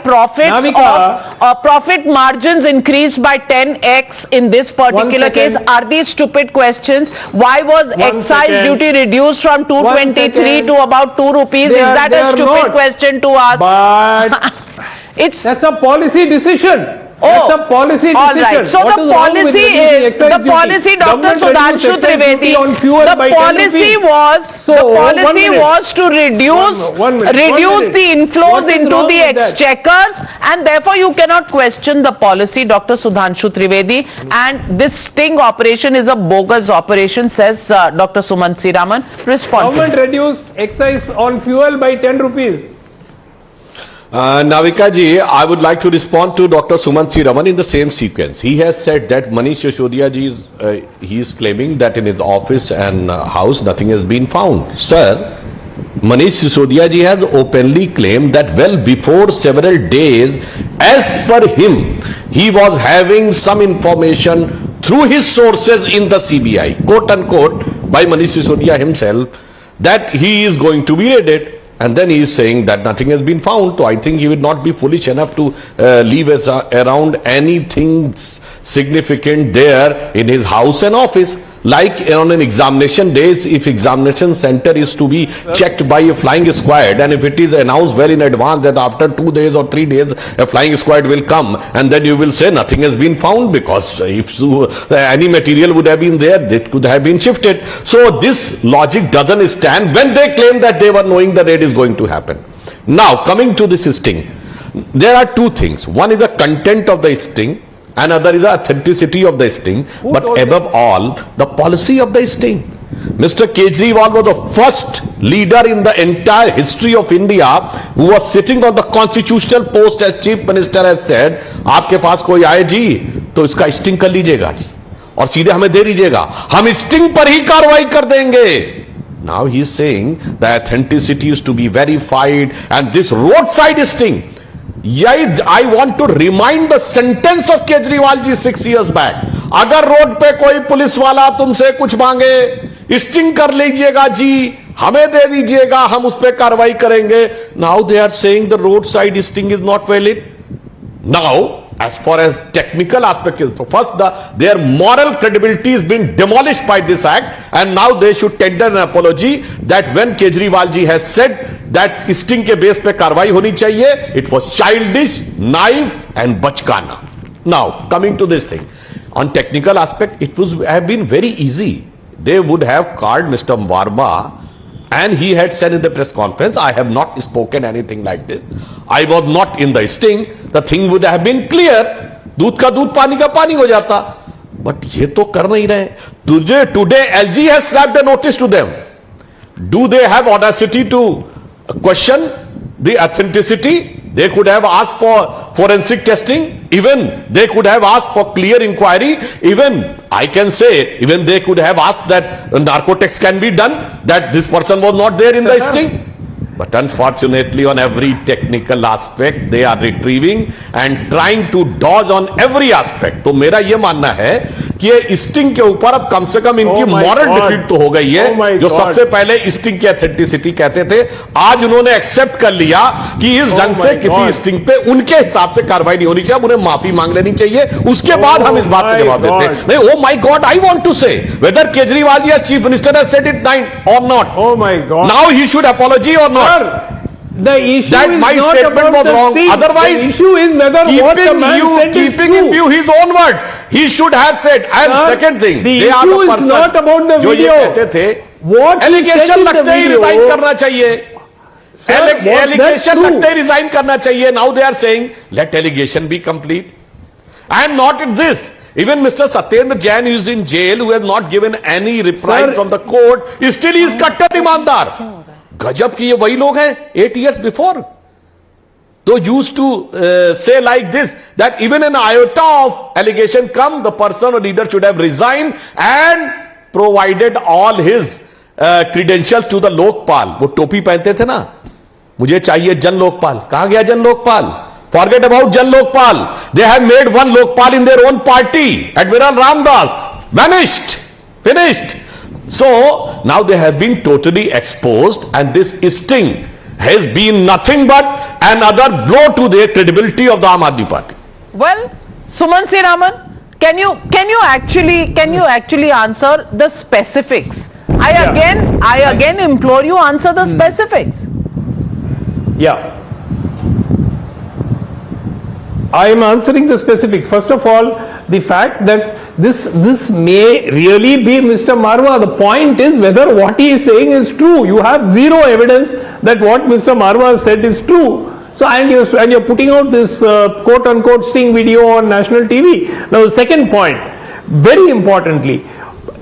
profit margins increased by 10x in this particular case? Are these stupid questions? Why was excise duty reduced from 223 to about 2 rupees? Is that a stupid question to ask? But that's a policy decision. That's a policy all decision. right. So What the is wrong with policy reducing is excise the duty? policy, Dr. Government Sudhanshu reduced excise duty Trivedi. on fuel The by 10 policy rupees. was So, the 1 policy minute. was to reduce One minute. the inflows What is into wrong the with that? exchequers, and therefore you cannot question the policy, Dr. Sudhanshu Trivedi. And this sting operation is a bogus operation, says Dr. Sumant Siraman. Respond. Government reduced excise on fuel by 10 rupees. Navika ji, I would like to respond to Dr. Sumant Siraman in the same sequence. He has said that Manish Sisodia ji he is claiming that in his office and house nothing has been found. Sir, Manish Sisodia ji has openly claimed that well before several days, as per him, he was having some information through his sources in the CBI, quote unquote, by Manish Sisodia himself, that he is going to be raided. And then he is saying that nothing has been found. So I think he would not be foolish enough to leave us around anything significant there in his house and office. Like on an examination days, if examination center is to be checked by a flying squad, and if it is announced well in advance that after 2 days or 3 days a flying squad will come, and then you will say nothing has been found, because if any material would have been there, that could have been shifted. So this logic doesn't stand when they claim that they were knowing the raid is going to happen. Now coming to this sting, there are two things. One is the content of the sting, another is the authenticity of the sting, but above all, the policy of the sting. Mr. Kejriwal was the first leader in the entire history of India who was sitting on the constitutional post as chief minister, has said, आपके पास कोई आए जी तो इसका sting कर लीजिएगा जी और सीधे हमें दे दीजिएगा, हम स्टिंग पर ही कार्रवाई कर देंगे. Now he is saying the authenticity is to be verified, and this roadside sting, I want to remind the sentence of Kejriwal ji 6 years back. अगर रोड पे कोई पुलिस वाला तुमसे कुछ मांगे, स्टिंग कर लीजिएगा जी, हमें दे दीजिएगा, हम उस पर कार्रवाई करेंगे. Now they are saying the roadside sting is not valid. Now, as far as technical aspect is, so first their moral credibility is being demolished by this act, and now they should tender an apology that when Kejriwal ji has said that sting ke base pe karwai honi chahiye, it was childish, naive and bachkana. Now coming to this thing, on technical aspect, it would have been very easy. They would have called Mr. Varma, and he had said in the press conference, I have not spoken anything like this, I was not in the sting. The thing would have been clear. दूध का दूध, पानी का पानी हो जाता. But ये तो कर नहीं रहे. Today LG has slapped a notice to them. Do they have audacity to question the authenticity? They could have asked for forensic testing. Even they could have asked for clear inquiry. Even I can say, even they could have asked that narcotics can be done, that this person was not there in the sting. But unfortunately, on every technical aspect, they are retrieving and trying to dodge on every aspect. तो मेरा ये मानना है कि ये sting के ऊपर अब कम से कम इनकी मॉरल डिफीट तो हो गई है. जो सबसे पहले स्टिंग की ऑथेंटिसिटी कहते थे, आज उन्होंने एक्सेप्ट कर लिया कि इस ढंग से किसी स्टिंग पे उनके हिसाब से कार्रवाई नहीं होनी चाहिए, उन्हें माफी मांग लेनी चाहिए. उसके बाद हम इस बात पे जवाब देते हैं. नहीं, oh my God, I want to say whether Kejriwal ji as chief minister has said it or not. Oh my God. Now he should apology or not. The issue that is my not statement was wrong. Sting. Otherwise, the issue is whether keeping in view his own words, he should have said. And Sir, second thing, the they are issue the is person not about the जो ये video. कहते थे, What allegation लगते ही video, resign करना चाहिए. Allegation लगते ही resign करना चाहिए. Now they are saying, let allegation be complete. And not this. Even Mr. Satyendra Jain, who is in jail, who has not given any reply from the court, still he is कट्टर ईमानदार. गजब की ये वही लोग हैं 8 years before. Those used to say like this, that even an iota of allegation come, the person or leader should have resigned and provided all his credentials to the Lokpal. वो टोपी पहनते थे ना, मुझे चाहिए जन लोकपाल. कहाँ गया जन Lokpal? Forget about Jan Lokpal. They have made one Lokpal in their own party. Admiral Ramdas vanished, finished. So now they have been totally exposed, and this sting has been nothing but another blow to the credibility of the Aam Aadmi Party. Well, Suman Siraman, can you actually answer the specifics? I again implore you, answer the specifics. Yeah. I am answering the specifics. First of all, the fact that this may really be Mr. Marwa. The point is whether what he is saying is true. You have zero evidence that what Mr. Marwa said is true. So and you're putting out this quote unquote sting video on national TV. Now the second point, very importantly,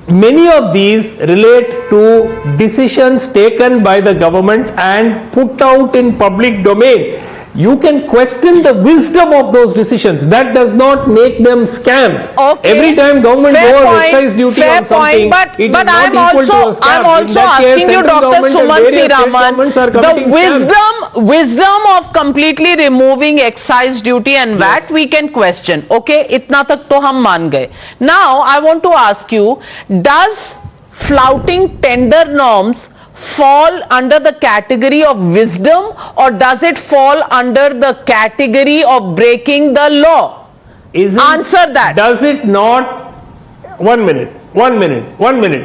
many of these relate to decisions taken by the government and put out in public domain. You can question the wisdom of those decisions. That does not make them scams. Okay. Every time government goes excise duty on something, but it is but not equal to a scam. I'm also asking you, Dr. Suman Raman, the wisdom of completely removing excise duty and VAT we can question. Okay, itna tak to hum maan gaye. Now I want to ask you, does flouting tender norms fall under the category of wisdom, or does it fall under the category of breaking the law? Answer that. Does it not, one minute,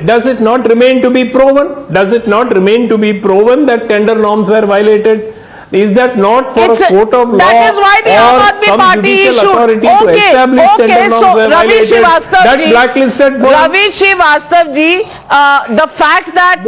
does it not remain to be proven? Does it not remain to be proven that tender norms were violated? Is that not for a court of law? That is why the Aam Aadmi Party issued. Okay, so Ravi Srivastava ji, the fact that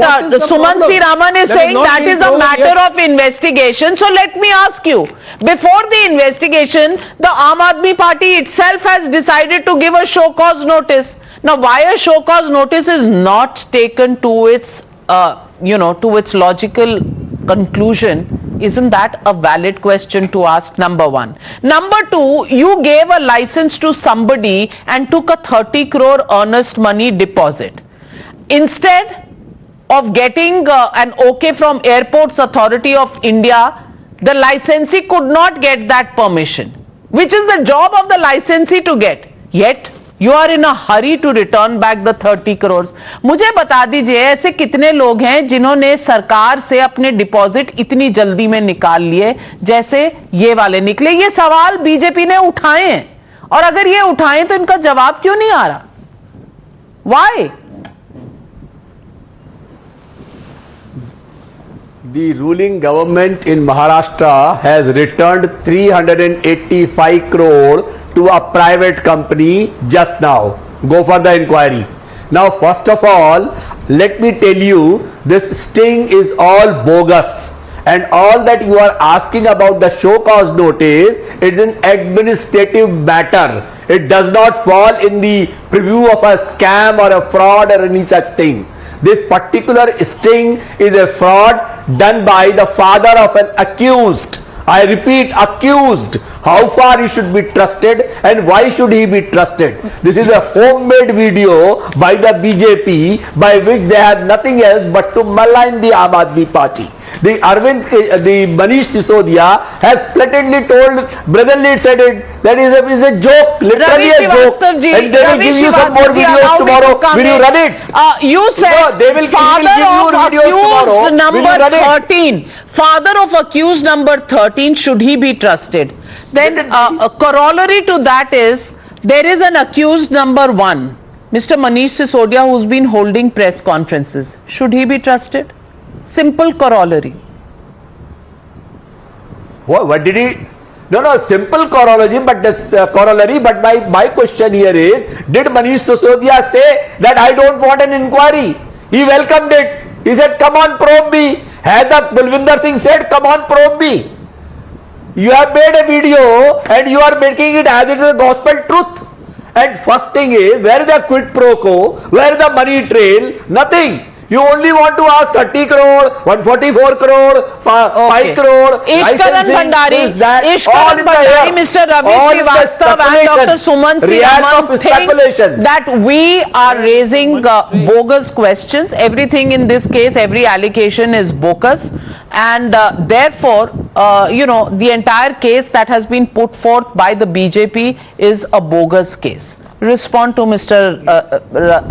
Suman Raman is saying that is a matter of investigation. So let me ask you, before the investigation, the Aam Aadmi Party itself has decided to give a show cause notice. Now, why a show cause notice is not taken to its, to its logical conclusion? Isn't that a valid question to ask? Number one. Number two, you gave a license to somebody and took a 30 crore earnest money deposit. Instead of getting an okay from Airports Authority of India, the licensee could not get that permission, which is the job of the licensee to get. Yet, you are in a hurry to return back the 30 crores. मुझे बता दीजिए ऐसे कितने लोग हैं जिन्होंने सरकार से अपने डिपॉजिट इतनी जल्दी में निकाल लिए जैसे ये वाले निकले? ये सवाल बीजेपी ने उठाए हैं, और अगर ये उठाए तो इनका जवाब क्यों नहीं आ रहा? Why? The ruling government in Maharashtra has returned 385 crore to a private company just now. Go for the inquiry. Now, first of all, let me tell you, this sting is all bogus, and all that you are asking about the show cause notice is an administrative matter. It does not fall in the preview of a scam or a fraud or any such thing. This particular sting is a fraud done by the father of an accused. I repeat, accused. How far he should be trusted and why should he be trusted? This is a homemade video by the BJP by which they have nothing else but to malign the Aam Aadmi Party. The Manish Sisodia has blatantly told, brotherly said it, that is a joke, literally a joke. And they will give you some more videos tomorrow. Will you run it? You said they will father give you videos of accused tomorrow. number 13. Father of accused number 13, should he be trusted? Then a corollary to that is, there is an accused number 1, Mr. Manish Sisodia, who's been holding press conferences. Should he be trusted? Simple corollary. What did he? No, simple corollary, but my question here is, did Manish Sisodia say that I don't want an inquiry? He welcomed it. He said, come on, probe me. Had the Balwinder Singh said, come on, probe me. You have made a video and you are making it as it is a gospel truth. And first thing is, where is the quid pro quo? Where is the money trail? Nothing. You only want to ask 30 crore, 144 crore, 5 crore. Ishkaran Bhandari, Mr. Ravi Srivastava and Dr. Suman Raman think that we are raising bogus questions. Everything in this case, every allegation is bogus, and therefore, the entire case that has been put forth by the BJP is a bogus case. Respond to Mr.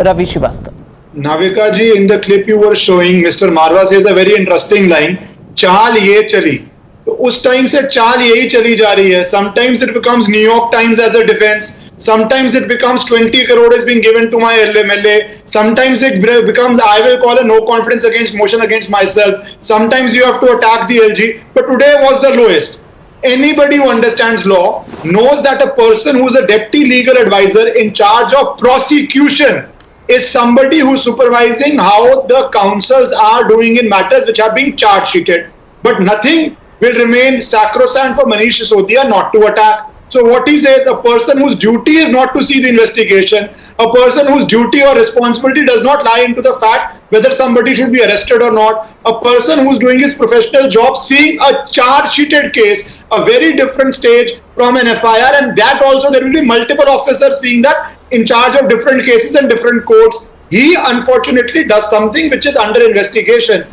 Ravi Srivastava. Navika ji, in the clip you were showing, Mr. Marwa says a very interesting line, चाल ये चली, तो उस time से चाल यही चली जा रही है. Sometimes it becomes New York Times as a defense, sometimes it becomes 20 crore is being given to my MLA, sometimes it becomes I will call a no confidence motion against myself, sometimes you have to attack the LG, but today was the lowest. Anybody who understands law knows that a person who is a deputy legal advisor in charge of prosecution is somebody who is supervising how the counsels are doing in matters which are being charge sheeted. But nothing will remain sacrosanct for Manish Sisodia not to attack. So what he says, a person whose duty is not to see the investigation, a person whose duty or responsibility does not lie into the fact whether somebody should be arrested or not, a person who's doing his professional job, seeing a charge-sheeted case, a very different stage from an FIR, and that also there will be multiple officers seeing that in charge of different cases and different courts. He unfortunately does something which is under investigation,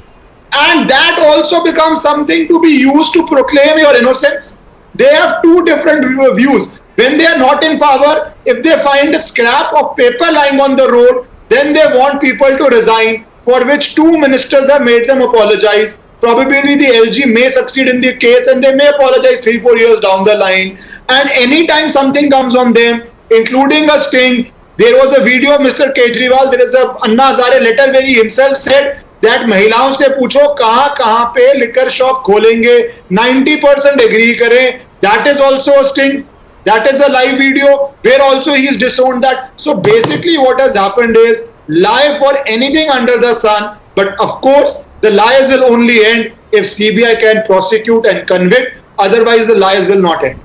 and that also becomes something to be used to proclaim your innocence. They have two different views. When they are not in power, if they find a scrap of paper lying on the road, then they want people to resign, for which two ministers have made them apologize. Probably the LG may succeed in the case and they may apologize 3-4 years down the line. And anytime something comes on them, including a sting, there was a video of Mr. Kejriwal, there is a Anna Hazare letter where he himself said that महिलाओं से पूछो कहां पे liquor shop खोलेंगे, 90% agree करें. That is also a sting. That is a live video where also he is disowned that. So basically what has happened is lie for anything under the sun, but of course the lies will only end if CBI can prosecute and convict, otherwise the lies will not end.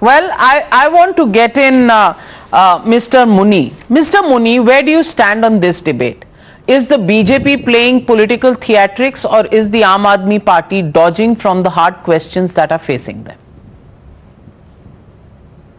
Well, I want to get in Mr. Muni. Mr. Muni, where do you stand on this debate? Is the BJP playing political theatrics, or is the Aam Aadmi Party dodging from the hard questions that are facing them?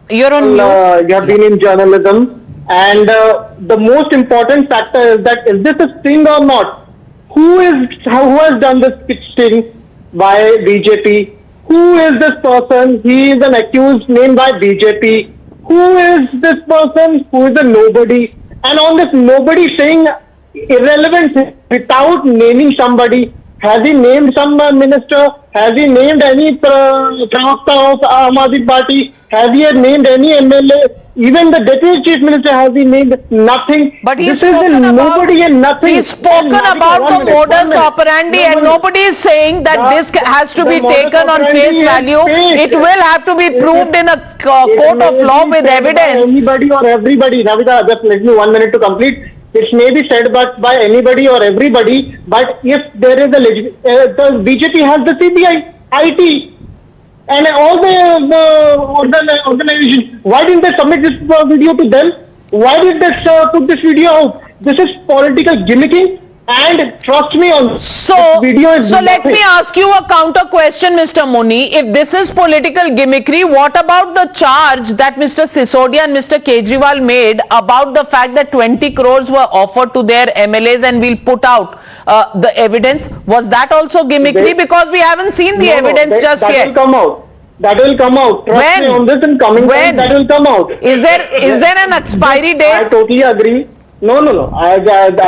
You're on mute. You have been in journalism, and the most important factor is that is this a sting or not? Who has done this sting by BJP? Who is this person? He is an accused named by BJP. Who is this person? Who is a nobody? And on this nobody saying irrelevant without naming somebody, has he named some minister? Has he named any Pravakta of Aam Aadmi Party? Has he named any MLA? Even the deputy chief minister, has he named? Nothing. But he's this is nobody and nothing. He's spoken about the modus operandi, and nobody is saying that this has to be taken on face value. It will have to be proved in a court of law with evidence. Anybody or everybody. Ravita, just let me 1 minute to complete. It may be said by anybody or everybody, but if there is the BJP has the CBI, IT, and all the organizations. Why didn't they submit this video to them? Why did they put this video out? This is political gimmicking, and trust me on this. So, this video is let me ask you a counter question, Mr. Muni. If this is political gimmickry, what about the charge that Mr. Sisodia and Mr. Kejriwal made about the fact that 20 crores were offered to their MLAs and we'll put out the evidence? Was that also gimmickry? Because we haven't seen the evidence just yet. That will come out. That will come out. Trust me on this, and coming time, that will come out. Is there an expiry date? I totally agree. No. I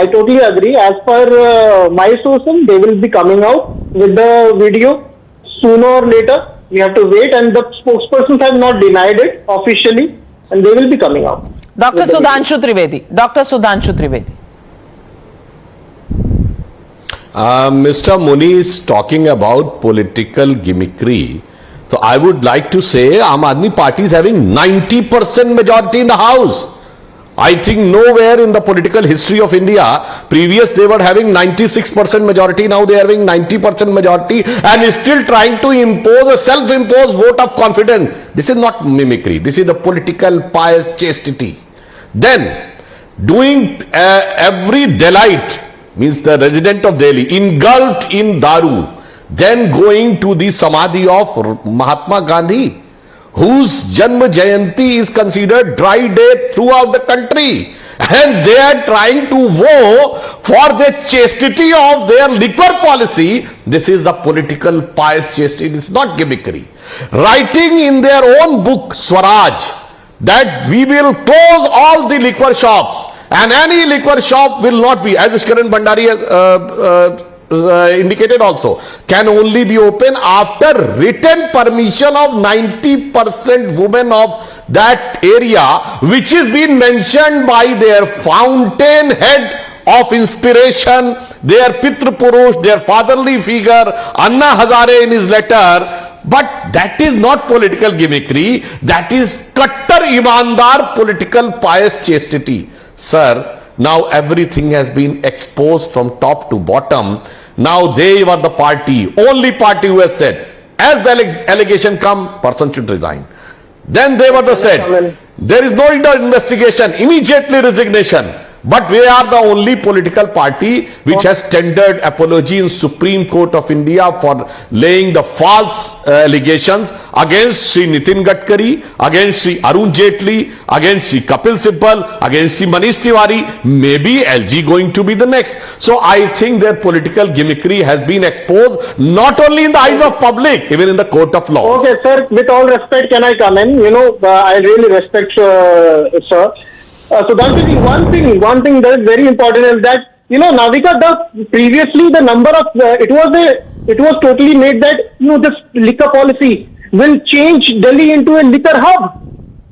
totally agree. As per my sourcing, they will be coming out with the video sooner or later. We have to wait, and the spokespersons have not denied it officially, and they will be coming out. Dr. Sudhanshu Trivedi. Dr. Sudhanshu Trivedi. Mr. Muni is talking about political gimmickry. So I would like to say Aam Aadmi Party is having 90% majority in the House. I think nowhere in the political history of India, previous they were having 96% majority, now they are having 90% majority and still trying to impose a self-imposed vote of confidence. This is not mimicry, this is the political pious chastity. Then, doing every Delite, means the resident of Delhi, engulfed in Daru, then going to the Samadhi of Mahatma Gandhi, whose Janma Jayanti is considered dry day throughout the country, and they are trying to vow for the chastity of their liquor policy. This is the political pious chastity, it is not gimmickry. Writing in their own book Swaraj that we will close all the liquor shops and any liquor shop will not be, as Kiran Bhandari indicated also, can only be open after written permission of 90% women of that area, which is being mentioned by their fountainhead of inspiration, their Pitra Purush, their fatherly figure, Anna Hazare in his letter, but that is not political gimmickry. That is kattar imandar political pious chastity. Sir, now everything has been exposed from top to bottom. Now they were the party, only party who has said, as the allegation come, person should resign. Then they were the said, there is no investigation, immediately resignation. But we are the only political party which has tendered apology in Supreme Court of India for laying the false allegations against Sri Nitin Gadkari, against Sri Arun Jaitley, against Sri Kapil Sibal, against Sri Manish Tiwari, maybe LG going to be the next. So I think their political gimmickry has been exposed not only in the eyes of public, even in the court of law. Okay, sir, with all respect, can I come in? I really respect, sir. So that's one thing that is very important is that, Navika, previously the number of, it was totally made that, this liquor policy will change Delhi into a liquor hub.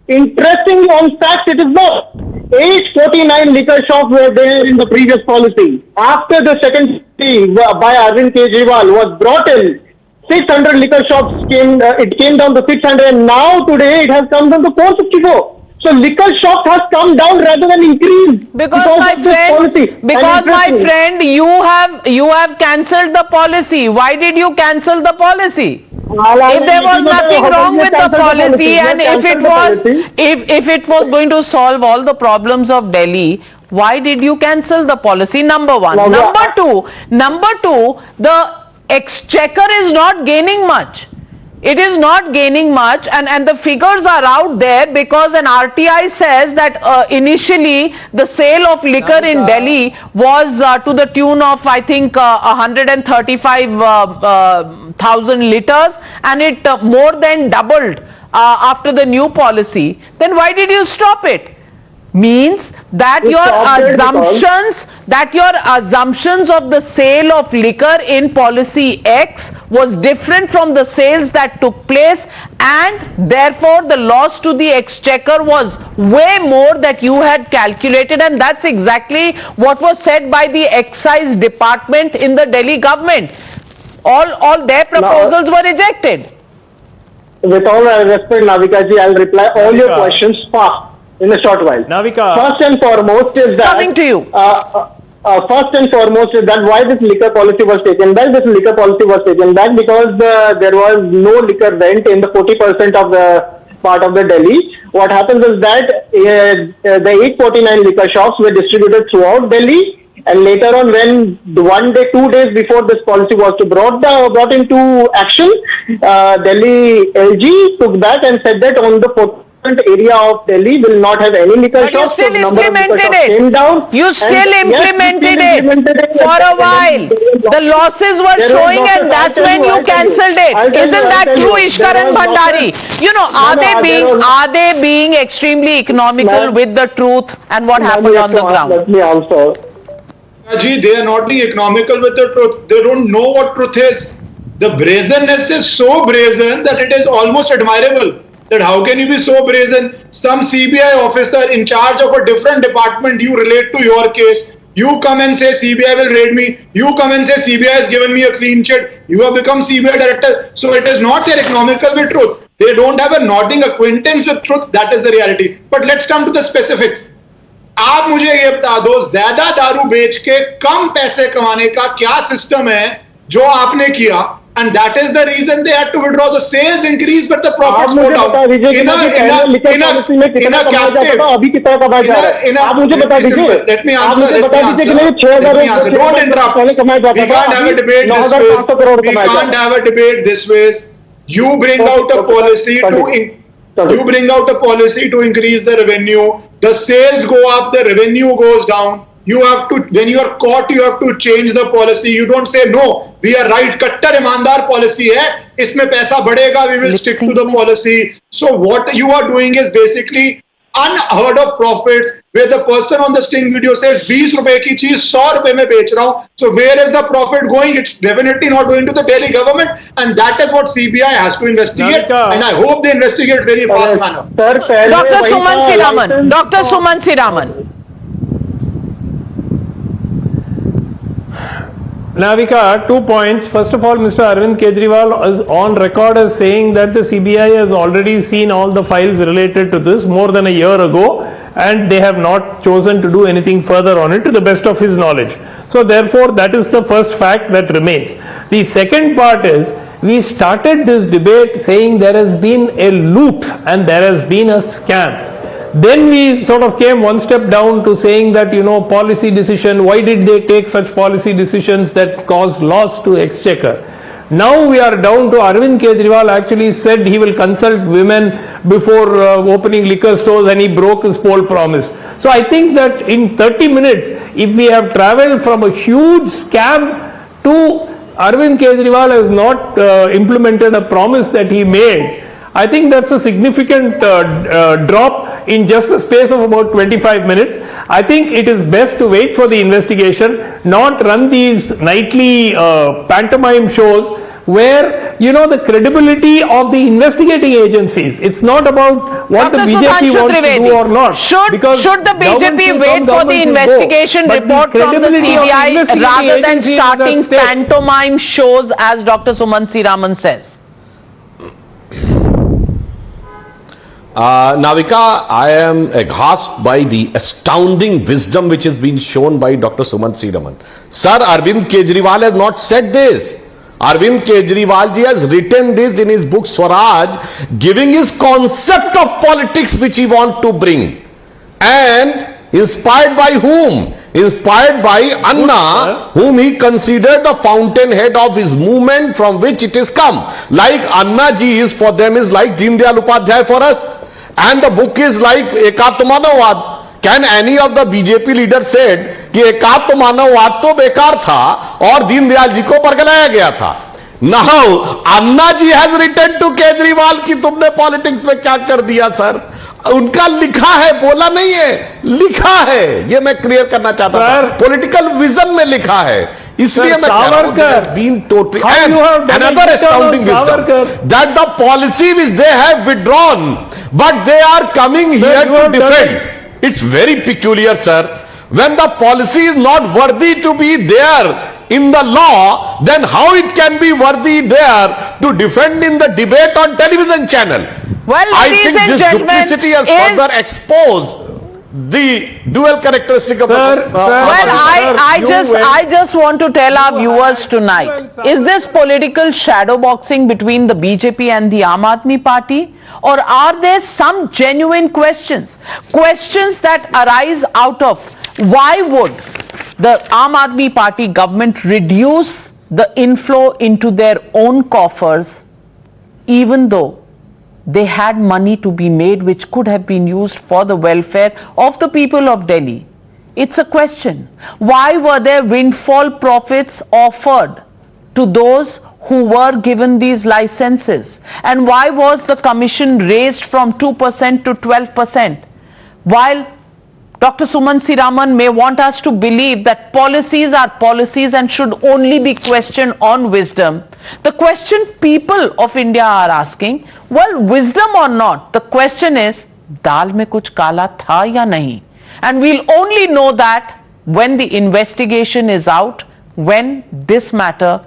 Interestingly, on facts, it is not. 849 liquor shops were there in the previous policy. After the second by Arvind Kejriwal was brought in, 600 liquor shops came down to 600, and now today it has come down to 454. So liquor shops has come down rather than increased because my friend, you have cancelled the policy. Why did you cancel the policy? If there was nothing wrong with the policy, and if it was going to solve all the problems of Delhi, why did you cancel the policy? Number one. Number two, the exchequer is not gaining much. It is not gaining much, and the figures are out there because an RTI says that initially the sale of liquor in Delhi was to the tune of, I think, 135,000 liters, and it more than doubled after the new policy. Then why did you stop it? Means that your assumptions of the sale of liquor in policy X was different from the sales that took place, and therefore the loss to the exchequer was way more that you had calculated, and that's exactly what was said by the excise department in the Delhi government. All their proposals were rejected. With all respect, Navika ji, I'll reply all your questions fast. In a short while. Navika. First and foremost is that. Coming to you. First and foremost is that why this liquor policy was taken back. This liquor policy was taken back because there was no liquor rent in the 40% of the part of the Delhi. What happens is that the 849 liquor shops were distributed throughout Delhi, and later on, when 2 days before this policy was brought into action, Delhi LG took back and said that on the 40% area of Delhi will not have any liquor shops. You still implemented it. You still implemented it for a while. The losses were showing, and that's when you cancelled it. Isn't that true, Ishkar and Bhandari? Are they being extremely economical with the truth and what happened on the ground? Let me answer. They are not being economical with the truth. They don't know what truth is. The brazenness is so brazen that it is almost admirable. That how can you be so brazen? Some CBI officer in charge of a different department, you relate to your case. You come and say CBI will raid me. You come and say CBI has given me a clean sheet. You have become CBI director. So it is not their economical with truth. They don't have a nodding acquaintance with truth. That is the reality. But let's come to the specifics. आप मुझे ये बता दो, ज्यादा दारू बेच के कम पैसे कमाने का क्या सिस्टम है जो आपने किया? And that is the reason they had to withdraw. The sales increase, but the profits go down. Let me answer. Don't interrupt. We can't have a debate this way. We can't have a debate this way. You bring out a policy to increase the revenue. The sales go up, the revenue goes down. You have to, when you are caught, you have to change the policy. You don't say, no, we are right, kattar imandar policy hai, isme paisa badhega, we will stick to the policy. So what you are doing is basically unheard of profits, where the person on the sting video says, 20 rupees ki cheez 100 rupees mein bech raha hu. So where is the profit going? It's definitely not going to the Delhi government, and that is what CBI has to investigate. And I hope they investigate very fast manner. Dr. Suman Siraman. Navika, 2 points. First of all, Mr. Arvind Kejriwal is on record as saying that the CBI has already seen all the files related to this more than a year ago, and they have not chosen to do anything further on it to the best of his knowledge. So therefore, that is the first fact that remains. The second part is, we started this debate saying there has been a loot and there has been a scam. Then we sort of came one step down to saying that, policy decision, why did they take such policy decisions that caused loss to exchequer? Now we are down to Arvind Kejriwal actually said he will consult women before opening liquor stores, and he broke his poll promise. So I think that in 30 minutes, if we have travelled from a huge scam to Arvind Kejriwal has not implemented a promise that he made, I think that's a significant drop in just the space of about 25 minutes. I think it is best to wait for the investigation, not run these nightly pantomime shows where, the credibility of the investigating agencies, it's not about what Dr. the BJP wants to do or not. Should the BJP wait for the investigation report from the CBI rather than starting pantomime shows, as Dr. Sumant C. Raman says? Navika, I am aghast by the astounding wisdom which has been shown by Dr. Sumant C. Raman. Sir, Arvind Kejriwal has not said this. Arvind Kejriwal ji has written this in his book Swaraj, giving his concept of politics which he wants to bring. And inspired by whom? Inspired by Anna, whom he considered the fountainhead of his movement from which it has come. Like Anna ji is for them is like Deen Dayal Upadhyay for us. And the book is like Ekatma Manavvad. Can any of the BJP leaders said कि Ekatma Manavvad तो बेकार था और दीन दयाल जी को परगलाया गया था? Now Anna ji has written to Kejriwal कि तुमने पॉलिटिक्स में क्या कर दिया सर? उनका लिखा है, बोला नहीं है, लिखा है. ये मैं क्लियर करना चाहता था. पॉलिटिकल विजन में लिखा है. इसलिए मैं कह रहा हूं, been totally and another astounding wisdom that the policy which they have withdrawn, but they are coming here to defend. It's very peculiar, sir. When the policy is not worthy to be there in the law, then how it can be worthy there to defend in the debate on television channel? Well, I think this duplicity has further exposed the dual characteristic of I just want to tell our viewers tonight, is this political shadow boxing between the BJP and the Aam Aadmi Party, or are there some genuine questions that arise out of why would the Aam Aadmi Party government reduce the inflow into their own coffers, even though they had money to be made which could have been used for the welfare of the people of Delhi? It's a question. Why were there windfall profits offered to those who were given these licenses? And why was the commission raised from 2% to 12%? While Dr. Sumant C. Raman may want us to believe that policies are policies and should only be questioned on wisdom, the question people of India are asking, well, wisdom or not, the question is, दाल में कुछ काला था या नहीं? And we'll only know that when the investigation is out, when this matter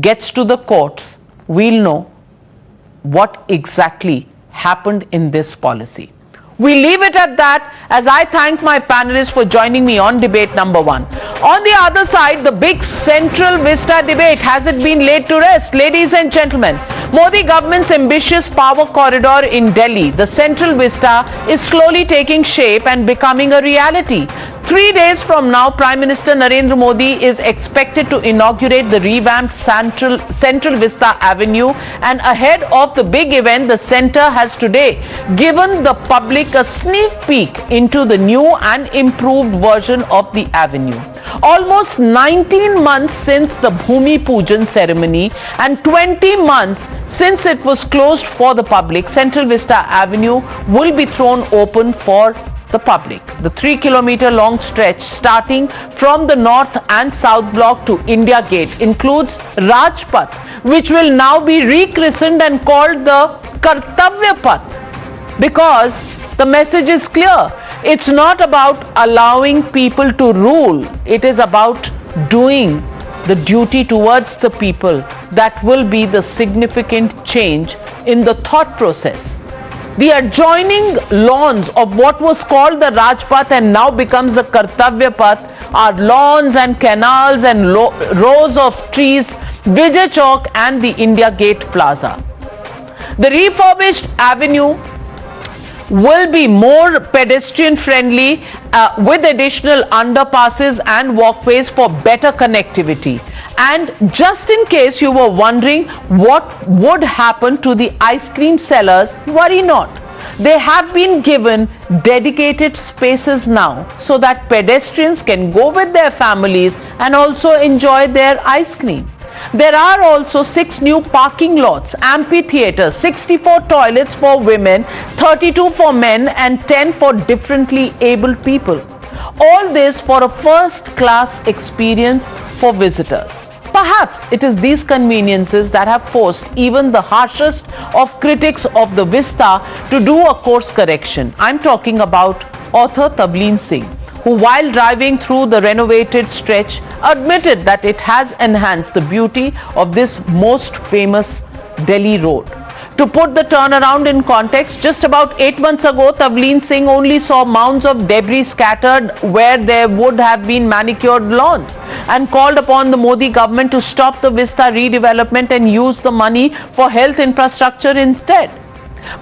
gets to the courts, we'll know what exactly happened in this policy. We leave it at that as I thank my panelists for joining me on debate number 1. On the other side, the big Central Vista debate, has it been laid to rest? Ladies and gentlemen, Modi government's ambitious power corridor in Delhi, the Central Vista, is slowly taking shape and becoming a reality. 3 days from now, Prime Minister Narendra Modi is expected to inaugurate the revamped Central Vista Avenue, and ahead of the big event, the centre has today given the public a sneak peek into the new and improved version of the avenue. Almost 19 months since the Bhumi Pujan ceremony and 20 months since it was closed for the public, Central Vista Avenue will be thrown open for the public. The 3-kilometer long stretch starting from the north and south block to India Gate includes Rajpath, which will now be rechristened and called the Kartavya Path, because the message is clear. It's not about allowing people to rule. It is about doing the duty towards the people that will be the significant change in the thought process. The adjoining lawns of what was called the Rajpath and now becomes the Kartavya Path are lawns and canals and rows of trees, Vijay Chowk and the India Gate Plaza. The refurbished avenue will be more pedestrian friendly with additional underpasses and walkways for better connectivity. And just in case you were wondering what would happen to the ice cream sellers, worry not. They have been given dedicated spaces now so that pedestrians can go with their families and also enjoy their ice cream. There are also 6 new parking lots, amphitheaters, 64 toilets for women, 32 for men and 10 for differently abled people. All this for a first-class experience for visitors. Perhaps it is these conveniences that have forced even the harshest of critics of the Vista to do a course correction. I'm talking about author Tableen Singh, who while driving through the renovated stretch admitted that it has enhanced the beauty of this most famous Delhi road. To put the turnaround in context, just about 8 months ago, Tableen Singh only saw mounds of debris scattered where there would have been manicured lawns and called upon the Modi government to stop the Vista redevelopment and use the money for health infrastructure instead.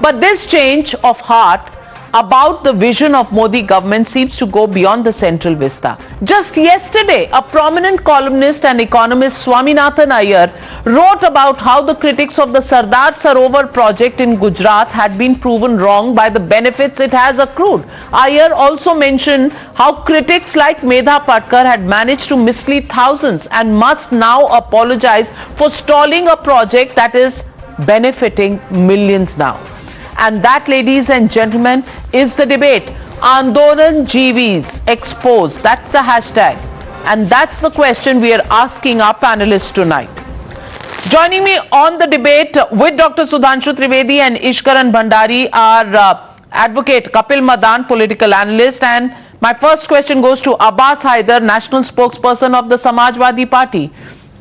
But this change of heart about the vision of Modi government seems to go beyond the central Vista. Just yesterday, a prominent columnist and economist, Swaminathan Iyer, wrote about how the critics of the Sardar Sarovar project in Gujarat had been proven wrong by the benefits it has accrued. Iyer also mentioned how critics like Medha Patkar had managed to mislead thousands and must now apologize for stalling a project that is benefiting millions now. And that, ladies and gentlemen, is the debate. Andolan Jeevis exposed. That's the hashtag. And that's the question we are asking our panelists tonight. Joining me on the debate with Dr. Sudhanshu Trivedi and Ishkaran Bhandari are advocate Kapil Madan, political analyst, and my first question goes to Abbas Haider, national spokesperson of the Samajwadi Party.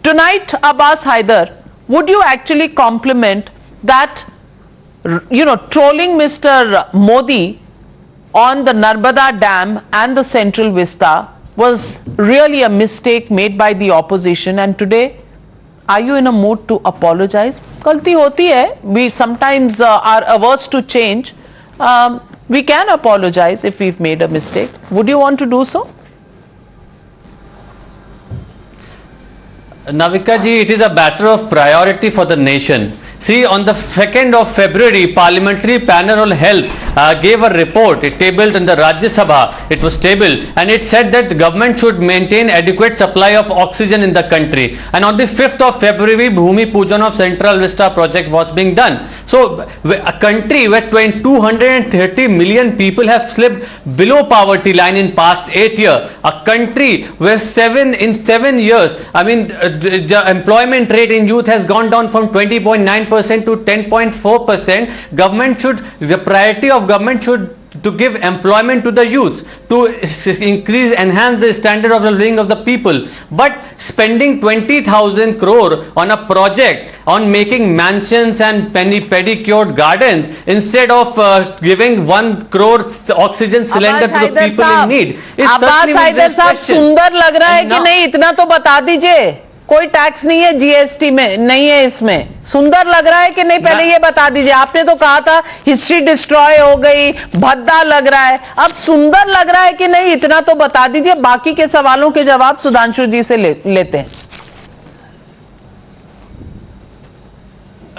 Tonight, Abbas Haider, would you actually compliment that trolling Mr. Modi on the Narmada Dam and the Central Vista was really a mistake made by the opposition, and today are you in a mood to apologize? Galti hoti hai. We sometimes are averse to change. We can apologize if we've made a mistake. Would you want to do so? Navika ji, it is a matter of priority for the nation. See, on the 2nd of February, Parliamentary Panel on Health gave a report. It tabled in the Rajya Sabha. It was tabled and it said that the government should maintain adequate supply of oxygen in the country. And on the 5th of February, Bhumi Pujan of Central Vista project was being done. So, a country where 230 million people have slipped below poverty line in past 8 years. A country where in 7 years, the employment rate in youth has gone down from 20.9% to 10.4%. Government should, the priority of government should to give employment to the youth, to enhance the standard of living of the people. But spending 20,000 crore on a project on making mansions and pedicured gardens instead of giving 1 crore oxygen cylinder to the people in need is certainly a question. सुंदर लग रहा है कि नहीं, इतना तो बता दीजिए. कोई टैक्स नहीं है जीएसटी में, नहीं है इसमें. सुंदर लग रहा है कि नहीं, पहले ये बता दीजिए. आपने तो कहा था हिस्ट्री डिस्ट्रॉय हो गई, भद्दा लग रहा है. अब सुंदर लग रहा है कि नहीं, इतना तो बता दीजिए. बाकी के सवालों के जवाब सुधांशु जी से लेते हैं.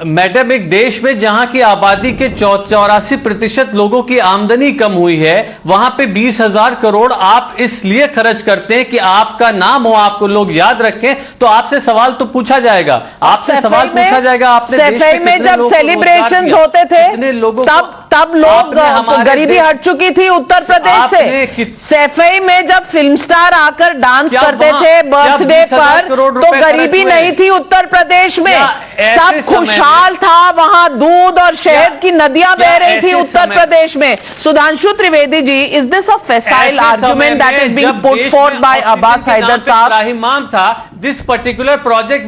मैडम, एक देश में जहां की आबादी के 84% लोगों की आमदनी कम हुई है, वहां पे 20,000 करोड़ आप इसलिए खर्च करते हैं कि आपका नाम हो, आपको लोग याद रखें. तो आपसे सवाल तो पूछा जाएगा, आपसे सवाल पूछा जाएगा. आपने सफाई में जब सेलिब्रेशंस होते थे, तब तब लोग गरीबी हट चुकी थी उत्तर प्रदेश से। सैफई में जब फिल्म स्टार आकर डांस करते थे बर्थडे पर तो गरीबी नहीं थी उत्तर प्रदेश में, सब खुशहाल था, वहां दूध और शहद की नदियां बह रही थी उत्तर प्रदेश में। Sudhanshu Trivedi ji, is this a facile argument that is being put forward by Abbas Haider sahab? इमाम था, this particular project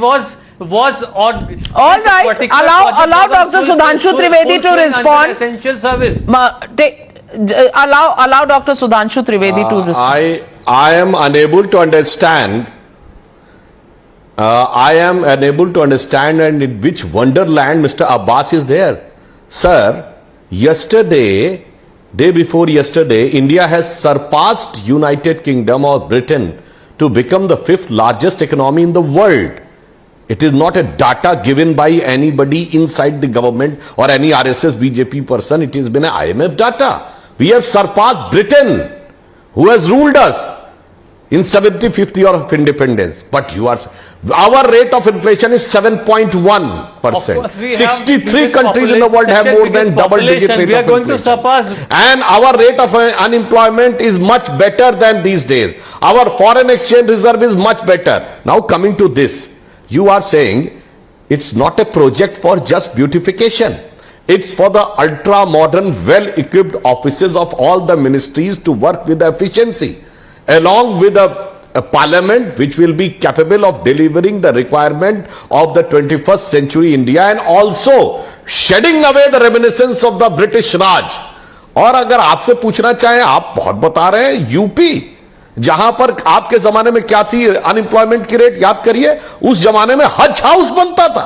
was on all right, allow Dr. Sudhanshu Trivedi to respond. Essential service. Allow Dr. Sudhanshu Trivedi to respond. I am unable to understand. I am unable to understand and in which wonderland Mr. Abbas is there. Sir, yesterday, day before yesterday, India has surpassed United Kingdom or Britain to become the 5th largest economy in the world. It is not a data given by anybody inside the government or any RSS BJP person. It has been an IMF data. We have surpassed Britain, who has ruled us in 75th year of independence. But our rate of inflation is 7.1%. 63 countries in the world have more than double-digit rate we are of going inflation. to surpass. And our rate of unemployment is much better than these days. Our foreign exchange reserve is much better. Now coming to this. You are saying it's not a project for just beautification. It's for the ultra-modern, well-equipped offices of all the ministries to work with efficiency, along with a parliament which will be capable of delivering the requirement of the 21st century India and also shedding away the reminiscence of the British Raj. और अगर आपसे पूछना चाहें, आप बहुत बता रहे हैं, यूपी जहां पर आपके जमाने में क्या थी अनएम्प्लॉयमेंट की रेट, याद करिए, उस जमाने में हज हाउस बनता था,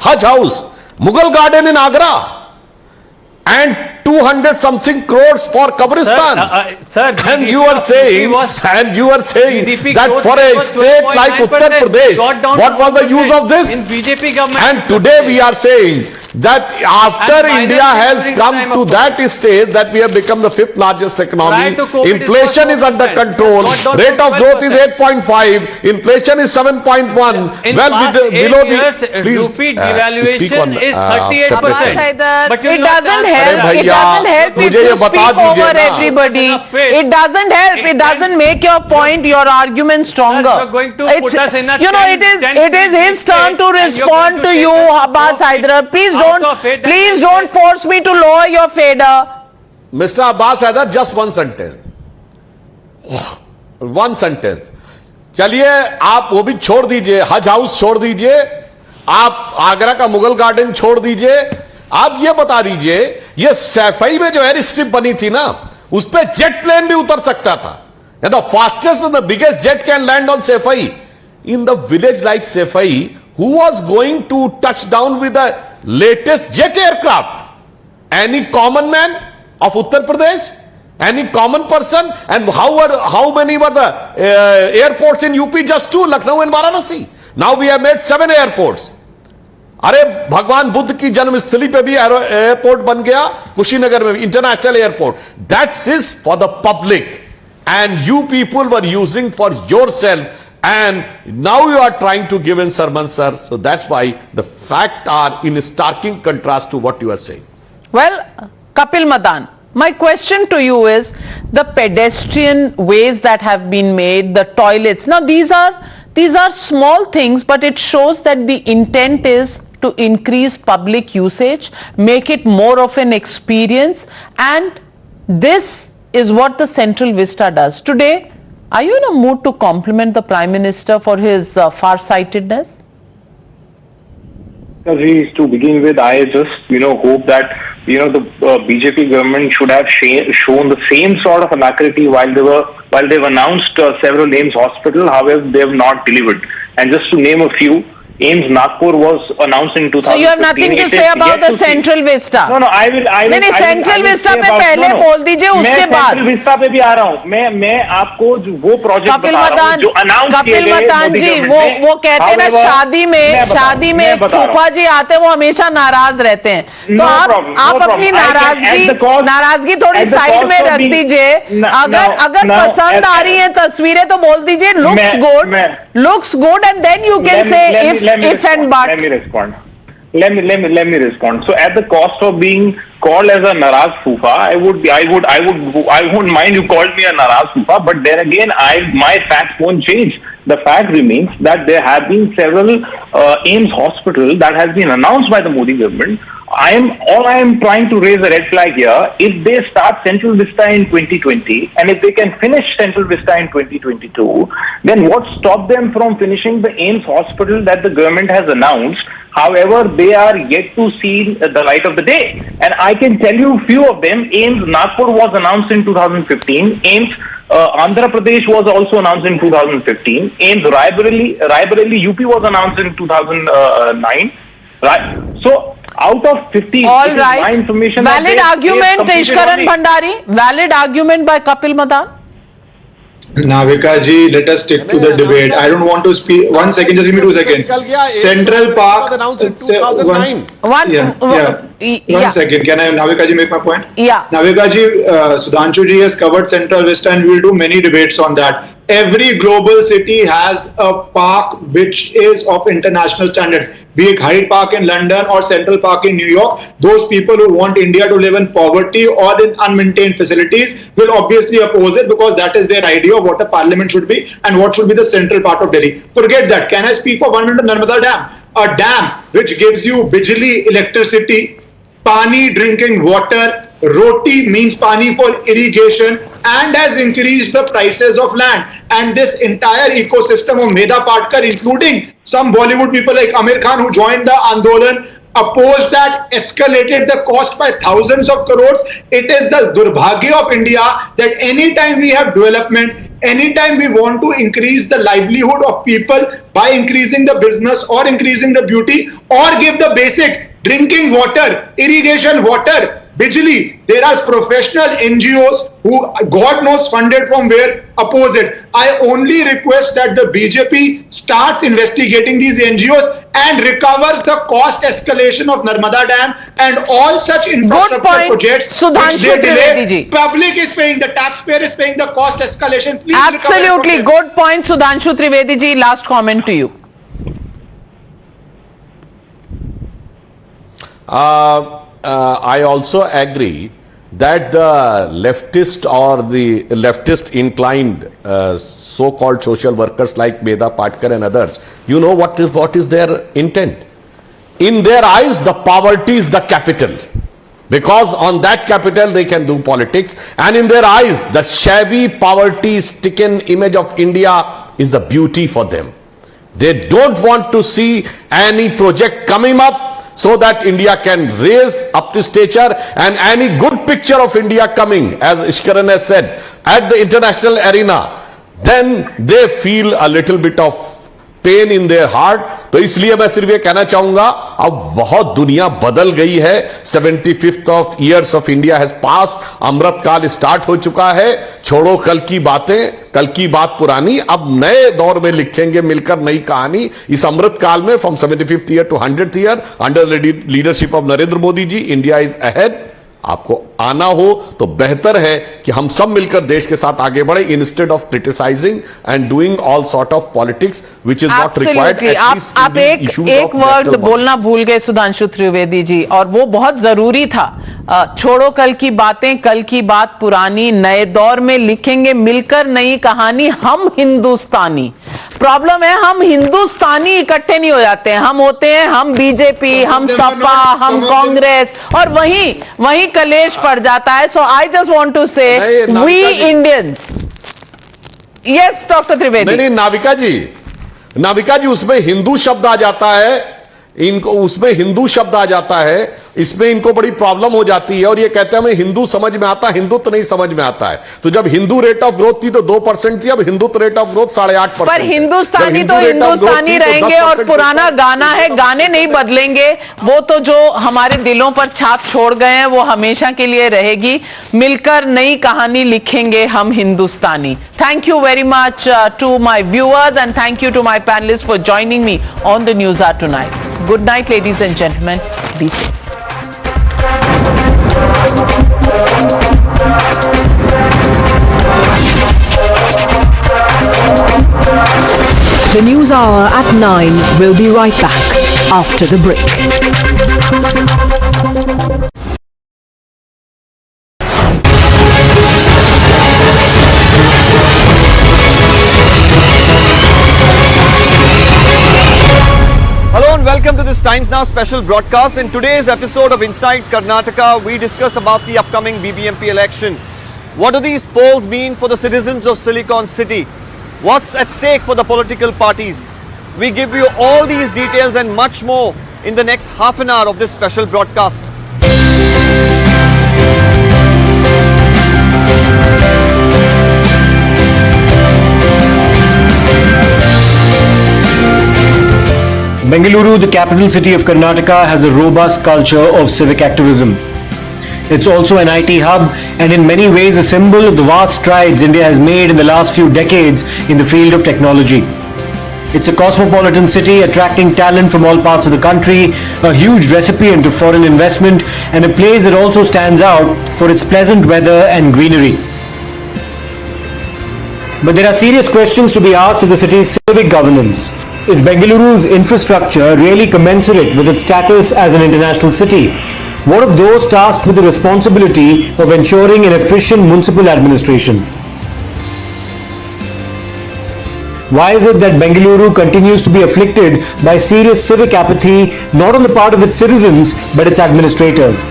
हज house, Mughal garden in Agra, and 200 something crores for Kabristan. Sir, and you are saying that for a state like Uttar Pradesh, what was the use of this? In BJP government. And today we are saying that after India has come to that stage that we have become the 5th largest economy, inflation is under control, rate of growth is 8.5, inflation is 7.1, well below the rupee devaluation is 38%. But it doesn't help. It doesn't help if you speak over everybody. It doesn't help. It doesn't make your point, your argument stronger. Sir, you are going to put us in a it is his turn to respond to you, Abbas Haider. Please don't force me to lower your fader. Mr. Abbas Haider, just one sentence. One sentence. चलिए आप वो भी छोड़ दीजिए, हज house छोड़ दीजिए, आप आगरा का मुगल गार्डन छोड़ दीजिए, आप ये बता दीजिए, ये सैफई में जो एयर स्ट्रिप बनी थी ना, उस पे जेट प्लेन भी उतर सकता था. The fastest and the biggest jet can land on Sefai. In the village like Sefai, who was going to touch down with the latest jet aircraft? Any common man of Uttar Pradesh? Any common person? And how many were the airports in UP? Just 2, Lucknow and Varanasi. Now we have made 7 airports. अरे भगवान बुद्ध की जन्मस्थली पे भी airport बन गया, कुशीनगर में international airport. That is for the public, and you people were using for yourself, and now you are trying to give in sermon, sir. So that's why the facts are in starking contrast to what you are saying. Well, Kapil Madan, my question to you is the pedestrian ways that have been made, the toilets. Now these are small things, but it shows that the intent is to increase public usage, make it more of an experience, and this is what the Central Vista does. Today, are you in a mood to compliment the Prime Minister for his far-sightedness? To begin with, I just hope that the BJP government should have shown the same sort of alacrity while they've announced several names hospital. However, they have not delivered. And just to name a few, AIIMS Nagpur was announced in 2015. So you have nothing to say about the Central Vista? No, I will. नहीं Central Vista पे पहले बोल दीजिए, उसके बाद. Central Vista पे भी आ रहा हूँ. मैं आपको वो प्रोजेक्ट बता रहा हूँ जो अनाउंस किए गए. कपिल मतान जी, वो कहते हैं ना, शादी में फूफा जी आते हैं, वो हमेशा नाराज रहते हैं. तो आप अपनी नाराजगी थोड़ी साइड में रख दीजिए. अगर पसंद आ रही है तस्वीरें तो बोल दीजिए looks good, and then you can say if and but. Let me respond. So at the cost of being called as a naraz fufa. I wouldn't mind you called me a naraz fufa, but then again, my facts won't change. The fact remains that there have been several AIIMS hospitals that has been announced by the Modi government. I am trying to raise a red flag here. If they start Central Vista in 2020, and if they can finish Central Vista in 2022, then what stopped them from finishing the AIIMS hospital that the government has announced? However, they are yet to see the light of the day. And I can tell you a few of them. AIIMS Nagpur was announced in 2015. AIIMS Andhra Pradesh was also announced in 2015. AIIMS Raebareli UP was announced in 2009. Right. So out of 50, all right. My information. Valid argument, Ishkaran Bhandari. Valid argument by Kapil Madan. Navika ji, let us stick to the debate. I don't want to speak. 1 second, just give me 2 seconds. Central Park. announced in 2009. One second. Can I, Navika ji, make my point? Yeah. Navika ji, Sudhanshu ji has covered Central Vista, and we'll do many debates on that. Every global city has a park which is of international standards. Be it Hyde Park in London or Central Park in New York, those people who want India to live in poverty or in unmaintained facilities will obviously oppose it, because that is their idea of what a parliament should be and what should be the central part of Delhi. Forget that. Can I speak for 1 minute on Narmada Dam? A dam which gives you bijli, electricity, pani, drinking water, roti means pani for irrigation, and has increased the prices of land. And this entire ecosystem of Medha Patkar, including some Bollywood people like Amir Khan who joined the Andolan, opposed that, escalated the cost by thousands of crores. It is the durbhagya of India that anytime we have development, anytime we want to increase the livelihood of people by increasing the business or increasing the beauty or give the basic drinking water, irrigation water, bijli, there are professional NGOs who God knows funded from where oppose it. I only request that the BJP starts investigating these NGOs and recovers the cost escalation of Narmada Dam and all such infrastructure projects which they delay. Public is paying, the taxpayer is paying the cost escalation. Please absolutely good point, Sudhanshu Trivedi ji. Last comment to you. I also agree that the leftist or the leftist inclined so-called social workers like Medha Patkar and others, you know what is their intent? In their eyes, the poverty is the capital, because on that capital they can do politics, and in their eyes, the shabby, poverty-stricken image of India is the beauty for them. They don't want to see any project coming up so that India can raise up to stature, and any good picture of India coming, as Ishkaran has said, at the international arena, then they feel a little bit of pain in their heart. तो इसलिए मैं सिर्फ ये कहना चाहूंगा, अब बहुत दुनिया बदल गई है. 75th of years of India has passed. Amrit Kaal start हो चुका है. छोड़ो कल की बातें, कल की बात पुरानी. अब नए दौर में लिखेंगे मिलकर नई कहानी. इस अमृत काल में from 75th year to 100th year under leadership of Narendra Modi ji, India is ahead. आपको आना हो तो बेहतर है कि हम सब मिलकर देश के साथ आगे बढ़े, instead of criticising and doing all sort of politics which is not required. आप एक वर्ड बोलना भूल गए सुधांशु त्रिवेदी जी, और वो बहुत जरूरी था. छोड़ो कल की बातें, कल की बात पुरानी, नए दौर में लिखेंगे मिलकर नई कहानी, हम हिंदुस्तानी. प्रॉब्लम है हम हिंदुस्तानी इकट्ठे नहीं हो जाते हैं. हम होते हैं हम बीजेपी, हम सपा, हम कांग्रेस, और वहीं कलेश पड़ जाता है. So I just want to say we Indians. Yes doctor Trivedi. नहीं नाविका जी उसमें हिंदू शब्द आ जाता है, इनको उसमें हिंदू शब्द आ जाता है, इसमें इनको बड़ी प्रॉब्लम हो जाती है, और ये कहते हैं हमें हिंदू समझ में आता है, हिंदुत्व नहीं समझ में आता है. तो जब हिंदू रेट ऑफ ग्रोथ थी तो 2% थी, अब हिंदुत्व रेट ऑफ ग्रोथ 8.5%. पर हिंदुस्तानी तो हिंदुस्तानी रहेंगे, और पुराना गाना है, गाने नहीं बदलेंगे. वो तो जो हमारे दिलों पर छाप छोड़ गए हैं वो हमेशा के लिए रहेगी. मिलकर नई कहानी लिखेंगे हम Hindustani. Thank you very much to my viewers, and thank you to my panelist for joining me on the news hour tonight. Good night, ladies and gentlemen. Be safe. The News Hour at 9 will be right back after the break. Times Now special broadcast. In today's episode of Inside Karnataka, we discuss about the upcoming BBMP election. What do these polls mean for the citizens of Silicon City? What's at stake for the political parties? We give you all these details and much more in the next half an hour of this special broadcast. Bengaluru, the capital city of Karnataka, has a robust culture of civic activism. It's also an IT hub and in many ways a symbol of the vast strides India has made in the last few decades in the field of technology. It's a cosmopolitan city attracting talent from all parts of the country, a huge recipient of foreign investment, and a place that also stands out for its pleasant weather and greenery. But there are serious questions to be asked of the city's civic governance. Is Bengaluru's infrastructure really commensurate with its status as an international city? What of those tasked with the responsibility of ensuring an efficient municipal administration? Why is it that Bengaluru continues to be afflicted by serious civic apathy, not on the part of its citizens, but its administrators?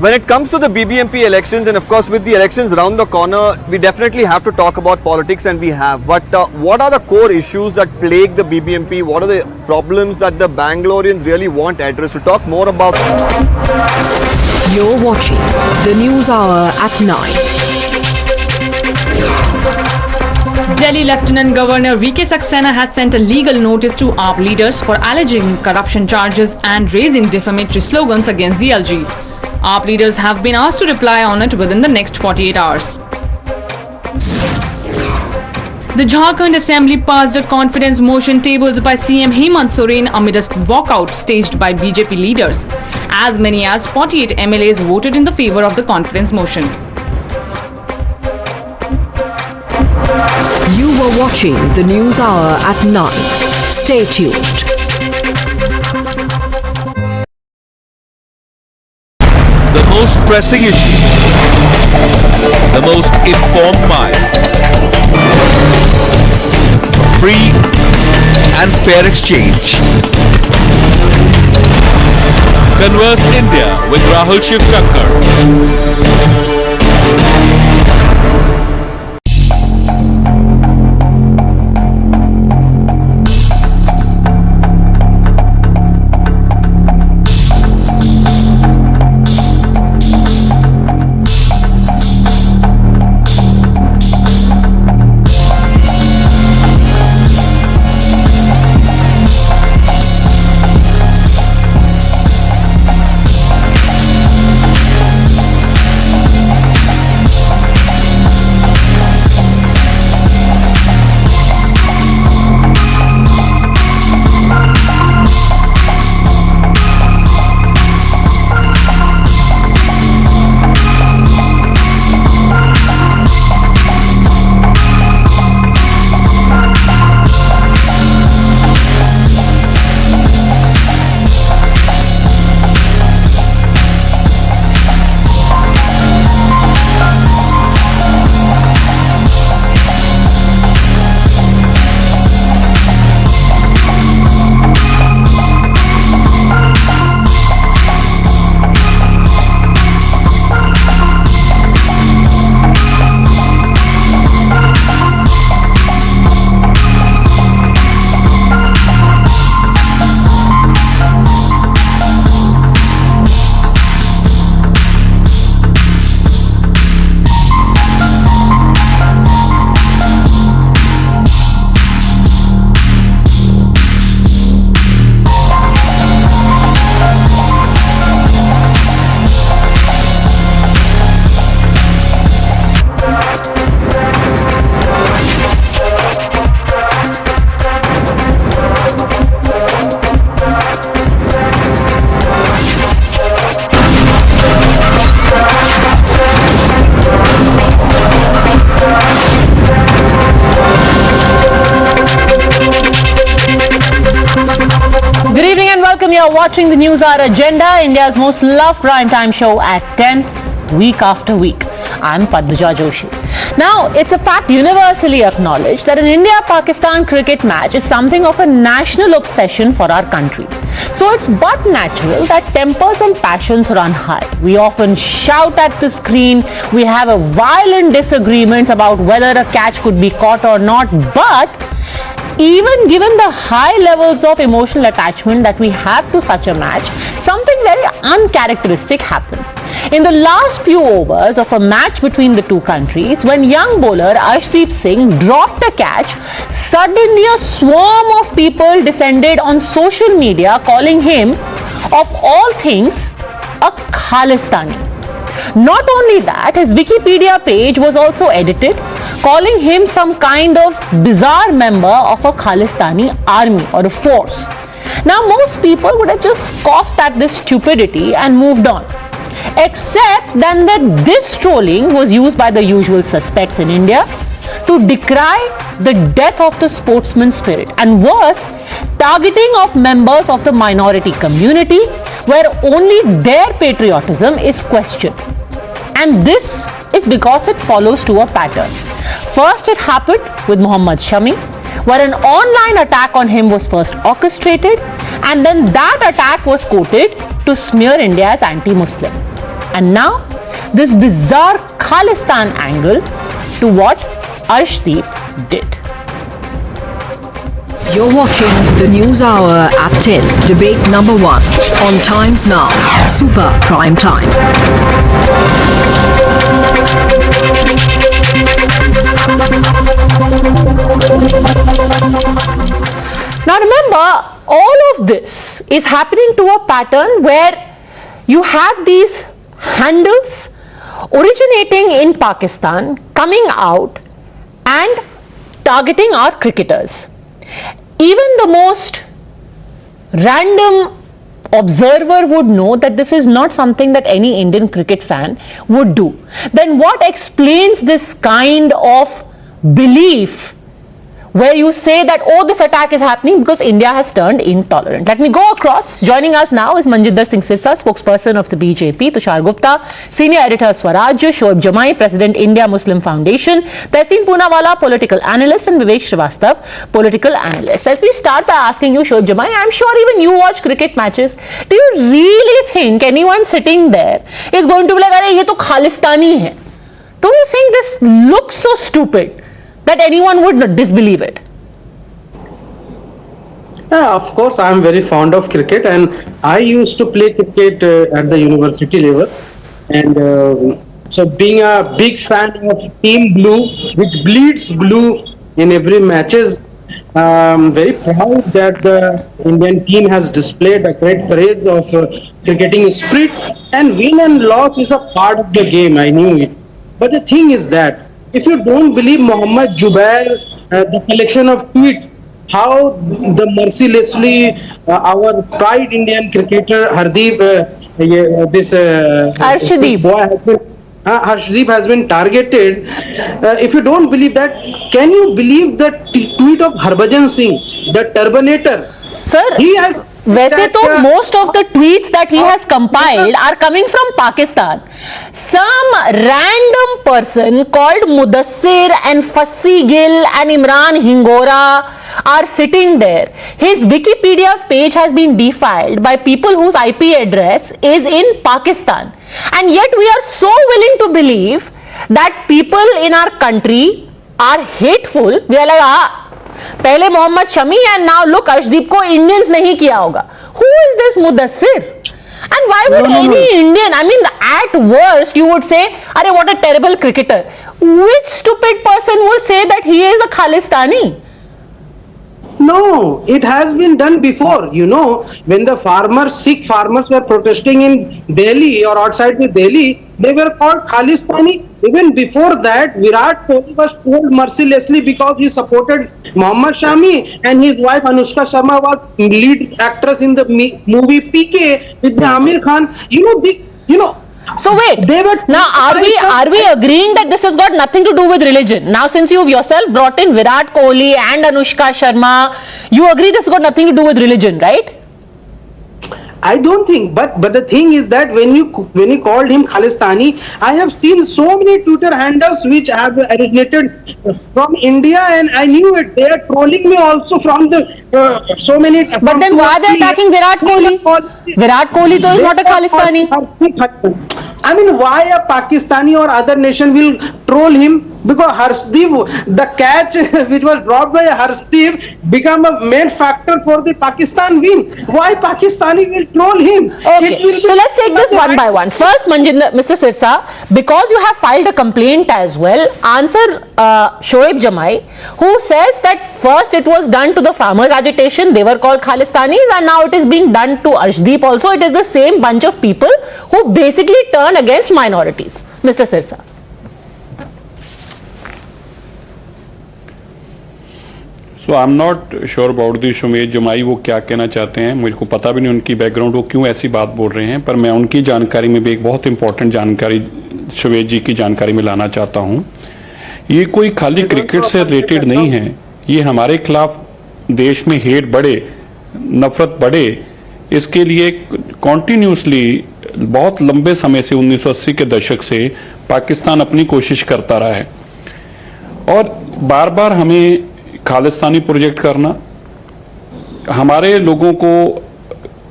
When it comes to the BBMP elections, and of course with the elections around the corner, we definitely have to talk about politics, and we have. But what are the core issues that plague the BBMP? What are the problems that the Bangaloreans really want addressed? To talk more about... You're watching the News Hour at 9. Delhi Lieutenant Governor VK Saxena has sent a legal notice to AAP leaders for alleging corruption charges and raising defamatory slogans against the LG. AAP leaders have been asked to reply on it within the next 48 hours. The Jharkhand Assembly passed a confidence motion tabled by CM Hemant Soren amid a walkout staged by BJP leaders. As many as 48 MLAs voted in the favor of the confidence motion. You were watching the News Hour at 9. Stay tuned. The most pressing issues, the most informed minds, free and fair exchange. Converse India with Rahul Shivshankar. You're watching the News Hour Agenda, India's most loved primetime show at 10, week after week. I'm Padmaja Joshi. Now, it's a fact universally acknowledged that an India-Pakistan cricket match is something of a national obsession for our country. So it's but natural that tempers and passions run high. We often shout at the screen, we have a violent disagreements about whether a catch could be caught or not, but even given the high levels of emotional attachment that we have to such a match, something very uncharacteristic happened. In the last few overs of a match between the two countries, when young bowler Arshdeep Singh dropped a catch, suddenly a swarm of people descended on social media calling him, of all things, a Khalistani. Not only that, his Wikipedia page was also edited, calling him some kind of bizarre member of a Khalistani army or a force. Now, most people would have just scoffed at this stupidity and moved on. Except then that this trolling was used by the usual suspects in India to decry the death of the sportsman spirit, and worse, targeting of members of the minority community where only their patriotism is questioned. And this is because it follows to a pattern. First, it happened with Muhammad Shami, where an online attack on him was first orchestrated, and then that attack was quoted to smear India as anti-Muslim. And now, this bizarre Khalistan angle to what Arshdeep did. You're watching the News Hour at 10, debate number 1 on Times Now, Super Prime Time. Now remember, all of this is happening to a pattern where you have these handles originating in Pakistan coming out and targeting our cricketers. Even the most random observer would know that this is not something that any Indian cricket fan would do. Then what explains this kind of belief where you say that, oh, this attack is happening because India has turned intolerant? Let me go across. Joining us now is Manjinder Singh Sirsa, spokesperson of the BJP, Tushar Gupta, senior editor Swaraj, Shoaib Jamai, president India Muslim Foundation, Tehseen Poonawala, political analyst, and Vivek Srivastav, political analyst. Let me start by asking you, Shoaib Jamai, I'm sure even you watch cricket matches. Do you really think anyone sitting there is going to be like, "Arey, ye to Khalistani hai"? Don't you think this looks so stupid that anyone would disbelieve it? Yeah, of course, I am very fond of cricket, and I used to play cricket at the university level. And so being a big fan of Team Blue, which bleeds blue in every matches, I'm very proud that the Indian team has displayed a great parade of cricketing spirit, and win and loss is a part of the game. I knew it. But the thing is that if you don't believe Muhammad Zubair, the collection of tweets, how the mercilessly our pride Indian cricketer Arshdeep, Arshdeep has been targeted. If you don't believe that, can you believe the tweet of Harbhajan Singh, the Turbanator? Sir, he has वैसे तो most of the tweets that he has compiled are coming from Pakistan. Some random person called Mudassir and Fassi Gill and Imran Hingora are sitting there. His Wikipedia page has been defiled by people whose IP address is in Pakistan. And yet we are so willing to believe that people in our country are hateful. We are like, पहले Mohammed Shami and now look, Arshdeep को Indians नहीं किया होगा. Who is this Mudassir? And why would any Indian, I mean, at worst you would say, अरे what a terrible cricketer. Which stupid person will say that he is a Khalistani? No, it has been done before. You know, when the farmers, Sikh farmers were protesting in Delhi or outside the Delhi, they were called Khalistani. Even before that, Virat Kohli was told mercilessly because he supported Muhammad Shami, and his wife Anushka Sharma was lead actress in the movie PK with the Amir Khan. So wait, now are we agreeing that this has got nothing to do with religion? Now since you've yourself brought in Virat Kohli and Anushka Sharma, you agree this has got nothing to do with religion, right? I don't think, but the thing is that when you called him Khalistani, I have seen so many Twitter handles which have originated from India, and I knew it. They are trolling me also from the so many. But then why they are attacking Virat Kohli? Virat Kohli though is not a Khalistani. I mean, why a Pakistani or other nation will troll him? Because Arshdeep, the catch which was dropped by Arshdeep, become a main factor for the Pakistan win. Why Pakistani will troll him? Okay, so let's take this one by one. First, Mr. Sirsa, because you have filed a complaint as well, answer Shoaib Jamai, who says that first it was done to the farmers' agitation, they were called Khalistanis, and now it is being done to Arshdeep also. It is the same bunch of people who basically turn against minorities. Mr. Sirsa. So I am not sure about the शुमेश जमाई वो क्या कहना चाहते हैं, मुझको पता भी नहीं उनकी बैकग्राउंड, वो क्यों ऐसी बात बोल रहे हैं, पर मैं उनकी जानकारी में भी एक बहुत इंपॉर्टेंट जानकारी शुमेश जी की जानकारी में लाना चाहता हूं। ये कोई खाली क्रिकेट से रिलेटेड नहीं है, ये हमारे खिलाफ देश में हेट बढ़े, नफरत बढ़े, इसके लिए कॉन्टीन्यूसली बहुत लंबे समय से 1980 के दशक से पाकिस्तान अपनी कोशिश करता रहा है और बार बार हमें खालिस्तानी प्रोजेक्ट करना, हमारे लोगों को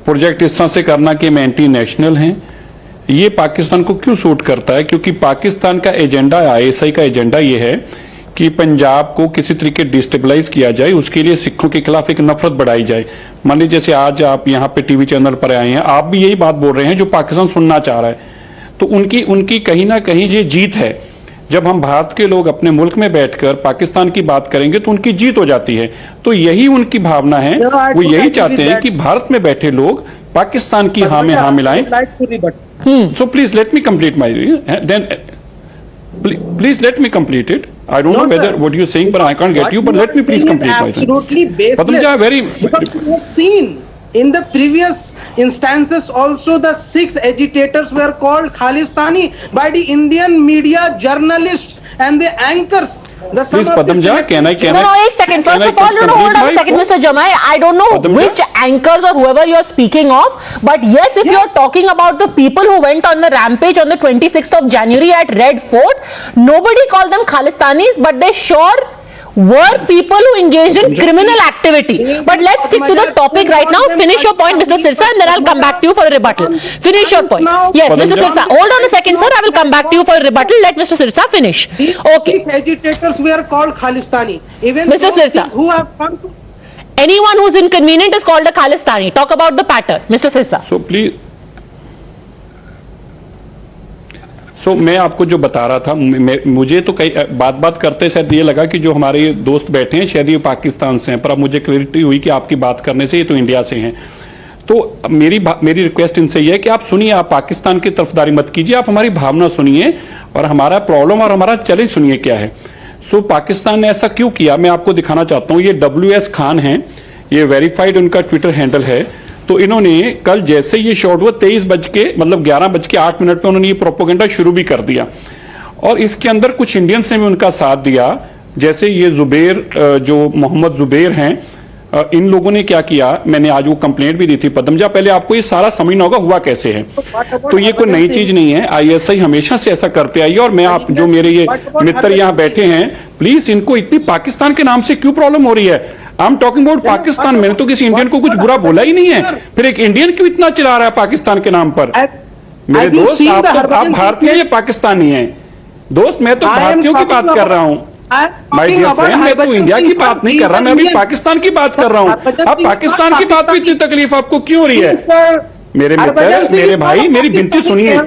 प्रोजेक्ट इस तरह से करना कि हम एंटी नेशनल हैं, ये पाकिस्तान को क्यों सूट करता है? क्योंकि पाकिस्तान का एजेंडा, आईएसआई का एजेंडा ये है कि पंजाब को किसी तरीके डिस्टेबलाइज किया जाए, उसके लिए सिखों के खिलाफ एक नफरत बढ़ाई जाए। मान लीजिए जैसे आज आप यहाँ पे टीवी चैनल पर आए हैं, आप भी यही बात बोल रहे हैं जो पाकिस्तान सुनना चाह रहा है, तो उनकी कहीं ना कहीं ये जीत है। जब हम भारत के लोग अपने मुल्क में बैठकर पाकिस्तान की बात करेंगे तो उनकी जीत हो जाती है, तो यही उनकी भावना है, वो यही चाहते हैं कि भारत में बैठे लोग पाकिस्तान की हाँ में हाँ मिलाएं। So please let me complete my then please let me complete it. I don't know whether what you're saying, but I can't get you, but let me please complete my thing. Absolutely baseless. Very because we have seen in the previous instances also the 6 agitators were called Khalistani by the Indian media journalists and the anchors. Please, Padamja, can I? No, एक second. First of all, hold on a second, Mr. Jamai. I don't know which anchors or whoever you are speaking of, but yes, if you are talking about the people who went on the rampage on the 26th of January at Red Fort, nobody called them Khalistanis, but they sure were people who engaged in criminal activity. But let's stick to the topic right now. Finish your point, Mr. Sirsa, and then I'll come back to you for a rebuttal. Finish your point. Yes, Mr. Sirsa. Hold on a second, sir. I will come back to you for a rebuttal. Let Mr. Sirsa finish. Okay. These agitators were called Khalistani. Even Mr. Sirsa, who have come to anyone who is inconvenient is called a Khalistani. Talk about the pattern, Mr. Sirsa. So please. मैं आपको जो बता रहा था, मुझे तो कई बात करते शायद ये लगा कि जो हमारे दोस्त बैठे हैं शायद ये पाकिस्तान से हैं, पर अब मुझे क्लैरिटी हुई कि आपकी बात करने से ये तो इंडिया से हैं। तो मेरी रिक्वेस्ट इनसे ये है कि आप सुनिए, आप पाकिस्तान की तरफदारी मत कीजिए, आप हमारी भावना सुनिए और हमारा प्रॉब्लम और हमारा चैलेंज सुनिए क्या है। पाकिस्तान ने ऐसा क्यों किया, मैं आपको दिखाना चाहता हूँ। ये WS खान है, ये वेरीफाइड उनका ट्विटर हैंडल है। तो इन्होंने कल जैसे ये शॉट हुआ 11:08 पे उन्होंने ये प्रोपोगेंडा शुरू भी कर दिया और इसके अंदर कुछ इंडियंस ने भी उनका साथ दिया, जैसे ये जुबैर, जो मोहम्मद जुबैर हैं, इन लोगों ने क्या किया, मैंने आज वो कंप्लेंट भी दी थी। पदमजा, पहले आपको ये सारा समझना होगा हुआ कैसे है, तो ये कोई नई चीज नहीं है, ISI हमेशा से ऐसा करते आई है। और मैं आप जो मेरे ये मित्र यहाँ बैठे हैं, प्लीज इनको इतनी पाकिस्तान के नाम से क्यों प्रॉब्लम हो रही है? I am talking about Pakistan. मैंने तो किसी इंडियन को कुछ बुरा बोला ही नहीं है, फिर एक इंडियन क्यों इतना चिल्ला रहा है पाकिस्तान के नाम पर? मेरे दोस्त, आप भारतीय या पाकिस्तानी हैं? दोस्त, मैं तो भारतीयों की बात कर रहा हूँ, माय डियर फ्रेंड, मैं तो इंडिया की बात नहीं कर रहा, मैं अभी पाकिस्तान की बात कर रहा हूँ। अब पाकिस्तान की बात में इतनी तकलीफ आपको क्यों हो रही है? मेरे मित्र, मेरे भाई, मेरी विनती सुनिए,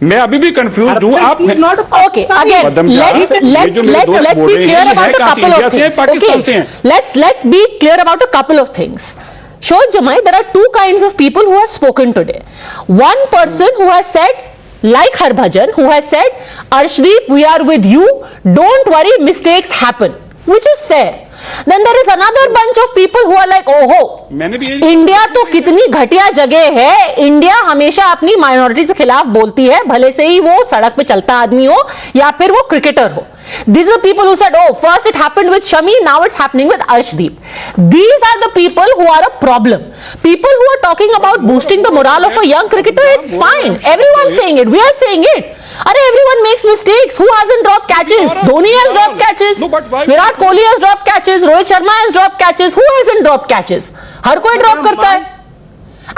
मैं अभी भी कंफ्यूज हूँ। आप okay, again, let's be clear about a couple of things. Okay, let's be clear about a couple of things. Shoaib Jamai, there are two kinds of people who have spoken today. One person who has said, like Harbhajan, who has said, Arshdeep, we are with you, don't worry, mistakes happen. which is fair. Then there is another bunch of people who are like, oh, India तो कितनी घटिया जगह है, India हमेशा अपनी minority के खिलाफ बोलती है, भले से ही वो सड़क पे चलता आदमी हो या फिर वो क्रिकेटर हो. These are the people who said, oh, first it happened with Shami, now it's happening with Arshdeep. These are the people who are a problem. People who are talking about boosting the morale of a young cricketer, it's fine. Everyone's saying it. We are saying it. Everyone makes mistakes. Who hasn't dropped catches? Dhoni has dropped catches. Virat Kohli has dropped catches. Rohit Sharma has dropped catches. Who hasn't dropped catches? हर कोई drop करता है.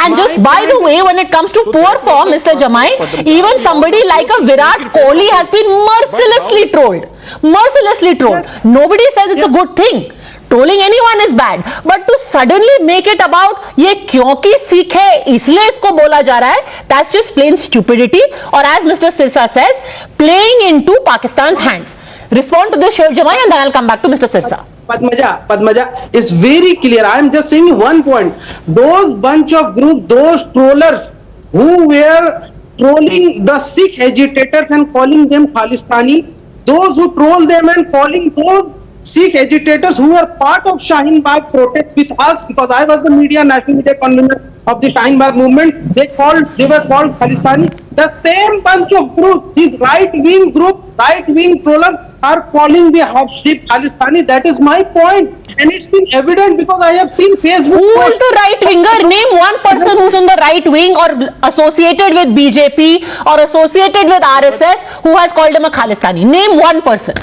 And just by the way, when it comes to poor form, Mr. Jamai, even somebody like a Virat Kohli has been mercilessly trolled. Mercilessly trolled. Nobody says it's a good thing. Trolling anyone is bad, but to suddenly make it about ये क्योंकि सिख है इसलिए इसको बोला जा रहा है, that's just plain stupidity. Or as Mr. Sirsa says, playing into Pakistan's hands. Respond to this, Shiv Jamai, and then I'll come back to Mr. Sirsa. Padmaja, it's very clear. I am just saying one point. Those bunch of group, those trollers who were trolling the Sikh agitators and calling them Khalistani, those who troll them and calling those Sikh agitators who were part of Shaheen Bagh protest with us, because I was the national media convener of the Shaheen Bagh movement, they were called Khalistani. The same bunch of groups, this right-wing group, right-wing trollers are calling the Arshdeep Khalistani. That is my point. And it's been evident because I have seen Facebook. Who is the right-winger? Name one person who's in the right wing or associated with BJP or associated with RSS who has called him a Khalistani. Name one person.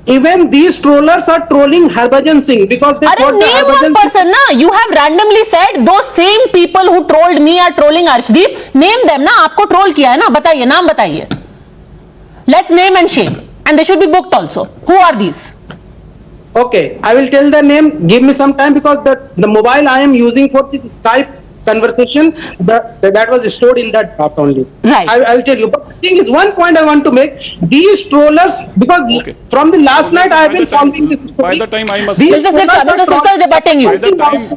Even these trollers are trolling Harbhajan Singh because they thought name one person, na. You have randomly said those same people who trolled me are trolling Arshdeep. Name them, na. आपको troll किया है ना. बताइए, नाम बताइए. Let's name and shame, and they should be booked also. Who are these? Okay, I will tell the name. Give me some time because the mobile I am using for the Skype conversation that was stored in that draft only. Right. I'll tell you. But the thing is, one point I want to make: these trollers, because from the last night I have been following this story. By the time I must. Mr. Sirsa is debating you.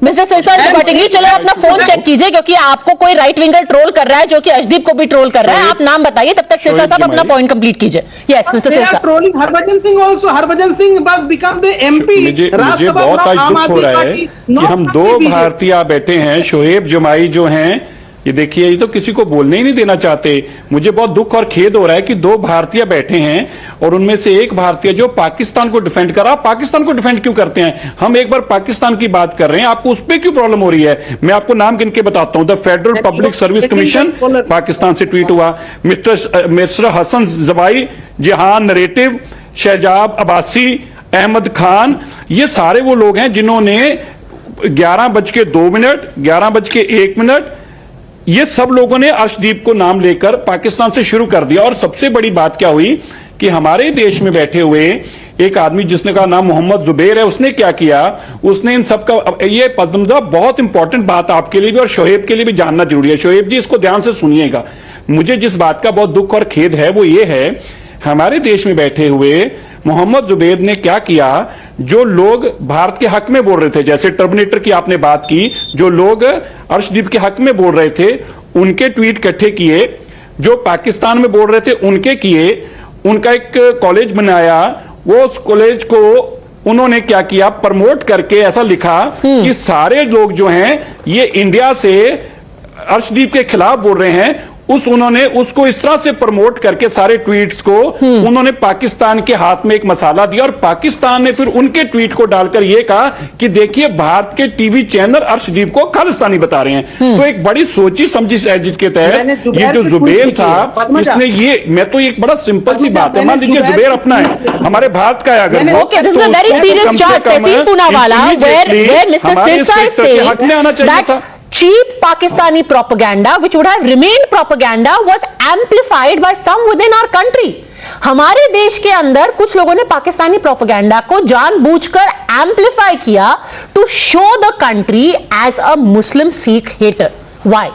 Mr. Sirsa is debating you. चलो अपना phone check कीजिए क्योंकि आपको कोई right winger troll कर रहा है जो कि अर्शदीप को भी ट्रोल कर रहा है. आप नाम बताइए तब तक सिरसा साहब अपना पॉइंट कंप्लीट कीजिए. Yes, Mr. They Sirsa. are trolling Harbhajan Singh also. Harbhajan Singh has become the MP. मुझे बहुत आज दुख हो रहा है कि हम दो भारतीय बैठे हैं. शोएब जुमाई जो हैं, ये देखिए, ये तो किसी को बोलने ही नहीं देना चाहते. मुझे बहुत दुख और खेद हो रहा है कि दो भारतीय बैठे हैं और उनमें से एक भारतीय जो पाकिस्तान को डिफेंड कर रहा. पाकिस्तान को डिफेंड क्यों करते हैं? हम एक बार पाकिस्तान की बात कर रहे हैं, आपको उस पर क्यों प्रॉब्लम हो रही है? मैं आपको नाम गिन के बताता हूं. The federal public service commission, Pakistan से ट्वीट हुआ. मिस्टर हसन जबाई, जिहान नरेटिव, शहजाब अब्बासी, अहमद खान, ये सारे वो लोग हैं जिन्होंने 11:02, 11:01, ये सब लोगों ने अर्शदीप को नाम लेकर पाकिस्तान से शुरू कर दिया. और सबसे बड़ी बात क्या हुई कि हमारे देश में बैठे हुए एक आदमी जिसने का नाम मोहम्मद जुबैर है, उसने क्या किया? उसने इन सब का, ये पद्मजा बहुत इंपॉर्टेंट बात आपके लिए भी और शोएब के लिए भी जानना जरूरी है. शोएब जी, इसको ध्यान से सुनिएगा. मुझे जिस बात का बहुत दुख और खेद है वो ये है, हमारे देश में बैठे हुए मोहम्मद जुबैर ने क्या किया? जो लोग भारत के हक में बोल रहे थे, जैसे टर्मिनेटर की आपने बात की, जो लोग अर्शदीप के हक में बोल रहे थे उनके ट्वीट इकट्ठे किए, जो पाकिस्तान में बोल रहे थे उनके किए, उनका एक कॉलेज बनाया, वो उस कॉलेज को उन्होंने क्या किया? प्रमोट करके ऐसा लिखा कि सारे लोग जो हैं ये इंडिया से अर्शदीप के खिलाफ बोल रहे हैं. उन्होंने उसको इस तरह से प्रमोट करके सारे ट्वीट्स को उन्होंने पाकिस्तान के हाथ में एक मसाला दिया और पाकिस्तान ने फिर उनके ट्वीट को डालकर यह कहा कि देखिए भारत के टीवी चैनल अर्शदीप को खालिस्तानी बता रहे हैं. तो एक बड़ी सोची समझी साजिश के तहत ये जो जुबैर था, इसने ये, मैं तो एक बड़ा सिंपल सी बात है, मान लीजिए जुबैर अपना है, हमारे भारत का है, अगर हक में आना चाहिए था. Cheap Pakistani propaganda, which would have remained propaganda, was amplified by some within our country. हमारे देश के अंदर कुछ लोगों ने पाकिस्तानी प्रोपेगेंडा को जानबूझकर एम्पलीफाई किया to show the country as a Muslim Sikh hater. Why?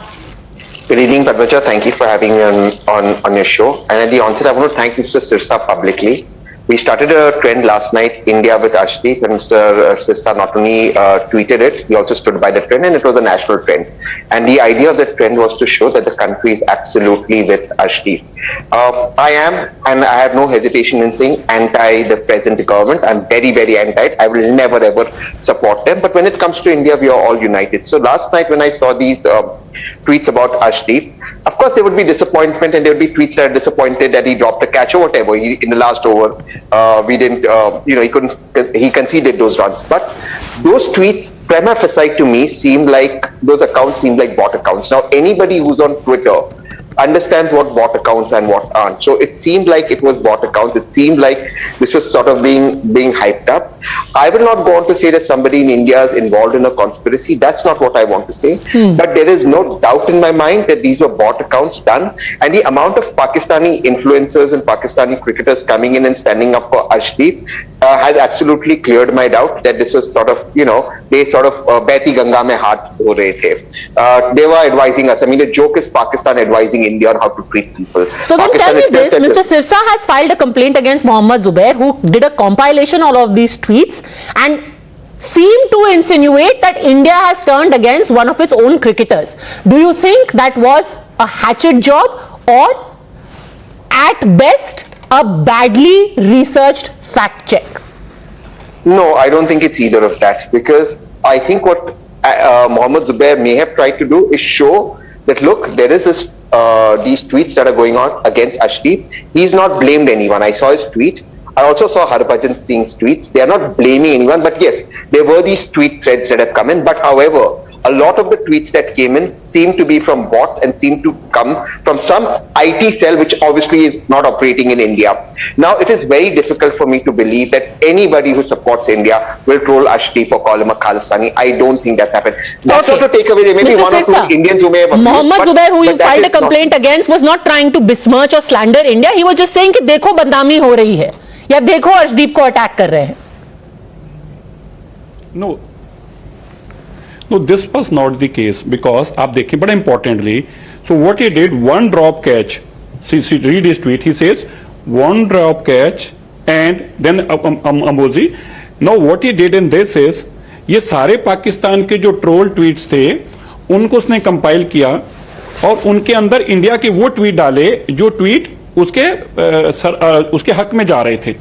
Good evening, Padmaja. Thank you for having me on your show. And at the onset, I want to thank Mr. Sirsa publicly We started a trend last night, India with Arshdeep, and Mr. Vista not only tweeted it, he also stood by the trend, and it was a national trend. And the idea of the trend was to show that the country is absolutely with Arshdeep. I am, and I have no hesitation in saying, anti the present government. I'm very, very anti it. I will never ever support them. But when it comes to India, we are all united. So last night when I saw these tweets about Arshdeep, of course there would be disappointment, and there would be tweets that are disappointed that he dropped a catch or whatever. In the last over, we didn't, he conceded those runs. But those tweets, prima facie to me, those accounts seem like bot accounts. Now, anybody who's on Twitter understands what bot accounts and what aren't. So it seemed like it was bot accounts. It seemed like this was sort of being hyped up. I will not go on to say that somebody in India is involved in a conspiracy. That's not what I want to say. But there is no doubt in my mind that these were bot accounts done. And the amount of Pakistani influencers and Pakistani cricketers coming in and standing up for Arshdeep has absolutely cleared my doubt that this was sort of, they sort of Behti Ganga mein haath ho rahe the. They were advising us. I mean, the joke is Pakistan advising India on how to treat people. So then tell me this, Mr. Sirsa has filed a complaint against Mohammad Zubair, who did a compilation of all of these tweets and seemed to insinuate that India has turned against one of its own cricketers. Do you think that was a hatchet job, or at best a badly researched fact check? No, I don't think it's either of that, because I think what Mohammad Zubair may have tried to do is show that, look, there is this these tweets that are going on against Arshdeep. He's not blamed anyone. I saw his tweet. I also saw Harbhajan Singh's tweets. They are not blaming anyone, but yes, there were these tweet threads that have come in. But however, a lot of the tweets that came in seem to be from bots and seem to come from some IT cell, which obviously is not operating in India. Now, it is very difficult for me to believe that anybody who supports India will troll Arshdeep or call him a Khalistani. I don't think that's happened. That's not to take away. There may be one or two Indians who may have abused, Mohammad Zubair, who you filed a complaint against, was not trying to besmirch or slander India. He was just saying कि देखो बदनामी हो रही है, या देखो अर्शदीप को attack कर रहे हैं. No, this was not the case, because आप देखिए, but importantly, so what he did, one drop catch. See, read his tweet. He says one drop catch, and then Ambozi. Now what he did in this is, ये सारे पाकिस्तान के जो troll tweets थे उनको उसने compile किया और उनके अंदर इंडिया के वो ट्वीट डाले जो ट्वीट उसके हक में जा रहे थे.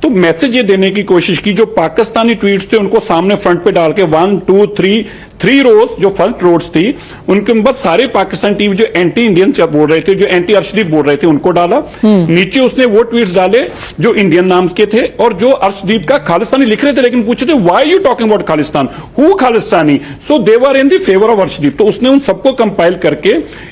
तो मैसेज ये देने की कोशिश की, जो पाकिस्तानी ट्वीट्स थे उनको सामने फ्रंट पे डाल के 1, 2, 3 रोज जो फ्रंट रोड्स थी उनके बाद सारे पाकिस्तान टीम जो एंटी इंडियन बोल रहे थे, जो एंटी अर्शदीप बोल रहे थे, उनको डाला. नीचे उसने वो ट्वीट्स डाले जो इंडियन नाम के थे और जो अर्शदीप का खालिस्तानी लिख रहे थे, लेकिन पूछे थे why you talking about Khalistan, who Khalistani, so they were in the favour of Arshdeep. तो उसने उन सबको कंपाइल करके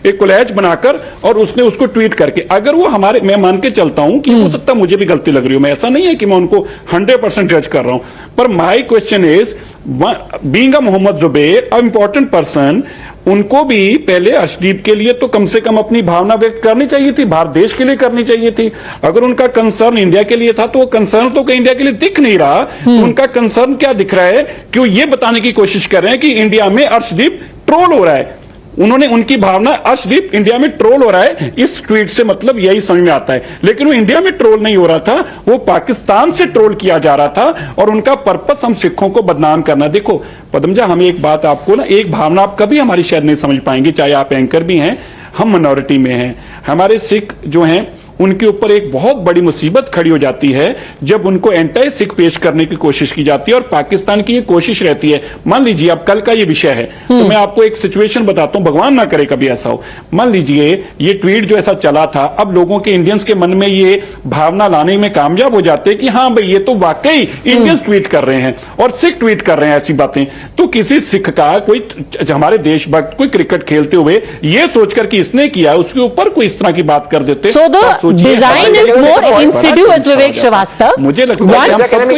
एक कोलैज बनाकर और उसने उसको ट्वीट करके, अगर वो हमारे, मैं मान के चलता हूं कि हो सकता मुझे भी गलती लग रही हो, मैं ऐसा नहीं है कि मैं उनको 100% जज कर रहा हूं, पर my question is, being a Mohammed Zubair a important person, उनको भी पहले अर्शदीप के लिए तो कम से कम अपनी भावना व्यक्त करनी चाहिए थी, भारत देश के लिए करनी चाहिए थी. अगर उनका कंसर्न इंडिया के लिए था तो वो कंसर्न तो इंडिया के लिए दिख नहीं रहा. तो उनका कंसर्न क्या दिख रहा है कि वो ये बताने की कोशिश कर रहे हैं कि इंडिया में अर्शदीप ट्रोल हो रहा है. उन्होंने उनकी भावना अर्शदीप इंडिया में ट्रोल हो रहा है, इस ट्वीट से मतलब यही समझ में आता है. लेकिन वो इंडिया में ट्रोल नहीं हो रहा था, वो पाकिस्तान से ट्रोल किया जा रहा था और उनका पर्पस हम सिखों को बदनाम करना. देखो पदमजा, हम एक बात आपको ना, एक भावना आप कभी हमारी शायद नहीं समझ पाएंगे, चाहे आप एंकर भी हैं, हम मिनॉरिटी में हैं. हमारे सिख जो हैं उनके ऊपर एक बहुत बड़ी मुसीबत खड़ी हो जाती है जब उनको एंटी सिख पेश करने की कोशिश की जाती है, और पाकिस्तान की ये कोशिश रहती है. मान लीजिए अब कल का ये विषय है, तो मैं आपको एक सिचुएशन बताता हूं, भगवान ना करे कभी ऐसा हो. मान लीजिए ये ट्वीट जो ऐसा चला था, अब लोगों के, इंडियंस के मन में ये भावना लाने में कामयाब हो जाते कि हाँ भाई ये तो वाकई इंडियंस ट्वीट कर रहे हैं और सिख ट्वीट कर रहे हैं ऐसी बातें. तो किसी सिख का, कोई हमारे देशभक्त कोई क्रिकेट खेलते हुए ये सोचकर कि इसने किया, उसके ऊपर कोई इस तरह की बात कर देते. Design is more insidious, Vivek Srivastava. मुझे लगता है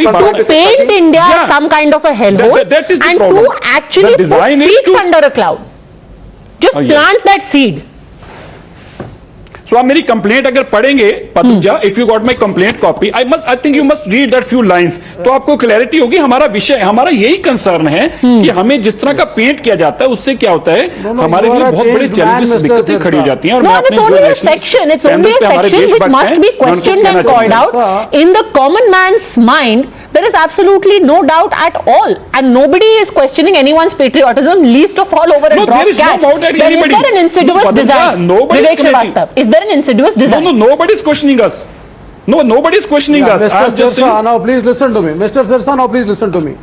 one, to paint India some kind of a hellhole, and to actually put seeds under a cloud. Just plant that seed. सो आप मेरी कंप्लेंट अगर पढ़ेंगे पतंजा, if you got my complaint copy, I think you must read that few lines, तो आपको clarity होगी। हमारा विषय, हमारा यही कंसर्न है कि हमें जिस तरह का पेंट किया जाता है उससे क्या होता है, हमारे लिए बहुत बड़े चैलेंजेस, दिक्कतें खड़ी हो जाती हैं। और no, it's only a section. It's only a section which must be questioned and called out. In the common man's mind, there is absolutely no doubt at all, and nobody is questioning anyone's patriotism, least of all over a No, drop there is no catch. doubt at Then anybody. is there an insidious But design? nobody is Vivek questioning. Srivastava, is there an insidious design? No, nobody is questioning us. No, nobody is questioning us. Mr. I'm just Sirsa, saying. now please listen to me. Mr. Sirsa, now please listen to me.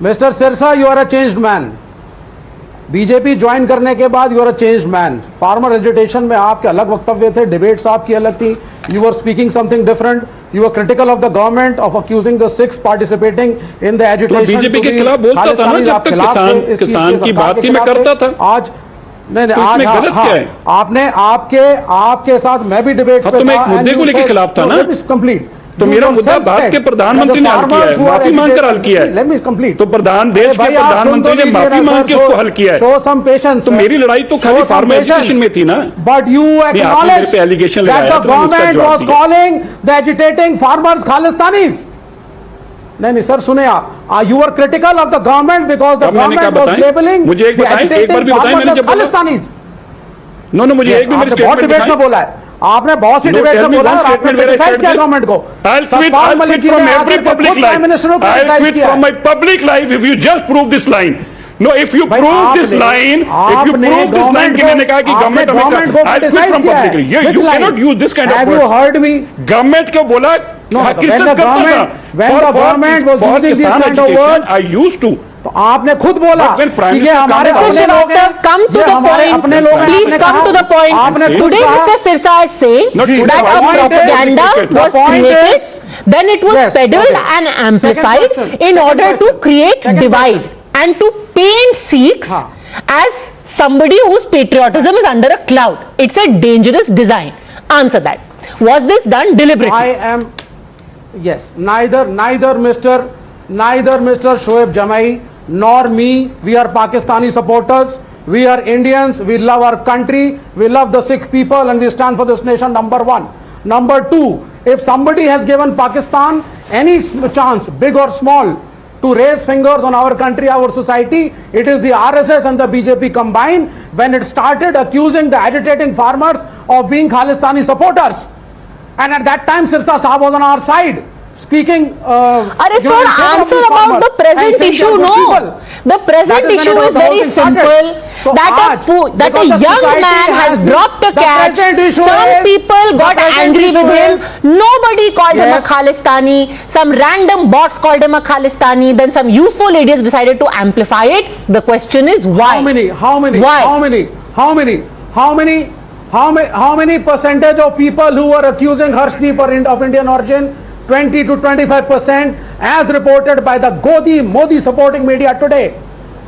Mr. Sirsa, you are a changed man. BJP join करने के बाद you are a changed man. Farmer agitation में आपके अलग वक्तव्य थे, debates आपकी अलग थी, you are speaking something different, you are critical of the government of accusing the Sikhs participating in the agitation. BJP के खिलाफ बोलता था ना, जब तक किसान की बात थी मैं करता था। आज नहीं तो आज गलत क्या है? आपने आपके साथ मैं भी डिबेट तो मैं एक मुद्दे को लेकर खिलाफ था ना, कंप्लीट। तो मेरा मुद्दा भारत के प्रधानमंत्री ने हल किया है, माफी मांगकर हल किया है। देश के प्रधानमंत्री ने माफी मांग के उसको हल किया है। Show some patience. तो मेरी लड़ाई तो खाली फार्मर एजुकेशन में थी ना। But you acknowledge allegation that लगाया द तो मैंने उसका गवर्नमेंट जवाब वाज दिया। Calling the agitating farmers Khalistanis. नहीं सर सुने आप, you are critical of the government because the government was labelling मुझे एक बताएं, एक बार भी बताएं मैंने जब खालिस्तानीज। नो मुझे एक भी मेरे बहुत डिबेट में बोला है आपने, बहुत सी डिबेट में बोला है, आपने क्रिटिसाइज किया गवर्नमेंट को। I'll quit from every public life. I'll quit from my public life if you just prove this line. No, if you prove this line, कि मैंने कहा कि गवर्नमेंट हमें, I'll quit from public life. You cannot use this kind of words. Have you heard me? Government को बोला, when the government was using this kind of words, I used to. तो आपने खुद बोला कि ये हमारे Mr. Srivastava, come to the point. Please come to the point. Today, Mr. Sirsa is saying that a propaganda was created, then it was peddled and amplified in order to create divide and to paint Sikhs as somebody whose patriotism is under a cloud. It's a dangerous design. Answer that. Was this done deliberately? Yes. Neither Mr. Shoaib Jamai nor me, we are Pakistani supporters. We are Indians. We love our country. We love the Sikh people, and we stand for this nation. Number one. Number two, if somebody has given Pakistan any chance, big or small, to raise fingers on our country, our society, it is the RSS and the BJP combined when it started accusing the agitating farmers of being Khalistani supporters. And at that time, Sirsa Sahab was on our side. Speaking, sir, answer about the present issue. No, the present issue is very simple. That a young man has dropped a catch. Some people got angry with him. Nobody called him a Khalistani. Some random bots called him a Khalistani. Then some useful idiots decided to amplify it. The question is why? How many percentage of people who were accusing Arshdeep of Indian origin? 20 to 25% as reported by the Modi supporting media today.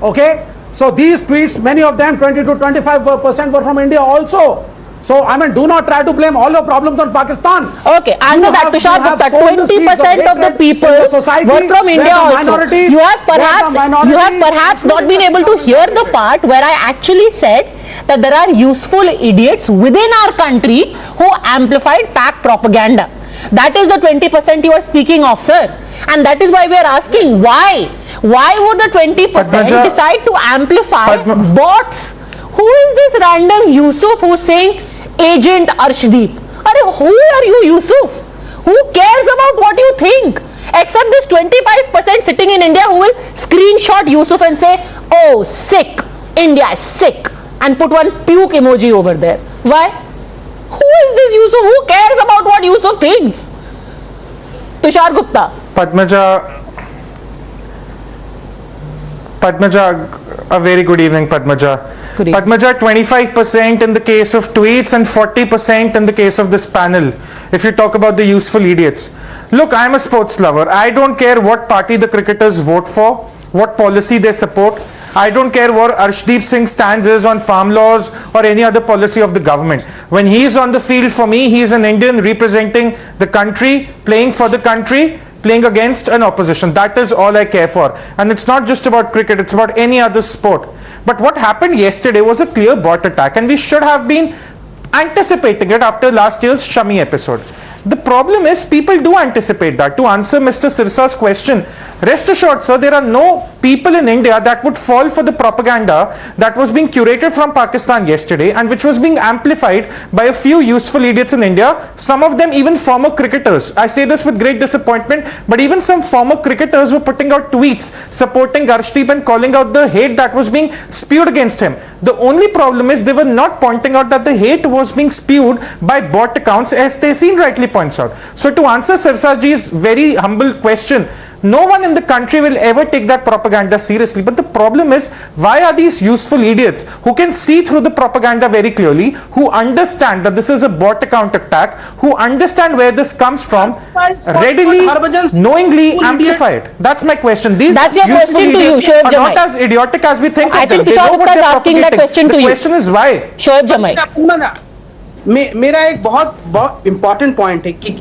Okay, so these tweets, many of them 20 to 25% were from India also. So I mean, do not try to blame all your problems on Pakistan. Okay, answer that, Tushar Gupta. 20% of the people were from India also. You have perhaps not been able to hear the part where I actually said that there are useful idiots within our country who amplified PAC propaganda. That is the 20% you are speaking of, sir. And that is why we are asking why. Why would the 20% decide to amplify bots? Who is this random Yusuf who is saying Agent Arshdeep? Who are you, Yusuf? Who cares about what you think? Except this 25% sitting in India who will screenshot Yusuf and say, oh, sick, India is sick, and put one puke emoji over there. Why? Who is this Yusuf? Who cares about what Yusuf thinks? Tushar Gupta. Padmaja, a very good evening, Padmaja. Padmaja, 25% in the case of tweets and 40% in the case of this panel. If you talk about the useful idiots. Look, I'm a sports lover. I don't care what party the cricketers vote for, what policy they support. I don't care what Arshdeep Singh's stance is on farm laws or any other policy of the government. When he is on the field, for me, he is an Indian representing the country, playing for the country, playing against an opposition. That is all I care for. And it's not just about cricket, it's about any other sport. But what happened yesterday was a clear bot attack, and we should have been anticipating it after last year's Shami episode. The problem is people do anticipate that. To answer Mr. Sirsa's question, rest assured, sir, there are no people in India that would fall for the propaganda that was being curated from Pakistan yesterday and which was being amplified by a few useful idiots in India, some of them even former cricketers. I say this with great disappointment, but even some former cricketers were putting out tweets supporting Arshdeep and calling out the hate that was being spewed against him. The only problem is they were not pointing out that the hate was being spewed by bot accounts, as Tehseen rightly points out. So to answer Sirsaji's very humble question, no one in the country will ever take that propaganda seriously. But the problem is, why are these useful idiots who can see through the propaganda very clearly, who understand that this is a bot account attack, who understand where this comes from, readily, knowingly amplify it? That's my question. These useful idiots are not as idiotic as we think of them. They know what they're propagating. The question is why. Shoaib Jamai. मेरा एक बहुत important point है कि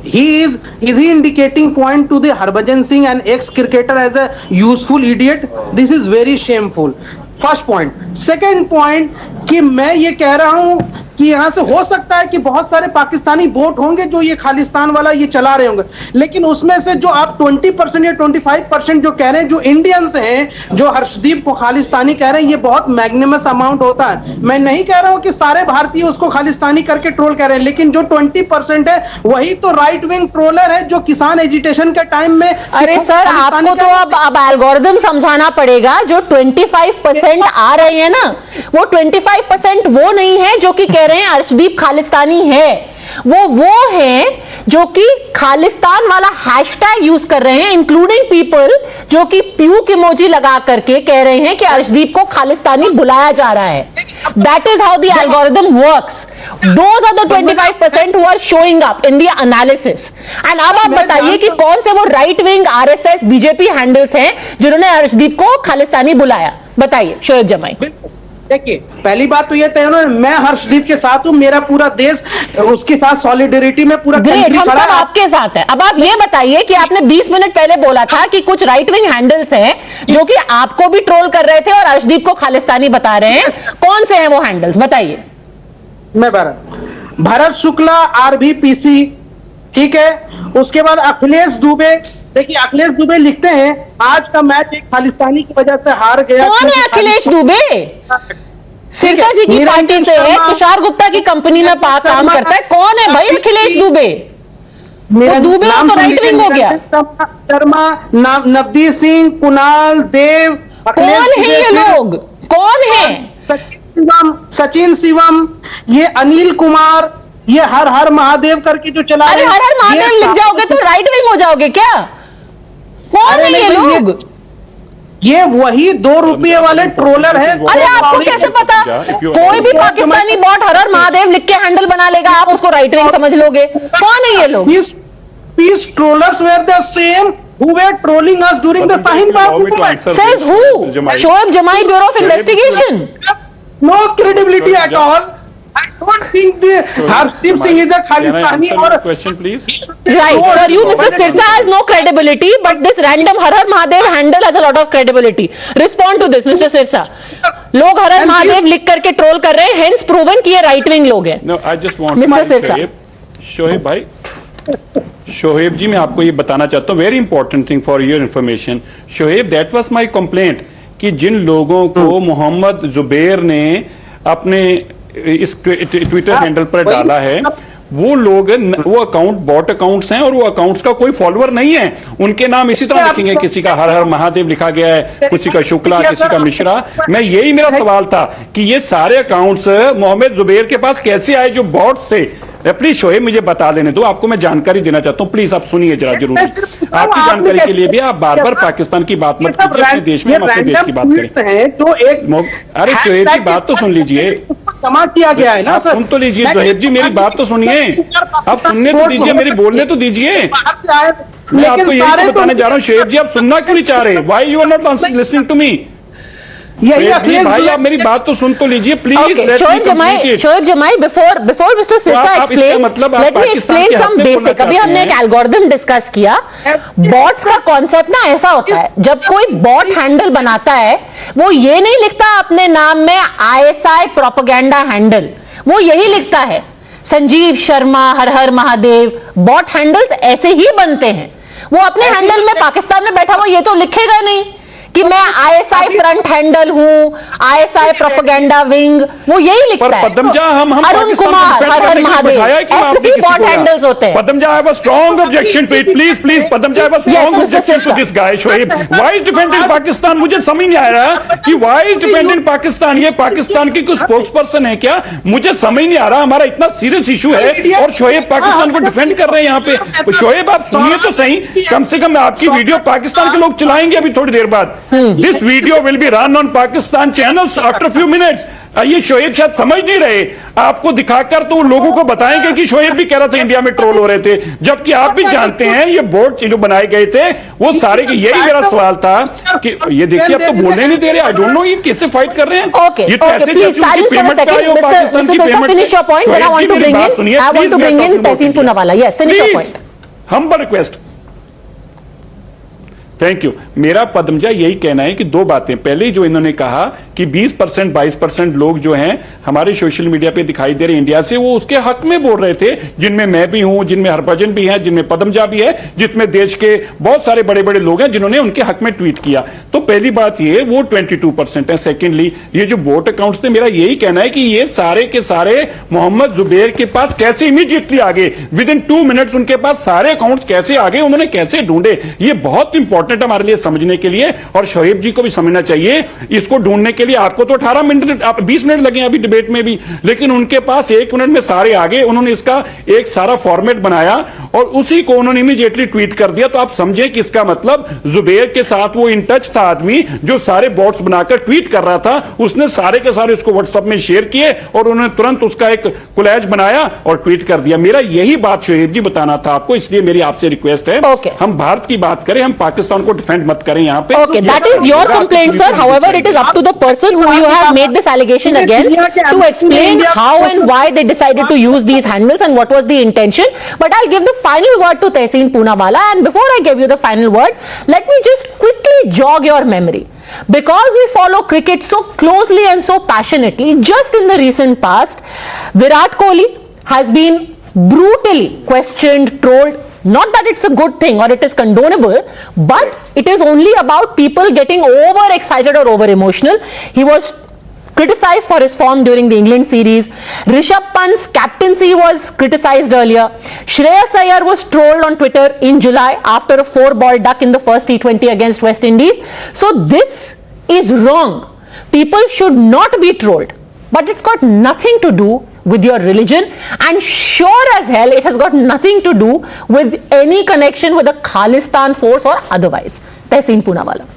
is he indicating point to the Harbhajan Singh, an ex-cricketer, as a useful idiot? This is very shameful. First point. Second point कि मैं ये कह रहा हूं कि यहां से हो सकता है कि बहुत सारे पाकिस्तानी वोट होंगे जो ये खालिस्तान वाला ये चला रहे होंगे, लेकिन उसमें से जो आप 20% या 25% जो कह रहे हैं, जो इंडियंस हैं, जो हर्षदीप को खालिस्तानी कह रहे हैं, ये बहुत मैग्निमस अमाउंट होता है. मैं नहीं कह रहा हूं कि सारे भारतीय उसको खालिस्तानी करके ट्रोल कर रहे हैं, लेकिन जो 20% है वही तो राइट विंग ट्रोलर है जो किसान एजिटेशन के टाइम में. अरे सर, आपको तो अब एल्गोरिदम समझाना पड़ेगा. जो 25% आ रहे हैं ना, वो 25% वो नहीं है जो कि कह रहे हैं अर्शदीप खालिस्तानी है. वो हैं जो कि खालिस्तान वाला हैशटैग यूज कर रहे हैं, इंक्लूडिंग पीपल जो कि प्यूक इमोजी लगा करके कह रहे हैं कि अर्शदीप को खालिस्तानी बुलाया जा रहा है. That is how the algorithm works. Those are the 25% who are showing up in the analysis. And अब आप बताइए कि कौन से वो right wing RSS BJP handles हैं जिन्होंने अर्शदीप को खालिस्तानी बुलाया. बताइए शोएब जमाई. देखिए, पहली बात तो ये तय है, मैं हर्षदीप के साथ हूं, मेरा पूरा देश उसके साथ सॉलिडेरिटी में पूरा ग्रेट, हम सब आपके साथ है. अब आप ये बताइए कि आपने 20 मिनट पहले बोला था कि कुछ राइट विंग हैंडल्स हैं जो कि आपको भी ट्रोल कर रहे थे और अर्शदीप को खालिस्तानी बता रहे हैं. कौन से हैं वो हैंडल्स, बताइए. मैं भरत शुक्ला, आरबीपीसी, ठीक है. उसके बाद अखिलेश दुबे. देखिए, अखिलेश दुबे लिखते हैं आज का मैच एक खालिस्तानी की वजह से हार गया. कौन है अखिलेश दुबे? सिरसा जी की पार्टी से है, तुषार गुप्ता की कंपनी में काम करता है. कौन है भाई अखिलेश दुबे? दुबे तो राइट विंग हो गया. शर्मा, नवदीप सिंह, कुणाल देव. कौन है ये लोग? कौन है? सचिन शिवम, ये अनिल कुमार, ये हर हर महादेव करके जो चला रहे हैं. हर हर महादेव लिख जाओगे तो राइट विंग हो जाओगे क्या? कौन है ये लोग? ये वही 2 रुपये वाले ट्रोलर हैं. अरे आपको कैसे पता? कोई भी पाकिस्तानी बॉट हर हर महादेव लिख के हैंडल बना लेगा, आप उसको राइट विंग समझ लोगे. कौन है ये लोग? These trollers were the same who were trolling us during the Shaheen Bagh movement. Says who? Shoaib Jamai, Bureau of Investigation. No credibility at all. I don't think the Arshdeep Singh is a Khalistani or question, please. Right, for you, Mr. Sirsa has no credibility, but this random Har Har Mahadev handle has a lot of credibility. Respond to this, Mr. Sirsa. लोग हर हर महादेव लिख करके troll कर रहे हैं, hence proven कि ये right wing लोग हैं. No, I just want Mr. Sirsa. Shoaib भाई, शोएब जी, मैं आपको ये बताना चाहता हूँ, very important thing for your information. Shoaib, that was my complaint कि जिन लोगों को मोहम्मद जुबैर ने अपने इस ट्विटर हैंडल पर डाला है, वो लोग, वो अकाउंट बॉट अकाउंट्स हैं और वो अकाउंट्स का कोई फॉलोअर नहीं है. उनके नाम इसी तरह लिखेंगे, किसी का हर हर महादेव लिखा गया है, किसी का शुक्ला, किसी का मिश्रा. मैं यही मेरा सवाल था कि ये सारे अकाउंट्स मोहम्मद जुबैर के पास कैसे आए जो बॉट्स थे. प्लीज शोएब, मुझे बता देने दो, आपको मैं जानकारी देना चाहता हूँ. प्लीज आप सुनिए जरा, जरूर. आपकी जानकारी के लिए भी आप बार बार पाकिस्तान की बात मत कीजिए, अपने देश में, हम अपने देश की बात करें. अरे शोएब जी, बात तो सुन लीजिए. जमा किया गया है ना सर. सुन तो लीजिए शोएब जी, मेरी बात तो सुनिए. आप सुनने तो दीजिए, मेरी बोलने तो दीजिए. मैं आपको यही तो बताने जा रहा हूँ. शोएब जी, आप सुनना क्यों नहीं चाह रहे? Why you are not listening to me? भाई, आप मेरी बात तो सुन तो लीजिए please. Shoaib Jamai, before mister Sirsa explains, let me explain some basic. अभी हमने एक एल्गोरिथम डिस्कस किया. बॉट्स का कॉन्सेप्ट ना ऐसा होता है, जब कोई बॉट हैंडल बनाता है, वो ये नहीं लिखता अपने नाम में ISI प्रोपेगेंडा हैंडल, वो यही लिखता है संजीव शर्मा, हर हर महादेव, बॉट हैंडल्स ऐसे ही बनते हैं। वो अपने हैंडल में पाकिस्तान में बैठा हुआ ये तो लिखेगा नहीं कि मैं आईएसआई फ्रंट हैंडल हूँ, आईएसआई प्रोपेगेंडा विंग, वो यही लिखता है। अरुण कुमार, हर हर महादेव, ऐसे भी बॉट हैंडल्स होते हैं। Padamja, I have a strong objection to it. Please, Padamja, I have a strong objection to this guy, Shoaib. Why is defending Pakistan? मुझे समझ नहीं आ रहा कि why is defending Pakistan? ये पाकिस्तान की कुछ स्पोक्सपर्सन है क्या? मुझे समझ नहीं आ रहा। हमारा इतना सीरियस इशू है और शोएब पाकिस्तान को डिफेंड कर रहे हैं यहाँ पे। शोएब, आप सुनिए तो सही, कम से कम आपकी वीडियो पाकिस्तान के लोग चलाएंगे अभी थोड़ी देर बाद। This video will be run on Pakistan channels after a few minutes. ये शोएब शायद समझ नहीं रहे, आपको दिखाकर तो लोगों को बताएंगे कि शोएब भी कह रहा था इंडिया में ट्रोल हो रहे थे, जबकि आप भी जानते हैं ये बोर्ड जो बनाए गए थे वो सारे के। यही मेरा सवाल था कि ये देखिए अब तो बोलने नहीं दे रहे। आई डोंट नो ये कैसे फाइट कर रहे हैं। ये तो ऐसे जैसे उनकी पेमेंट का हो, पाकिस्तान की payment. Finish your point, then I want to bring in Tehseen Poonawalla. Yes, finish your point. Humble request. Thank you. मेरा पद्मजा यही कहना है कि दो बातें। पहले जो इन्होंने कहा कि 20% 22% लोग जो हैं हमारे सोशल मीडिया पे दिखाई दे रहे इंडिया से, वो उसके हक में बोल रहे थे, जिनमें मैं भी हूं, जिनमें हरभजन भी है, जिनमें पद्मजा भी है, जिनमें देश के बहुत सारे बड़े बड़े लोग हैं जिन्होंने उनके हक में ट्वीट किया। तो पहली बात ये वो 22% है। सेकेंडली ये जो बोट अकाउंट्स थे, मेरा यही कहना है कि ये सारे के सारे मोहम्मद जुबैर के पास कैसे इमीडिएटली आ गए, विद इन 2 मिनट्स उनके पास सारे अकाउंट्स कैसे आ गए, उन्होंने कैसे ढूंढे, ये बहुत इंपॉर्टेंट हमारे लिए समझने के लिए। और शोएब जी को भी समझना चाहिए इसको ढूंढने के लिए। आपको तो 18 मिनट 20 मिनट लगे अभी डिबेट में भी, लेकिन उनके पास 1 मिनट में सारे आ गए। उन्होंने इसका एक सारा फॉर्मेट बनाया और उसी को उन्होंने इमीडिएटली ट्वीट कर दिया। तो आप समझें कि इसका मतलब जुबैर के साथ वो इन टच था आदमी जो सारे बॉट्स बनाकर ट्वीट कर रहा था, उसने सारे के सारे उसको व्हाट्सएप में शेयर किए और उन्होंने तुरंत उसका एक कोलैज बनाया और ट्वीट कर दिया। मेरा यही बात शोएब जी बताना था आपको, इसलिए मेरी आपसे रिक्वेस्ट है हम भारत की बात करें, हम पाकिस्तान को डिफेंड मत करें यहाँ पे। Okay, that is your complaint, sir. However, it is up to the person who you have made this allegation against to explain how and why they decided to use these handles and what was the intention. But I'll give the final word to Tehseen Poonawalla, and before I give you the final word, let me just quickly jog your memory. Because we follow cricket so closely and so passionately, just in the recent past, Virat Kohli has been brutally questioned, trolled. Not that it's a good thing or it is condonable, but it is only about people getting over excited or over emotional. He was criticized for his form during the England series. Rishabh Pant's captaincy was criticized earlier. Shreyas Iyer was trolled on Twitter in July after a 4-ball duck in the first T20 against West Indies. So this is wrong. People should not be trolled, but it's got nothing to do with your religion, and sure as hell it has got nothing to do with any connection with the Khalistan force or otherwise. Tehseen Poonawalla.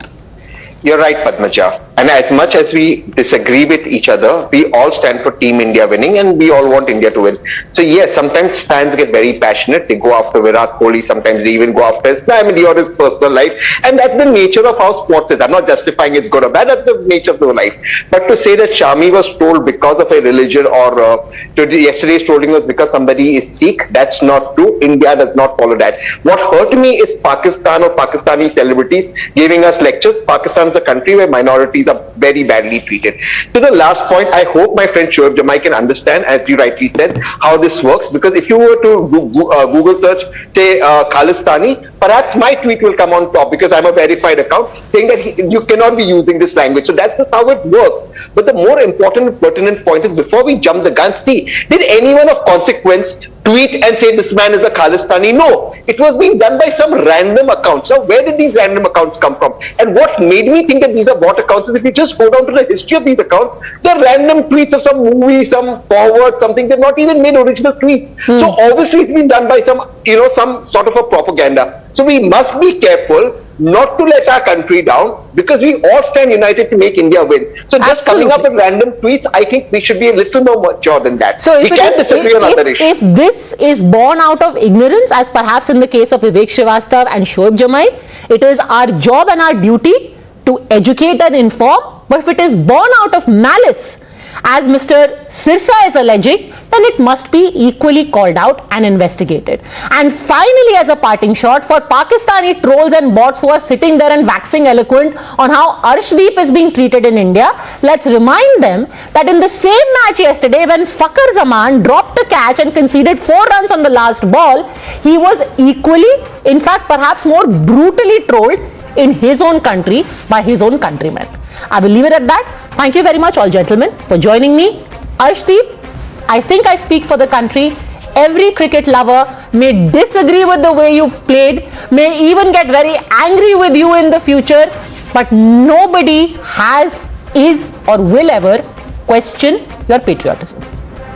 You're right, Padmaja. And as much as we disagree with each other, we all stand for Team India winning and we all want India to win. So yes, sometimes fans get very passionate. They go after Virat Kohli. Sometimes they even go after his family or his personal life. And that's the nature of how sports is. I'm not justifying it's good or bad. That's the nature of the life. But to say that Shami was trolled because of a religion or yesterday's trolling was because somebody is Sikh, that's not true. India does not follow that. What hurt me is Pakistan or Pakistani celebrities giving us lectures. Pakistan is a country where minorities are very badly treated. To the last point, I hope my friend Shoaib Jamai can understand, as you rightly said, how this works. Because if you were to Google search, say Khalistani, perhaps my tweet will come on top because I'm a verified account saying that you cannot be using this language. So that's just how it works. But the more important pertinent point is, before we jump the gun, see, did anyone of consequence tweet and say this man is a Khalistani? No, it was being done by some random accounts. Now, where did these random accounts come from? And what made me think that these are bot accounts is, if you just go down to the history of these accounts, they're random tweets of some movie, some forward, something. They've not even made original tweets. So obviously it's been done by some, some sort of a propaganda. So we must be careful not to let our country down, because we all stand united to make India win. So just coming up with random tweets, I think we should be a little more mature than that. So we can disagree on other issues. If this is born out of ignorance, as perhaps in the case of Vivek Srivastava and Shoaib Jamai, it is our job and our duty to educate and inform. But if it is born out of malice as Mr. Sirsa is alleging, then it must be equally called out and investigated. And finally, as a parting shot for Pakistani trolls and bots who are sitting there and waxing eloquent on how Arshdeep is being treated in India, let's remind them that in the same match yesterday, when Fakhar Zaman dropped a catch and conceded 4 runs on the last ball, he was equally, in fact perhaps more brutally trolled in his own country by his own countrymen. I will leave it at that. Thank you very much, all gentlemen, for joining me. Arshdeep, I think I speak for the country. Every cricket lover may disagree with the way you played, may even get very angry with you in the future, but nobody has, is, or will ever question your patriotism.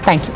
Thank you.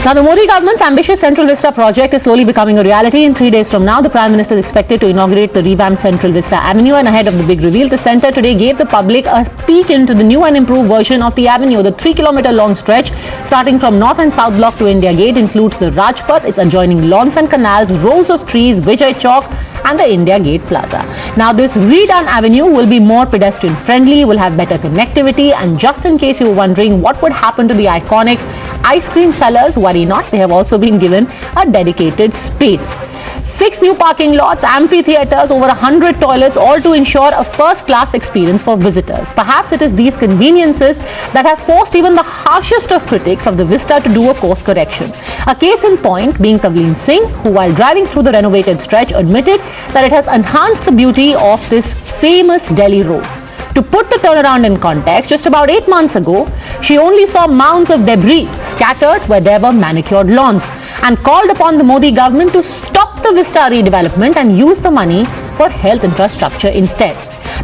Now, the Modi government's ambitious Central Vista project is slowly becoming a reality. In 3 days from now, the Prime Minister is expected to inaugurate the revamped Central Vista Avenue, and ahead of the big reveal, the centre today gave the public a peek into the new and improved version of the avenue. The 3-kilometre long stretch, starting from North and South Block to India Gate, includes the Rajpath, its adjoining lawns and canals, rows of trees, Vijay Chowk, and the India Gate Plaza. Now, this redone avenue will be more pedestrian friendly, will have better connectivity, and just in case you were wondering what would happen to the iconic ice cream sellers, worry not, they have also been given a dedicated space. 6 new parking lots, amphitheatres, over 100 toilets, all to ensure a first-class experience for visitors. Perhaps it is these conveniences that have forced even the harshest of critics of the Vista to do a course correction. A case in point being Tavleen Singh, who while driving through the renovated stretch admitted that it has enhanced the beauty of this famous Delhi road. To put the turnaround in context, just about 8 months ago, she only saw mounds of debris scattered where there were manicured lawns, and called upon the Modi government to stop the Vista redevelopment and use the money for health infrastructure instead.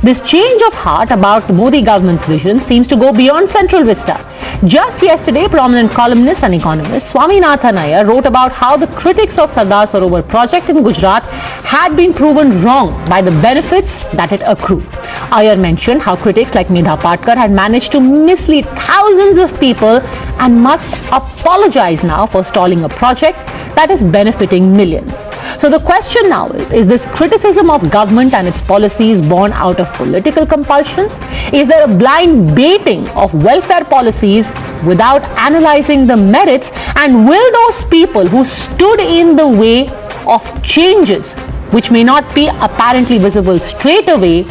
This change of heart about the Modi government's vision seems to go beyond Central Vista. Just yesterday, prominent columnist and economist Swaminathan Iyer wrote about how the critics of Sardar Sarovar project in Gujarat had been proven wrong by the benefits that it accrued. Iyer mentioned how critics like Medha Patkar had managed to mislead thousands of people and must apologize now for stalling a project that is benefiting millions. So the question now is this criticism of government and its policies born out of political compulsions? Is there a blind baiting of welfare policies without analyzing the merits? And will those people who stood in the way of changes, which may not be apparently visible straight away,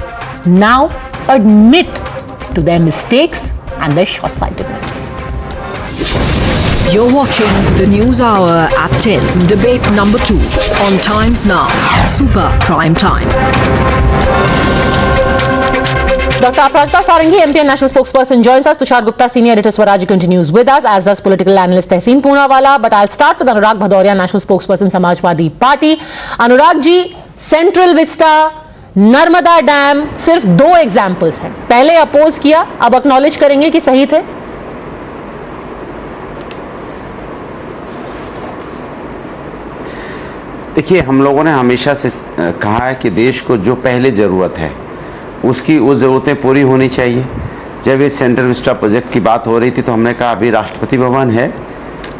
now admit to their mistakes and their short-sightedness? You're watching the News Hour at 10, debate number 2 on Times Now, Super Prime Time. Dr. Aparajita Sarangi, MP and National Spokesperson, joins us. Tushar Gupta, Senior Editor, Swaraj, continues with us, as does political analyst Tehseen Poonawala. But I'll start with Anurag Bhadoria, National Spokesperson, Samajwadi Party. Anurag ji, Central Vista, Narmada dam, सिर्फ 2 examples हैं. पहले oppose किया, अब acknowledge करेंगे कि सही थे? देखिए, हम लोगों ने हमेशा से कहा है कि देश को जो पहले ज़रूरत है उसकी वो ज़रूरतें पूरी होनी चाहिए. जब ये सेंट्रल विस्टा प्रोजेक्ट की बात हो रही थी तो हमने कहा अभी राष्ट्रपति भवन है,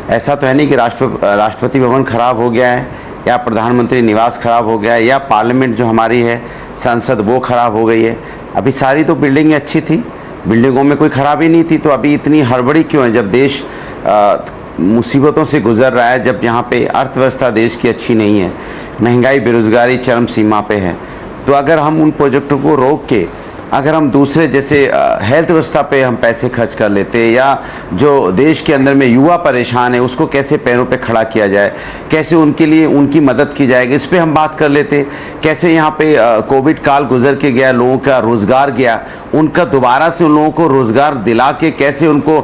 ऐसा तो है नहीं कि राष्ट्रपति भवन खराब हो गया है या प्रधानमंत्री निवास खराब हो गया है या पार्लियामेंट जो हमारी है संसद वो खराब हो गई है. अभी सारी तो बिल्डिंगें अच्छी थी, बिल्डिंगों में कोई खराबी नहीं थी, तो अभी इतनी हड़बड़ी क्यों है जब देश मुसीबतों से गुजर रहा है, जब यहाँ पे अर्थव्यवस्था देश की अच्छी नहीं है, महंगाई बेरोजगारी चरम सीमा पे है. तो अगर हम उन प्रोजेक्टों को रोक के अगर हम दूसरे जैसे हेल्थ व्यवस्था पे हम पैसे खर्च कर लेते, या जो देश के अंदर में युवा परेशान है उसको कैसे पैरों पे खड़ा किया जाए, कैसे उनके लिए उनकी मदद की जाएगी, इस पे हम बात कर लेते. कैसे यहाँ पे कोविड काल गुजर के गया, लोगों का रोज़गार गया, उनका दोबारा से उन लोगों को रोज़गार दिला के कैसे उनको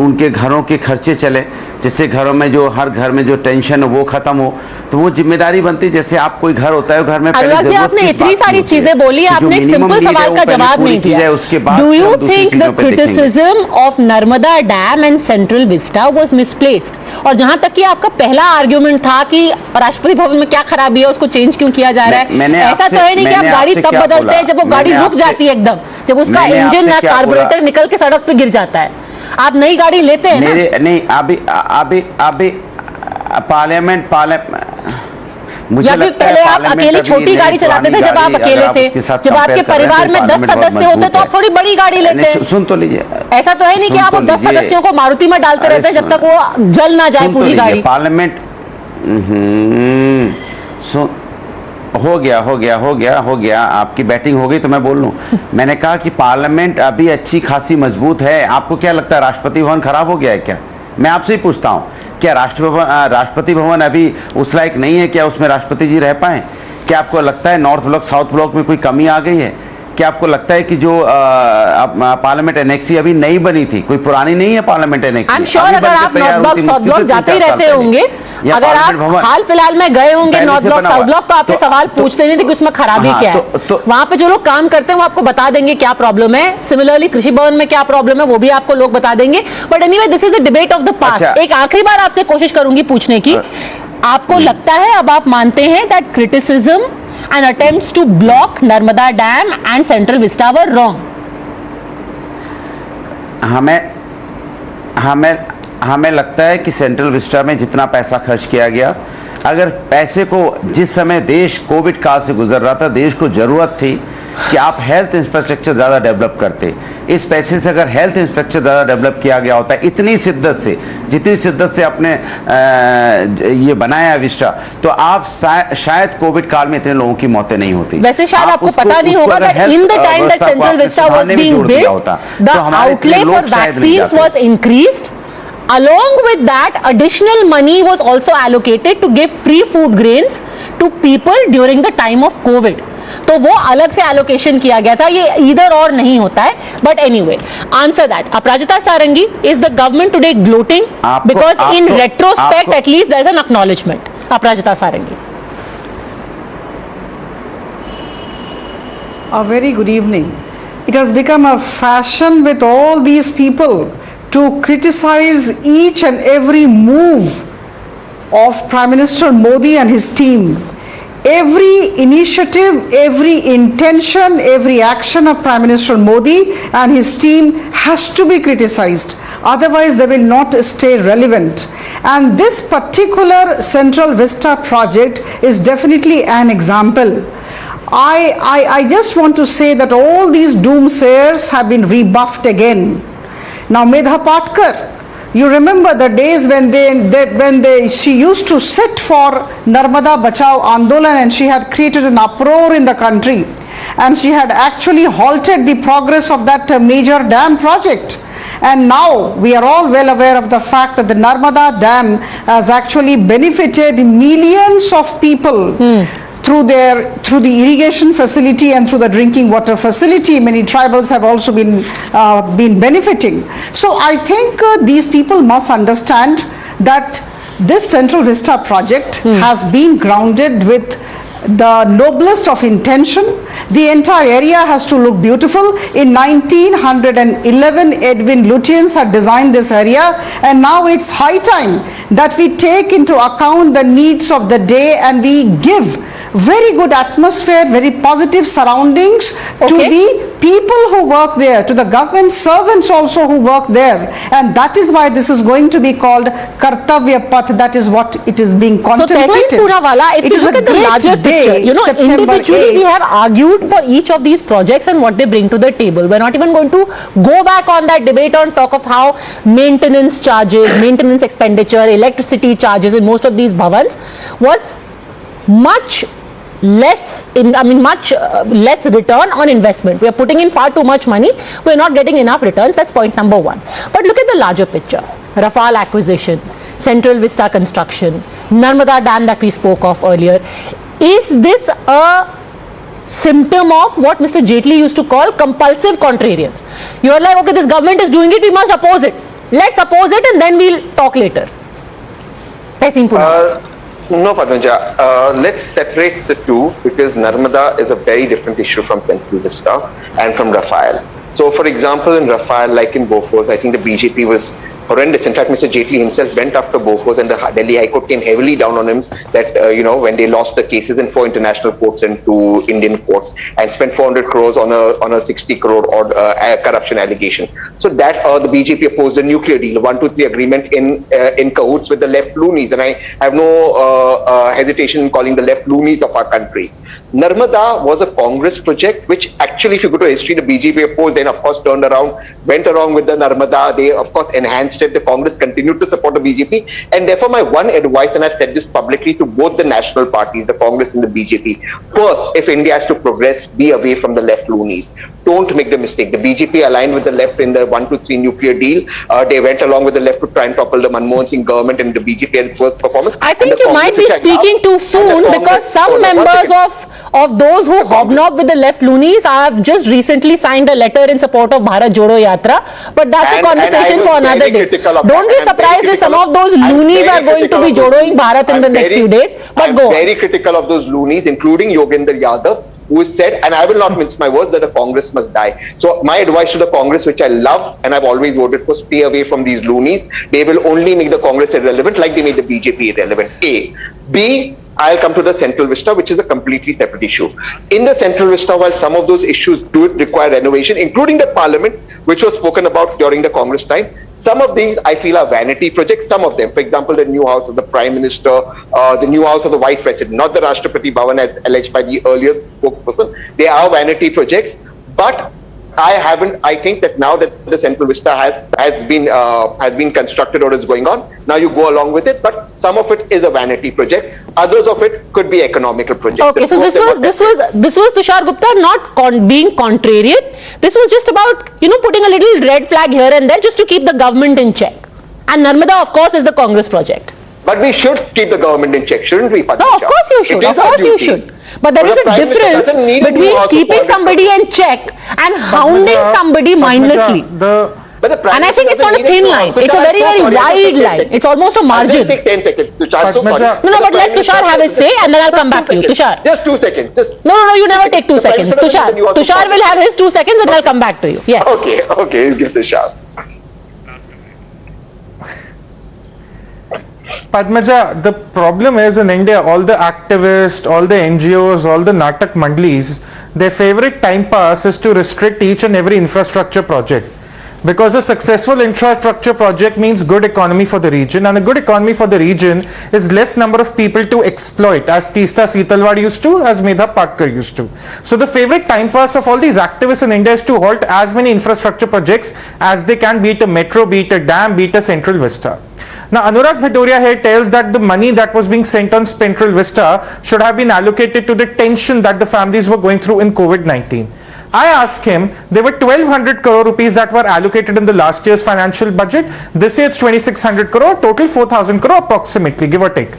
उनके घरों के खर्चे चले, जिससे घरों में जो हर घर में जो टेंशन है वो खत्म हो. तो वो जिम्मेदारी बनती, जैसे आप कोई घर होता है घर में पहले जी आपने इतनी सारी चीजें बोली, आपने एक सिंपल सवाल का जवाब नहीं दिया. उसके बाद do you think the criticism of Narmada dam and central Vista was misplaced? और जहां तक कि आपका पहला आर्गुमेंट था कि राष्ट्रपति भवन में क्या खराबी है, उसको चेंज क्यों किया जा रहा है, ऐसा तो है नहीं कि आप गाड़ी तब बदलते हैं जब वो गाड़ी रुक जाती है एकदम, जब उसका इंजन या कार्बोरेटर निकल के सड़क पे गिर जाता है. आप नई गाड़ी लेते हैं ना? नहीं, अभी पार्लियामेंट मुझे या फिर लगता है पहले आप पार्लियामेंट अकेले अभी छोटी नई गाड़ी चलाते थे पुरानी जब आप गाड़ी, अकेले अगर आप थे, उसके साथ जब आपके compare कर रहे हैं परिवार तो में 10 पार्लियामेंट बहुत सदस्य होते तो आप मजबूत थोड़ी बड़ी गाड़ी है। लेते। सुन तो लीजिए, ऐसा तो है नहीं कि सुन आप तो 10 लीजिए। सदस्यों को मारुति में डालते अरे रहते हैं जब सुन। तक वो जल ना जाए सुन तो पूरी लीजिए, गाड़ी। पार्लियामेंट सुन हो गया आपकी बैटिंग हो गई तो मैं बोल लूं। मैंने कहा कि पार्लियामेंट अभी अच्छी खासी मजबूत है। आपको क्या लगता है राष्ट्रपति भवन खराब हो गया है क्या? मैं आपसे ही पूछता हूं, क्या राष्ट्रपति भवन अभी उस लायक नहीं है? क्या उसमें राष्ट्रपति जी रह पाए? क्या आपको लगता है नॉर्थ ब्लॉक साउथ ब्लॉक में कोई कमी आ गई है? क्या आपको लगता है कि जो पार्लियामेंट एनेक्सी अभी नई बनी थी, कोई पुरानी नहीं है parliament annexe? I am sure अगर आप नॉर्थ ब्लॉक साउथ ब्लॉक जाते ही रहते होंगे, अगर आप हाल फिलहाल में गए होंगे नॉर्थ ब्लॉक साउथ ब्लॉक, तो आपसे सवाल पूछते नहीं थे कि उसमें खराबी क्या है। वहां पे जो लोग काम करते हैं वो आपको बता देंगे क्या प्रॉब्लम है। सिमिलरली कृषि भवन में क्या प्रॉब्लम है वो भी आपको लोग बता देंगे। But anyway, this is a debate of the past. एक आखिरी बार आपसे कोशिश करूंगी पूछने की, आपको लगता है, अब आप मानते हैं that criticism and attempts to block Narmada Dam and Central Vista were wrong? हमें लगता है कि सेंट्रल विस्टा में जितना पैसा खर्च किया गया, अगर पैसे को जिस समय देश कोविड काल से गुजर रहा था, देश को जरूरत थी कि आप हेल्थ इंफ्रास्ट्रक्चर ज़्यादा डेवलप करते। इस पैसे से अगर हेल्थ इंफ्रास्ट्रक्चर ज़्यादा डेवलप किया गया होता इतनी शिद्दत से, जितनी शिद्दत से आपने ये बनाया विस्टा, तो आप वायद कोविड काल में इतने लोगों की मौतें नहीं होती। वैसे शायद आपको पता नहीं होगा that in the time that Central Vista was being built, the outlay for vaccines was increased. Along with that, additional money was also allocated to give free food grains to people during the time of COVID. तो वो अलग से allocation किया गया था, ये इधर और नहीं होता है। But anyway, answer that. Aparajita Sarangi, is the government today gloating? Because in retrospect at least there is an acknowledgement. Aparajita Sarangi. A very good evening. It has become a fashion with all these people to criticize each and every move of Prime Minister Modi and his team. Every initiative, every intention, every action of Prime Minister Modi and his team has to be criticized. Otherwise, they will not stay relevant. And this particular Central Vista project is definitely an example. I just want to say that all these doomsayers have been rebuffed again. Now, Medha Patkar, you remember the days when she used to sit for Narmada Bachao Andolan, and she had created an uproar in the country, and she had actually halted the progress of that major dam project. And now we are all well aware of the fact that the Narmada Dam has actually benefited millions of people through the irrigation facility and through the drinking water facility. Many tribals have also been benefiting. So I think these people must understand that this Central Vista project has been grounded with the noblest of intention. The entire area has to look beautiful. In 1911, Edwin Lutyens had designed this area, and now it's high time that we take into account the needs of the day and we give very good atmosphere, very positive surroundings to the people who work there, to the government servants also who work there, and that is why this is going to be called Kartavya Path. That is what it is being contemplated. So Poonawala, if you look at the larger picture, you know, individually we have argued for each of these projects and what they bring to the table. We're not even going to go back on that debate on talk of how maintenance charges, maintenance expenditure, electricity charges in most of these bhavans was much less less return on investment. We are putting in far too much money, we are not getting enough returns. That's point number one. But look at the larger picture. Rafale acquisition, Central Vista construction, Narmada Dam that we spoke of earlier. Is this a symptom of what Mr. Jaitley used to call compulsive contrarians? You are like, okay, this government is doing it, we must oppose it. Let's oppose it and then we'll talk later. No, Padmaja. Let's separate the two, because Narmada is a very different issue from Central Vista and from Rafale. So, for example, in Rafale, like in Bofors, I think the BJP was horrendous. In fact, Mr. Jaitley himself went after Bofors, and the Delhi High Court came heavily down on him that, when they lost the cases in 4 international courts and 2 Indian reports and spent 400 crores on a 60 crore or corruption allegation. So that the BJP opposed a nuclear deal, 1-2-3 agreement in cahoots with the left loonies, and I have no hesitation in calling the left loonies of our country. Narmada was a Congress project, which actually, if you go to history, the BJP opposed, then of course turned around, went along with the Narmada. They of course enhanced it. The Congress continued to support the BJP, and therefore my one advice, and I've said this publicly to both the national parties, the Congress and the BJP, first, if India has to progress, be away from the left loonies. Don't make the mistake. The BJP aligned with the left in the 1-2-3 nuclear deal. They went along with the left to try and topple the Manmohan Singh government, and the BJP had its worst performance. I think you might be speaking too soon, because some members of those who hobnob with the left loonies have just recently signed a letter in support of Bharat Jodo Yatra, but that's a conversation for another day. Don't be surprised if some of those loonies are going to be jodoing Bharat in the next few days, but go on. I'm very critical of those loonies, including Yogendra Yadav, who has said, and I will not mince my words, that the Congress must die. So my advice to the Congress, which I love and I've always voted for, stay away from these loonies. They will only make the Congress irrelevant like they made the BJP irrelevant. A. B. I'll come to the Central Vista, which is a completely separate issue. In the Central Vista, while some of those issues do require renovation, including the Parliament, which was spoken about during the Congress time, some of these I feel are vanity projects. Some of them, for example, the new house of the Prime Minister, the new house of the Vice President, not the Rashtrapati Bhavan as alleged by the earlier spokesperson. They are vanity projects, but I think that now that the Central Vista has been constructed or is going on, now you go along with it, but some of it is a vanity project. Others of it could be economical projects. Okay, so this was Tushar Gupta not being contrarian. This was just about, putting a little red flag here and there just to keep the government in check. And Narmada, of course, is the Congress project. But we should keep the government in check, shouldn't we, Padma? No, of course you should. Of course you should. But there is a difference between keeping somebody in check and hounding somebody mindlessly. And I think it's not a thin line. It's a very, very wide line. It's almost a margin. Just take 10 seconds, Tushar. No, but let Tushar have his say and then I'll come back to you. Tushar. Just 2 seconds. No, you never take 2 seconds. Tushar will have his 2 seconds and I'll come back to you. Yes. Okay, give Tushar. Padmaja, the problem is in India, all the activists, all the NGOs, all the Natak Mandlis, their favorite time pass is to restrict each and every infrastructure project. Because a successful infrastructure project means good economy for the region, and a good economy for the region is less number of people to exploit, as Teesta Seetalwad used to, as Medha Patkar used to. So the favorite time pass of all these activists in India is to halt as many infrastructure projects as they can, be it a metro, be it a dam, be it a Central Vista. Now, Anurag Bhadoria here tells that the money that was being sent on Central Vista should have been allocated to the tension that the families were going through in COVID-19. I asked him, there were 1200 crore rupees that were allocated in the last year's financial budget. This year it's 2600 crore, total 4000 crore approximately, give or take.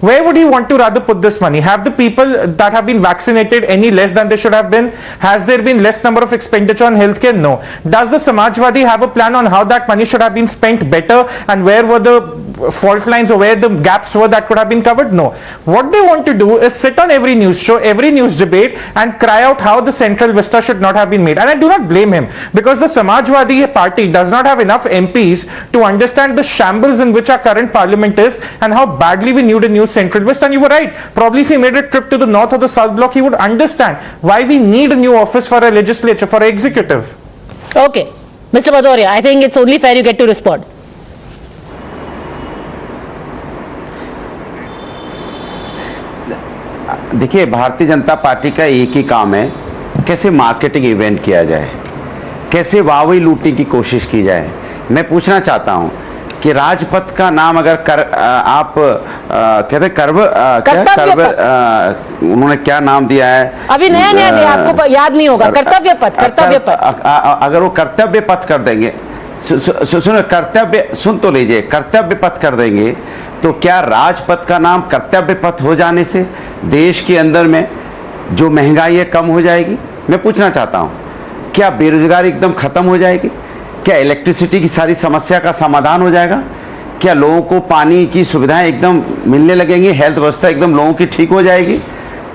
Where would you want to rather put this money? Have the people that have been vaccinated any less than they should have been? Has there been less number of expenditure on healthcare? No. Does the Samajwadi have a plan on how that money should have been spent better, and where were the fault lines or where the gaps were that could have been covered? No. What they want to do is sit on every news show, every news debate and cry out how the Central Vista should not have been made. And I do not blame him, because the Samajwadi party does not have enough MPs to understand the shambles in which our current parliament is and how badly we need a new Central Vista. And you were right, probably if he made a trip to the north or the south block, he would understand why we need a new office for a legislature, for an executive. Okay, Mr. Bhadoria, I think it's only fair you get to respond. देखिए, Bharatiya Janata party का एक ही काम है, कैसे marketing event किया जाए, कैसे वाहवाही लूटने की कोशिश की जाए। मैं पूछना चाहता हूं कि राजपथ का नाम अगर आप कहते उन्होंने क्या नाम दिया है, अभी नया दिया, आपको याद नहीं होगा, कर्तव्य पथ अगर वो कर्तव्य पथ कर देंगे, सुन तो लीजिए, कर्तव्य पथ कर देंगे, तो क्या राजपथ का नाम कर्तव्य पथ हो जाने से देश के अंदर में जो महंगाई है कम हो जाएगी? मैं पूछना चाहता हूं, क्या बेरोजगारी एकदम खत्म हो जाएगी? क्या इलेक्ट्रिसिटी की सारी समस्या का समाधान हो जाएगा? क्या लोगों को पानी की सुविधाएं एकदम मिलने लगेंगी? हेल्थ व्यवस्था एकदम लोगों की ठीक हो जाएगी?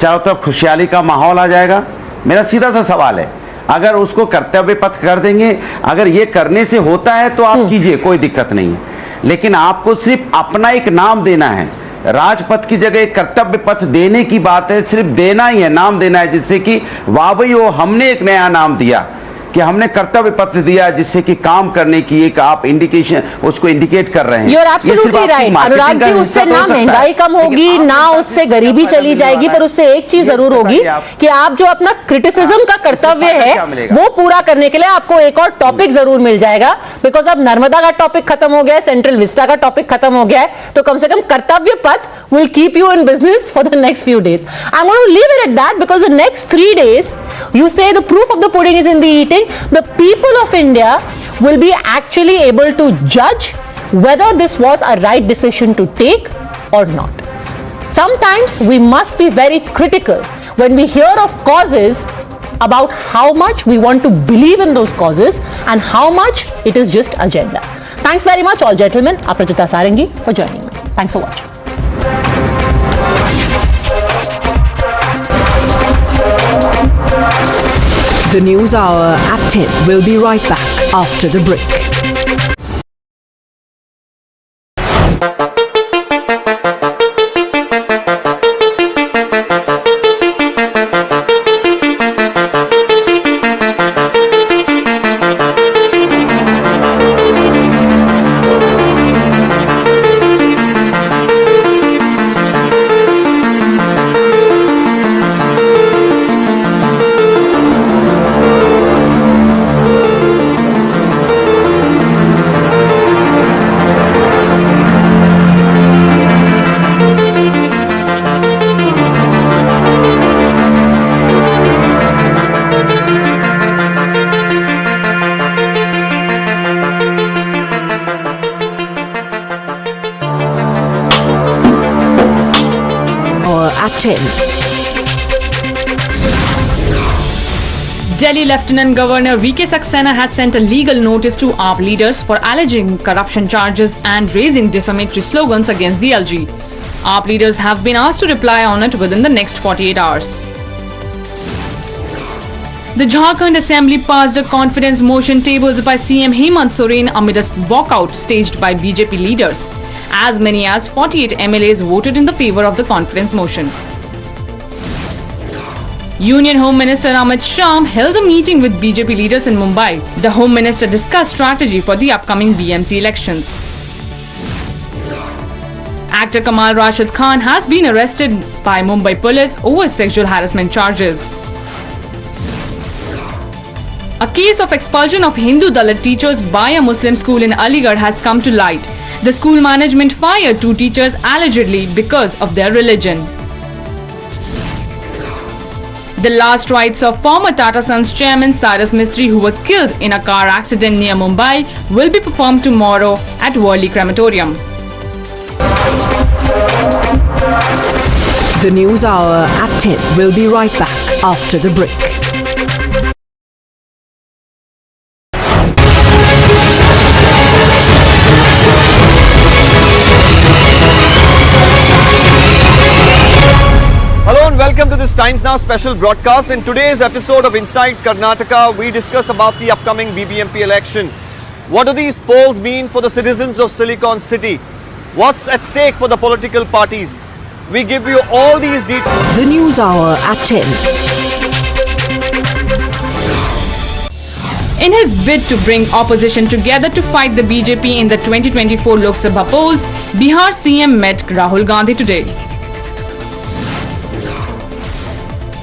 चारों तरफ खुशहाली का माहौल आ जाएगा? मेरा सीधा सा सवाल है, अगर उसको कर्तव्य पथ कर देंगे, अगर ये करने से होता है तो आप कीजिए, कोई दिक्कत नहीं है, लेकिन आपको सिर्फ अपना एक नाम देना है राजपथ की जगह एक कर्तव्य पथ देने की बात है, सिर्फ देना ही है, नाम देना है, जिससे कि वाह भाई वो हमने एक नया नाम दिया कि हमने कर्तव्य पत्र दिया, जिससे कि काम करने की एक आप इंडिकेशन उसको इंडिकेट कर रहे हैं। You're absolutely right. Anurag ji, उससे ना महंगाई कम होगी, ना उससे गरीबी चली जाएगी, पर उससे एक चीज जरूर होगी कि आप जो अपना क्रिटिसिज्म का कर्तव्य है वो पूरा करने के लिए आपको एक और टॉपिक जरूर मिल जाएगा, बिकॉज अब नर्मदा का टॉपिक खत्म हो गया है, सेंट्रल विस्टा का टॉपिक खत्म हो गया है, तो कम से कम कर्तव्य पथ will keep you in business for the next few days. I'm going to leave it at that because the next 3 days, you say the proof of the pudding is in the eating. The people of India will be actually able to judge whether this was a right decision to take or not. Sometimes we must be very critical when we hear of causes about how much we want to believe in those causes and how much it is just agenda. Thanks very much, all gentlemen, Aprajita Sarangi, for joining me. Thanks for watching. The News Hour at 10 will be right back after the break. At 10. Delhi Lieutenant Governor VK Saxena has sent a legal notice to AAP leaders for alleging corruption charges and raising defamatory slogans against the LG. AAP leaders have been asked to reply on it within the next 48 hours. The Jharkhand Assembly passed a confidence motion tabled by CM Hemant Soren amid a walkout staged by BJP leaders. As many as 48 MLAs voted in the favor of the confidence motion. Union Home Minister Amit Shah held a meeting with BJP leaders in Mumbai. The Home Minister discussed strategy for the upcoming BMC elections. Actor Kamal Rashid Khan has been arrested by Mumbai police over sexual harassment charges. A case of expulsion of Hindu Dalit teachers by a Muslim school in Aligarh has come to light. The school management fired 2 teachers allegedly because of their religion. The last rites of former Tata Sons chairman Cyrus Mistry, who was killed in a car accident near Mumbai, will be performed tomorrow at Worli Crematorium. The News Hour at 10 will be right back after the break. Welcome to this Times Now special broadcast. In today's episode of Inside Karnataka, we discuss about the upcoming BBMP election. What do these polls mean for the citizens of Silicon City? What's at stake for the political parties? We give you all these details. The News Hour at 10. In his bid to bring opposition together to fight the BJP in the 2024 Lok Sabha polls, Bihar CM met Rahul Gandhi today.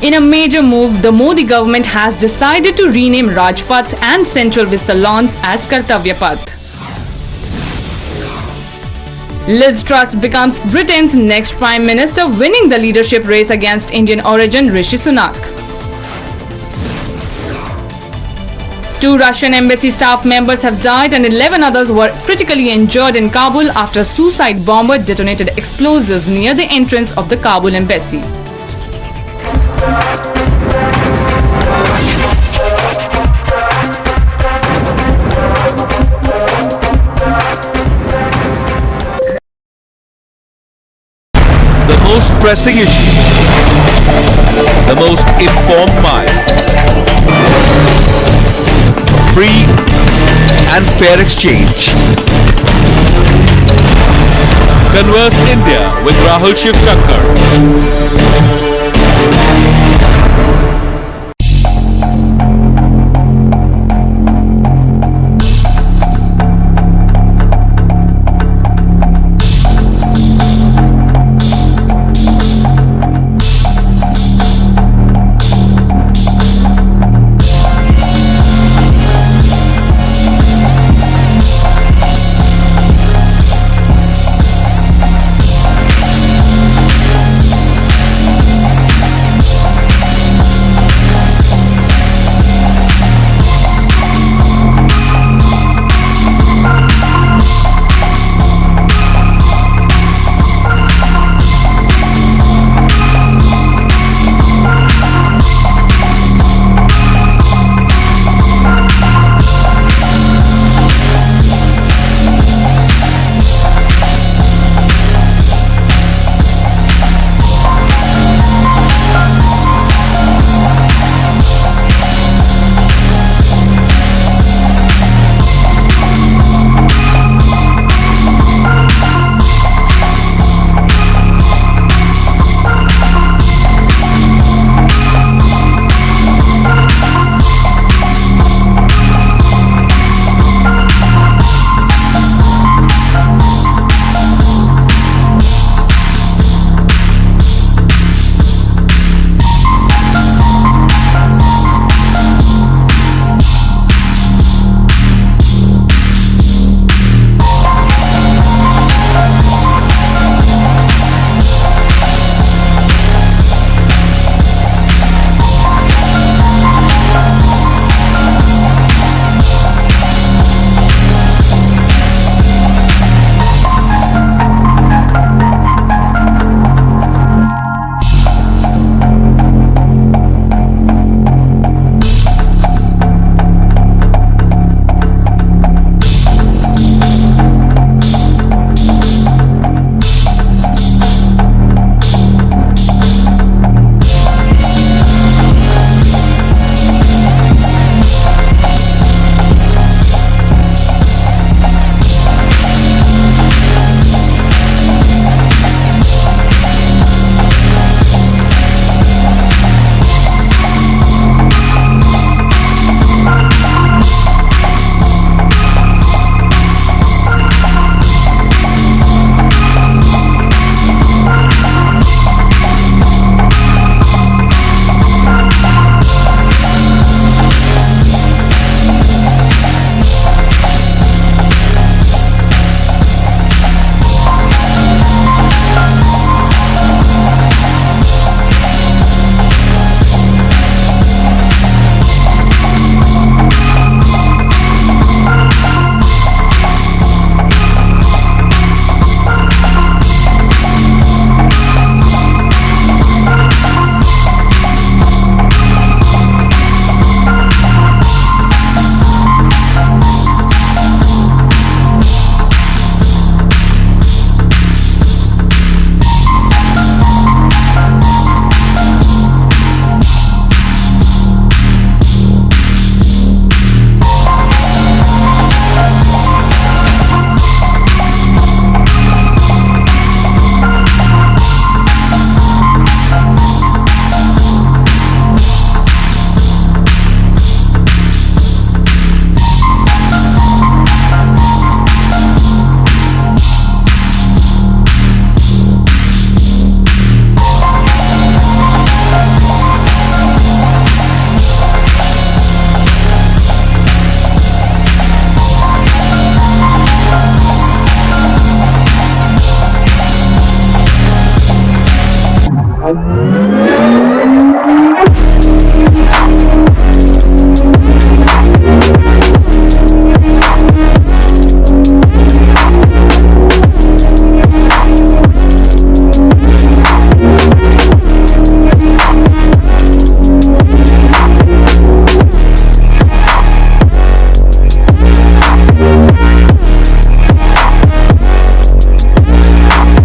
In a major move, the Modi government has decided to rename Rajpath and Central Vista lawns as Kartavya Path. Liz Truss becomes Britain's next Prime Minister, winning the leadership race against Indian origin Rishi Sunak. 2 Russian embassy staff members have died and 11 others were critically injured in Kabul after a suicide bomber detonated explosives near the entrance of the Kabul embassy. The most pressing issues, the most informed minds, free and fair exchange. Converse India with Rahul Shivshankar.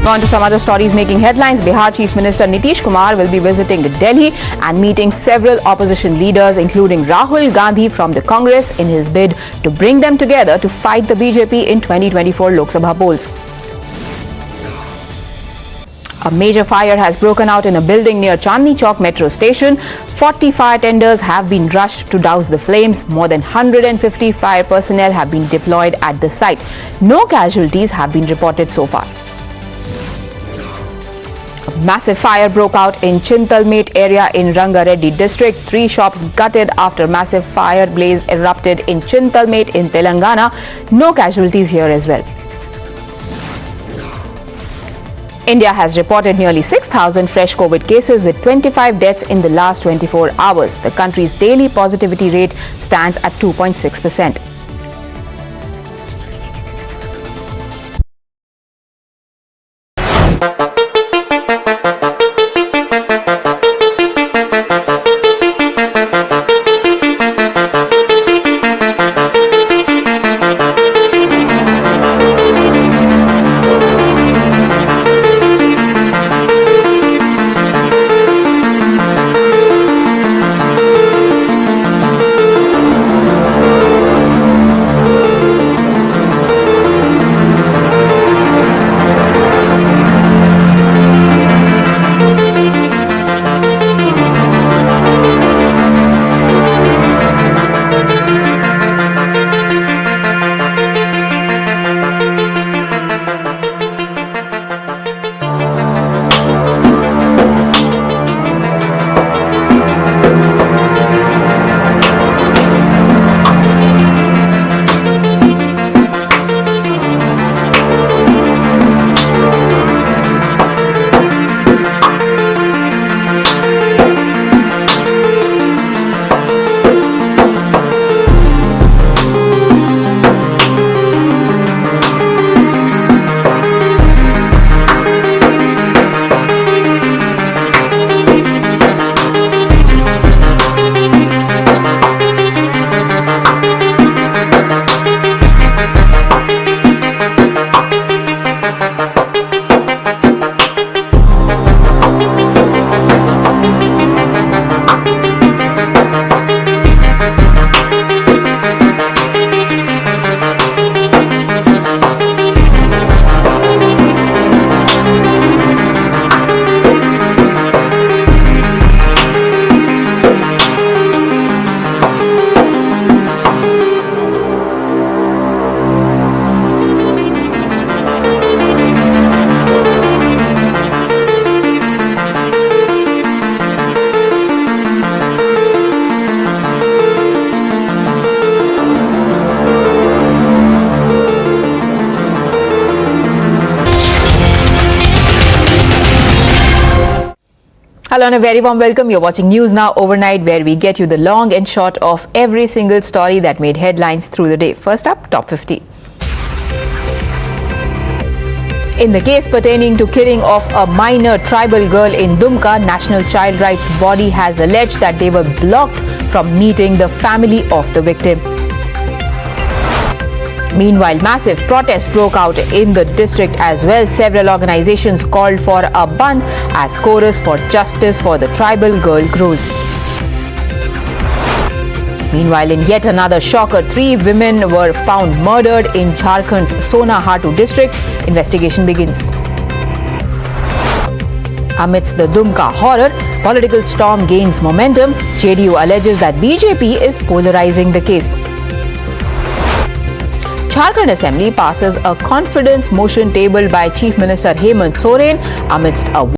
On to some other stories making headlines. Bihar Chief Minister Nitish Kumar will be visiting Delhi and meeting several opposition leaders, including Rahul Gandhi from the Congress, in his bid to bring them together to fight the BJP in 2024 Lok Sabha polls. A major fire has broken out in a building near Chandni Chowk metro station. 40 fire tenders have been rushed to douse the flames. More than 150 fire personnel have been deployed at the site. No casualties have been reported so far. A massive fire broke out in Chintalmate area in Rangareddy district. 3 shops gutted after massive fire blaze erupted in Chintalmate in Telangana. No casualties here as well. India has reported nearly 6,000 fresh COVID cases with 25 deaths in the last 24 hours. The country's daily positivity rate stands at 2.6%. Hello and a very warm welcome. You're watching News Now Overnight, where we get you the long and short of every single story that made headlines through the day. First up, top 50. In the case pertaining to killing of a minor tribal girl in Dumka, National Child Rights Body has alleged that they were blocked from meeting the family of the victim. Meanwhile, massive protests broke out in the district as well. Several organizations called for a bandh as chorus for justice for the tribal girl grows. Meanwhile, in yet another shocker, 3 women were found murdered in Jharkhand's Sonahatu district. Investigation begins. Amidst the Dumka horror, political storm gains momentum. JDU alleges that BJP is polarizing the case. Jharkhand Assembly passes a confidence motion tabled by Chief Minister Hemant Soren amidst a